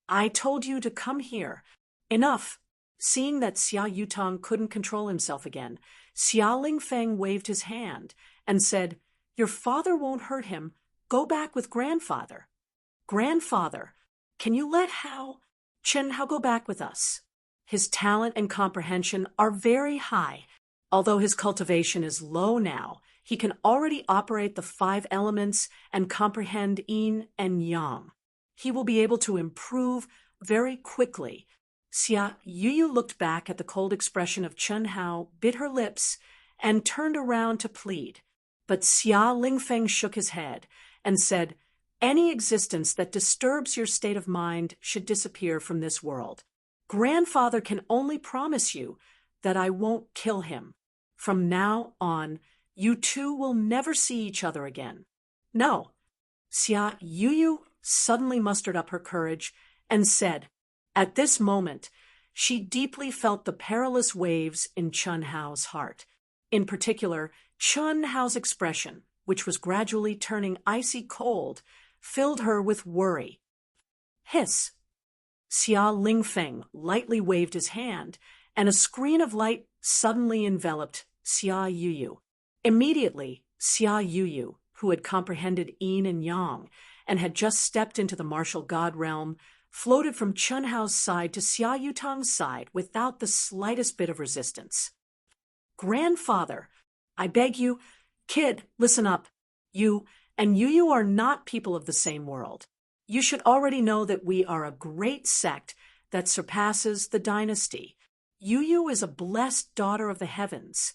Speaker 1: I told you to come here. Enough. Seeing that Xia Yutong couldn't control himself again, Xia Lingfeng waved his hand and said, Your father won't hurt him. Go back with grandfather. Grandfather, can you let Chun Hao go back with us? His talent and comprehension are very high. Although his cultivation is low now, he can already operate the 5 elements and comprehend yin and yang. He will be able to improve very quickly. Xia Yuyu looked back at the cold expression of Chun Hao, bit her lips, and turned around to plead. But Xia Lingfeng shook his head and said, Any existence that disturbs your state of mind should disappear from this world. Grandfather can only promise you that I won't kill him. From now on, You two will never see each other again. No. Xia Yuyu suddenly mustered up her courage and said, at this moment, she deeply felt the perilous waves in Chun Hao's heart. In particular, Chun Hao's expression, which was gradually turning icy cold, filled her with worry. Hiss! Xia Lingfeng lightly waved his hand, and a screen of light suddenly enveloped Xia Yuyu. Immediately, Xia Yuyu, who had comprehended yin and yang and had just stepped into the martial god realm, floated from Chun Hao's side to Xia Yutang's side without the slightest bit of resistance. Grandfather, I beg you, kid, listen up. You and Yuyu are not people of the same world. You should already know that we are a great sect that surpasses the dynasty. Yuyu is a blessed daughter of the heavens.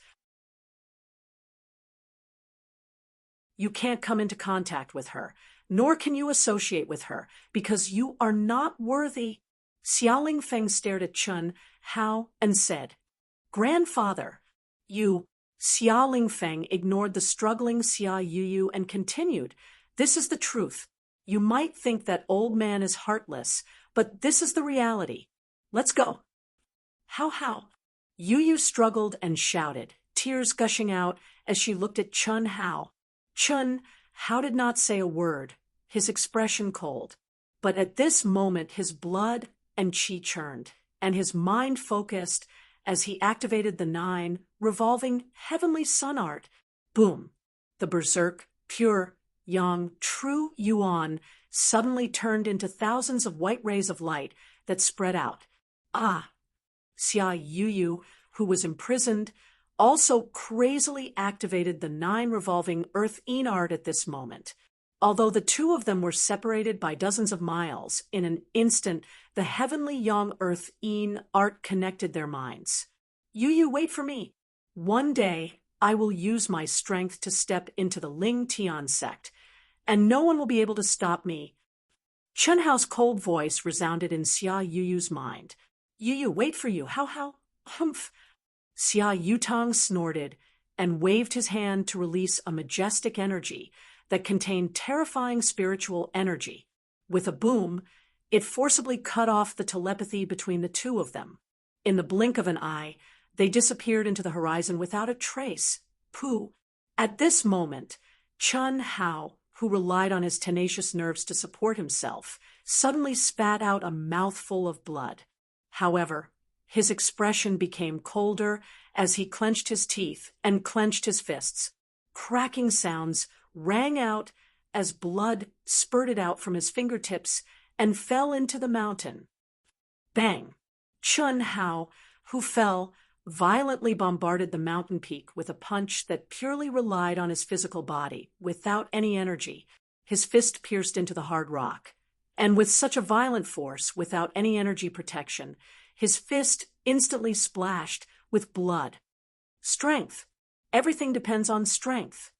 Speaker 1: You can't come into contact with her, nor can you associate with her, because you are not worthy. Xia Lingfeng stared at Chun Hao and said, Grandfather, you. Xia Lingfeng ignored the struggling Xia Yuyu and continued, this is the truth. You might think that old man is heartless, but this is the reality. Let's go. How? Yuyu struggled and shouted, tears gushing out as she looked at Chun Hao. Chun Hao did not say a word, his expression cold. But at this moment his blood and qi churned, and his mind focused as he activated the 9 revolving heavenly sun art. Boom! The berserk, pure, yang, true Yuan suddenly turned into thousands of white rays of light that spread out. Ah! Xia Yuyu, who was imprisoned, also crazily activated the 9 revolving earth yin art at this moment. Although the two of them were separated by dozens of miles, in an instant the heavenly yang earth yin art connected their minds. Yuyu, wait for me. One day I will use my strength to step into the Ling Tian sect, and no one will be able to stop me. Chun Hao's cold voice resounded in Xia Yuyu's mind. Yuyu, wait for you. How? Humph! Xia Yutang snorted and waved his hand to release a majestic energy that contained terrifying spiritual energy. With a boom, it forcibly cut off the telepathy between the two of them. In the blink of an eye, they disappeared into the horizon without a trace. Pooh! At this moment, Chun Hao, who relied on his tenacious nerves to support himself, suddenly spat out a mouthful of blood. However, his expression became colder as he clenched his teeth and clenched his fists. Cracking sounds rang out as blood spurted out from his fingertips and fell into the mountain. Bang! Chun Hao, who fell, violently bombarded the mountain peak with a punch that purely relied on his physical body, without any energy. His fist pierced into the hard rock. And with such a violent force, without any energy protection, his fist instantly splashed with blood. Strength. Everything depends on strength.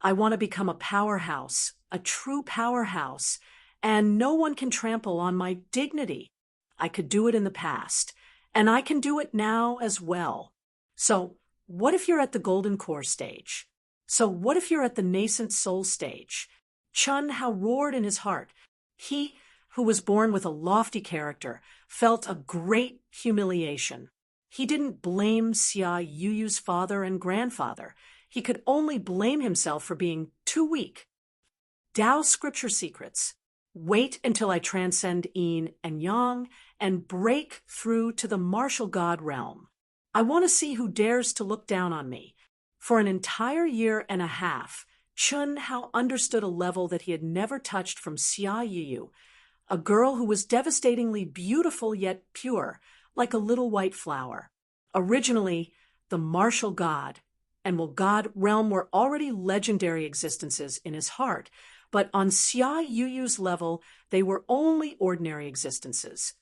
Speaker 1: I want to become a powerhouse, a true powerhouse, and no one can trample on my dignity. I could do it in the past, and I can do it now as well. So, what if you're at the golden core stage? So what if you're at the nascent soul stage? Chun Hao roared in his heart. He, who was born with a lofty character, felt a great humiliation. He didn't blame Xia Yuyu's father and grandfather. He could only blame himself for being too weak. Tao Scripture Secrets. Wait until I transcend yin and yang and break through to the martial god realm. I want to see who dares to look down on me. For an entire year and a half, Chun Hao understood a level that he had never touched from Xia Yuyu, a girl who was devastatingly beautiful yet pure, like a little white flower. Originally, the martial god and god realm were already legendary existences in his heart, but on Xia Yuyu's level, they were only ordinary existences.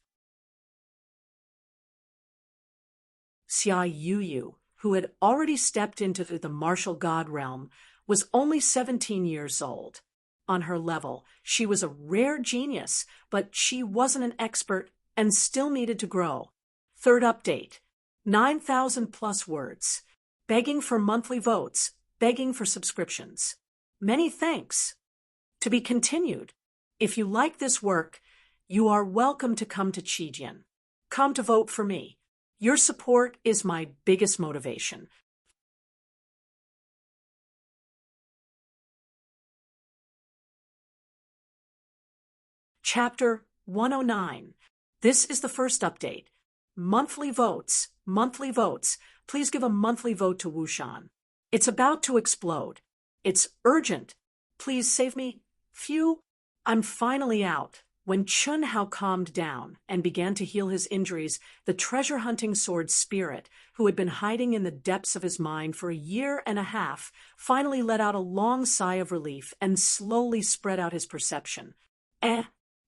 Speaker 1: Xia Yuyu, who had already stepped into the martial god realm, was only 17 years old. On her level, she was a rare genius, but she wasn't an expert and still needed to grow. Third update, 9,000 plus words. Begging for monthly votes. begging for subscriptions. Many thanks. To be continued. If you like this work, you are welcome to come to Chijian. Come to vote for me. Your support is my biggest motivation. Chapter 109. This is the first update. Monthly votes. Monthly votes. Please give a monthly vote to Wushan. It's about to explode. It's urgent. Please save me. Phew. I'm finally out. When Chun Hao calmed down and began to heal his injuries, the treasure-hunting sword spirit, who had been hiding in the depths of his mind for a year and a half, finally let out a long sigh of relief and slowly spread out his perception.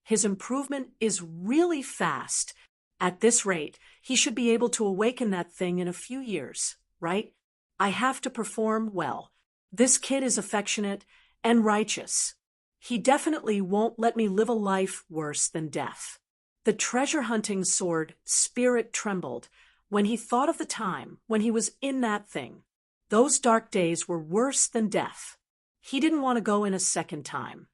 Speaker 1: His improvement is really fast. At this rate, he should be able to awaken that thing in a few years, right? I have to perform well. This kid is affectionate and righteous. He definitely won't let me live a life worse than death. The treasure-hunting sword spirit trembled when he thought of the time when he was in that thing. Those dark days were worse than death. He didn't want to go in a second time.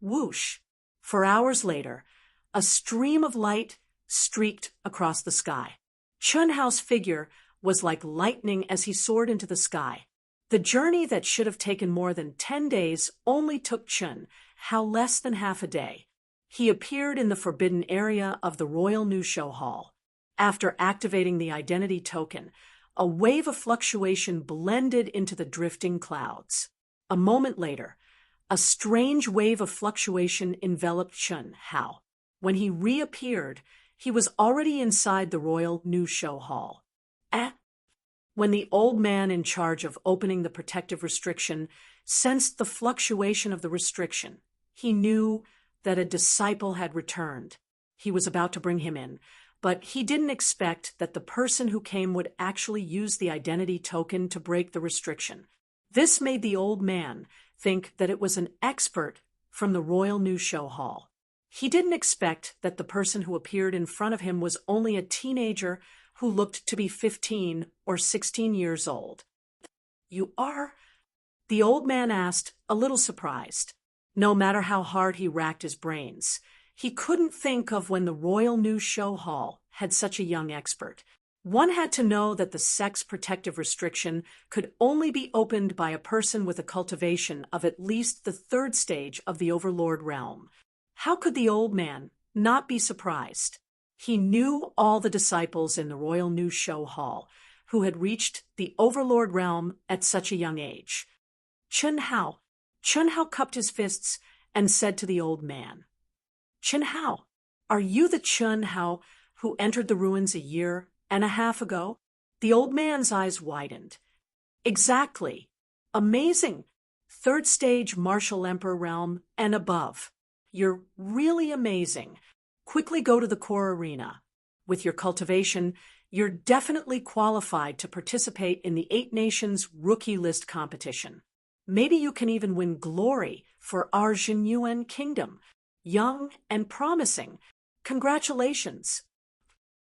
Speaker 1: Whoosh! For hours later, a stream of light streaked across the sky. Chun Hao's figure was like lightning as he soared into the sky. The journey that should have taken more than 10 days only took Chun Hao less than half a day. He appeared in the forbidden area of the Royal New Show Hall. After activating the identity token, a wave of fluctuation blended into the drifting clouds. A moment later, a strange wave of fluctuation enveloped Chun Hao. When he reappeared, he was already inside the Royal New Show Hall. When the old man in charge of opening the protective restriction sensed the fluctuation of the restriction, he knew that a disciple had returned. He was about to bring him in, but he didn't expect that the person who came would actually use the identity token to break the restriction. This made the old man think that it was an expert from the Royal New Show Hall. He didn't expect that the person who appeared in front of him was only a teenager who looked to be 15 or 16 years old. "You are?" the old man asked, a little surprised. No matter how hard he racked his brains, he couldn't think of when the Royal New Show Hall had such a young expert. One had to know that the sex protective restriction could only be opened by a person with a cultivation of at least the 3rd stage of the Overlord realm. How could the old man not be surprised? He knew all the disciples in the Royal New Show Hall who had reached the Overlord realm at such a young age. Chun Hao cupped his fists and said to the old man, "Chun Hao, are you the Chun Hao who entered the ruins a year and a half ago?" The old man's eyes widened. "Exactly. Amazing. 3rd stage Martial Emperor realm and above. You're really amazing. Quickly go to the core arena. With your cultivation, you're definitely qualified to participate in the 8 Nations Rookie List competition. Maybe you can even win glory for our Jinyuan kingdom. Young and promising. Congratulations."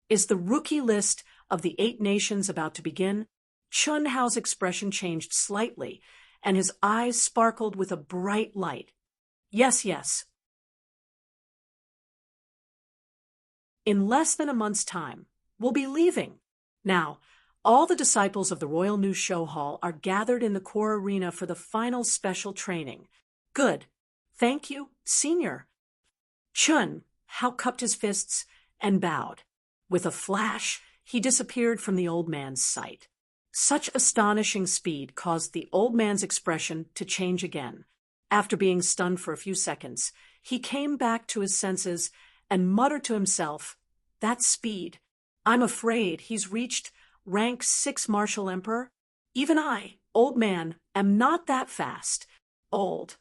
Speaker 1: Is the rookie list of the 8 nations about to begin? Chun Hao's expression changed slightly, and his eyes sparkled with a bright light. Yes. In less than a month's time, we'll be leaving. Now, all the disciples of the Royal New Show Hall are gathered in the core arena for the final special training. Good. Thank you, Senior. Chun Hao cupped his fists and bowed. With a flash, he disappeared from the old man's sight. Such astonishing speed caused the old man's expression to change again. After being stunned for a few seconds, he came back to his senses and muttered to himself, "That speed. I'm afraid he's reached rank 6 Martial Emperor. Even I, old man, am not that fast. Old.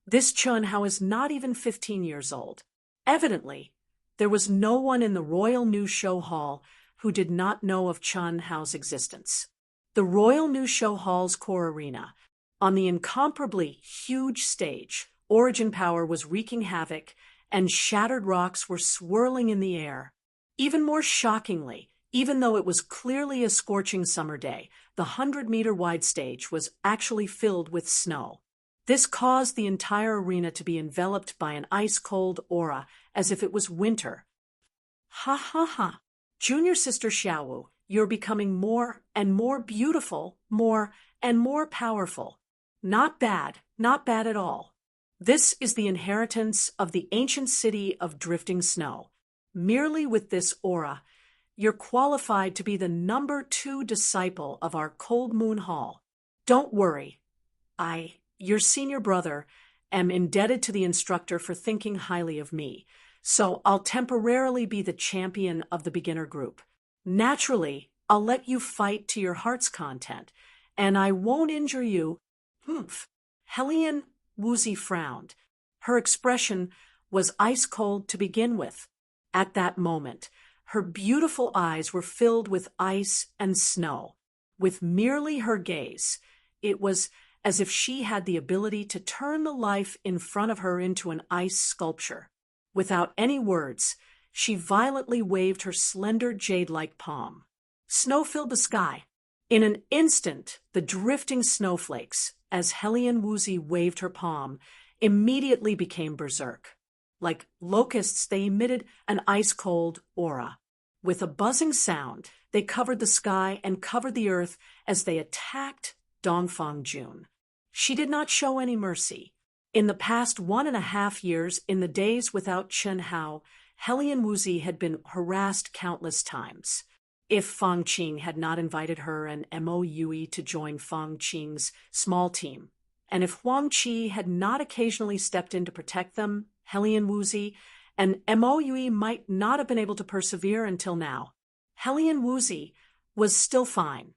Speaker 1: This Chun Hao is not even 15 years old." Evidently, there was no one in the Royal New Show Hall who did not know of Chun Hao's existence. The Royal New Show Hall's core arena. On the incomparably huge stage, Origin Power was wreaking havoc, and shattered rocks were swirling in the air. Even more shockingly, Even though it was clearly a scorching summer day, the 100-meter-wide stage was actually filled with snow. This caused the entire arena to be enveloped by an ice-cold aura, as if it was winter. Ha ha ha. Junior sister Xiaowu, you're becoming more and more beautiful, more and more powerful. Not bad at all. This is the inheritance of the ancient city of drifting snow. Merely with this aura, you're qualified to be the number 2 disciple of our Cold Moon Hall. Don't worry. Your senior brother, am indebted to the instructor for thinking highly of me, so I'll temporarily be the champion of the beginner group. Naturally, I'll let you fight to your heart's content, and I won't injure you. Humph. Hellion Woozy frowned. Her expression was ice-cold to begin with. At that moment, her beautiful eyes were filled with ice and snow. With merely her gaze, it was as if she had the ability to turn the life in front of her into an ice sculpture. Without any words, she violently waved her slender jade-like palm. Snow filled the sky. In an instant, the drifting snowflakes, as Hellion Woozy waved her palm, immediately became berserk. Like locusts, they emitted an ice-cold aura. With a buzzing sound, they covered the sky and covered the earth as they attacked Dongfang Jun. She did not show any mercy. In the past 1.5 years, in the days without Chen Hao, Hellion Woozy had been harassed countless times. If Fang Qing had not invited her and Mo Yui to join Fang Qing's small team, and if Huang Qi had not occasionally stepped in to protect them, Hellion Woozy and Mo Yui might not have been able to persevere until now. Hellion Woozy was still fine.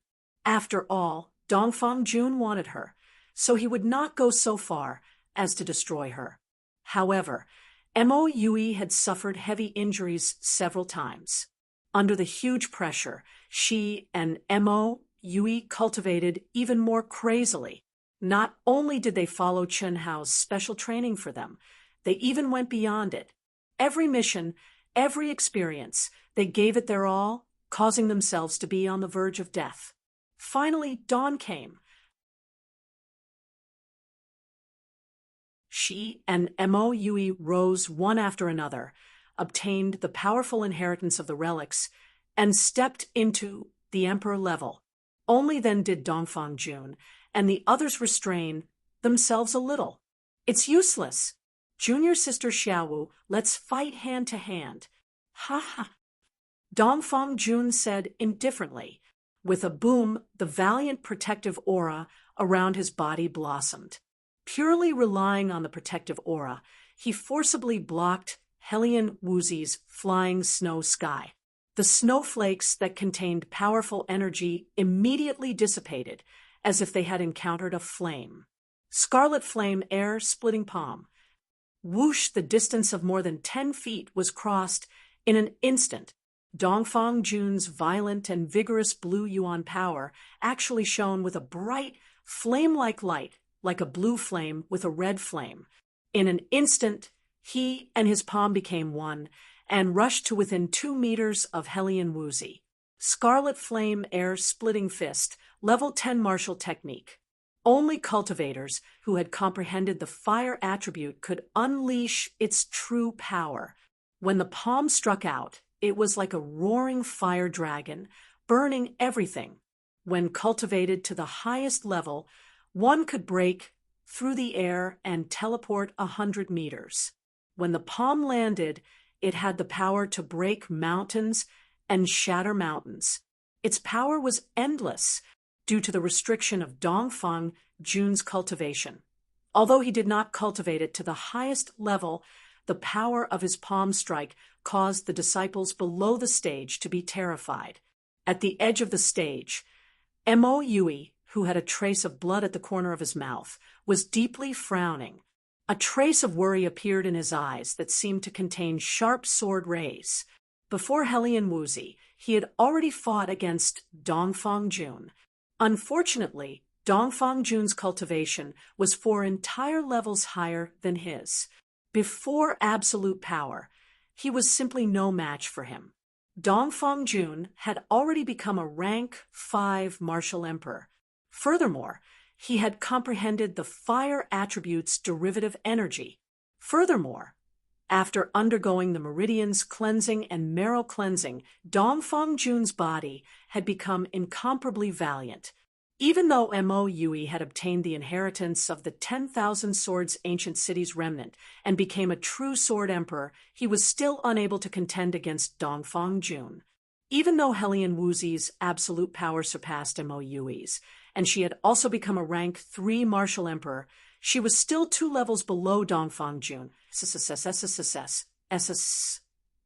Speaker 1: After all, Dongfang Jun wanted her, so he would not go so far as to destroy her. However, Mo Yui had suffered heavy injuries several times. Under the huge pressure, she and Mo Yui cultivated even more crazily. Not only did they follow Chen Hao's special training for them, they even went beyond it. Every mission, every experience, they gave it their all, causing themselves to be on the verge of death. Finally, dawn came. She and Mo Yui rose one after another, obtained the powerful inheritance of the relics, and stepped into the Emperor level. Only then did Dongfang Jun and the others restrain themselves a little. It's useless. Junior sister Xiaowu, let's fight hand to hand. Ha ha. Dongfang Jun said indifferently. With a boom, the valiant protective aura around his body blossomed. Purely relying on the protective aura, he forcibly blocked Hellion Woozy's flying snow sky. The snowflakes that contained powerful energy immediately dissipated, as if they had encountered a flame. Scarlet flame air-splitting palm. Whoosh, the distance of more than 10 feet was crossed in an instant. Dongfang Jun's violent and vigorous blue yuan power actually shone with a bright, flame-like light, like a blue flame with a red flame. In an instant, he and his palm became one and rushed to within 2 meters of Hellion Woozy. Scarlet flame air-splitting fist, level 10 martial technique. Only cultivators who had comprehended the fire attribute could unleash its true power. When the palm struck out, it was like a roaring fire dragon, burning everything. When cultivated to the highest level, one could break through the air and teleport 100 meters. When the palm landed, it had the power to break mountains and shatter mountains. Its power was endless due to the restriction of Dongfang Jun's cultivation. Although he did not cultivate it to the highest level, the power of his palm strike caused the disciples below the stage to be terrified. At the edge of the stage, Mo Yui, who had a trace of blood at the corner of his mouth, was deeply frowning. A trace of worry appeared in his eyes that seemed to contain sharp sword rays. Before Hellion Woozy, he had already fought against Dongfang Jun. Unfortunately, Dongfang Jun's cultivation was 4 entire levels higher than his. Before absolute power, he was simply no match for him. Dongfang Jun had already become a rank 5 martial emperor. Furthermore, he had comprehended the fire attribute's derivative energy. Furthermore, after undergoing the meridian's cleansing and marrow cleansing, Dongfang Jun's body had become incomparably valiant. Even though Mo Yui had obtained the inheritance of the 10,000 swords ancient city's remnant and became a true sword emperor, he was still unable to contend against Dongfang Jun. Even though Hellion Wuzi's absolute power surpassed Mo Yui's, and she had also become a rank 3 martial emperor, she was still 2 levels below Dongfang Jun.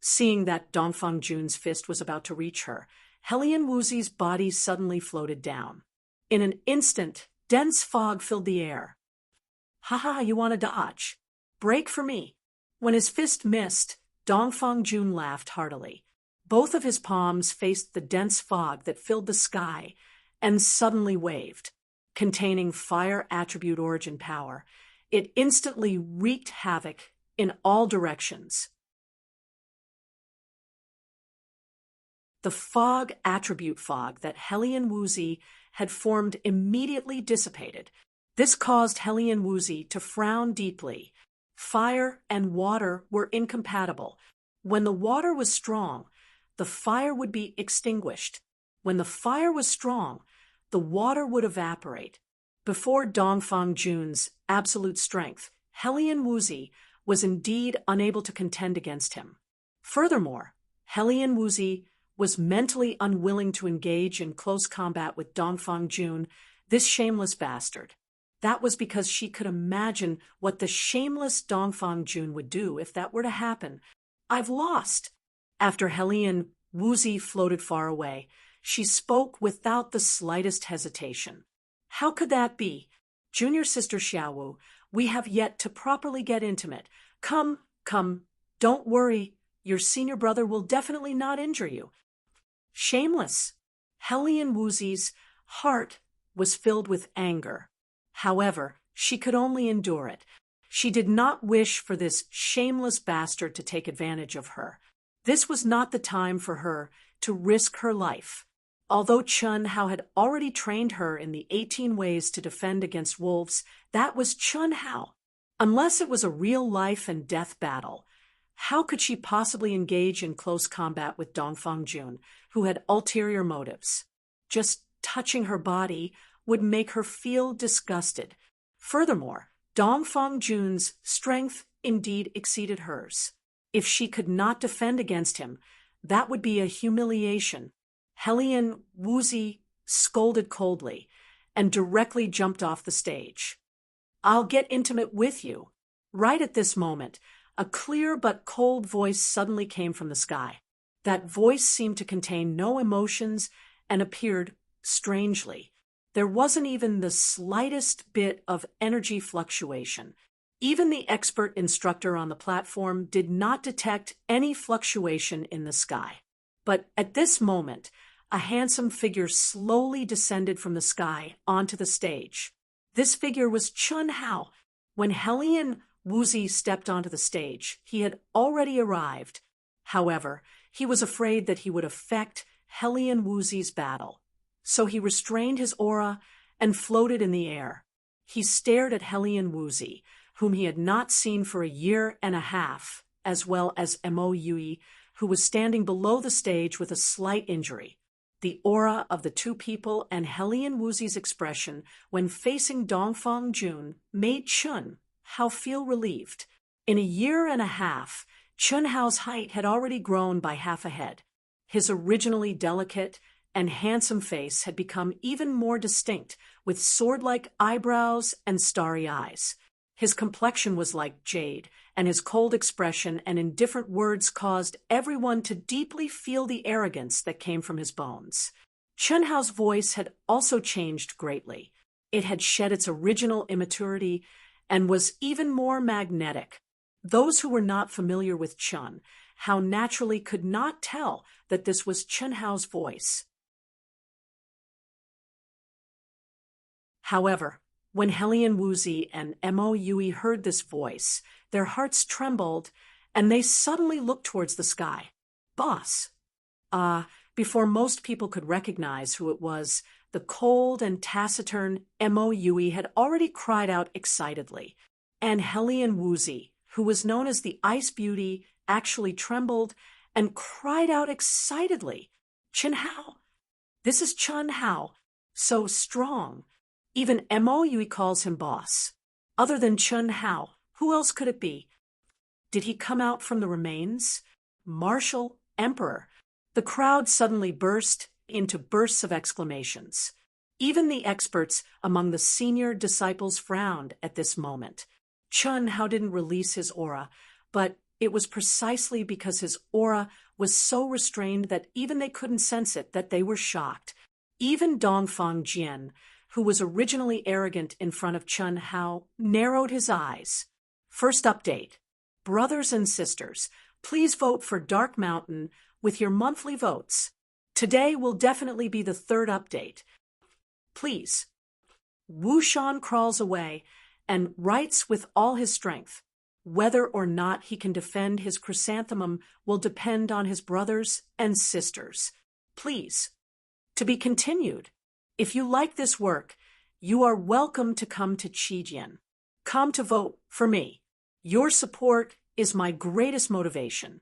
Speaker 1: Seeing that Dongfang Jun's fist was about to reach her, Hellion Wuzi's body suddenly floated down. In an instant, dense fog filled the air. "Ha, you want to dodge? Break for me." When his fist missed, Dongfang Jun laughed heartily. Both of his palms faced the dense fog that filled the sky and suddenly waved. Containing fire attribute origin power, it instantly wreaked havoc in all directions. The fog attribute fog that Hellion Wuzi had formed immediately dissipated. This caused Hellion Wuzi to frown deeply. Fire and water were incompatible. When the water was strong, the fire would be extinguished. When the fire was strong, the water would evaporate. Before Dongfang Jun's absolute strength, Hellion Wuzi was indeed unable to contend against him. Furthermore, Hellion Wuzi was mentally unwilling to engage in close combat with Dongfang Jun, this shameless bastard. That was because she could imagine what the shameless Dongfang Jun would do if that were to happen. "I've lost." After Hellion Wuzi floated far away, she spoke without the slightest hesitation. "How could that be? Junior sister Xiaowu, we have yet to properly get intimate. Come, don't worry. Your senior brother will definitely not injure you." Shameless! Hellion Wuzi's heart was filled with anger. However, she could only endure it. She did not wish for this shameless bastard to take advantage of her. This was not the time for her to risk her life. Although Chun Hao had already trained her in the 18 ways to defend against wolves, that was Chun Hao. Unless it was a real life and death battle, how could she possibly engage in close combat with Dongfang Jun, who had ulterior motives? Just touching her body would make her feel disgusted. Furthermore, Dongfang Jun's strength indeed exceeded hers. If she could not defend against him, that would be a humiliation. Hellion Wuzi scolded coldly and directly jumped off the stage. "I'll get intimate with you." Right at this moment, a clear but cold voice suddenly came from the sky. That voice seemed to contain no emotions and appeared strangely. There wasn't even the slightest bit of energy fluctuation. Even the expert instructor on the platform did not detect any fluctuation in the sky. But at this moment, a handsome figure slowly descended from the sky onto the stage. This figure was Chun Hao. When Hellion Wuzi stepped onto the stage, he had already arrived. However, he was afraid that he would affect Hellion Wuzi's battle. So he restrained his aura and floated in the air. He stared at Hellion Wuzi, whom he had not seen for a year and a half, as well as Mo Yui, who was standing below the stage with a slight injury. The aura of the two people and Hellion Wuzi's expression when facing Dongfang Jun made Chun Hao feel relieved. In a year and a half, Chun Hao's height had already grown by half a head. His originally delicate and handsome face had become even more distinct, with sword-like eyebrows and starry eyes. His complexion was like jade, and his cold expression and indifferent words caused everyone to deeply feel the arrogance that came from his bones. Chun Hao's voice had also changed greatly. It had shed its original immaturity and was even more magnetic. Those who were not familiar with Chun Hao naturally could not tell that this was Chun Hao's voice. However, when Hellion Wuzi and Mo Yui heard this voice, their hearts trembled, and they suddenly looked towards the sky. "Boss, Before most people could recognize who it was, the cold and taciturn Mo Yui had already cried out excitedly, and Hellion Woozy, who was known as the Ice Beauty, actually trembled and cried out excitedly, "Chen Hao! This is Chen Hao, so strong. Even Mo Yui calls him boss. Other than Chen Hao, who else could it be? Did he come out from the remains? Martial Emperor." The crowd suddenly burst into bursts of exclamations. Even the experts among the senior disciples frowned at this moment. Chen Hao didn't release his aura, but it was precisely because his aura was so restrained that even they couldn't sense it that they were shocked. Even Dongfang Jian, who was originally arrogant in front of Chen Hao, narrowed his eyes. First update. Brothers and sisters, please vote for Dark Mountain with your monthly votes. Today will definitely be the third update. Please. Wu Shan crawls away and writes with all his strength. Whether or not he can defend his chrysanthemum will depend on his brothers and sisters. Please. To be continued. If you like this work, you are welcome to come to Qijian. Come to vote for me. Your support is my greatest motivation.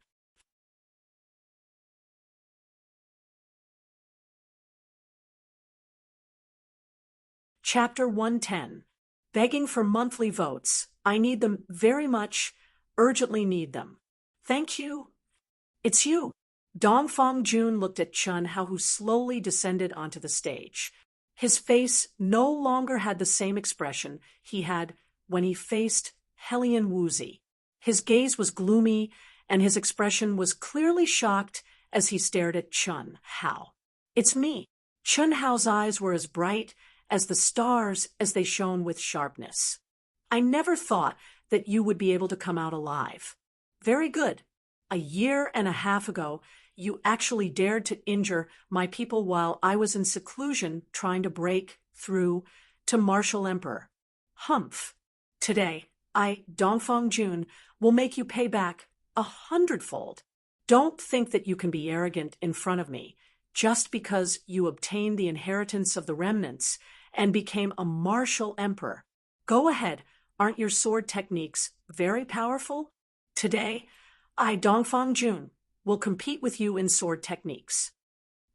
Speaker 1: Chapter 110. Begging for monthly votes. I need them very much, urgently need them. Thank you. It's you. Dongfang Jun looked at Chen Hao, who slowly descended onto the stage. His face no longer had the same expression he had when he faced Hellion Woozy. His gaze was gloomy, and his expression was clearly shocked as he stared at Chen Hao. It's me. Chen Hao's eyes were as bright as the stars as they shone with sharpness. I never thought that you would be able to come out alive. Very good. A year and a half ago, you actually dared to injure my people while I was in seclusion trying to break through to Martial Emperor. Humph. Today, I, Dongfang Jun, will make you pay back 100-fold. Don't think that you can be arrogant in front of me just because you obtained the inheritance of the remnants and became a martial emperor. Go ahead, aren't your sword techniques very powerful? Today, I, Dongfang Jun, will compete with you in sword techniques.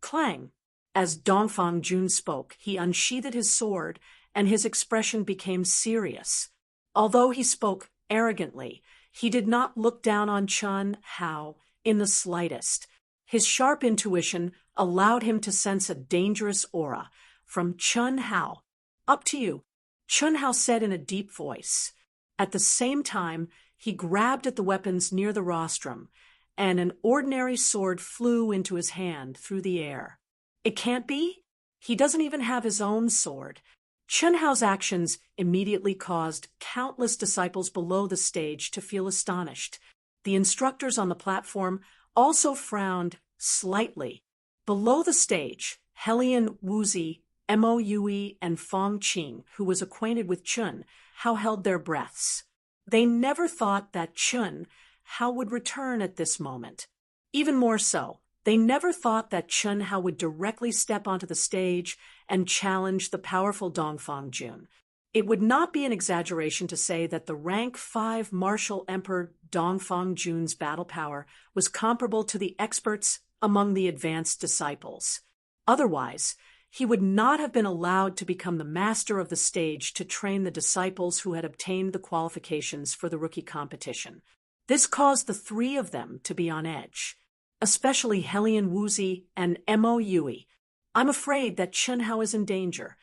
Speaker 1: Clang! As Dongfang Jun spoke, he unsheathed his sword, and his expression became serious. Although he spoke arrogantly, he did not look down on Chen Hao in the slightest. His sharp intuition allowed him to sense a dangerous aura from Chen Hao. Up to you, Chen Hao said in a deep voice. At the same time, he grabbed at the weapons near the rostrum, and an ordinary sword flew into his hand through the air. It can't be? He doesn't even have his own sword. Chen Hao's actions immediately caused countless disciples below the stage to feel astonished. The instructors on the platform also frowned slightly. Below the stage, Hellion Woozy, Mo Yui, and Fong Qing, who was acquainted with Chen Hao, held their breaths. They never thought that Chen Hao would return at this moment. Even more so, they never thought that Chen Hao would directly step onto the stage and challenge the powerful Dongfang Jun. It would not be an exaggeration to say that the rank 5 martial emperor Dongfang Jun's battle power was comparable to the experts among the advanced disciples. Otherwise, he would not have been allowed to become the master of the stage to train the disciples who had obtained the qualifications for the rookie competition. This caused the three of them to be on edge, especially Hellion Woozy and Mo Yui. I'm afraid that Chen Hao is in danger.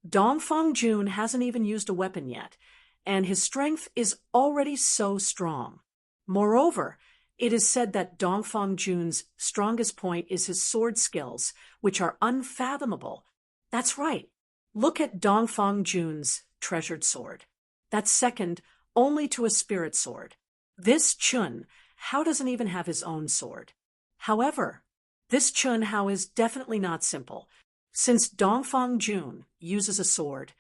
Speaker 1: Dongfang Jun hasn't even used a weapon yet, and his strength is already so strong. Moreover, it is said that Dongfang Jun's strongest point is his sword skills, which are unfathomable. That's right. Look at Dongfang Jun's treasured sword. That's second only to a spirit sword. This Chen Hao doesn't even have his own sword. However, this Chen Hao is definitely not simple. Since Dongfang Jun uses a sword,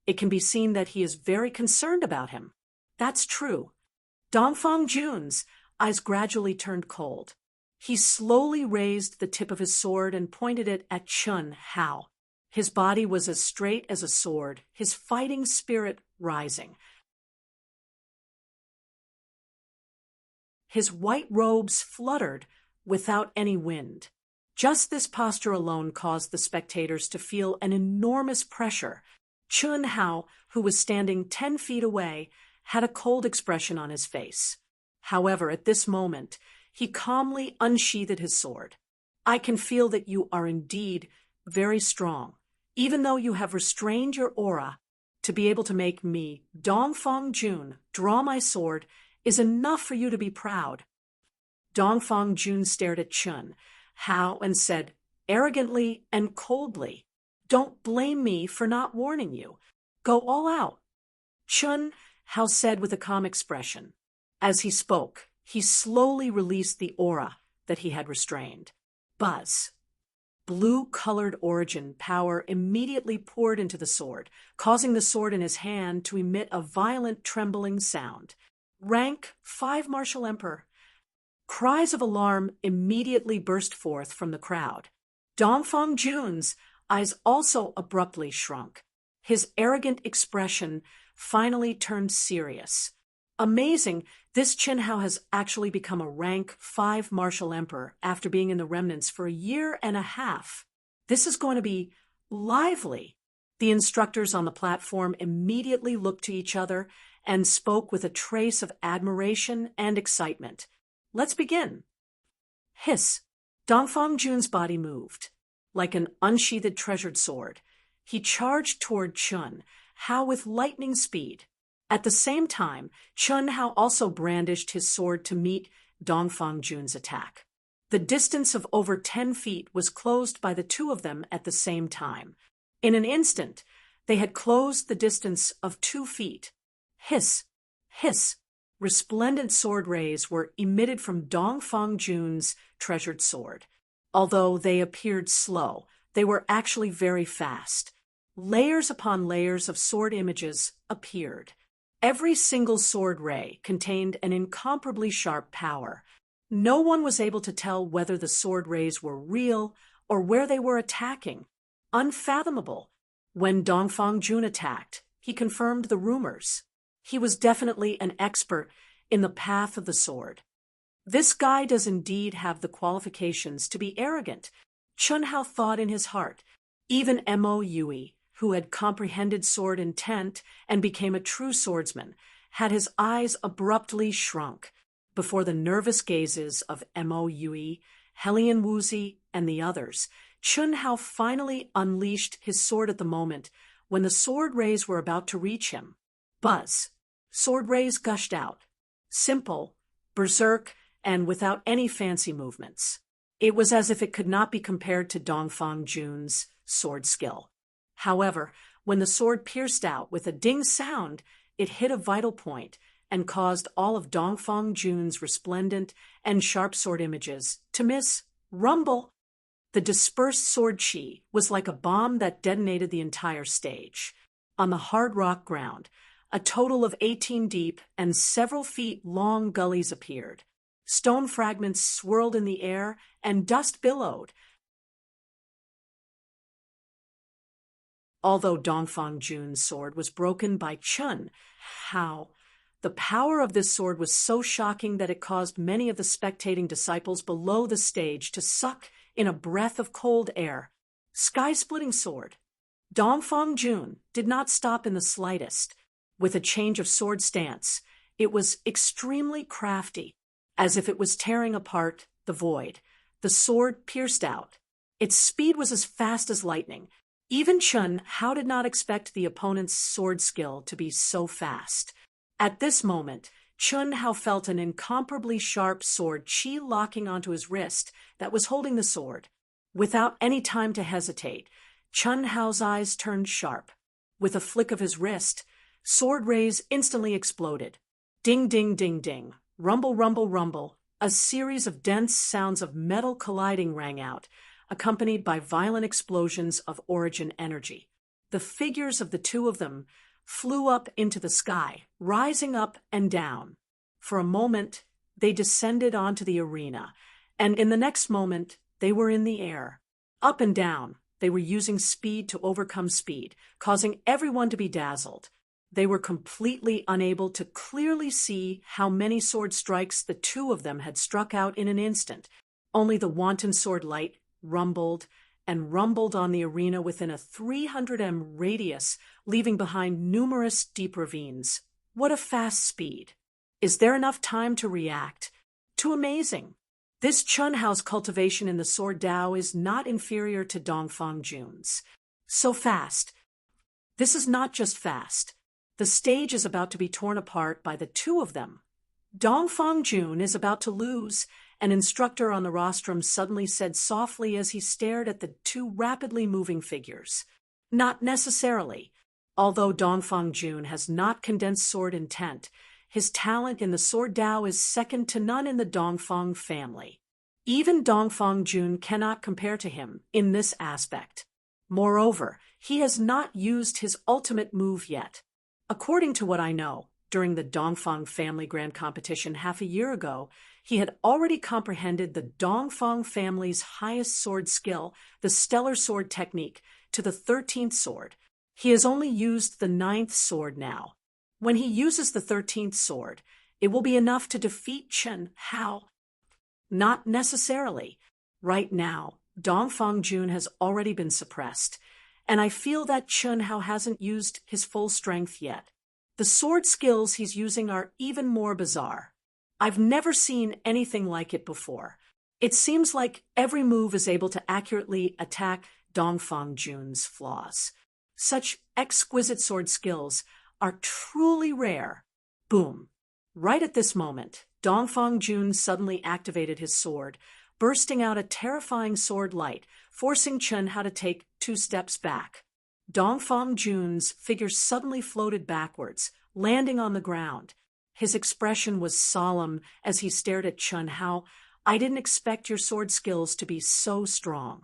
Speaker 1: it can be seen that he is very concerned about him. That's true. Dongfang Jun's eyes gradually turned cold. He slowly raised the tip of his sword and pointed it at Chun Hao. His body was as straight as a sword, his fighting spirit rising. His white robes fluttered without any wind. Just this posture alone caused the spectators to feel an enormous pressure. Chun Hao, who was standing 10 feet away, had a cold expression on his face. However, at this moment, he calmly unsheathed his sword. "I can feel that you are indeed very strong. Even though you have restrained your aura, to be able to make me, Dongfang Jun, draw my sword is enough for you to be proud." Dongfang Jun stared at Chun Hao and said, arrogantly and coldly, "Don't blame me for not warning you. Go all out." Chun Hao said with a calm expression. As he spoke, he slowly released the aura that he had restrained. Buzz. Blue-colored origin power immediately poured into the sword, causing the sword in his hand to emit a violent trembling sound. Rank 5 Martial Emperor. Cries of alarm immediately burst forth from the crowd. Dongfang Jun's eyes also abruptly shrunk. His arrogant expression finally turned serious. Amazing, this Chun Hao has actually become a rank 5 Martial Emperor after being in the remnants for a year and a half. This is going to be lively. The instructors on the platform immediately looked to each other and spoke with a trace of admiration and excitement. "Let's begin." Hiss. Dongfang Jun's body moved. Like an unsheathed treasured sword, he charged toward Chun Hao with lightning speed. At the same time, Chun Hao also brandished his sword to meet Dongfang Jun's attack. The distance of over 10 feet was closed by the two of them at the same time. In an instant, they had closed the distance of 2 feet. Hiss, hiss. Resplendent sword rays were emitted from Dongfang Jun's treasured sword. Although they appeared slow, they were actually very fast. Layers upon layers of sword images appeared. Every single sword ray contained an incomparably sharp power. No one was able to tell whether the sword rays were real or where they were attacking. Unfathomable. When Dongfang Jun attacked, he confirmed the rumors. He was definitely an expert in the path of the sword. This guy does indeed have the qualifications to be arrogant, Chun Hao thought in his heart. Even Mo Yui, who had comprehended sword intent and became a true swordsman, had his eyes abruptly shrunk before the nervous gazes of Mo Yui, Helian Wuzi, and the others. Chun Hao finally unleashed his sword at the moment when the sword rays were about to reach him. Buzz. Sword rays gushed out. Simple, berserk, and without any fancy movements. It was as if it could not be compared to Dongfang Jun's sword skill. However, when the sword pierced out with a ding sound, it hit a vital point and caused all of Dongfang Jun's resplendent and sharp sword images to miss, rumble. The dispersed sword chi was like a bomb that detonated the entire stage. On the hard rock ground, a total of 18 deep and several feet long gullies appeared. Stone fragments swirled in the air and dust billowed. Although Dongfang Jun's sword was broken by Chun Hao, the power of this sword was so shocking that it caused many of the spectating disciples below the stage to suck in a breath of cold air. Sky-splitting sword. Dongfang Jun did not stop in the slightest. With a change of sword stance, it was extremely crafty, as if it was tearing apart the void. The sword pierced out. Its speed was as fast as lightning. Even Chun Hao did not expect the opponent's sword skill to be so fast. At this moment, Chun Hao felt an incomparably sharp sword chi locking onto his wrist that was holding the sword. Without any time to hesitate, Chun Hao's eyes turned sharp. With a flick of his wrist, sword rays instantly exploded. Ding, ding, ding, ding. Rumble, rumble, rumble. A series of dense sounds of metal colliding rang out, accompanied by violent explosions of origin energy. The figures of the two of them flew up into the sky, rising up and down. For a moment, they descended onto the arena, and in the next moment, they were in the air. Up and down, they were using speed to overcome speed, causing everyone to be dazzled. They were completely unable to clearly see how many sword strikes the two of them had struck out in an instant. Only the wanton sword light rumbled and rumbled on the arena within a 300 m radius, leaving behind numerous deep ravines. What a fast speed! Is there enough time to react? Too amazing! This Chun Hao's cultivation in the sword Dao is not inferior to Dongfang Jun's. So fast. This is not just fast. The stage is about to be torn apart by the two of them. Dongfang Jun is about to lose, an instructor on the rostrum suddenly said softly as he stared at the two rapidly moving figures. Not necessarily. Although Dongfang Jun has not condensed sword intent, his talent in the sword Dao is second to none in the Dongfang family. Even Dongfang Jun cannot compare to him in this aspect. Moreover, he has not used his ultimate move yet. According to what I know, during the Dongfang family grand competition half a year ago, he had already comprehended the Dongfang family's highest sword skill, the stellar sword technique, to the 13th sword. He has only used the 9th sword now. When he uses the 13th sword, it will be enough to defeat Chun Hao. Not necessarily. Right now, Dongfang Jun has already been suppressed, and I feel that Chun Hao hasn't used his full strength yet. The sword skills he's using are even more bizarre. I've never seen anything like it before. It seems like every move is able to accurately attack Dongfang Jun's flaws. Such exquisite sword skills are truly rare. Boom. Right at this moment, Dongfang Jun suddenly activated his sword, bursting out a terrifying sword light, forcing Chun Hao to take 2 steps back. Dongfang Jun's figure suddenly floated backwards, landing on the ground. His expression was solemn as he stared at Chun Hao. I didn't expect your sword skills to be so strong.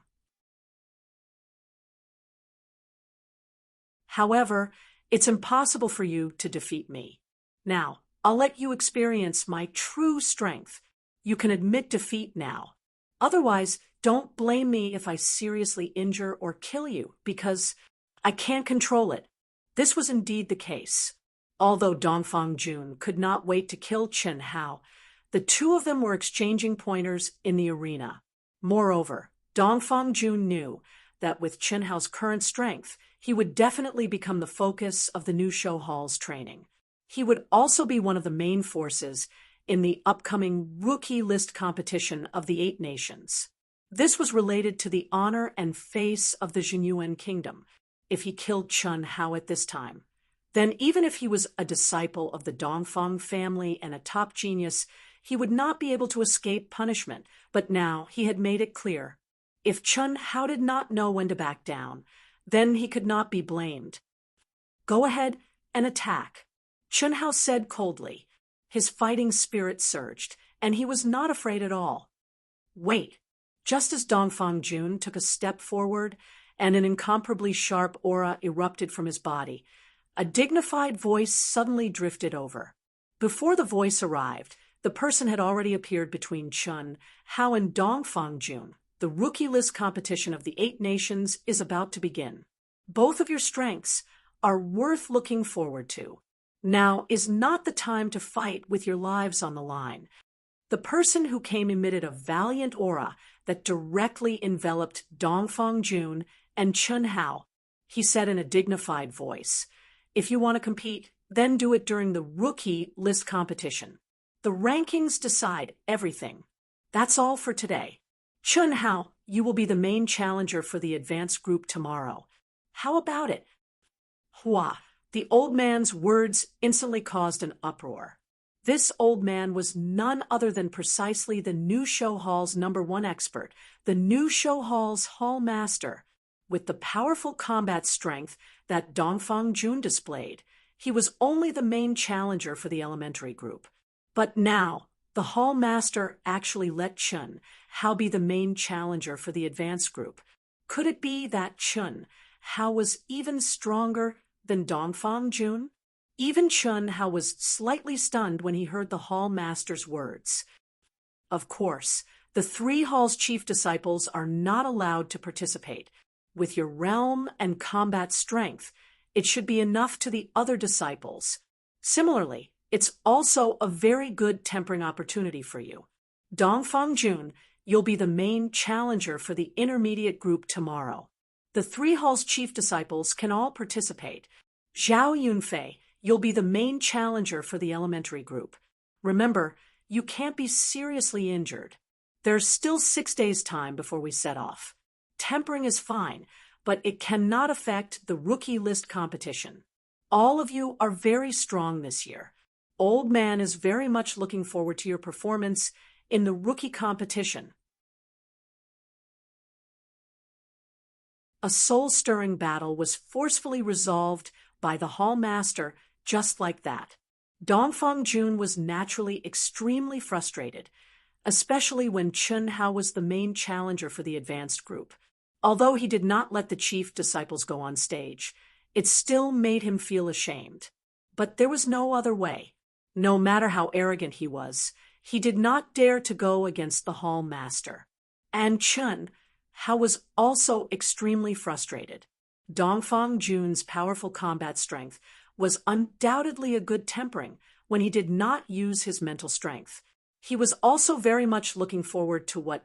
Speaker 1: However, it's impossible for you to defeat me. Now, I'll let you experience my true strength. You can admit defeat now. Otherwise, don't blame me if I seriously injure or kill you, because I can't control it. This was indeed the case. Although Dongfang Jun could not wait to kill Chun Hao, the two of them were exchanging pointers in the arena. Moreover, Dongfang Jun knew that with Chun Hao's current strength, he would definitely become the focus of the new show hall's training. He would also be one of the main forces in the upcoming rookie list competition of the 8 nations. This was related to the honor and face of the Jinyuan kingdom. If he killed Chun Hao at this time, then even if he was a disciple of the Dongfang family and a top genius, he would not be able to escape punishment. But now he had made it clear. If Chun Hao did not know when to back down, then he could not be blamed. Go ahead and attack, Chun Hao said coldly. His fighting spirit surged, and he was not afraid at all. Wait. Just as Dongfang Jun took a step forward and an incomparably sharp aura erupted from his body, a dignified voice suddenly drifted over. Before the voice arrived, the person had already appeared between Chun Hao and Dongfang Jun. The rookie list competition of the 8 nations is about to begin. Both of your strengths are worth looking forward to. Now is not the time to fight with your lives on the line. The person who came emitted a valiant aura that directly enveloped Dongfang Jun and Chun Hao. He said in a dignified voice, "If you want to compete, then do it during the rookie list competition. The rankings decide everything. That's all for today. Chun Hao, you will be the main challenger for the advanced group tomorrow. How about it?" Hua, the old man's words instantly caused an uproar. This old man was none other than precisely the new show hall's #1 expert, the new show hall's hall master. With the powerful combat strength that Dongfang Jun displayed, he was only the main challenger for the elementary group. But now, the hall master actually let Chun Hao be the main challenger for the advanced group. Could it be that Chun Hao was even stronger than Dongfang Jun? Even Chun Hao was slightly stunned when he heard the hall master's words. Of course, The 3 Hall's chief disciples are not allowed to participate. With your realm and combat strength, it should be enough to the other disciples. Similarly, it's also a very good tempering opportunity for you. Dongfang Jun, you'll be the main challenger for the intermediate group tomorrow. The 3 Hall's chief disciples can all participate. Zhao Yunfei, you'll be the main challenger for the elementary group. Remember, you can't be seriously injured. There's still 6 days' time before we set off. Tempering is fine, but it cannot affect the rookie list competition. All of you are very strong this year. Old Man is very much looking forward to your performance in the rookie competition. A soul-stirring battle was forcefully resolved by the Hall Master just like that. Dongfang Jun was naturally extremely frustrated, especially when Chun Hao was the main challenger for the advanced group. Although he did not let the chief disciples go on stage, it still made him feel ashamed. But there was no other way. No matter how arrogant he was, he did not dare to go against the Hall Master. And Chun Hao was also extremely frustrated. Dongfang Jun's powerful combat strength was undoubtedly a good tempering when he did not use his mental strength. He was also very much looking forward to what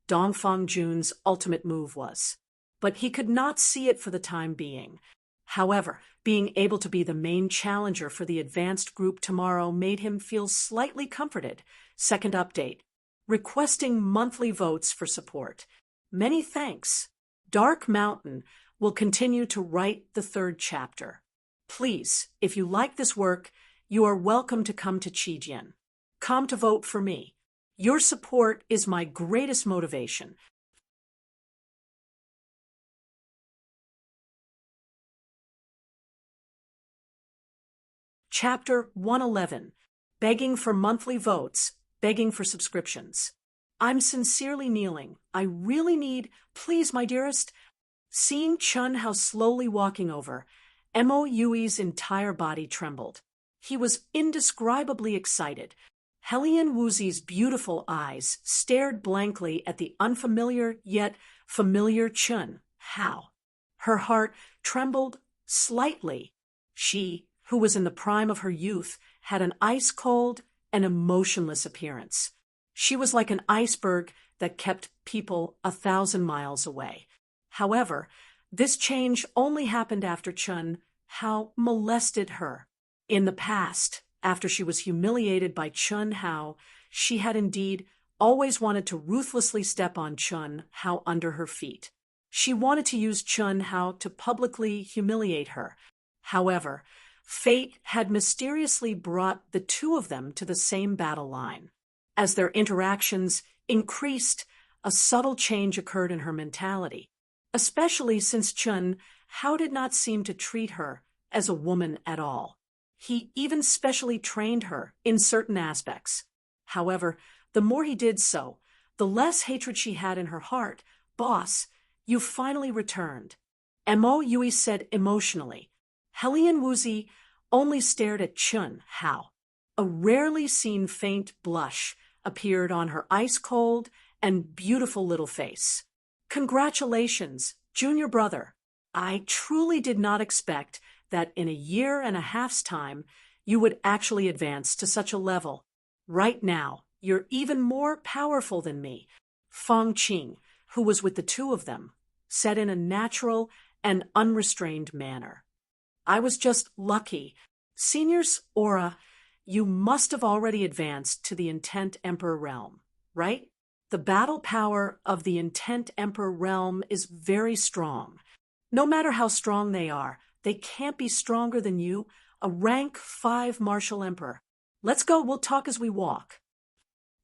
Speaker 1: Dongfang Jun's ultimate move was, but he could not see it for the time being. However, being able to be the main challenger for the advanced group tomorrow made him feel slightly comforted. Second update. Requesting monthly votes for support. Many thanks. Dark Mountain will continue to write the 3rd chapter. Please, if you like this work, you are welcome to come to Qijian. Come to vote for me. Your support is my greatest motivation. Chapter 111. Begging for monthly votes, begging for subscriptions. I'm sincerely kneeling. I really need, please, my dearest. Seeing Chun Hao slowly walking over, Mo Yui's entire body trembled. He was indescribably excited. Helian Wuzi's beautiful eyes stared blankly at the unfamiliar yet familiar Chun Hao. Her heart trembled slightly. She, who was in the prime of her youth, had an ice-cold and emotionless appearance. She was like an iceberg that kept people 1,000 miles away. However, this change only happened after Chun Hao molested her. In the past, after she was humiliated by Chun Hao, she had indeed always wanted to ruthlessly step on Chun Hao under her feet. She wanted to use Chun Hao to publicly humiliate her. However, fate had mysteriously brought the 2 of them to the same battle line. As their interactions increased, a subtle change occurred in her mentality, especially since Chun Hao did not seem to treat her as a woman at all. He even specially trained her in certain aspects. However, the more he did so, the less hatred she had in her heart. Boss, you finally returned. Mo Yui said emotionally. Helian Wuzi only stared at Chun Hao. A rarely seen faint blush appeared on her ice-cold and beautiful little face. Congratulations, junior brother. I truly did not expect that in a year and a half's time, you would actually advance to such a level. Right now, you're even more powerful than me. Fang Qing, who was with the 2 of them, said in a natural and unrestrained manner. I was just lucky. Seniors Aura, you must have already advanced to the Intent Emperor realm, right? The battle power of the Intent Emperor realm is very strong. No matter how strong they are, they can't be stronger than you, a rank 5 martial emperor. Let's go, we'll talk as we walk.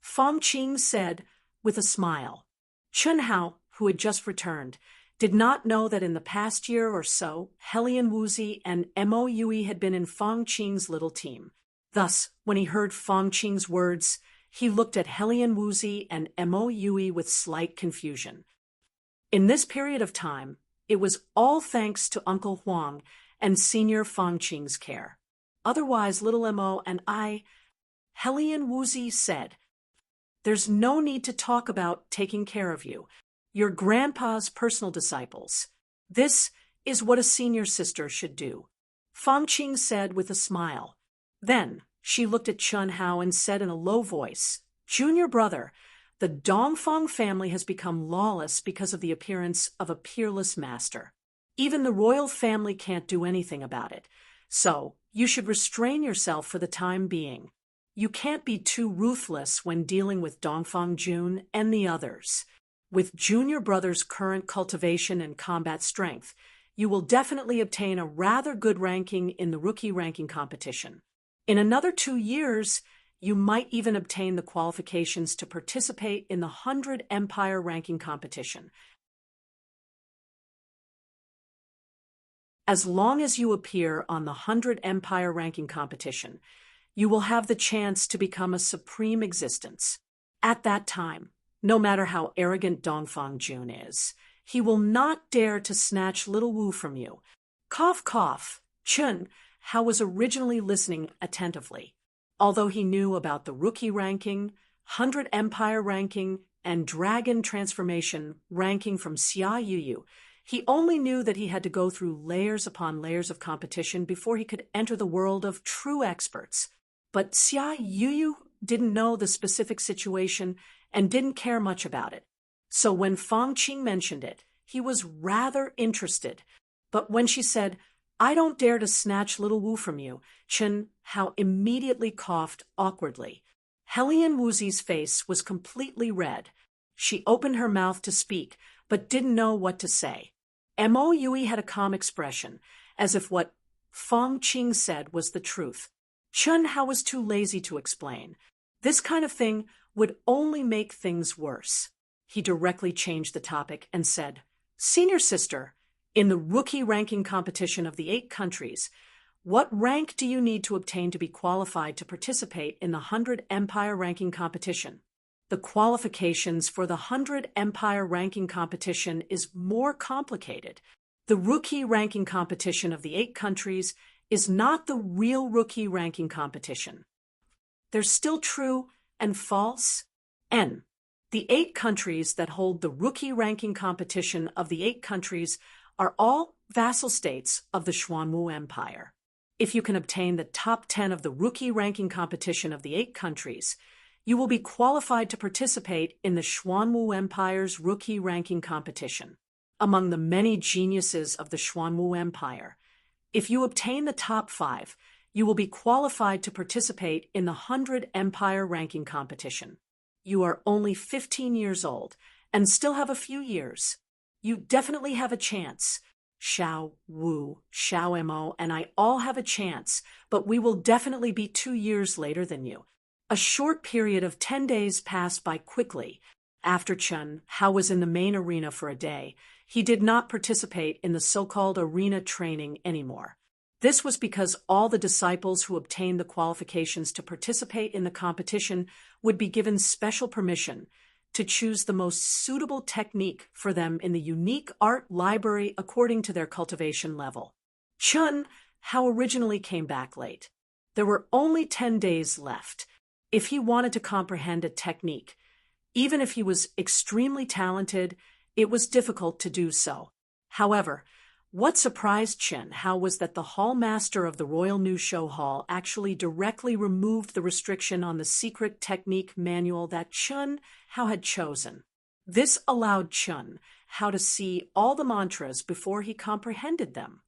Speaker 1: Fang Qing said with a smile. Chun Hao, who had just returned, did not know that in the past year or so, Helian Wuzi and Mo Yui had been in Fang Qing's little team. Thus, when he heard Fang Qing's words, he looked at Helian Wuzi and Mo Yui with slight confusion. In this period of time, it was all thanks to Uncle Huang and Senior Fang Qing's care. Otherwise, little Mo and I, Helian Wuzi said. There's no need to talk about taking care of you. Your grandpa's personal disciples. This is what a senior sister should do. Fang Qing said with a smile. Then she looked at Chun Hao and said in a low voice, Junior brother, the Dongfang family has become lawless because of the appearance of a peerless master. Even the royal family can't do anything about it. So you should restrain yourself for the time being. You can't be too ruthless when dealing with Dongfang Jun and the others. With Junior Brother's current cultivation and combat strength, you will definitely obtain a rather good ranking in the rookie ranking competition. In another 2 years, you might even obtain the qualifications to participate in the 100 Empire ranking competition. As long as you appear on the 100 Empire ranking competition, you will have the chance to become a supreme existence. At that time, no matter how arrogant Dongfang Jun is, he will not dare to snatch little Wu from you. Cough, cough. Chun Hao was originally listening attentively. Although he knew about the rookie ranking, 100 Empire ranking, and Dragon Transformation ranking from Xia Yuyu, he only knew that he had to go through layers upon layers of competition before he could enter the world of true experts. But Xia Yuyu didn't know the specific situation and didn't care much about it. So when Fang Qing mentioned it, he was rather interested. But when she said, I don't dare to snatch little Wu from you, Chun Hao immediately coughed awkwardly. Helian Wuzi's face was completely red. She opened her mouth to speak, but didn't know what to say. Mo Yui had a calm expression, as if what Fang Qing said was the truth. Chun Hao was too lazy to explain. This kind of thing would only make things worse. He directly changed the topic and said, Senior sister, in the rookie ranking competition of the 8 countries, what rank do you need to obtain to be qualified to participate in the 100 Empire ranking competition? The qualifications for the 100 Empire ranking competition is more complicated. The rookie ranking competition of the 8 countries is not the real rookie ranking competition. There's still true and false. N. The 8 countries that hold the rookie ranking competition of the 8 countries are all vassal states of the Xuanwu Empire. If you can obtain the top 10 of the rookie ranking competition of the 8 countries, you will be qualified to participate in the Xuanwu Empire's rookie ranking competition. Among the many geniuses of the Xuanwu Empire, if you obtain the top 5, you will be qualified to participate in the 100 Empire ranking competition. You are only 15 years old and still have a few years. You definitely have a chance. Xiao Wu, Xiao Mo, and I all have a chance, but we will definitely be 2 years later than you. A short period of 10 days passed by quickly. After Chun Hao was in the main arena for a day, he did not participate in the so-called arena training anymore. This was because all the disciples who obtained the qualifications to participate in the competition would be given special permission to choose the most suitable technique for them in the unique art library according to their cultivation level. Chun Hao originally came back late. There were only 10 days left. If he wanted to comprehend a technique, even if he was extremely talented, it was difficult to do so. However, what surprised Chun Hao was that the hall master of the Royal New Show Hall actually directly removed the restriction on the secret technique manual that Chun Hao had chosen. This allowed Chun Hao to see all the mantras before he comprehended them.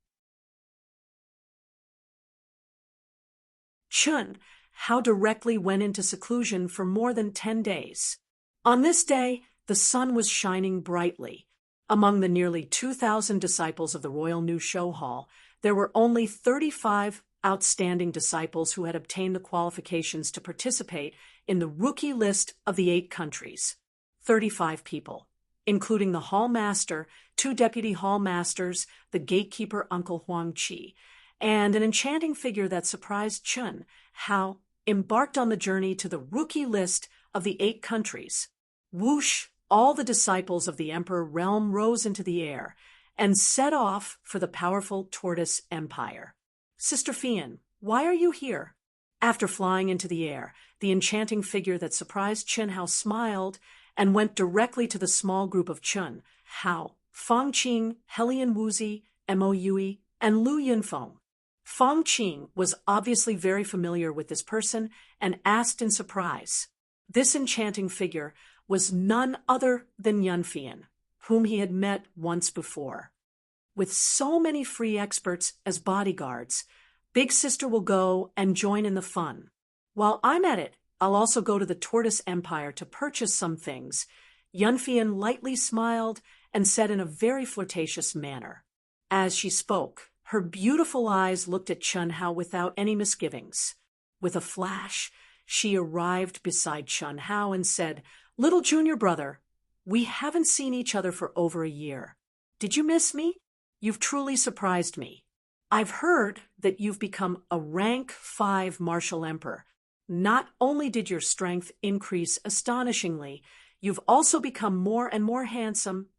Speaker 1: Chun Hao directly went into seclusion for more than 10 days. On this day, the sun was shining brightly. Among the nearly 2,000 disciples of the Royal New Show Hall, there were only 35 outstanding disciples who had obtained the qualifications to participate in the rookie list of the 8 countries. 35 people, including the hall master, 2 deputy hall masters, the gatekeeper Uncle Huang Qi, and an enchanting figure that surprised Chun Hao, embarked on the journey to the rookie list of the 8 countries. Whoosh! All the disciples of the Emperor realm rose into the air and set off for the powerful Tortoise Empire. Sister Fian, why are you here? After flying into the air, the enchanting figure that surprised Chen Hao smiled and went directly to the small group of Chen Hao, Fang Qing, Helian Wuzi, Mo Yui, and Lu Yunfeng. Fang Qing was obviously very familiar with this person and asked in surprise. This enchanting figure was none other than Yunfian, whom he had met once before. With so many free experts as bodyguards, Big Sister will go and join in the fun. While I'm at it, I'll also go to the Tortoise Empire to purchase some things. Yunfian lightly smiled and said in a very flirtatious manner. As she spoke, her beautiful eyes looked at Chen Hao without any misgivings. With a flash, she arrived beside Chen Hao and said, "Little junior brother, we haven't seen each other for over a year. Did you miss me? You've truly surprised me. I've heard that you've become a rank 5 martial emperor. Not only did your strength increase astonishingly, you've also become more and more handsome."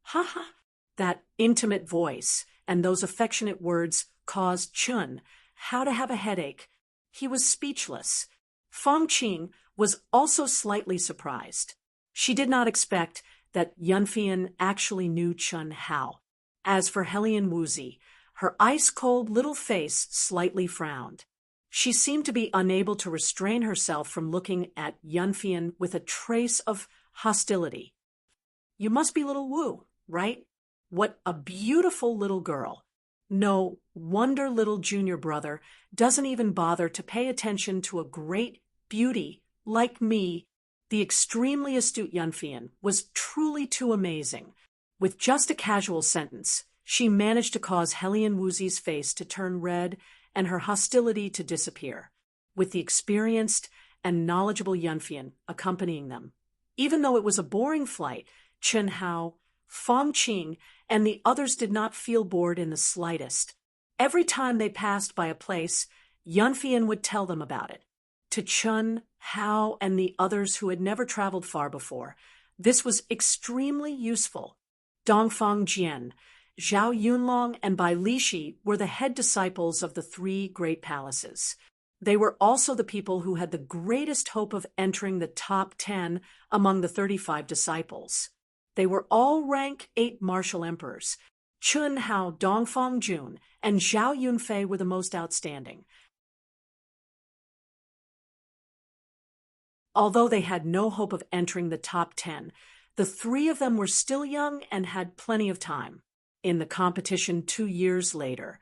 Speaker 1: Ha ha! That intimate voice and those affectionate words caused Chen Hao to have a headache. He was speechless. Fang Qing was also slightly surprised. She did not expect that Yunfian actually knew Chen Hao. As for Helian Wuzi, her ice-cold little face slightly frowned. She seemed to be unable to restrain herself from looking at Yunfian with a trace of hostility. "You must be little Wu, right? What a beautiful little girl. No wonder little junior brother doesn't even bother to pay attention to a great beauty like me." The extremely astute Yunfian was truly too amazing. With just a casual sentence, she managed to cause Helian Wuzi's face to turn red and her hostility to disappear, with the experienced and knowledgeable Yunfian accompanying them. Even though it was a boring flight, Chen Hao, Fang Qing, and the others did not feel bored in the slightest. Every time they passed by a place, Yunfian would tell them about it. To Chen Hao and the others who had never traveled far before, this was extremely useful. Dongfang Jian, Zhao Yunlong, and Bai Lishi were the head disciples of the 3 great palaces. They were also the people who had the greatest hope of entering the top 10 among the 35 disciples. They were all rank 8 martial emperors. Chen Hao, Dongfang Jun, and Zhao Yunfei were the most outstanding. Although they had no hope of entering the top 10, the 3 of them were still young and had plenty of time. In the competition 2 years later,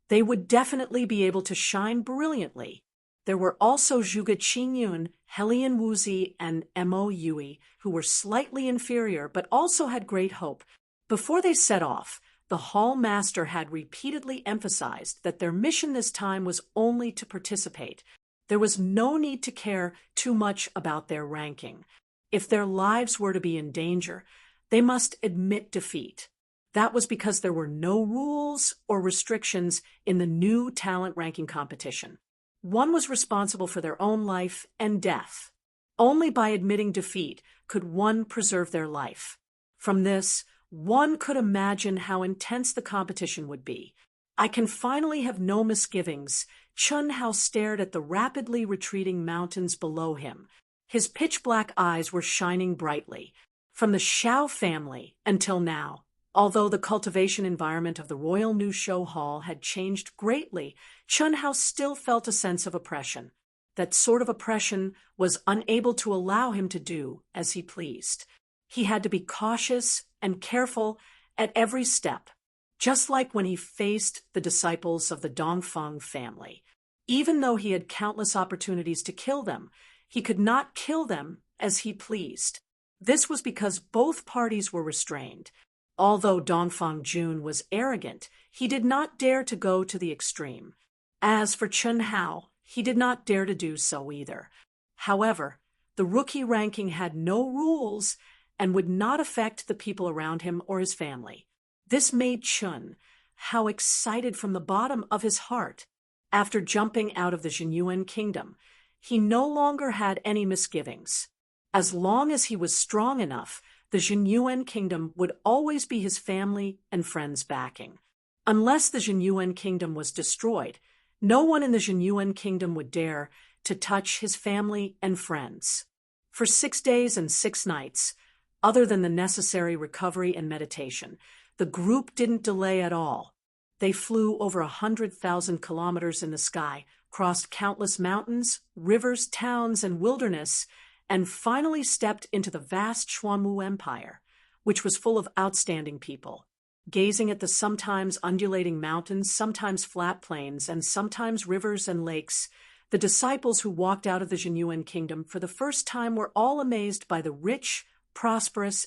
Speaker 1: they would definitely be able to shine brilliantly. There were also Zhuge Qingyun, Helian Wuzi, and Mo Yui, who were slightly inferior but also had great hope. Before they set off, the hall master had repeatedly emphasized that their mission this time was only to participate. There was no need to care too much about their ranking. If their lives were to be in danger, they must admit defeat. That was because there were no rules or restrictions in the new talent ranking competition. One was responsible for their own life and death. Only by admitting defeat could one preserve their life. From this, one could imagine how intense the competition would be. "I can finally have no misgivings." Chen Hao stared at the rapidly retreating mountains below him. His pitch-black eyes were shining brightly. From the Xiao family until now, although the cultivation environment of the Royal New Show Hall had changed greatly, Chen Hao still felt a sense of oppression. That sort of oppression was unable to allow him to do as he pleased. He had to be cautious and careful at every step, just like when he faced the disciples of the Dongfang family. Even though he had countless opportunities to kill them, he could not kill them as he pleased. This was because both parties were restrained. Although Dongfang Jun was arrogant, he did not dare to go to the extreme. As for Chen Hao, he did not dare to do so either. However, the rookie ranking had no rules and would not affect the people around him or his family. This made Chen Hao excited from the bottom of his heart. After jumping out of the Jinyuan kingdom, he no longer had any misgivings. As long as he was strong enough, the Jinyuan kingdom would always be his family and friends' backing. Unless the Jinyuan kingdom was destroyed, No one in the Jinyuan kingdom would dare to touch his family and friends. For 6 days and 6 nights, other than the necessary recovery and meditation, the group didn't delay at all. They flew over 100,000 kilometers in the sky, crossed countless mountains, rivers, towns, and wilderness, and finally stepped into the vast Xuanwu Empire, which was full of outstanding people. Gazing at the sometimes undulating mountains, sometimes flat plains, and sometimes rivers and lakes, the disciples who walked out of the Jinyuan kingdom for the first time were all amazed by the rich, prosperous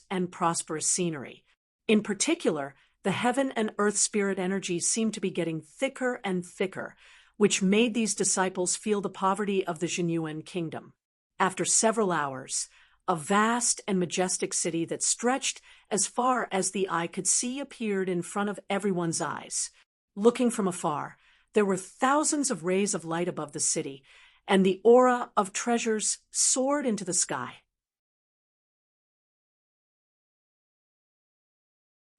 Speaker 1: scenery. In particular, the heaven and earth spirit energies seemed to be getting thicker and thicker, which made these disciples feel the poverty of the Jinyuan kingdom. After several hours, a vast and majestic city that stretched as far as the eye could see appeared in front of everyone's eyes. Looking from afar, there were thousands of rays of light above the city, and the aura of treasures soared into the sky.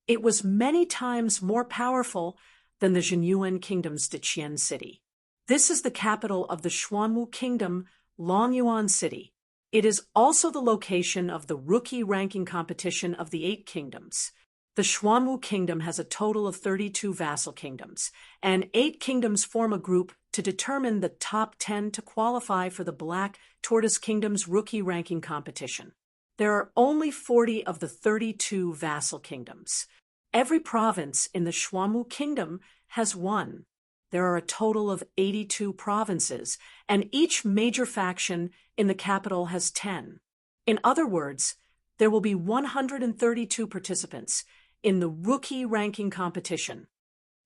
Speaker 1: It was many times more powerful than the Jinyuan kingdom's Deqian city. This is the capital of the Xuanwu kingdom, Longyuan City. It is also the location of the rookie ranking competition of the 8 kingdoms. The Xuanwu kingdom has a total of 32 vassal kingdoms, and 8 kingdoms form a group to determine the top 10 to qualify for the Black Tortoise Kingdom's rookie ranking competition. There are only 40 of the 32 vassal kingdoms. Every province in the Xuanwu kingdom has one. There are a total of 82 provinces, and each major faction in the capital has 10. In other words, there will be 132 participants in the rookie ranking competition.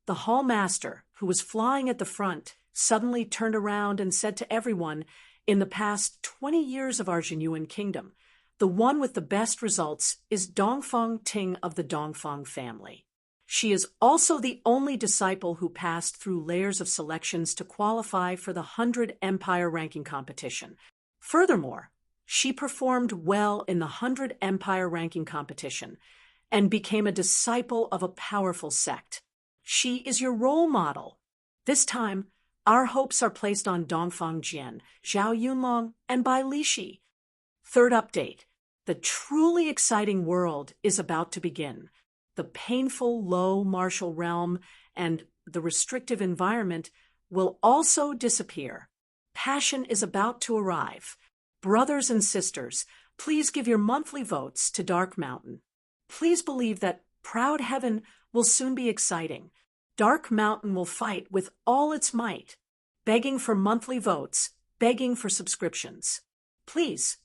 Speaker 1: The hall master, who was flying at the front, suddenly turned around and said to everyone, "In the past 20 years of our Jinyuan kingdom, the one with the best results is Dongfang Ting of the Dongfang family. She is also the only disciple who passed through layers of selections to qualify for the 100 Empire ranking competition. Furthermore, she performed well in the 100 Empire ranking competition and became a disciple of a powerful sect. She is your role model. This time, our hopes are placed on Dongfang Jian, Zhao Yunlong, and Bai Lishi." Third update. The truly exciting world is about to begin. The painful low martial realm and the restrictive environment will also disappear. Passion is about to arrive. Brothers and sisters, please give your monthly votes to Dark Mountain. Please believe that Proud Heaven will soon be exciting. Dark Mountain will fight with all its might, begging for monthly votes, begging for subscriptions. Please.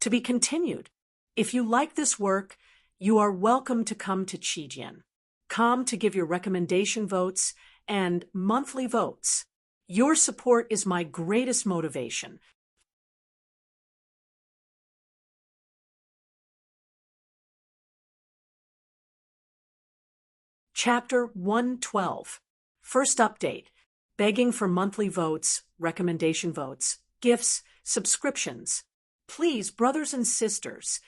Speaker 1: To be continued. If you like this work, you are welcome to come to Qijian. Come to give your recommendation votes and monthly votes. Your support is my greatest motivation. Chapter 112. First update. Begging for monthly votes, recommendation votes, gifts, subscriptions. Please, brothers and sisters.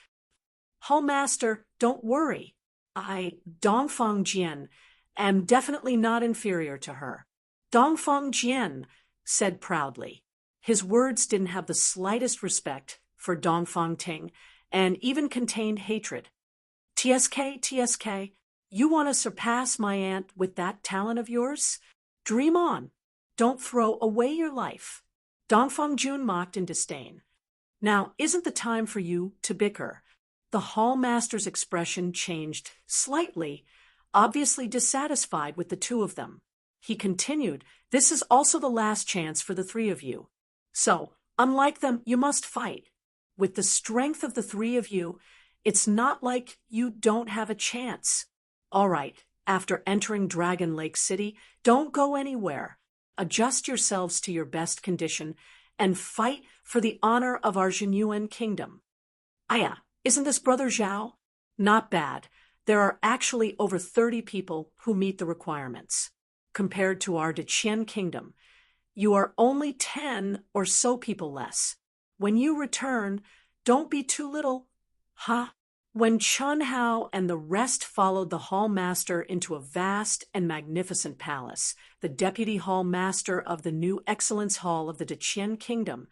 Speaker 1: Hall Master, don't worry. Dongfang Jian, am definitely not inferior to her. Dongfang Jian said proudly. His words didn't have the slightest respect for Dongfang Ting and even contained hatred. TSK, you want to surpass my aunt with that talent of yours? Dream on. Don't throw away your life. Dongfang Jun mocked in disdain. Now, isn't the time for you to bicker? The hall master's expression changed slightly, obviously dissatisfied with the two of them. He continued, "This is also the last chance for the 3 of you. So, unlike them, you must fight. With the strength of the 3 of you, it's not like you don't have a chance. All right, after entering Dragon Lake City, don't go anywhere. Adjust yourselves to your best condition and fight for the honor of our Jinyuan kingdom." Aya, isn't this Brother Zhao? Not bad. There are actually over 30 people who meet the requirements. Compared to our Deqian kingdom, you are only 10 or so people less. When you return, don't be too little. When Chun Hao and the rest followed the hall master into a vast and magnificent palace, the deputy hall master of the new Excellence Hall of the Deqian Kingdom,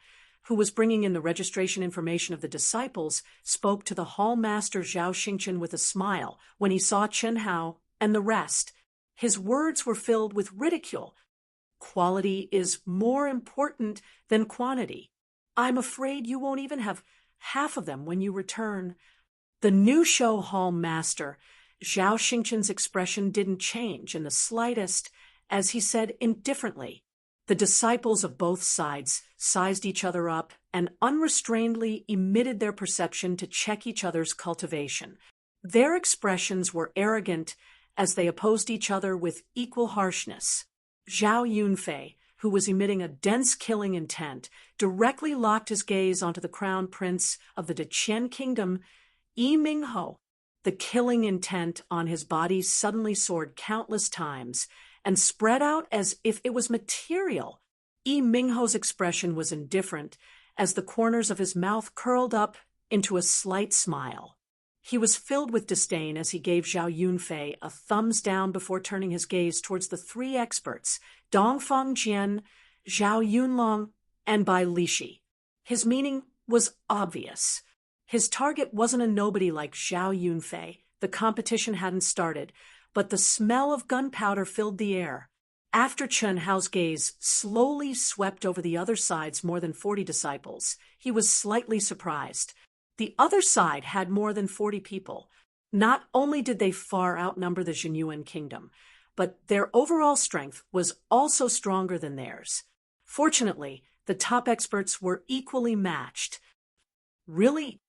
Speaker 1: who was bringing in the registration information of the disciples, spoke to the hall master Zhao Xingchen with a smile when he saw Chun Hao and the rest. His words were filled with ridicule. Quality is more important than quantity. I'm afraid you won't even have half of them when you return. The new show hall master, Zhao Xingchen's expression didn't change in the slightest, as he said indifferently. The disciples of both sides sized each other up and unrestrainedly emitted their perception to check each other's cultivation. Their expressions were arrogant as they opposed each other with equal harshness. Zhao Yunfei, who was emitting a dense killing intent, directly locked his gaze onto the crown prince of the Deqian Kingdom, Yi Mingho. The killing intent on his body suddenly soared countless times and spread out as if it was material. Yi Mingho's expression was indifferent as the corners of his mouth curled up into a slight smile. He was filled with disdain as he gave Zhao Yunfei a thumbs down before turning his gaze towards the three experts, Dongfang Jian, Zhao Yunlong, and Bai Lishi. His meaning was obvious. His target wasn't a nobody like Zhao Yunfei. The competition hadn't started, but the smell of gunpowder filled the air. After Chun Hao's gaze slowly swept over the other side's more than 40 disciples, he was slightly surprised. The other side had more than 40 people. Not only did they far outnumber the Zhenyuan kingdom, but their overall strength was also stronger than theirs. Fortunately, the top experts were equally matched. Really?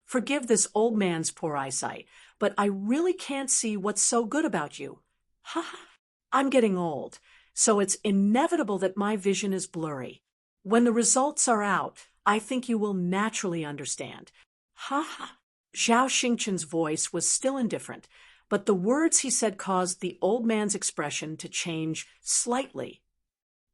Speaker 1: Forgive this old man's poor eyesight, but I really can't see what's so good about you. Ha ha. I'm getting old, so it's inevitable that my vision is blurry. When the results are out, I think you will naturally understand. Ha ha. Zhao Xingchen's voice was still indifferent, but the words he said caused the old man's expression to change slightly.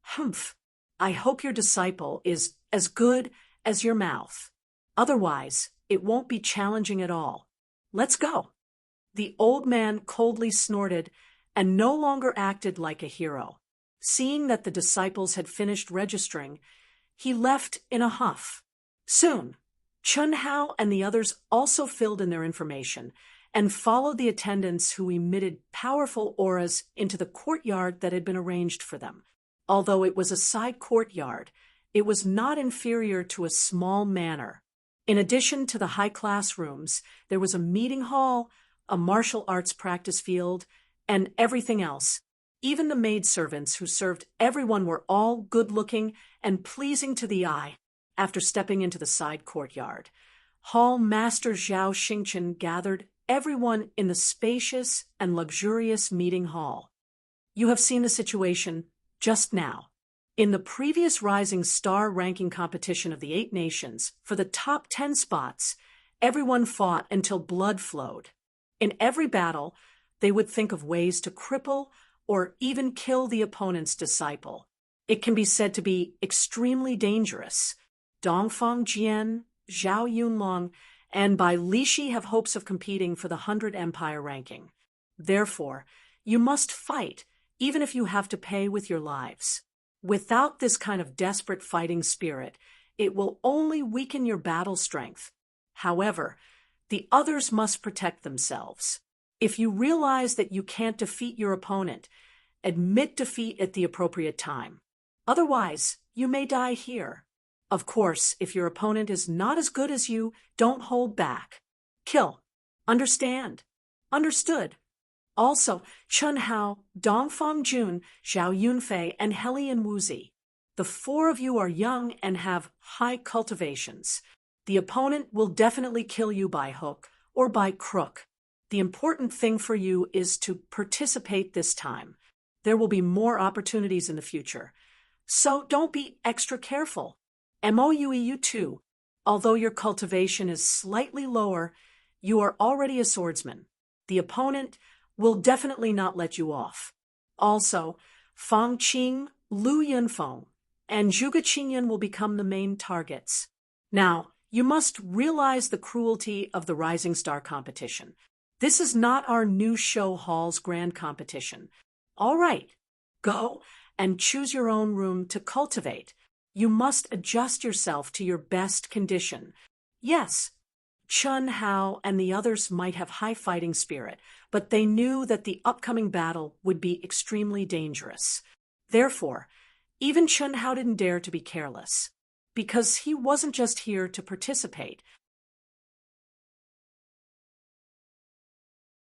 Speaker 1: Humph. I hope your disciple is as good as your mouth. Otherwise, it won't be challenging at all. Let's go. The old man coldly snorted and no longer acted like a hero. Seeing that the disciples had finished registering, he left in a huff. Soon, Chun Hao and the others also filled in their information and followed the attendants who emitted powerful auras into the courtyard that had been arranged for them. Although it was a side courtyard, it was not inferior to a small manor. In addition to the high-class rooms, there was a meeting hall, a martial arts practice field, and everything else. Even the maidservants who served everyone were all good-looking and pleasing to the eye. After stepping into the side courtyard, Hall Master Zhao Xingchen gathered everyone in the spacious and luxurious meeting hall. You have seen the situation just now. In the previous Rising Star ranking competition of the 8 nations, for the top 10 spots, everyone fought until blood flowed. In every battle, they would think of ways to cripple or even kill the opponent's disciple. It can be said to be extremely dangerous. Dongfang Jian, Zhao Yunlong, and Bai Lishi have hopes of competing for the 100 Empire ranking. Therefore, you must fight, even if you have to pay with your lives. Without this kind of desperate fighting spirit, it will only weaken your battle strength. However, the others must protect themselves. If you realize that you can't defeat your opponent, admit defeat at the appropriate time. Otherwise, you may die here. Of course, if your opponent is not as good as you, don't hold back. Kill. Understand? Understood. Also, Chun Hao, Dongfang Jun, Zhao Yunfei, and Helian Wuzi. The 4 of you are young and have high cultivations. The opponent will definitely kill you by hook or by crook. The important thing for you is to participate this time. There will be more opportunities in the future. So don't be extra careful. MOUEU too. Although your cultivation is slightly lower, you are already a swordsman. The opponent will definitely not let you off. Also, Fang Qing, Lu Yunfeng, and Zhuge Qingyun will become the main targets. Now, You must realize the cruelty of the Rising Star competition. This is not our new show hall's grand competition. All right, go and choose your own room to cultivate. You must adjust yourself to your best condition. Yes, Chun Hao and the others might have high fighting spirit, but they knew that the upcoming battle would be extremely dangerous. Therefore, even Chun Hao didn't dare to be careless, because he wasn't just here to participate.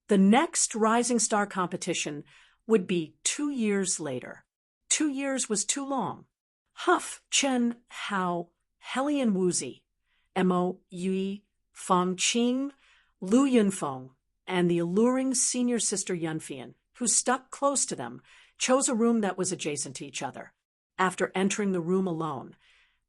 Speaker 1: The next Rising Star competition would be 2 years later. 2 years was too long. Huff, Chen, Hao, Helian Wuzi, Mo Yui, Fang Qing, Lu Yunfeng, and the alluring senior sister Yunfian, who stuck close to them, chose a room that was adjacent to each other. After entering the room alone,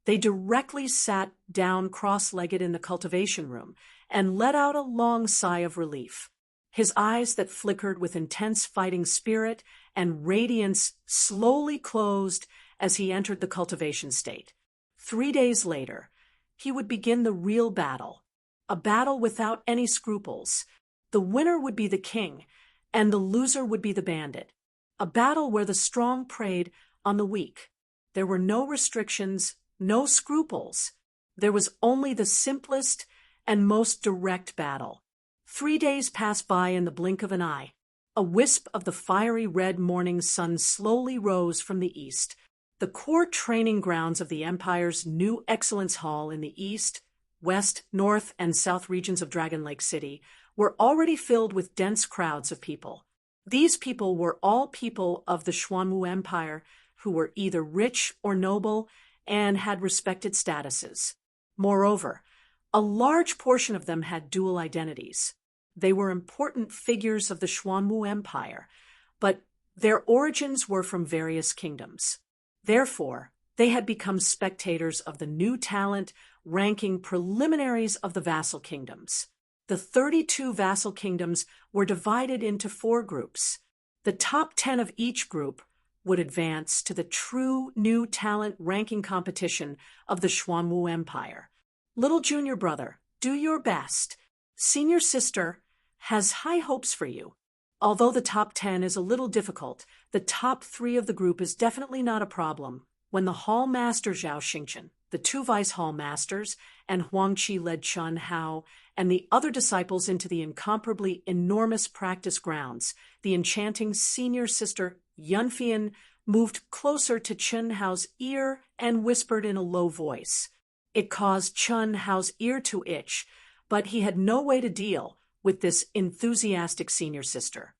Speaker 1: they directly sat down cross-legged in the cultivation room and let out a long sigh of relief. His eyes that flickered with intense fighting spirit and radiance slowly closed as he entered the cultivation state. 3 days later, he would begin the real battle, a battle without any scruples. The winner would be the king, and the loser would be the bandit. A battle where the strong preyed on the weak. There were no restrictions, no scruples. There was only the simplest and most direct battle. 3 days passed by in the blink of an eye. A wisp of the fiery red morning sun slowly rose from the east. The core training grounds of the Empire's new Excellence Hall in the east, west, north, and south regions of Dragon Lake City were already filled with dense crowds of people. These people were all people of the Xuanwu Empire who were either rich or noble and had respected statuses. Moreover, a large portion of them had dual identities. They were important figures of the Xuanwu Empire, but their origins were from various kingdoms. Therefore, they had become spectators of the new talent ranking preliminaries of the vassal kingdoms. The 32 vassal kingdoms were divided into 4 groups. The top 10 of each group would advance to the true new talent ranking competition of the Xuanwu Empire. Little junior brother, do your best. Senior sister has high hopes for you. Although the top 10 is a little difficult, the top 3 of the group is definitely not a problem. When the Hall Master Zhao Xingchen, the 2 Vice Hall Masters, and Huang Qi led Chun Hao and the other disciples into the incomparably enormous practice grounds, the enchanting senior sister Yunfian moved closer to Chun Hao's ear and whispered in a low voice. It caused Chun Hao's ear to itch, but he had no way to deal with this enthusiastic senior sister.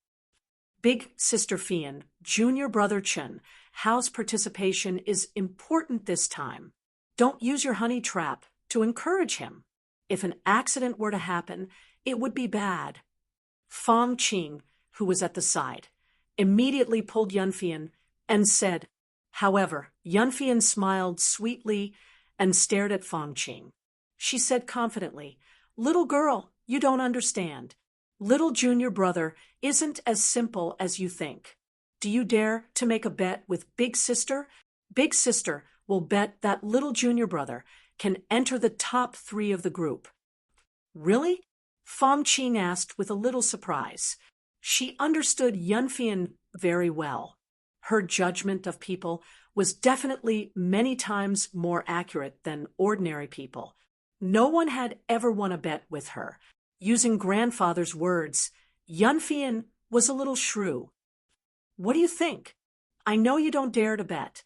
Speaker 1: Big Sister Fian, junior brother Chun, Hao's participation is important this time. Don't use your honey trap to encourage him. If an accident were to happen, it would be bad. Fang Qing, who was at the side, immediately pulled Yunfian and said, however, Yunfian smiled sweetly and stared at Fang Qing. She said confidently, "Little girl, you don't understand. Little junior brother isn't as simple as you think. Do you dare to make a bet with Big Sister? Big Sister will bet that little junior brother can enter the top 3 of the group." Really? Fang Qing asked with a little surprise. She understood Yunfian very well. Her judgment of people was definitely many times more accurate than ordinary people. No one had ever won a bet with her. Using grandfather's words, Yunfian was a little shrew. What do you think? I know you don't dare to bet.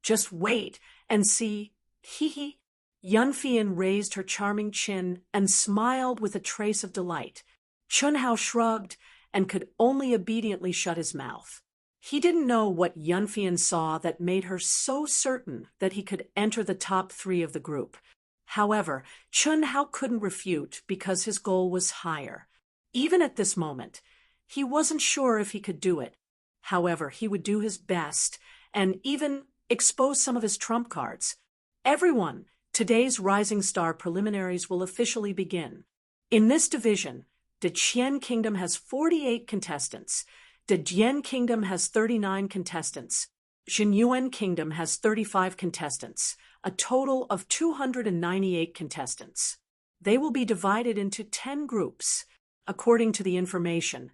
Speaker 1: Just wait and see. Hee hee. Yunfian raised her charming chin and smiled with a trace of delight. Chun Hao shrugged and could only obediently shut his mouth. He didn't know what Yunfian saw that made her so certain that he could enter the top 3 of the group. However, Chun Hao couldn't refute because his goal was higher. Even at this moment, he wasn't sure if he could do it. However, he would do his best and even expose some of his trump cards. Everyone, today's Rising Star preliminaries will officially begin. In this division, the Qian Kingdom has 48 contestants. The Jian Kingdom has 39 contestants. Jinyuan Kingdom has 35 contestants, a total of 298 contestants. They will be divided into 10 groups. According to the information,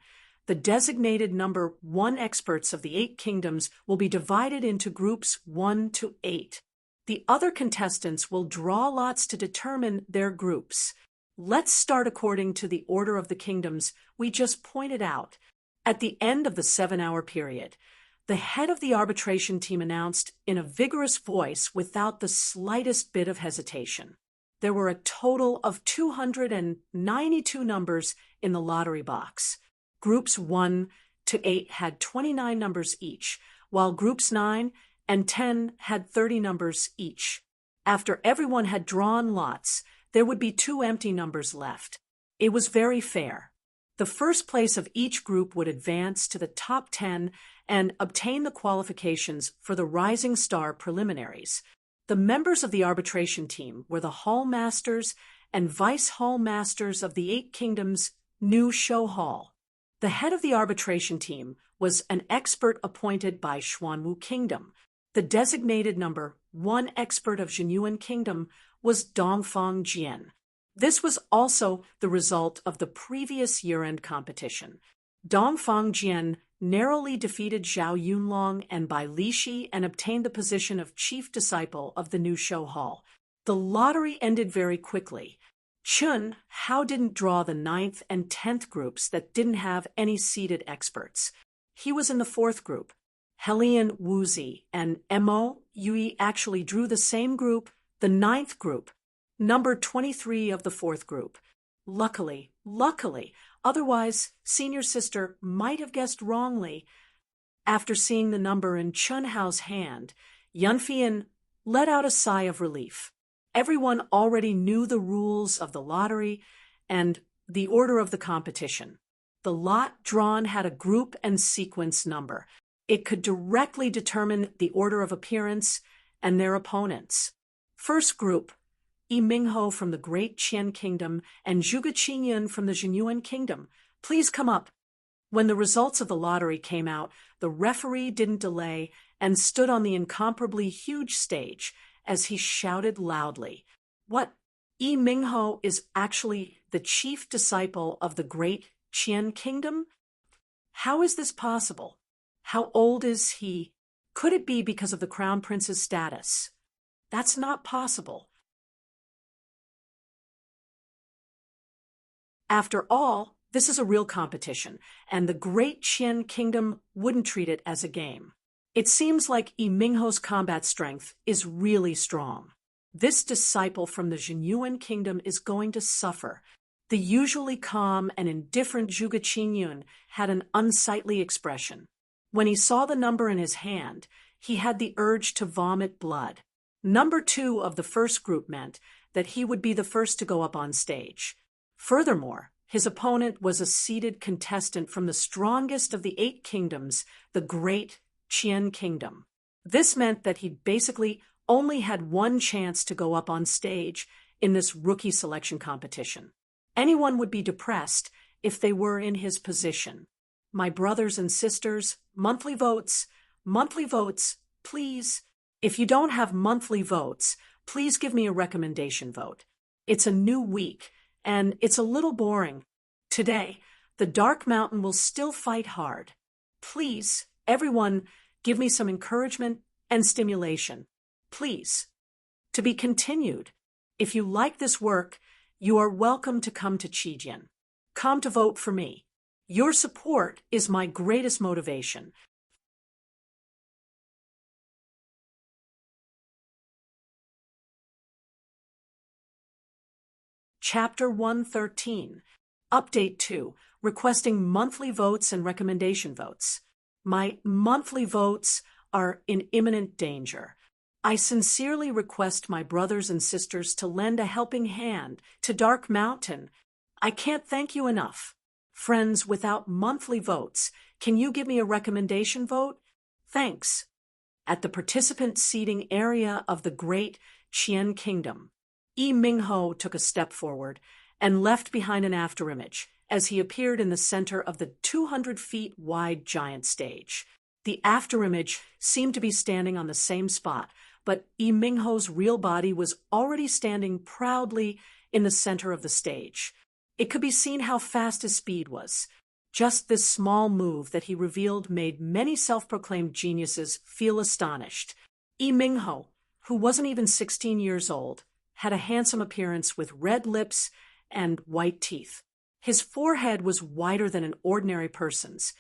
Speaker 1: the designated number 1 experts of the 8 kingdoms will be divided into groups 1 to 8. The other contestants will draw lots to determine their groups. Let's start according to the order of the kingdoms we just pointed out. At the end of the 7-hour period, the head of the arbitration team announced in a vigorous voice without the slightest bit of hesitation. There were a total of 292 numbers in the lottery box. Groups 1 to 8 had 29 numbers each, while groups 9 and 10 had 30 numbers each. After everyone had drawn lots, there would be 2 empty numbers left. It was very fair. The first place of each group would advance to the top 10 and obtain the qualifications for the Rising Star preliminaries. The members of the arbitration team were the Hall Masters and Vice Hall Masters of the 8 Kingdoms' new show hall. The head of the arbitration team was an expert appointed by Xuanwu Kingdom. The designated number 1 expert of Jinyuan Kingdom was Dongfang Jian. This was also the result of the previous year-end competition. Dongfang Jian narrowly defeated Zhao Yunlong and Bai Lishi and obtained the position of chief disciple of the new show hall. The lottery ended very quickly. Chun Hao didn't draw the 9th and 10th groups that didn't have any seated experts. He was in the 4th group. Helian Wuzi and Mo Yui actually drew the same group, the 9th group, number 23 of the 4th group. Luckily, otherwise senior sister might have guessed wrongly. After seeing the number in Chun Hao's hand, Yunfian let out a sigh of relief. Everyone already knew the rules of the lottery and the order of the competition. The lot drawn had a group and sequence number. It could directly determine the order of appearance and their opponents. First group, Yi Mingho from the Great Qian Kingdom and Zhuge Qinyan from the Jinyuan Kingdom. Please come up. When the results of the lottery came out, the referee didn't delay and stood on the incomparably huge stage as he shouted loudly, "What? Yi Mingho is actually the chief disciple of the Great Qian Kingdom? How is this possible? How old is he? Could it be because of the crown prince's status? That's not possible. After all, this is a real competition, and the Great Qian Kingdom wouldn't treat it as a game. It seems like Yi Mingho's combat strength is really strong. This disciple from the Jinyuan Kingdom is going to suffer." The usually calm and indifferent Zhuge Qinyan had an unsightly expression. When he saw the number in his hand, he had the urge to vomit blood. Number 2 of the first group meant that he would be the first to go up on stage. Furthermore, his opponent was a seated contestant from the strongest of the 8 kingdoms, the Great Qian Kingdom. This meant that he basically only had one chance to go up on stage in this rookie selection competition. Anyone would be depressed if they were in his position. My brothers and sisters, monthly votes, please. If you don't have monthly votes, please give me a recommendation vote. It's a new week, and it's a little boring. Today, the Dark Mountain will still fight hard. Please, everyone, give me some encouragement and stimulation. Please. To be continued. If you like this work, you are welcome to come to Qijian. Come to vote for me. Your support is my greatest motivation. Chapter 113. Update 2. Requesting monthly votes and recommendation votes. My monthly votes are in imminent danger. I sincerely request my brothers and sisters to lend a helping hand to Dark Mountain. I can't thank you enough. Friends, without monthly votes, can you give me a recommendation vote? Thanks. At the participant seating area of the Great Qian Kingdom, Yi Mingho took a step forward and left behind an afterimage as he appeared in the center of the 200 feet wide giant stage. The afterimage seemed to be standing on the same spot, but Yi Mingho's real body was already standing proudly in the center of the stage. It could be seen how fast his speed was. Just this small move that he revealed made many self-proclaimed geniuses feel astonished. Yi Mingho, who wasn't even 16 years old, had a handsome appearance with red lips and white teeth. His forehead was wider than an ordinary person's,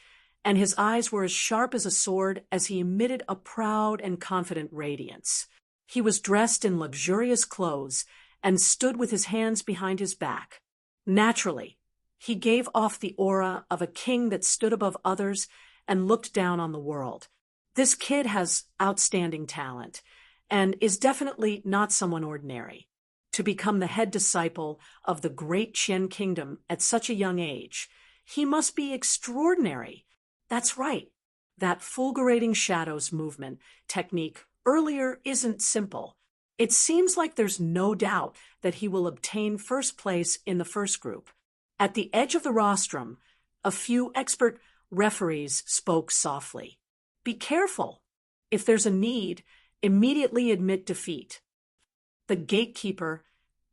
Speaker 1: and his eyes were as sharp as a sword as he emitted a proud and confident radiance. He was dressed in luxurious clothes and stood with his hands behind his back. Naturally, he gave off the aura of a king that stood above others and looked down on the world. This kid has outstanding talent and is definitely not someone ordinary. To become the head disciple of the great Qian kingdom at such a young age, he must be extraordinary. That's right. That fulgurating shadows movement technique earlier isn't simple. It seems like there's no doubt that he will obtain first place in the first group. At the edge of the rostrum, a few expert referees spoke softly. Be careful. If there's a need, immediately admit defeat. The gatekeeper,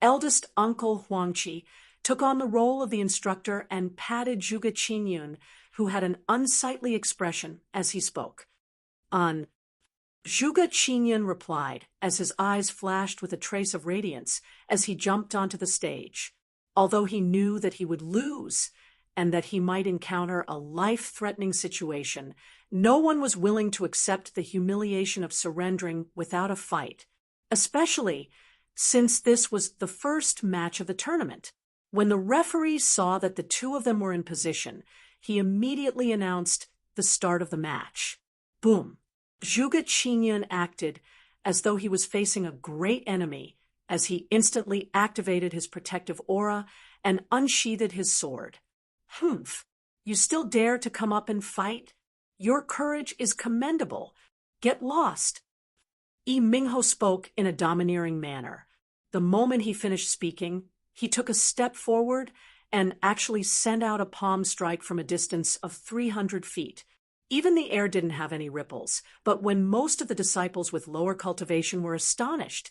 Speaker 1: eldest uncle Huangqi, took on the role of the instructor and patted Zhuge Qinyun, who had an unsightly expression as he spoke. On Zhuge Qinyun replied, as his eyes flashed with a trace of radiance as he jumped onto the stage. Although he knew that he would lose and that he might encounter a life-threatening situation, no one was willing to accept the humiliation of surrendering without a fight, especially since this was the first match of the tournament. When the referee saw that the two of them were in position, he immediately announced the start of the match. Boom! Zhuge Qinyun acted as though he was facing a great enemy as he instantly activated his protective aura and unsheathed his sword. Humph! You still dare to come up and fight? Your courage is commendable. Get lost. Yi Mingho spoke in a domineering manner. The moment he finished speaking, he took a step forward and actually sent out a palm strike from a distance of 300 feet. Even the air didn't have any ripples, but when most of the disciples with lower cultivation were astonished,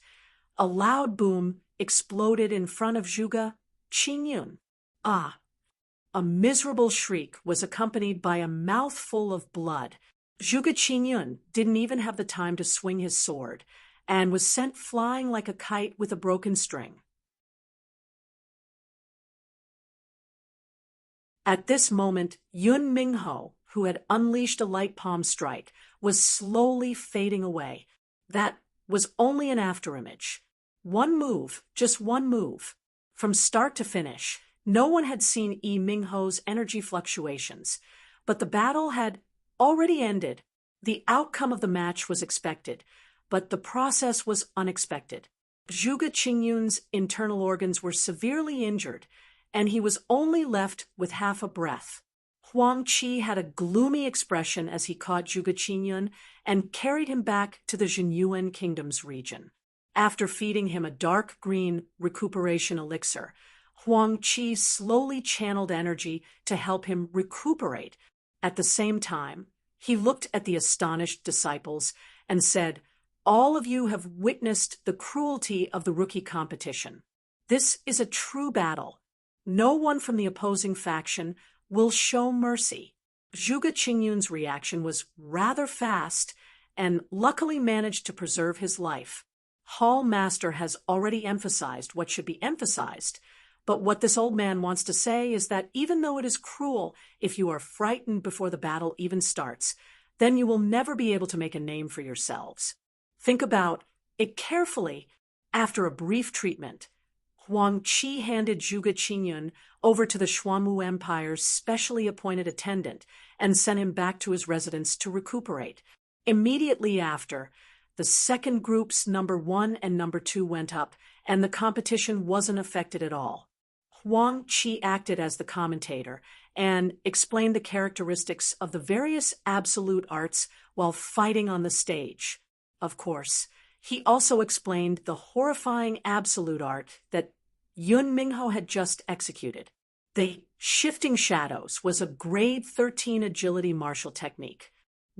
Speaker 1: a loud boom exploded in front of Zhuge Qinyun. Ah! A miserable shriek was accompanied by a mouthful of blood. Zhuge Qinyun didn't even have the time to swing his sword and was sent flying like a kite with a broken string. At this moment, Yun Mingho, who had unleashed a light palm strike, was slowly fading away. That was only an afterimage. One move, just one move. From start to finish, no one had seen Yi Mingho's energy fluctuations, but the battle had already ended. The outcome of the match was expected, but the process was unexpected. Zhuge Qinyun's internal organs were severely injured, and he was only left with half a breath. Huangqi had a gloomy expression as he caught Zhuge Qinyun and carried him back to the Zhenyuan Kingdom's region. After feeding him a dark green recuperation elixir, Huangqi slowly channeled energy to help him recuperate. At the same time, he looked at the astonished disciples and said, "All of you have witnessed the cruelty of the rookie competition. This is a true battle. No one from the opposing faction will show mercy." Zhuge Qinyun's reaction was rather fast and luckily managed to preserve his life. Hall Master has already emphasized what should be emphasized, but what this old man wants to say is that even though it is cruel if you are frightened before the battle even starts, then you will never be able to make a name for yourselves. Think about it carefully. After a brief treatment, Huangqi handed Zhuge Qinyun over to the Xuanwu Empire's specially appointed attendant and sent him back to his residence to recuperate. Immediately after, the second group's number 1 and number 2 went up, and the competition wasn't affected at all. Huangqi acted as the commentator and explained the characteristics of the various absolute arts while fighting on the stage. Of course, he also explained the horrifying absolute art that Yun Mingho had just executed. The shifting shadows was a grade 13 agility martial technique.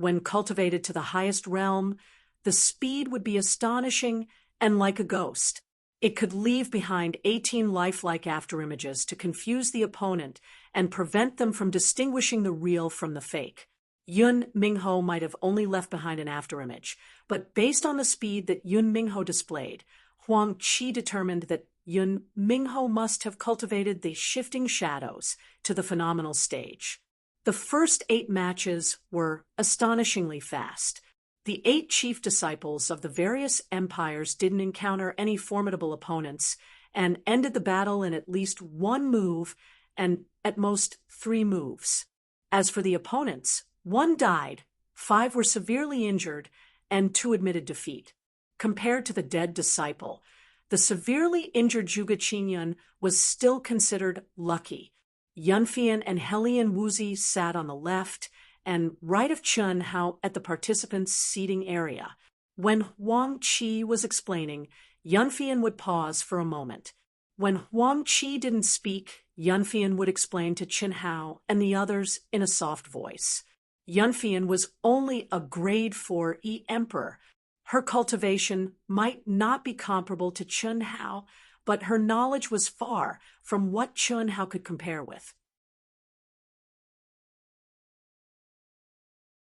Speaker 1: when cultivated to the highest realm, the speed would be astonishing and like a ghost. It could leave behind 18 lifelike afterimages to confuse the opponent and prevent them from distinguishing the real from the fake. Yun Mingho might have only left behind an afterimage, but based on the speed that Yun Mingho displayed, Huang Qi determined that Yun Mingho must have cultivated the shifting shadows to the phenomenal stage. The first 8 matches were astonishingly fast. The 8 chief disciples of the various empires didn't encounter any formidable opponents and ended the battle in at least 1 move and at most 3 moves. As for the opponents, 1 died, 5 were severely injured, and 2 admitted defeat. Compared to the dead disciple, the severely injured Zhuge Qingyun was still considered lucky. Yunfian and Helian Wuzi sat on the left and right of Chun Hao at the participants' seating area. When Huang Qi was explaining, Yunfian would pause for a moment. When Huang Qi didn't speak, Yunfian would explain to Chen Hao and the others in a soft voice. Yunfian was only a grade 4E emperor. Her cultivation might not be comparable to Chen Hao, but her knowledge was far from what Chen Hao could compare with.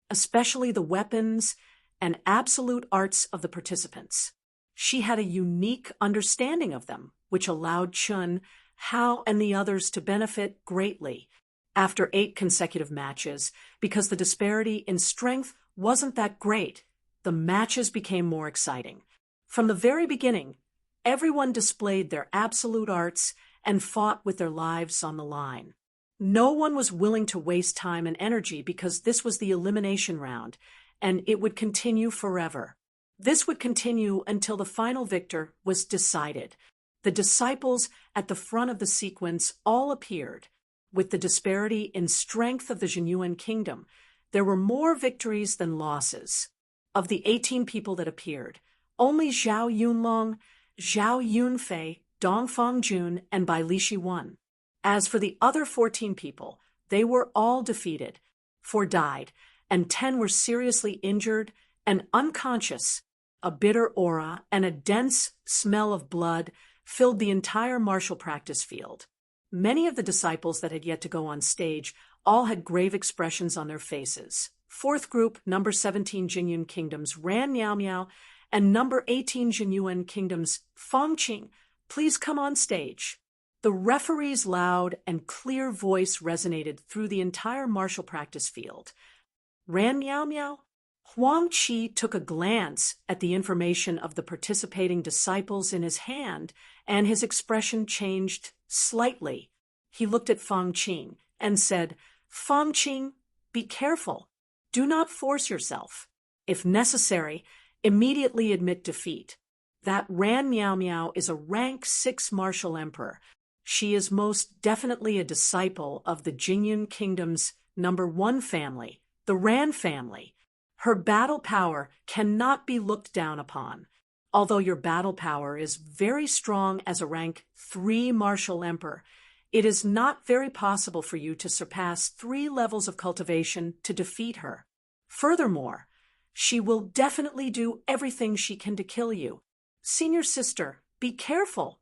Speaker 1: Especially the weapons and absolute arts of the participants. She had a unique understanding of them, which allowed Chen Hao and the others to benefit greatly. After 8 consecutive matches, because the disparity in strength wasn't that great, the matches became more exciting. From the very beginning, everyone displayed their absolute arts and fought with their lives on the line. No one was willing to waste time and energy because this was the elimination round, and it would continue forever. This would continue until the final victor was decided. The disciples at the front of the sequence all appeared. With the disparity in strength of the Jinyuan kingdom, there were more victories than losses. Of the 18 people that appeared, only Zhao Yunlong, Zhao Yunfei, Dongfang Jun, and Bai Lishi won. As for the other 14 people, they were all defeated. 4 died, and 10 were seriously injured and unconscious. A bitter aura and a dense smell of blood filled the entire martial practice field. Many of the disciples that had yet to go on stage all had grave expressions on their faces. 4th group, number 17 Jinyuan Kingdoms, Ran Miao Miao, and number 18 Jinyuan Kingdoms, Fang Qing, please come on stage. The referee's loud and clear voice resonated through the entire martial practice field. Ran Miao Miao? Huang Qi took a glance at the information of the participating disciples in his hand, and his expression changed slightly. He looked at Fang Qing and said, "Fang Qing, be careful. Do not force yourself. If necessary, immediately admit defeat. That Ran Miao Miao is a rank 6 martial emperor. She is most definitely a disciple of the Jinyuan Kingdom's number 1 family, the Ran family. Her battle power cannot be looked down upon. Although your battle power is very strong as a rank 3 martial emperor, it is not very possible for you to surpass 3 levels of cultivation to defeat her. Furthermore, she will definitely do everything she can to kill you. Senior sister, be careful."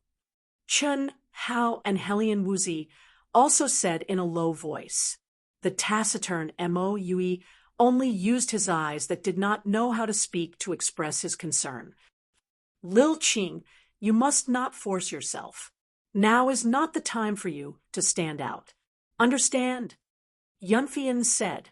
Speaker 1: Chen Hao and Helian Wuzi also said in a low voice. The taciturn Mo Yui only used his eyes that did not know how to speak to express his concern. "Lil Qing, you must not force yourself. Now is not the time for you to stand out. Understand?" Yunfian said.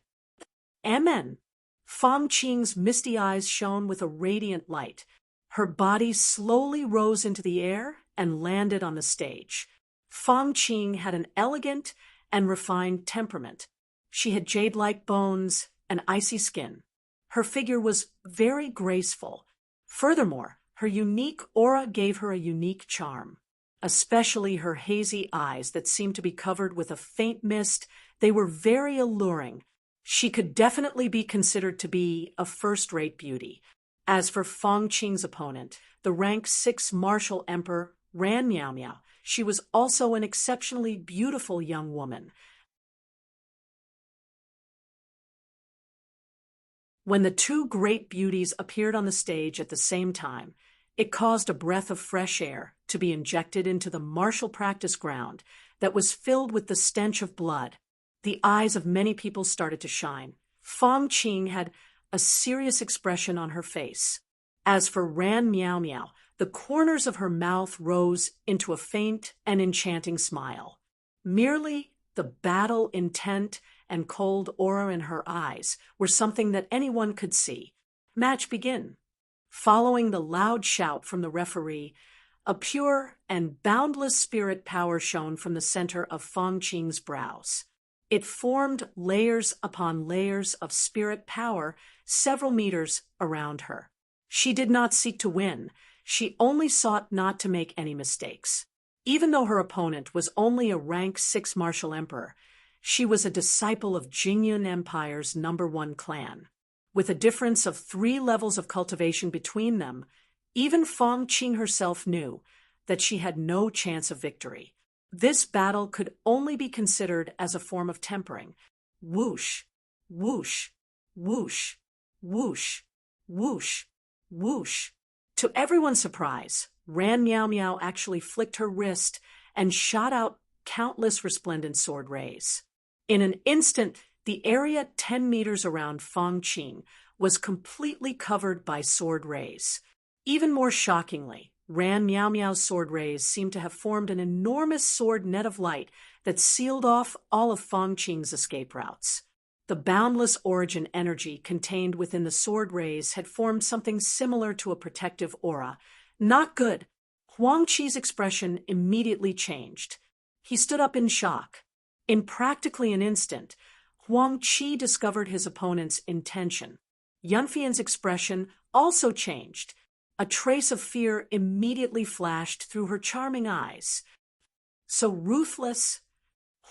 Speaker 1: "Amen." Fang Qing's misty eyes shone with a radiant light. Her body slowly rose into the air and landed on the stage. Fang Qing had an elegant and refined temperament. She had jade-like bones and icy skin. Her figure was very graceful. Furthermore, her unique aura gave her a unique charm. Especially her hazy eyes that seemed to be covered with a faint mist, they were very alluring. She could definitely be considered to be a first-rate beauty. As for Fang Qing's opponent, the rank 6 martial emperor Ran Miao Miao, she was also an exceptionally beautiful young woman. When the two great beauties appeared on the stage at the same time, it caused a breath of fresh air to be injected into the martial practice ground that was filled with the stench of blood. The eyes of many people started to shine. Fong Qing had a serious expression on her face. As for Ran Miao Miao, the corners of her mouth rose into a faint and enchanting smile. Merely the battle intent and cold aura in her eyes were something that anyone could see. Match begin. Following the loud shout from the referee, a pure and boundless spirit power shone from the center of Fong Qing's brows. It formed layers upon layers of spirit power several meters around her. She did not seek to win. She only sought not to make any mistakes. Even though her opponent was only a rank 6 martial emperor, she was a disciple of Jingyun Empire's #1 clan. With a difference of 3 levels of cultivation between them, even Fong Qing herself knew that she had no chance of victory. This battle could only be considered as a form of tempering. Whoosh, whoosh, whoosh, whoosh, whoosh, whoosh. To everyone's surprise, Ran Miao Miao actually flicked her wrist and shot out countless resplendent sword rays. In an instant, the area 10 meters around Fong Qing was completely covered by sword rays. Even more shockingly, Ran Miao Miao's sword rays seemed to have formed an enormous sword net of light that sealed off all of Fong Qing's escape routes. The boundless origin energy contained within the sword rays had formed something similar to a protective aura. Not good. Huang Qi's expression immediately changed. He stood up in shock. In practically an instant, Huang Qi discovered his opponent's intention. Yunfian's expression also changed. A trace of fear immediately flashed through her charming eyes. So ruthless,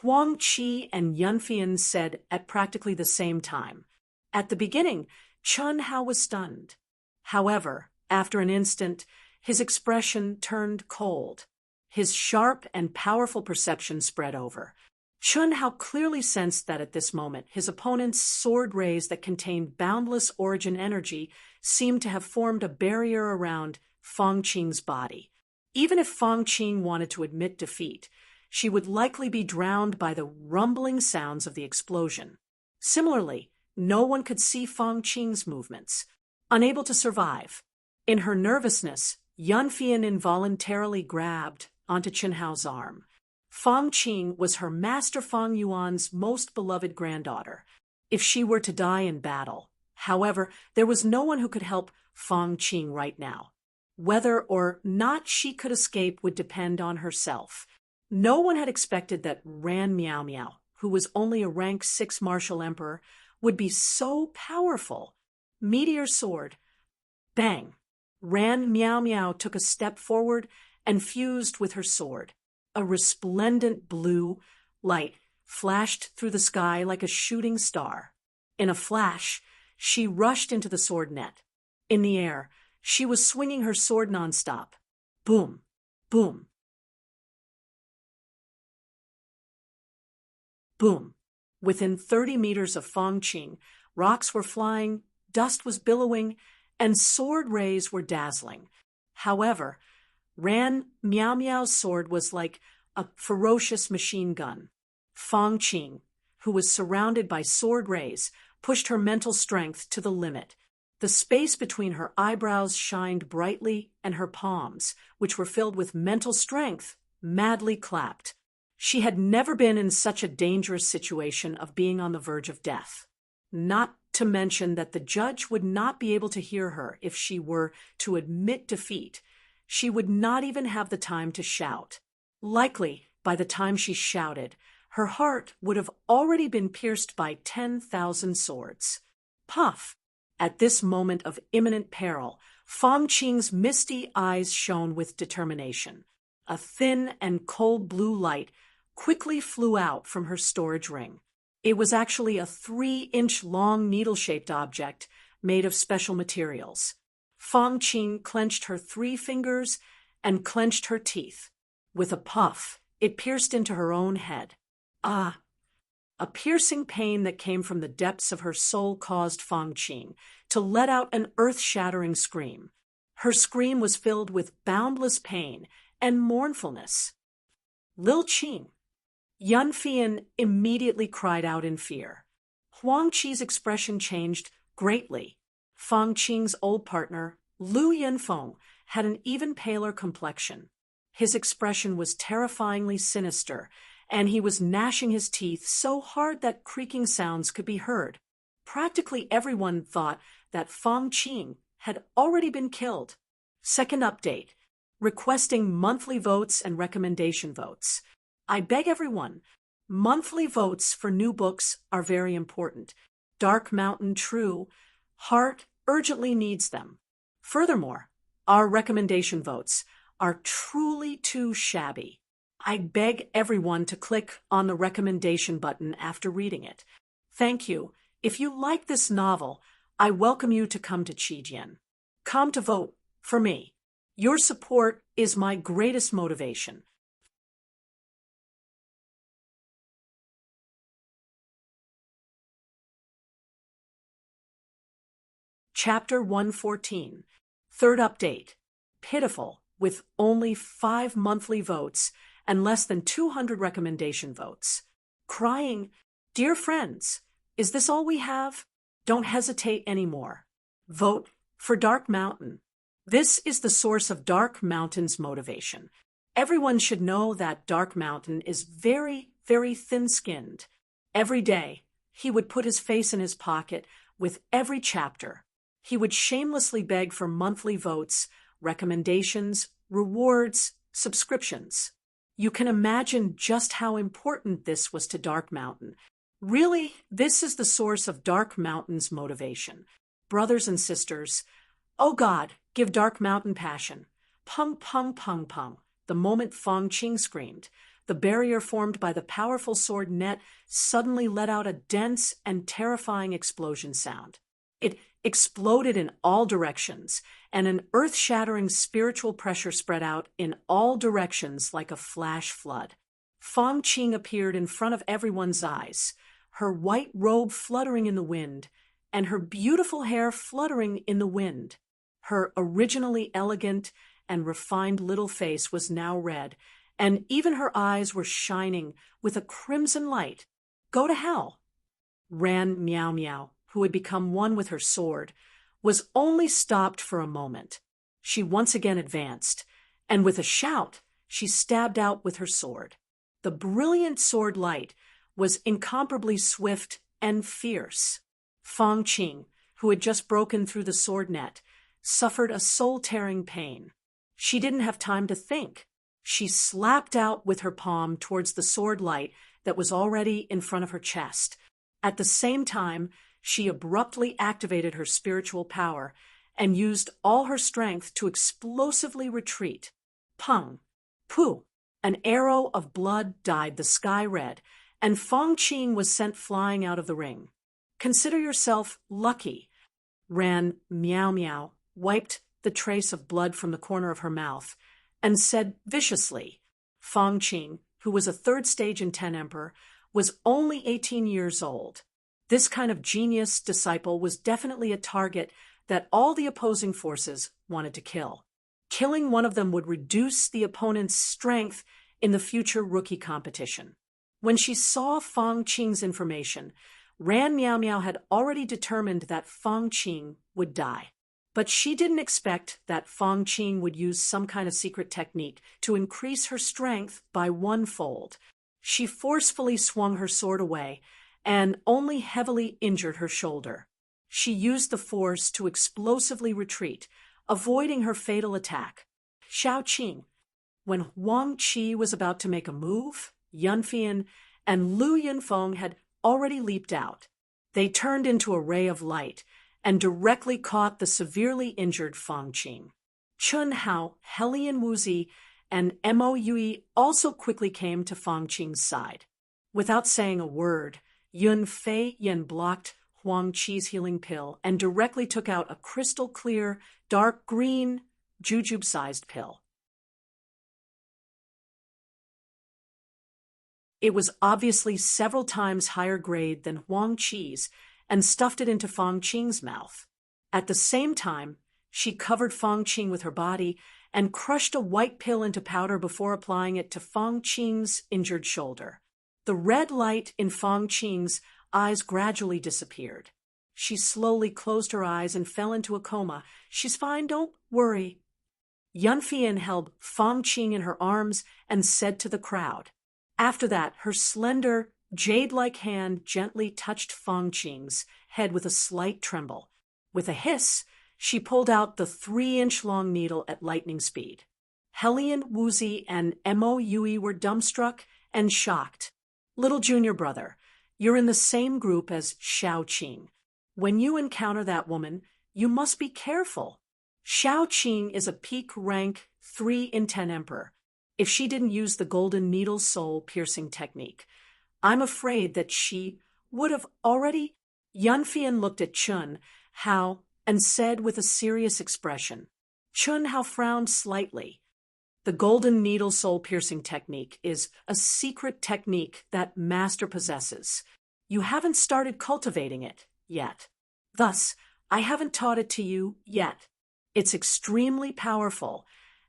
Speaker 1: Huang Qi and Yunfian said at practically the same time. At the beginning, Chun Hao was stunned. However, after an instant, his expression turned cold. His sharp and powerful perception spread over. Chun Hao clearly sensed that at this moment, his opponent's sword rays that contained boundless origin energy seemed to have formed a barrier around Fong Qing's body. Even if Fong Qing wanted to admit defeat, she would likely be drowned by the rumbling sounds of the explosion. Similarly, no one could see Fong Qing's movements. Unable to survive, in her nervousness, Yunfian involuntarily grabbed onto Chun Hao's arm. Fong Qing was her master Fong Yuan's most beloved granddaughter. If she were to die in battle, however, there was no one who could help Fong Qing right now. Whether or not she could escape would depend on herself. No one had expected that Ran Miao Miao, who was only a rank 6 martial emperor, would be so powerful. Meteor sword. Bang! Ran Miao Miao took a step forward and fused with her sword. A resplendent blue light flashed through the sky like a shooting star. In a flash, she rushed into the sword net. In the air, she was swinging her sword nonstop. Boom, boom, boom. Within 30 meters of Fong Qing, rocks were flying, dust was billowing, and sword rays were dazzling. However, Ran Miao Miao's sword was like a ferocious machine gun. Fong Qing, who was surrounded by sword rays, pushed her mental strength to the limit. The space between her eyebrows shined brightly, and her palms, which were filled with mental strength, madly clapped. She had never been in such a dangerous situation of being on the verge of death. Not to mention that the judge would not be able to hear her if she were to admit defeat. She would not even have the time to shout. Likely, by the time she shouted, her heart would have already been pierced by 10,000 swords. Puff! At this moment of imminent peril, Fong Qing's misty eyes shone with determination. A thin and cold blue light quickly flew out from her storage ring. It was actually a 3-inch-long needle-shaped object made of special materials. Fong Qing clenched her 3 fingers and clenched her teeth. With a puff, it pierced into her own head. Ah! A piercing pain that came from the depths of her soul caused Fang Qing to let out an earth-shattering scream. Her scream was filled with boundless pain and mournfulness. Lil Qing. Yun Fian immediately cried out in fear. Huang Qi's expression changed greatly. Fang Qing's old partner, Lu Yunfeng, had an even paler complexion. His expression was terrifyingly sinister, and he was gnashing his teeth so hard that creaking sounds could be heard. Practically everyone thought that Fang Qing had already been killed. Second update, requesting monthly votes and recommendation votes. I beg everyone, monthly votes for new books are very important. Dark Mountain True Heart urgently needs them. Furthermore, our recommendation votes are truly too shabby. I beg everyone to click on the recommendation button after reading it. Thank you. If you like this novel, I welcome you to come to Qijian. Come to vote for me. Your support is my greatest motivation. Chapter 114. Third update. Pitiful, with only 5 monthly votes and less than 200 recommendation votes. Crying, dear friends, is this all we have? Don't hesitate anymore. Vote for Dark Mountain. This is the source of Dark Mountain's motivation. Everyone should know that Dark Mountain is very, very thin-skinned. Every day, he would put his face in his pocket with every chapter. He would shamelessly beg for monthly votes, recommendations, rewards, subscriptions. You can imagine just how important this was to Dark Mountain. Really, this is the source of Dark Mountain's motivation. Brothers and sisters, oh God, give Dark Mountain passion. Pung, pung, pung, pung. The moment Fang Qing screamed, the barrier formed by the powerful sword net suddenly let out a dense and terrifying explosion sound. It exploded in all directions, and an earth-shattering spiritual pressure spread out in all directions like a flash flood. Fang Qing appeared in front of everyone's eyes, her white robe fluttering in the wind, and her beautiful hair fluttering in the wind. Her originally elegant and refined little face was now red, and even her eyes were shining with a crimson light. Go to hell! Ran Meow Meow, who had become one with her sword, was only stopped for a moment. She once again advanced, and with a shout, she stabbed out with her sword. The brilliant sword light was incomparably swift and fierce. Fang Qing, who had just broken through the sword net, suffered a soul-tearing pain. She didn't have time to think. She slapped out with her palm towards the sword light that was already in front of her chest. At the same time, she abruptly activated her spiritual power and used all her strength to explosively retreat. Pung! Pooh! An arrow of blood dyed the sky red, and Fang Qing was sent flying out of the ring. Consider yourself lucky. Ran Meow Meow, wiped the trace of blood from the corner of her mouth, and said viciously, Fang Qing, who was a third stage in Ten Emperor, was only 18 years old. This kind of genius disciple was definitely a target that all the opposing forces wanted to kill. Killing one of them would reduce the opponent's strength in the future rookie competition. When she saw Fang Qing's information, Ran Meow Meow had already determined that Fang Qing would die. But she didn't expect that Fang Qing would use some kind of secret technique to increase her strength by 1-fold. She forcefully swung her sword away and only heavily injured her shoulder. She used the force to explosively retreat, avoiding her fatal attack. Xiao Qing. When Huang Qi was about to make a move, Yun Fian and Lu Yunfeng had already leaped out. They turned into a ray of light and directly caught the severely injured Fang Qing. Chun Hao, Helian Wuzi, and Mo Yui also quickly came to Fang Qing's side. Without saying a word, Yun Fei Yen blocked Huang Qi's healing pill and directly took out a crystal-clear, dark green, jujube-sized pill. It was obviously several times higher grade than Huang Qi's and stuffed it into Fang Qing's mouth. At the same time, she covered Fang Qing with her body and crushed a white pill into powder before applying it to Fang Qing's injured shoulder. The red light in Fang Qing's eyes gradually disappeared. She slowly closed her eyes and fell into a coma. "She's fine, don't worry." Yunfian held Fang Qing in her arms and said to the crowd. After that, her slender, jade-like hand gently touched Fang Qing's head with a slight tremble. With a hiss, she pulled out the 3-inch-long needle at lightning speed. Helian, Wuzi, and Mo Yui were dumbstruck and shocked. "Little junior brother, you're in the same group as Xiao Qing. When you encounter that woman, you must be careful. Xiao Qing is a peak rank 3 in 10 emperor. If she didn't use the golden needle soul piercing technique, I'm afraid that she would have already—" Yunfian looked at Chun Hao and said with a serious expression. Chun Hao frowned slightly. "The golden needle soul piercing technique is a secret technique that master possesses. You haven't started cultivating it yet. Thus, I haven't taught it to you yet. It's extremely powerful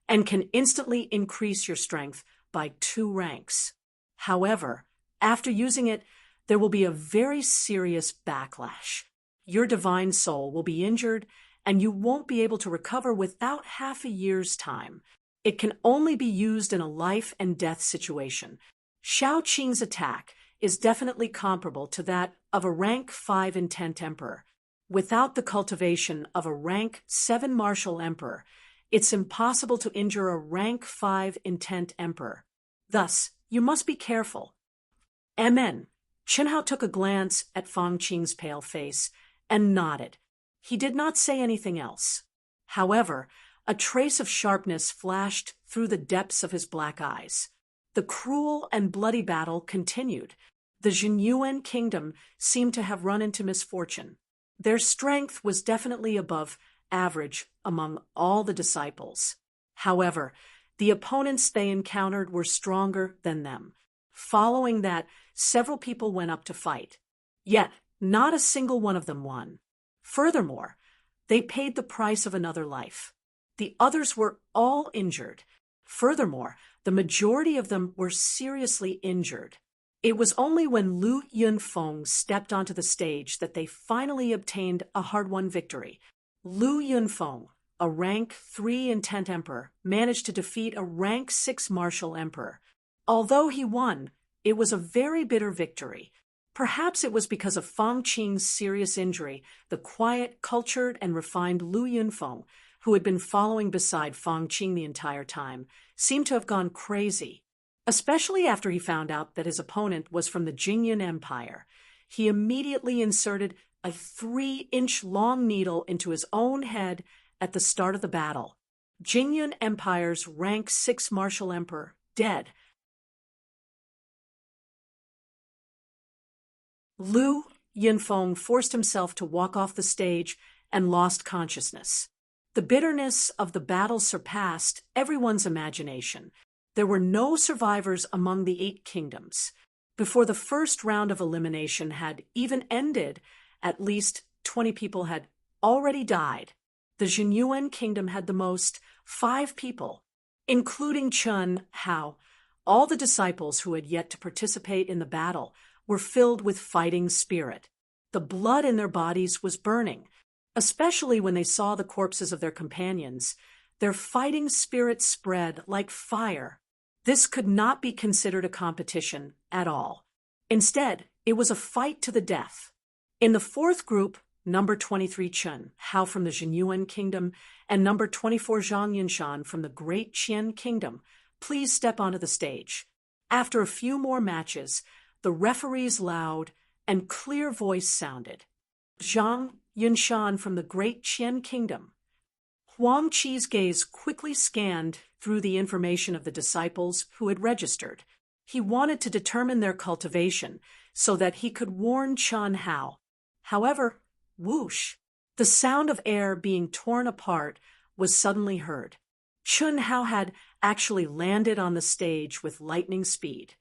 Speaker 1: and can instantly increase your strength by 2 ranks. However, after using it, there will be a very serious backlash. Your divine soul will be injured, and you won't be able to recover without half a year's time. It can only be used in a life and death situation. Xiao Qing's attack is definitely comparable to that of a rank 5 intent emperor. Without the cultivation of a rank 7 martial emperor, it's impossible to injure a rank 5 intent emperor. Thus, you must be careful." Amen. Chen Hao took a glance at Fang Qing's pale face and nodded. He did not say anything else. However, a trace of sharpness flashed through the depths of his black eyes. The cruel and bloody battle continued. The Jinyuan kingdom seemed to have run into misfortune. Their strength was definitely above average among all the disciples. However, the opponents they encountered were stronger than them. Following that, several people went up to fight. Yet, not a single one of them won. Furthermore, they paid the price of another life. The others were all injured. Furthermore, the majority of them were seriously injured. It was only when Lu Yunfeng stepped onto the stage that they finally obtained a hard-won victory. Lu Yunfeng, a rank 3 intent emperor, managed to defeat a rank 6 martial emperor. Although he won, it was a very bitter victory. Perhaps it was because of Fang Qing's serious injury. The quiet, cultured, and refined Lu Yunfeng, who had been following beside Fang Qing the entire time, seemed to have gone crazy. Especially after he found out that his opponent was from the Jingyan Empire. He immediately inserted a 3-inch-long needle into his own head at the start of the battle. Jingyan Empire's rank 6 martial emperor, dead. Lu Yunfeng forced himself to walk off the stage and lost consciousness. The bitterness of the battle surpassed everyone's imagination. There were no survivors among the 8 kingdoms. Before the first round of elimination had even ended, at least 20 people had already died. The Jinyuan kingdom had the most, 5 people, including Chun Hao. All the disciples who had yet to participate in the battle were filled with fighting spirit. The blood in their bodies was burning, especially when they saw the corpses of their companions. Their fighting spirit spread like fire. This could not be considered a competition at all. Instead, it was a fight to the death. In the 4th group, number 23 Chun Hao from the Jinyuan kingdom and number 24 Zhang Yinshan from the Great Qian kingdom, please step onto the stage. After a few more matches, the referee's loud and clear voice sounded. Zhang Yinshan from the Great Qian kingdom. Huang Qi's gaze quickly scanned through the information of the disciples who had registered. He wanted to determine their cultivation so that he could warn Chun Hao. However, whoosh, the sound of air being torn apart was suddenly heard. Chun Hao had actually landed on the stage with lightning speed.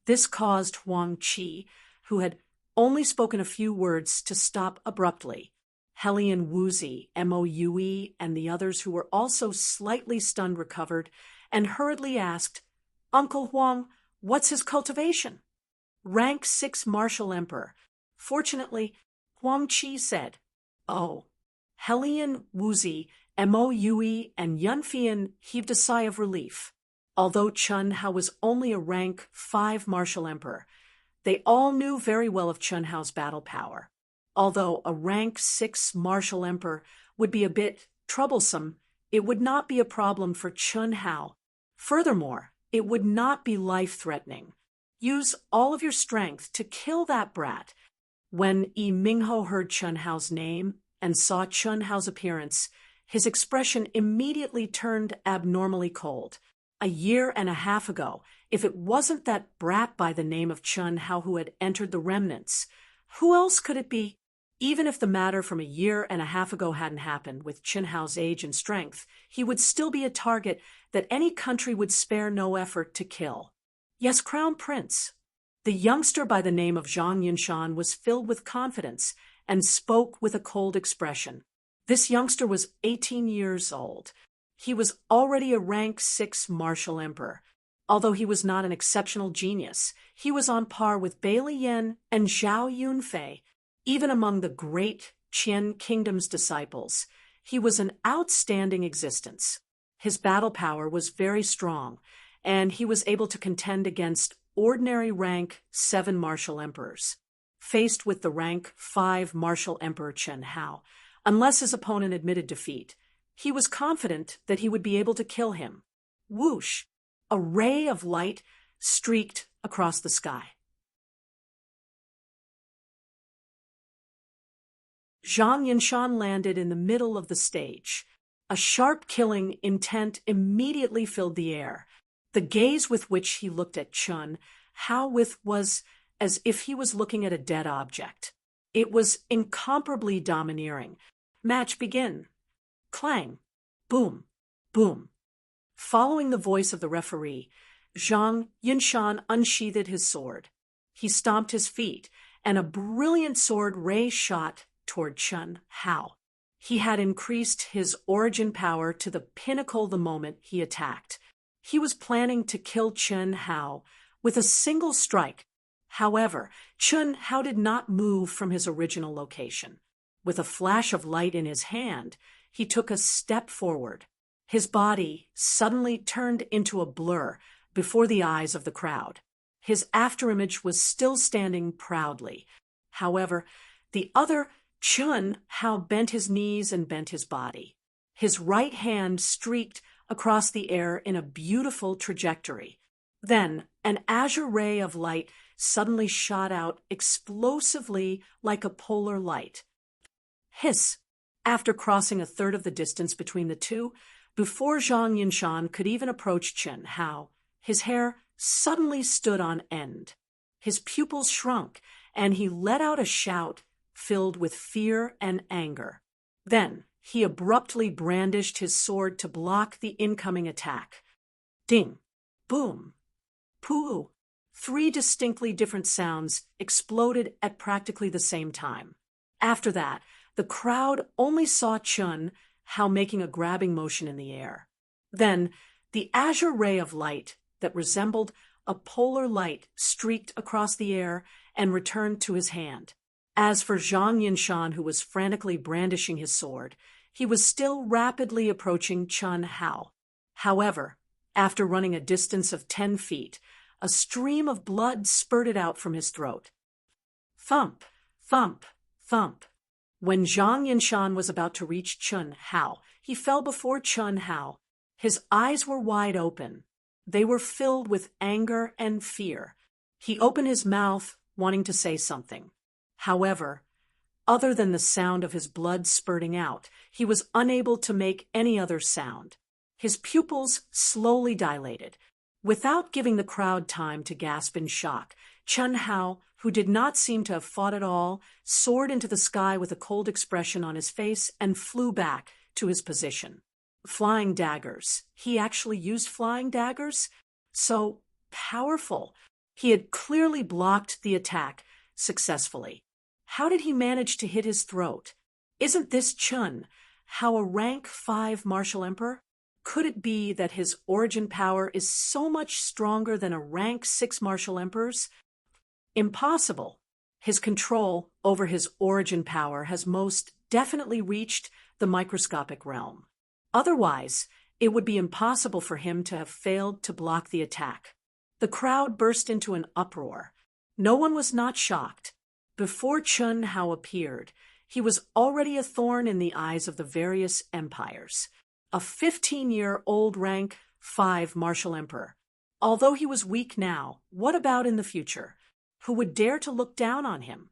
Speaker 1: This caused Huang Qi, who had only spoken a few words, to stop abruptly. Helian Woozy, Moue, and the others who were also slightly stunned recovered and hurriedly asked, "Uncle Huang, what's his cultivation?" "Rank 6 Martial Emperor." Fortunately, Huang Qi said, "Oh." Helian Woozy, Moue, and Yunfian heaved a sigh of relief. Although Chun Hao was only a rank 5 Martial Emperor, they all knew very well of Chun Hao's battle power. Although a rank 6 Martial Emperor would be a bit troublesome, it would not be a problem for Chun Hao. Furthermore, it would not be life-threatening. Use all of your strength to kill that brat. When Yi Mingho heard Chun Hao's name and saw Chun Hao's appearance, his expression immediately turned abnormally cold. A year and a half ago, if it wasn't that brat by the name of Chun Hao who had entered the remnants, who else could it be? Even if the matter from a year and a half ago hadn't happened, with Chun Hao's age and strength, he would still be a target that any country would spare no effort to kill. Yes, Crown Prince. The youngster by the name of Zhang Yunshan was filled with confidence and spoke with a cold expression. This youngster was 18 years old. He was already a rank 6 Martial Emperor. Although he was not an exceptional genius, he was on par with Bai Liyan and Zhao Yunfei. Even among the great Qian Kingdom's disciples, he was an outstanding existence. His battle power was very strong, and he was able to contend against ordinary rank 7 Martial Emperors. Faced with the rank 5 Martial Emperor Chun Hao, unless his opponent admitted defeat, he was confident that he would be able to kill him. Whoosh! A ray of light streaked across the sky. Zhang Yunshan landed in the middle of the stage. A sharp killing intent immediately filled the air. The gaze with which he looked at Chun Hao was as if he was looking at a dead object. It was incomparably domineering. Match begin. Clang. Boom. Boom. Following the voice of the referee, Zhang Yunshan unsheathed his sword. He stomped his feet, and a brilliant sword ray shot toward Chun Hao. He had increased his origin power to the pinnacle the moment he attacked. He was planning to kill Chun Hao with a single strike. However, Chun Hao did not move from his original location. With a flash of light in his hand, he took a step forward. His body suddenly turned into a blur before the eyes of the crowd. His afterimage was still standing proudly. However, the other Chun Hao bent his knees and bent his body. His right hand streaked across the air in a beautiful trajectory. Then, an azure ray of light suddenly shot out explosively like a polar light. Hiss! After crossing a third of the distance between the two, before Zhang Yunshan could even approach Chun Hao, his hair suddenly stood on end. His pupils shrunk, and he let out a shout filled with fear and anger. Then he abruptly brandished his sword to block the incoming attack. Ding! Boom! Poo! 3 distinctly different sounds exploded at practically the same time. After that, the crowd only saw Chun Hao making a grabbing motion in the air. Then, the azure ray of light that resembled a polar light streaked across the air and returned to his hand. As for Zhang Yunshan, who was frantically brandishing his sword, he was still rapidly approaching Chun Hao. However, after running a distance of 10 feet, a stream of blood spurted out from his throat. Thump, thump, thump. When Zhang Yunshan was about to reach Chun Hao, he fell before Chun Hao. His eyes were wide open. They were filled with anger and fear. He opened his mouth, wanting to say something. However, other than the sound of his blood spurting out, he was unable to make any other sound. His pupils slowly dilated. Without giving the crowd time to gasp in shock, Chun Hao, who did not seem to have fought at all, soared into the sky with a cold expression on his face and flew back to his position. Flying daggers. He actually used flying daggers? So powerful. He had clearly blocked the attack successfully. How did he manage to hit his throat? Isn't this Chun, how a rank 5 martial emperor? Could it be that his origin power is so much stronger than a rank 6 martial emperor's? Impossible. His control over his origin power has most definitely reached the microscopic realm. Otherwise, it would be impossible for him to have failed to block the attack. The crowd burst into an uproar. No one was not shocked. Before Chun Hao appeared, he was already a thorn in the eyes of the various empires. A 15-year-old rank 5 martial emperor. Although he was weak now, what about in the future? Who would dare to look down on him?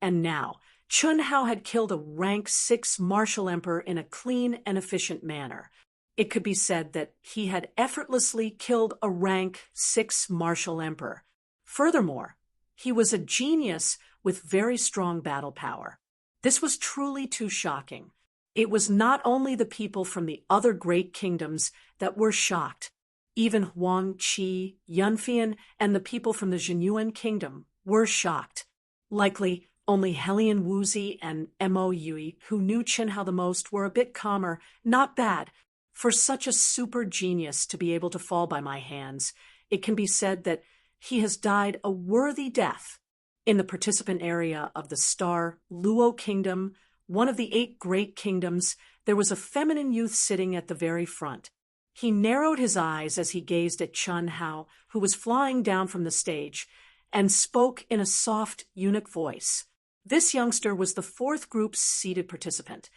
Speaker 1: And now, Chun Hao had killed a rank 6 martial emperor in a clean and efficient manner. It could be said that he had effortlessly killed a rank 6 martial emperor. Furthermore, he was a genius with very strong battle power. This was truly too shocking. It was not only the people from the other great kingdoms that were shocked. Even Huang Qi, Yunfian, and the people from the Jinyuan kingdom were shocked. Likely, only Helian Wuzi and Mo Yui, who knew Chun Hao the most, were a bit calmer. Not bad. For such a super genius to be able to fall by my hands, it can be said that he has died a worthy death. In the participant area of the Star Luo Kingdom, one of the 8 great kingdoms, there was a feminine youth sitting at the very front. He narrowed his eyes as he gazed at Chun Hao, who was flying down from the stage, and spoke in a soft, eunuch voice. This youngster was the 4th group's seated participant,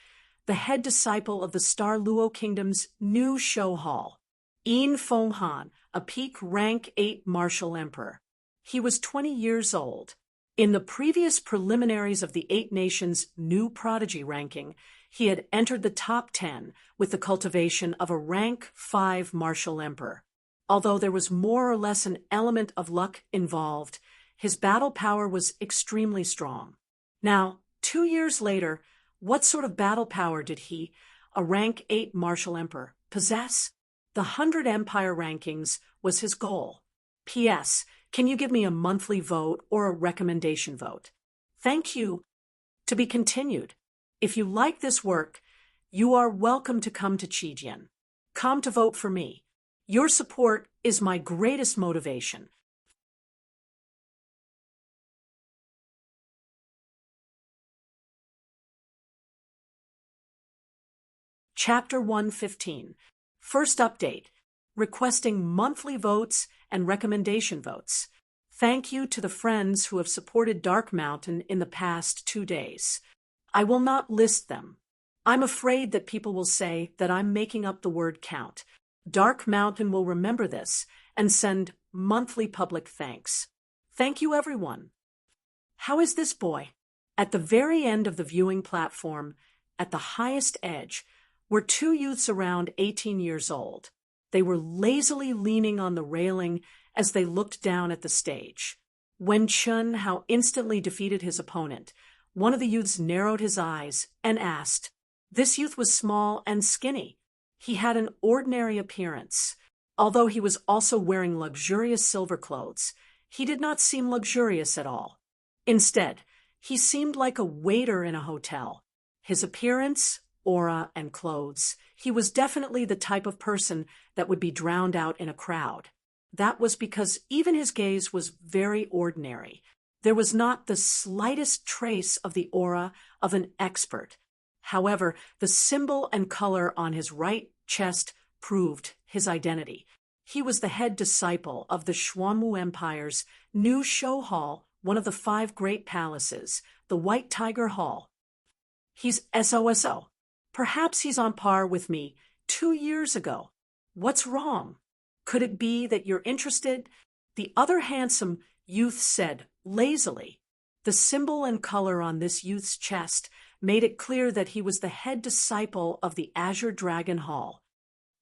Speaker 1: the head disciple of the Star Luo Kingdom's new show hall, Yin Fenghan, a peak rank 8 martial emperor. He was 20 years old. In the previous preliminaries of the 8 nations' new prodigy ranking, he had entered the top 10 with the cultivation of a rank 5 martial emperor. Although there was more or less an element of luck involved, his battle power was extremely strong. Now, 2 years later, what sort of battle power did he, a rank 8 martial emperor, possess? The 100 empire rankings was his goal. P.S. Can you give me a monthly vote or a recommendation vote? Thank you. To be continued. If you like this work, you are welcome to come to Qijian. Come to vote for me. Your support is my greatest motivation. Chapter 115. First update. Requesting monthly votes and recommendation votes. Thank you to the friends who have supported Dark Mountain in the past 2 days. I will not list them. I'm afraid that people will say that I'm making up the word count. Dark Mountain will remember this and send monthly public thanks. Thank you, everyone. How is this boy? At the very end of the viewing platform, at the highest edge, were 2 youths around 18 years old. They were lazily leaning on the railing as they looked down at the stage. When Chun Hao instantly defeated his opponent, one of the youths narrowed his eyes and asked. This youth was small and skinny. He had an ordinary appearance. Although he was also wearing luxurious silver clothes, he did not seem luxurious at all. Instead, he seemed like a waiter in a hotel. His appearance, aura, and clothes, he was definitely the type of person that would be drowned out in a crowd. That was because even his gaze was very ordinary. There was not the slightest trace of the aura of an expert. However, the symbol and color on his right chest proved his identity. He was the head disciple of the Xuanwu Empire's new show hall, one of the 5 great palaces, the White Tiger Hall. He's SOSO. Perhaps he's on par with me 2 years ago. What's wrong? Could it be that you're interested? The other handsome youth said lazily. The symbol and color on this youth's chest made it clear that he was the head disciple of the Azure Dragon Hall.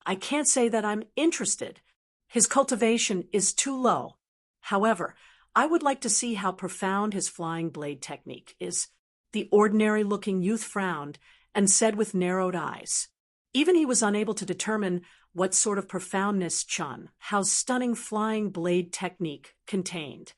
Speaker 1: I can't say that I'm interested. His cultivation is too low. However, I would like to see how profound his flying blade technique is. The ordinary-looking youth frowned and said with narrowed eyes, Even he was unable to determine what sort of profoundness How's stunning flying blade technique contained.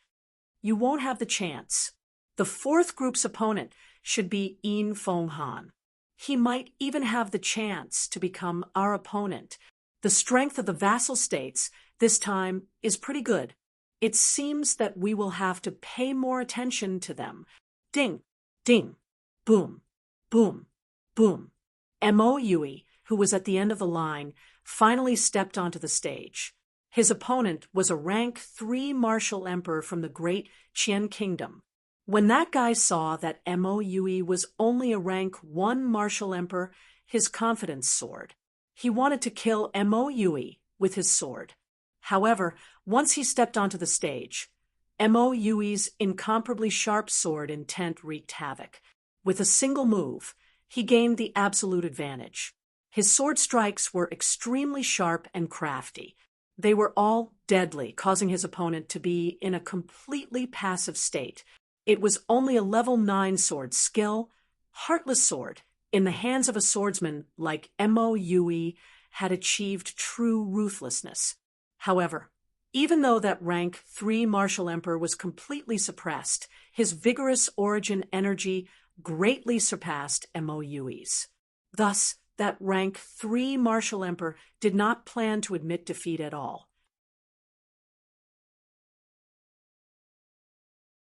Speaker 1: You won't have the chance. The fourth group's opponent should be Yin Fong Han. He might even have the chance to become our opponent. The strength of the vassal states this time is pretty good. It seems that we will have to pay more attention to them. Ding, ding, boom, boom, boom. Mo Yui, who was at the end of the line, finally stepped onto the stage. His opponent was a rank 3 martial emperor from the great Qian kingdom. When that guy saw that Mo Yui was only a rank 1 martial emperor, his confidence soared. He wanted to kill Mo Yui with his sword. However, once he stepped onto the stage, Mo Yui's incomparably sharp sword intent wreaked havoc. With a single move, he gained the absolute advantage. His sword strikes were extremely sharp and crafty. They were all deadly, causing his opponent to be in a completely passive state. It was only a level 9 sword skill, heartless sword, in the hands of a swordsman like Mo Yui had achieved true ruthlessness. However, even though that rank 3 martial emperor was completely suppressed, his vigorous origin energy greatly surpassed Mo Yui's. Thus, that rank 3 martial emperor did not plan to admit defeat at all.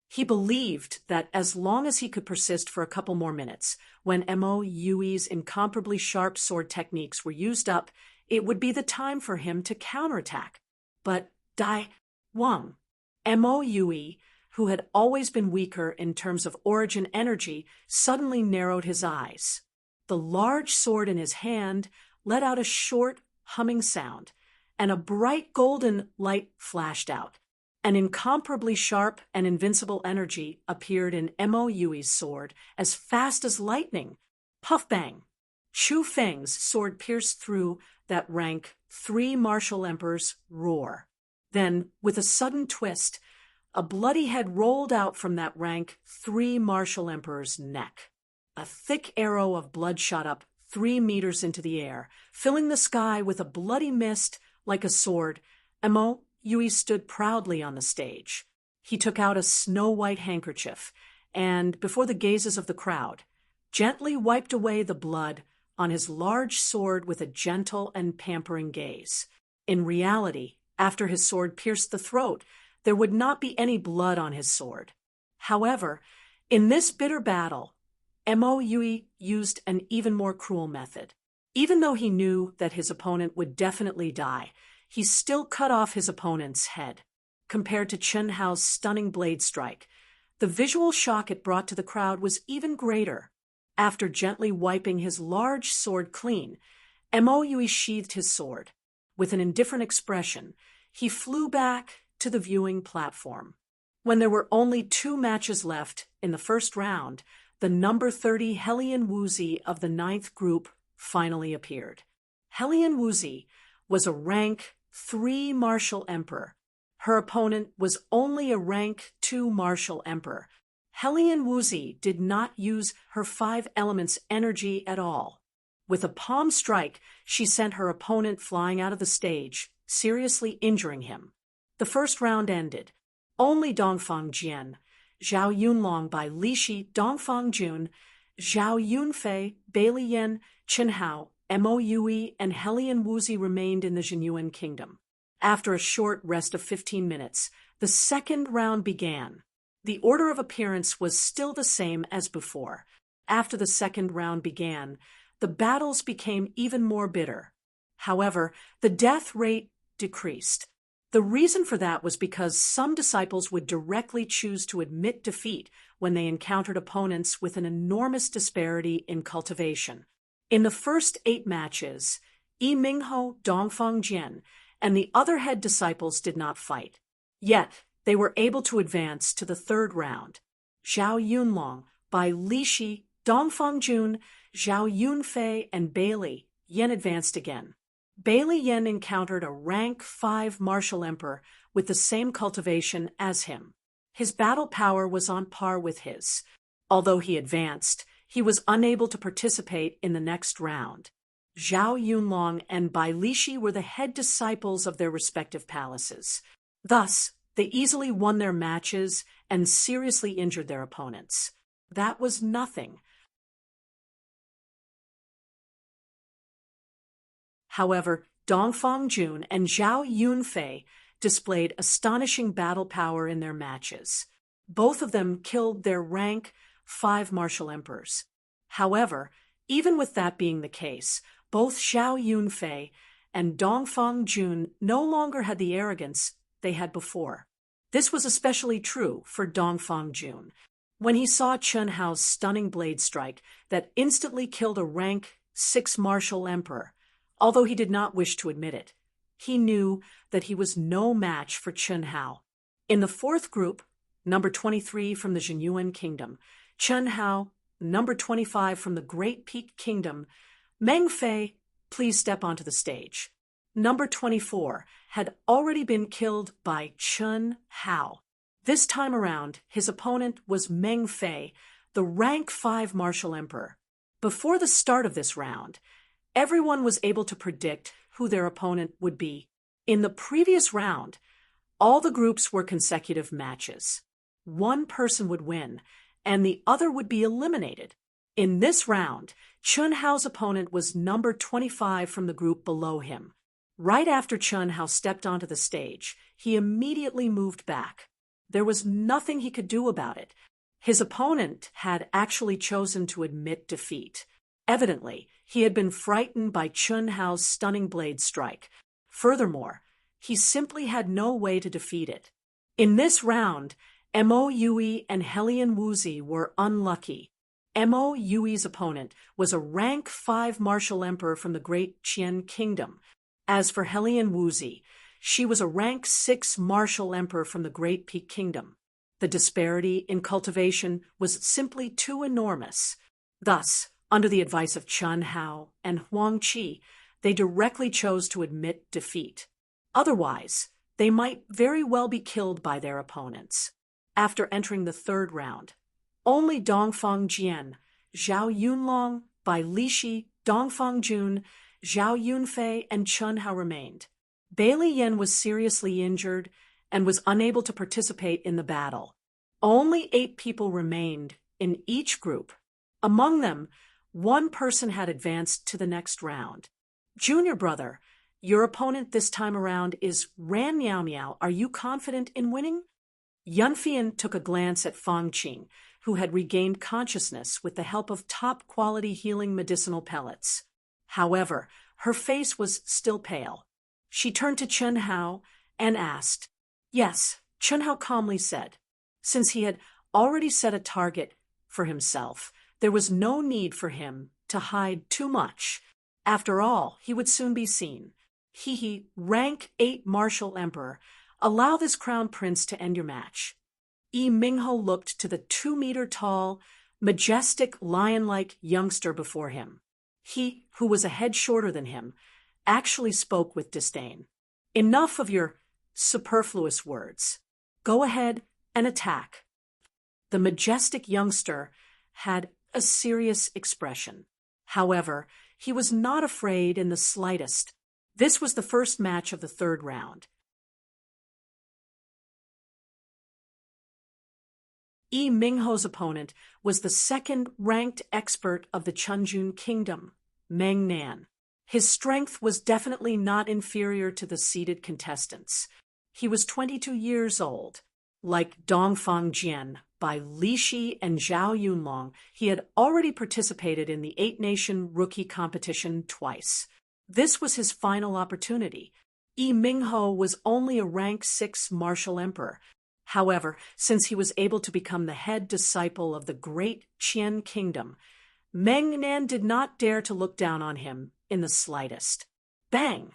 Speaker 1: He believed that as long as he could persist for a couple more minutes, when Mo Yui's incomparably sharp sword techniques were used up, it would be the time for him to counterattack. But Dai Wang, Mo Yui, who had always been weaker in terms of origin energy, suddenly narrowed his eyes. The large sword in his hand let out a short, humming sound, and a bright golden light flashed out. An incomparably sharp and invincible energy appeared in Mo Yui's sword as fast as lightning. Puff bang! Chu Feng's sword pierced through that rank 3 martial emperor's roar. Then, with a sudden twist, a bloody head rolled out from that rank 3 martial emperor's neck. A thick arrow of blood shot up 3 meters into the air, filling the sky with a bloody mist like a sword. Mo Yui stood proudly on the stage. He took out a snow-white handkerchief and, before the gazes of the crowd, gently wiped away the blood on his large sword with a gentle and pampering gaze. In reality, after his sword pierced the throat, there would not be any blood on his sword. However, in this bitter battle, Mo Yui used an even more cruel method. Even though he knew that his opponent would definitely die, he still cut off his opponent's head. Compared to Chen Hao's stunning blade strike, the visual shock it brought to the crowd was even greater. After gently wiping his large sword clean, Mo Yui sheathed his sword. With an indifferent expression, he flew back to the viewing platform. When there were only 2 matches left in the first round, the number 30 Helian Wuzi of the 9th group finally appeared. Helian Wuzi was a rank 3 martial emperor. Her opponent was only a rank 2 martial emperor. Helian Wuzi did not use her 5 elements energy at all. With a palm strike, she sent her opponent flying out of the stage, seriously injuring him. The first round ended. Only Dongfang Jian, Zhao Yunlong by Lishi Dongfang Jun, Zhao Yunfei, Bailey Yen, Chen Hao, Mo Yui, and Helian Wuzi remained in the Jinyuan kingdom. After a short rest of 15 minutes, the second round began. The order of appearance was still the same as before. After the second round began, the battles became even more bitter. However, the death rate decreased. The reason for that was because some disciples would directly choose to admit defeat when they encountered opponents with an enormous disparity in cultivation. In the first 8 matches, Yi Mingho, Dongfang Jian, and the other head disciples did not fight. Yet, they were able to advance to the third round. Zhao Yunlong, by Lishi, Dongfang Jun, Zhao Yunfei, and Bailey Yen advanced again. Bailey Yen encountered a rank 5 martial emperor with the same cultivation as him. His battle power was on par with his. Although he advanced, he was unable to participate in the next round. Zhao Yunlong and Bai Lishi were the head disciples of their respective palaces. Thus, they easily won their matches and seriously injured their opponents. That was nothing. However, Dongfang Jun and Zhao Yunfei displayed astonishing battle power in their matches. Both of them killed their rank 5 martial emperors. However, even with that being the case, both Zhao Yunfei and Dongfang Jun no longer had the arrogance they had before. This was especially true for Dongfang Jun. When he saw Chen Hao's stunning blade strike that instantly killed a rank 6 martial emperor, although he did not wish to admit it, he knew that he was no match for Chen Hao. In the fourth group, number 23 from the Jinyuan Kingdom, Chen Hao, number 25 from the Great Peak Kingdom, Meng Fei, please step onto the stage. Number 24 had already been killed by Chen Hao. This time around, his opponent was Meng Fei, the rank 5 martial emperor. Before the start of this round, everyone was able to predict who their opponent would be. In the previous round, all the groups were consecutive matches. One person would win, and the other would be eliminated. In this round, Chen Hao's opponent was number 25 from the group below him. Right after Chen Hao stepped onto the stage, he immediately moved back. There was nothing he could do about it. His opponent had actually chosen to admit defeat. Evidently, he had been frightened by Chen Hao's stunning blade strike. Furthermore, he simply had no way to defeat it. In this round, Mo Yui and Helian Wuzi were unlucky. Mo Yui's opponent was a rank 5 martial emperor from the Great Qian Kingdom. As for Helian Wuzi, she was a rank 6 martial emperor from the Great Peak Kingdom. The disparity in cultivation was simply too enormous. Thus, under the advice of Chen Hao and Huang Qi, they directly chose to admit defeat. Otherwise, they might very well be killed by their opponents. After entering the third round, only Dongfang Jian, Zhao Yunlong, Bai Lishi, Dongfang Jun, Zhao Yunfei, and Chen Hao remained. Bai Liyan was seriously injured and was unable to participate in the battle. Only 8 people remained in each group. Among them, one person had advanced to the next round. Junior brother, your opponent this time around is Ran Miao Miao. Are you confident in winning? Yunfian took a glance at Fang Qing, who had regained consciousness with the help of top-quality healing medicinal pellets. However, her face was still pale. She turned to Chen Hao and asked. Yes, Chen Hao calmly said. Since he had already set a target for himself, there was no need for him to hide too much. After all, he would soon be seen. He, rank 8 martial emperor. Allow this crown prince to end your match. Yi Mingho looked to the 2-meter-tall, majestic, lion-like youngster before him. He, who was a head shorter than him, actually spoke with disdain. Enough of your superfluous words. Go ahead and attack. The majestic youngster had a serious expression. However, he was not afraid in the slightest. This was the first match of the third round. Yi Mingho's opponent was the second-ranked expert of the Chunjun Kingdom, Meng Nan. His strength was definitely not inferior to the seeded contestants. He was 22 years old. Like Dongfang Jian, Bai Lishi, and Zhao Yunlong, he had already participated in the 8-nation rookie competition twice. This was his final opportunity. Yi Mingho was only a rank 6 martial emperor. However, since he was able to become the head disciple of the Great Qian Kingdom, Meng Nan did not dare to look down on him in the slightest. Bang!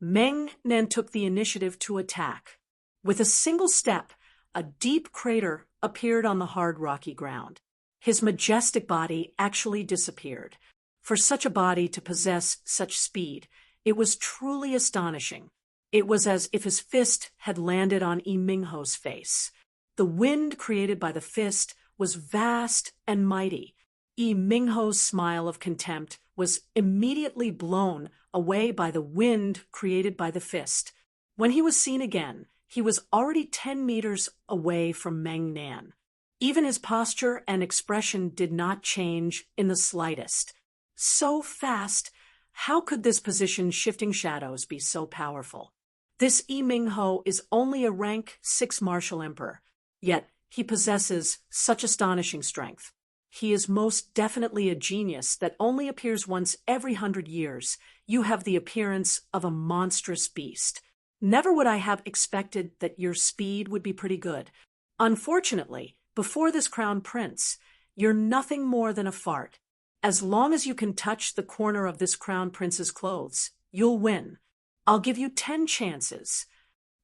Speaker 1: Meng Nan took the initiative to attack. With a single step, a deep crater appeared on the hard rocky ground. His majestic body actually disappeared. For such a body to possess such speed, it was truly astonishing. It was as if his fist had landed on Yi Mingho's face. The wind created by the fist was vast and mighty. Yi Mingho's smile of contempt was immediately blown away by the wind created by the fist. When he was seen again, he was already 10 meters away from Meng Nan. Even his posture and expression did not change in the slightest. So fast, how could this position-shifting shadows be so powerful? This Yi Mingho is only a rank 6 martial emperor, yet he possesses such astonishing strength. He is most definitely a genius that only appears once every 100 years. You have the appearance of a monstrous beast. Never would I have expected that your speed would be pretty good. Unfortunately, before this crown prince, you're nothing more than a fart. As long as you can touch the corner of this crown prince's clothes, you'll win. I'll give you 10 chances.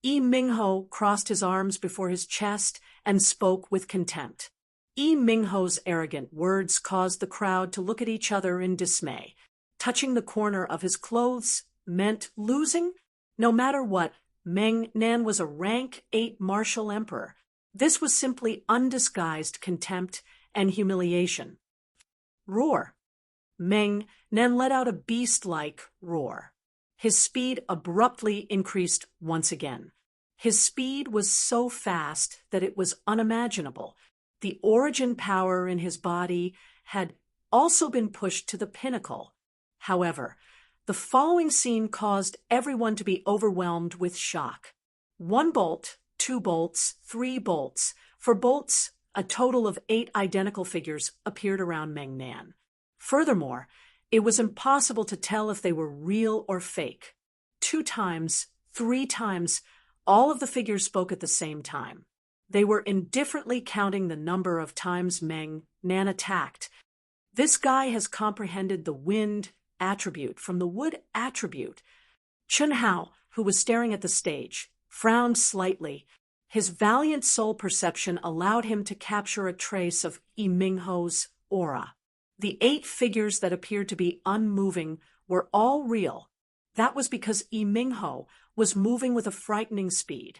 Speaker 1: Yi Mingho crossed his arms before his chest and spoke with contempt. Yi Mingho's arrogant words caused the crowd to look at each other in dismay. Touching the corner of his clothes meant losing? No matter what, Meng Nan was a rank 8 martial emperor. This was simply undisguised contempt and humiliation. Roar. Meng Nan let out a beast-like roar. His speed abruptly increased once again. His speed was so fast that it was unimaginable. The origin power in his body had also been pushed to the pinnacle. However, the following scene caused everyone to be overwhelmed with shock. 1 bolt, 2 bolts, 3 bolts. For bolts, a total of 8 identical figures appeared around Meng Nan. Furthermore, it was impossible to tell if they were real or fake. 2 times, 3 times, all of the figures spoke at the same time. They were indifferently counting the number of times Meng Nan attacked. This guy has comprehended the wind attribute from the wood attribute. Chun Hao, who was staring at the stage, frowned slightly. His valiant soul perception allowed him to capture a trace of Yi Mingho's aura. The 8 figures that appeared to be unmoving were all real. That was because Yi Mingho was moving with a frightening speed.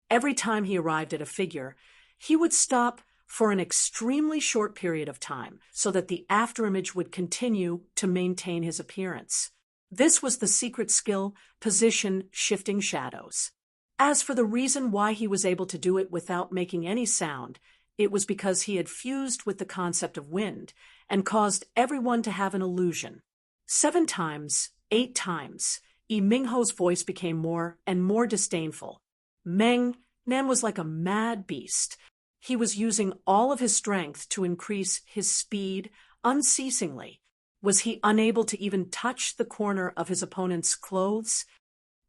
Speaker 1: Every time he arrived at a figure, he would stop for an extremely short period of time so that the afterimage would continue to maintain his appearance. This was the secret skill, position-shifting shadows. As for the reason why he was able to do it without making any sound, it was because he had fused with the concept of wind and caused everyone to have an illusion. 7 times, 8 times, Yi Mingho's voice became more and more disdainful. Meng Nan was like a mad beast. He was using all of his strength to increase his speed unceasingly. Was he unable to even touch the corner of his opponent's clothes?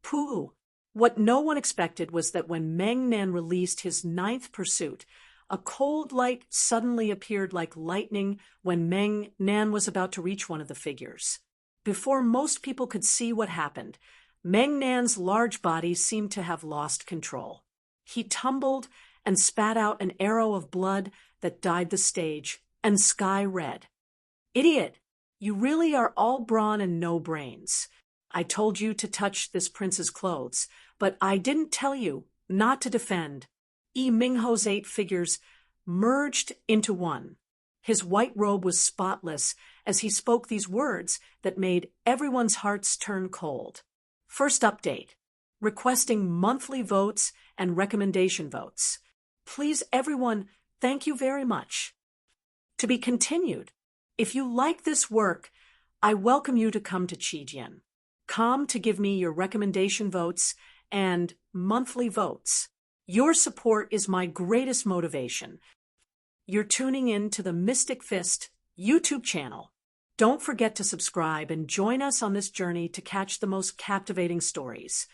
Speaker 1: Pooh! What no one expected was that when Meng Nan released his 9th pursuit, a cold light suddenly appeared like lightning when Meng Nan was about to reach one of the figures. Before most people could see what happened, Meng Nan's large body seemed to have lost control. He tumbled and spat out an arrow of blood that dyed the stage, and sky red. Idiot! You really are all brawn and no brains. I told you to touch this prince's clothes, but I didn't tell you not to defend. Yi Mingho's 8 figures merged into one. His white robe was spotless as he spoke these words that made everyone's hearts turn cold. First update. Requesting monthly votes and recommendation votes. Please, everyone, thank you very much. To be continued. If you like this work, I welcome you to come to Qijian. Come to give me your recommendation votes and monthly votes. Your support is my greatest motivation. You're tuning in to the Mystic Fist YouTube channel. Don't forget to subscribe and join us on this journey to catch the most captivating stories.